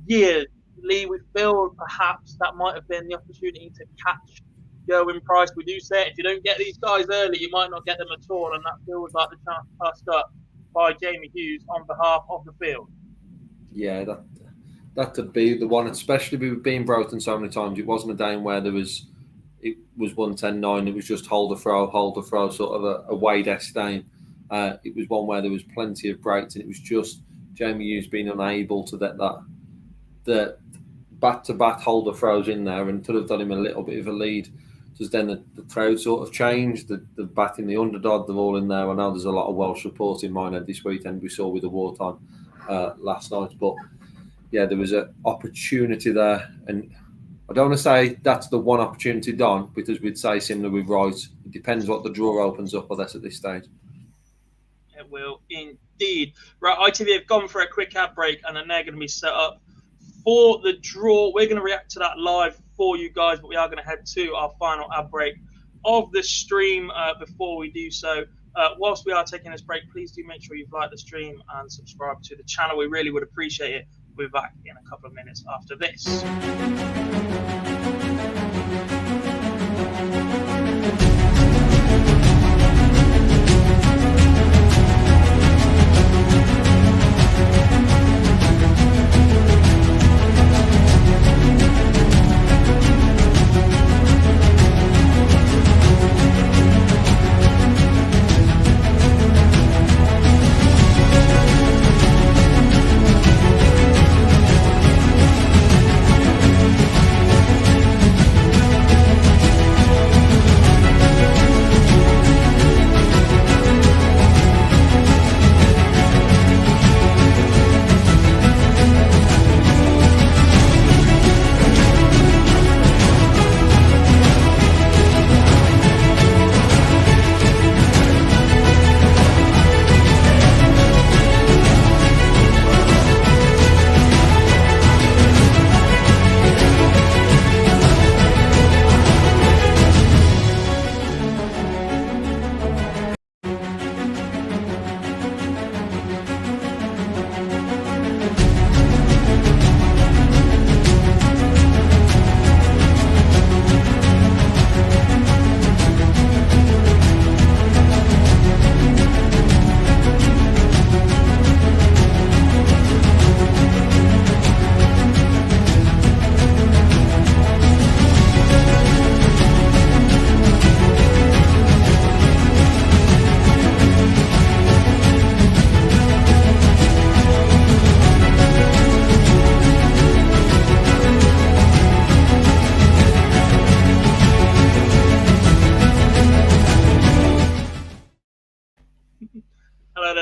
year. Lee, we feel perhaps that might have been the opportunity to catch Gerwin Price. We do say if you don't get these guys early, you might not get them at all, and that feels like the chance passed up by Jamie Hughes on behalf of the field. Yeah, that could be the one, especially with being broken so many times. It wasn't a day where it was 110-9. It was just hold the throw, sort of a Wade-esque game. It was one where there was plenty of breaks, and it was just Jamie Hughes being unable to get the bat-to-bat holder throws in there, and could have done him a little bit of a lead. Just then the crowd sort of changed, the batting, the underdog, they're all in there. I know there's a lot of Welsh support in Minehead this weekend. We saw with the wartime last night, but yeah, there was an opportunity there, and I don't want to say that's the one opportunity done, because we'd say similar with Wright. It depends what the draw opens up with us at this stage. It will indeed. Right, ITV have gone for a quick ad break, and then they're going to be set up for the draw. We're going to react to that live for you guys, but we are going to head to our final ad break of the stream. Before we do so, whilst we are taking this break, please do make sure you've liked the stream and subscribe to the channel. We really would appreciate it. We'll be back in a couple of minutes after this.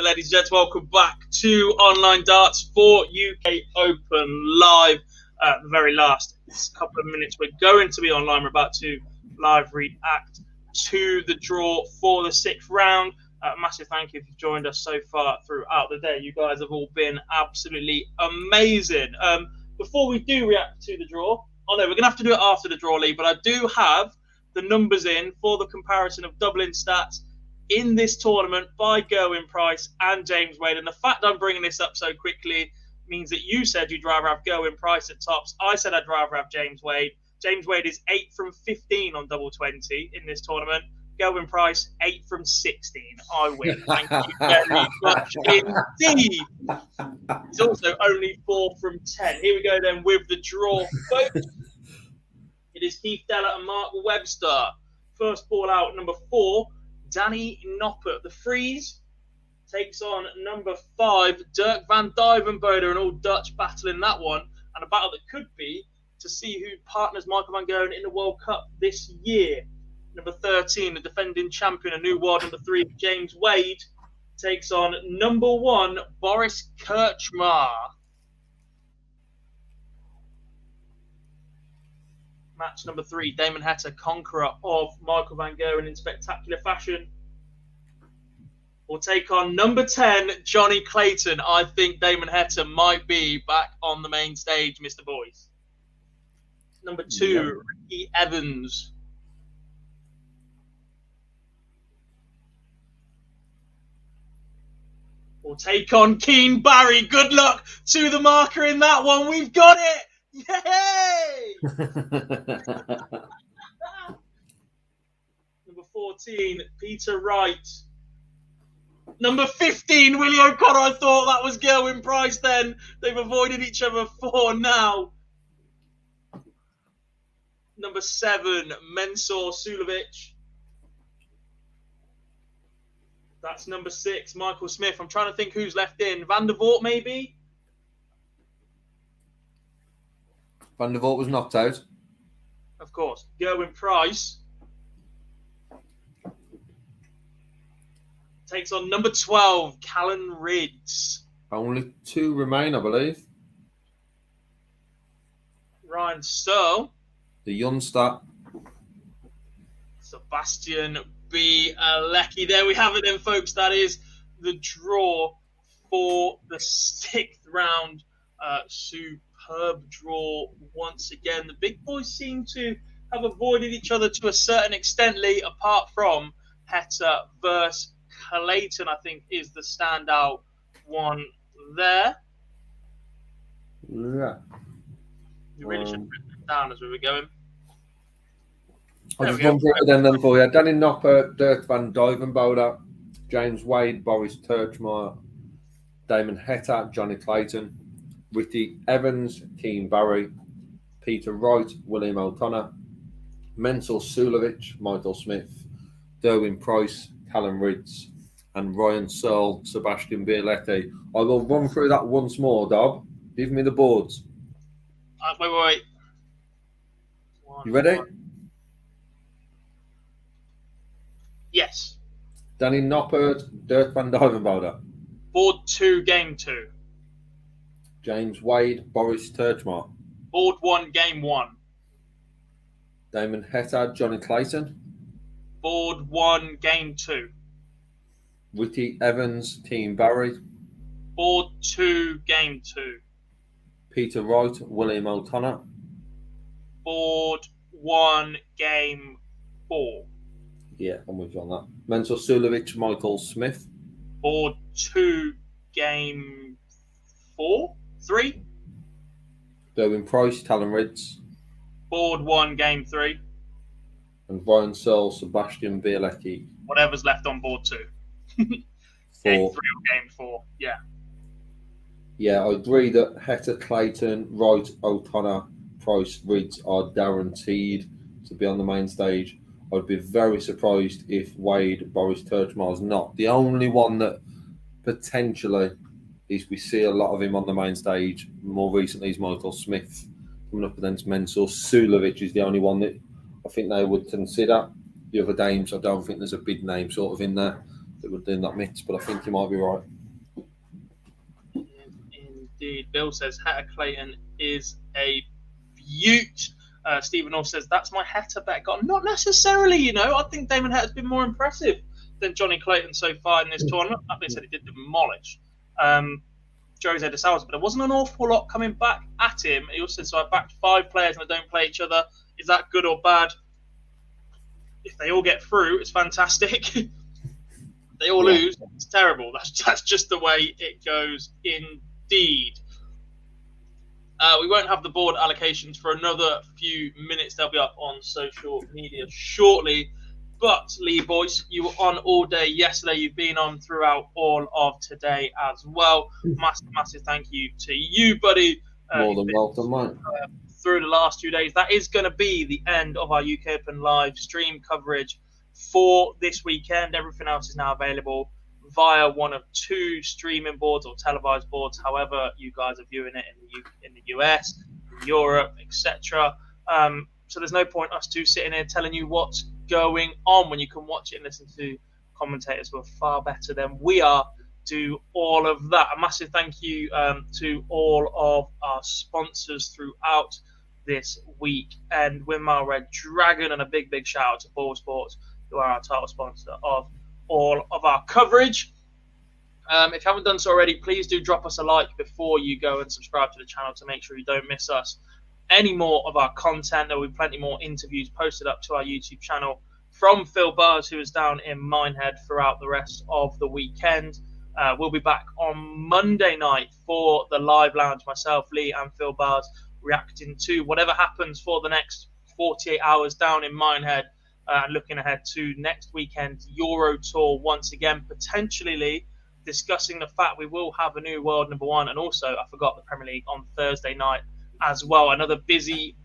Ladies and gents, welcome back to Online Darts for UK Open live. The very last couple of minutes we're going to be online. We're about to live react to the draw for the 6th round. Massive thank you if you've joined us so far throughout the day. You guys have all been absolutely amazing. Before we do react to the draw, we're going to have to do it after the draw, Lee, but I do have the numbers in for the comparison of Dublin stats in this tournament by Gerwin Price and James Wade. And the fact I'm bringing this up so quickly means that you said you'd rather have Gerwin Price at tops. I said I'd rather have James Wade. James Wade is 8 from 15 on double 20 in this tournament. Gerwin Price, 8 from 16. I win. Thank you very much indeed. He's also only 4 from 10. Here we go then with the draw, folks. It is Keith Deller and Mark Webster. First ball out, number 4. Danny Noppert. The freeze takes on number 5, Dirk van Dijvenbode, an all-Dutch battle in that one, and a battle that could be to see who partners Michael van Gerwen in the World Cup this year. Number 13, the defending champion, a new world number 3, James Wade, takes on number 1, Boris Kirchmar. Match number 3, Damon Heta, conqueror of Michael Van Gerwen in spectacular fashion, will take on number 10, Johnny Clayton. I think Damon Heta might be back on the main stage, Mr. Boyce. Number 2, Ricky Evans. Will take on Keen Barry. Good luck to the marker in that one. We've got it! Yay! Number 14, Peter Wright. Number 15, Willie O'Connor. I thought that was Gerwin Price then. They've avoided each other for now. Number 7, Mensur Sulovic. That's number 6, Michael Smith. I'm trying to think who's left in. Van der Voort, maybe? Van der Voort was knocked out. Of course. Gerwin Price takes on number 12, Callan Ridds. Only 2 remain, I believe. Ryan Searle. The youngster. Sebastian B. Lecky. There we have it then, folks. That is the draw for the 6th round. Superb draw once again. The big boys seem to have avoided each other to a certain extent, Lee, apart from Heta versus Clayton, I think, is the standout one there. Yeah. You really should have written it down as we were going. I'll just run through it then for you. Danny Nopper, Dirk van Duivenbode, James Wade, Boris Turchmeyer, Damon Heta, Johnny Clayton, Ricky Evans, Keen Barry, Peter Wright, William O'Connor, Mensur Sulovic, Michael Smith, Derwin Price, Callum Ridds, and Ryan Searle, Sebastian Bialetti. I will run through that once more, Dob. Give me the boards. Wait. You ready? Yes. Danny Noppert, Dirk van Duivenbode. Board 2, game 2. James Wade, Boris Turchmeyer. Board 1, game 1. Damon Heta, Johnny Clayton. Board 1, game 2. Ricky Evans, Team Barry. Board 2, game 2. Peter Wright, William O'Connor. Board 1, game 4. Yeah, I'm with you on that. Mensur Sulovic, Michael Smith. Board 2, game 3. Derwin Price, Callum Ridds. Board 1, game 3. And Ryan Searle, Sebastian Bialetti. Whatever's left on board 2. Game 3 or game 4, yeah. Yeah, I agree that Heta, Clayton, Wright, O'Connor, Price, Ridds are guaranteed to be on the main stage. I'd be very surprised if Wade, Boris Turchmeyer is not. The only one that potentially is we see a lot of him on the main stage more recently is Michael Smith coming up against Mensur Sulovic is the only one that I think they would consider. The other names, I don't think there's a big name sort of in there that would do in that mix, but I think you might be right. Indeed. Bill says Heta Clayton is a beaut. Stephen also says, that's my Heta bet. Not necessarily, you know. I think Damon Heta's been more impressive than Johnny Clayton so far in this tournament. That being said, he did demolish Jose de Salva, but there wasn't an awful lot coming back at him. He also said, so I backed 5 players and they don't play each other. Is that good or bad? If they all get through, it's fantastic. They all lose, it's terrible. That's just the way it goes indeed. We won't have the board allocations for another few minutes. They'll be up on social media shortly. But, Lee Boyce, you were on all day yesterday. You've been on throughout all of today as well. Massive thank you to you, buddy. More than welcome, mate. Through the last 2 days. That is going to be the end of our UK Open live stream coverage for this weekend. Everything else is now available via one of 2 streaming boards or televised boards, however you guys are viewing it in the US, Europe, etc. So there's no point us 2 sitting here telling you what's going on when you can watch it and listen to commentators who are far better than we are do all of that. A massive thank you to all of our sponsors throughout this week. And Winmar Red Dragon, and a big shout out to Ball Sports, who are our title sponsor of all of our coverage. If you haven't done so already, please do drop us a like before you go and subscribe to the channel to make sure you don't miss us any more of our content. There will be plenty more interviews posted up to our YouTube channel from Phil Bars, who is down in Minehead throughout the rest of the weekend. We'll be back on Monday night for the live lounge, myself, Lee, and Phil Bars, reacting to whatever happens for the next 48 hours down in Minehead, and looking ahead to next weekend's Euro Tour once again, potentially, Lee, discussing the fact we will have a new world number one, and also, I forgot, the Premier League on Thursday night as well. Another busy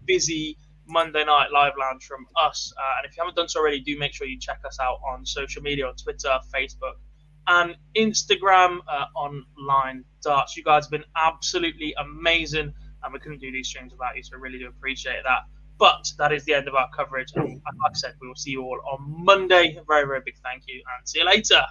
Monday night live lounge from us. And if you haven't done so already, do make sure you check us out on social media, on Twitter, Facebook, and Instagram, online darts. You guys have been absolutely amazing, and we couldn't do these streams without you, so I really do appreciate that. But that is the end of our coverage. And like I said, we will see you all on Monday. A very big thank you, and see you later.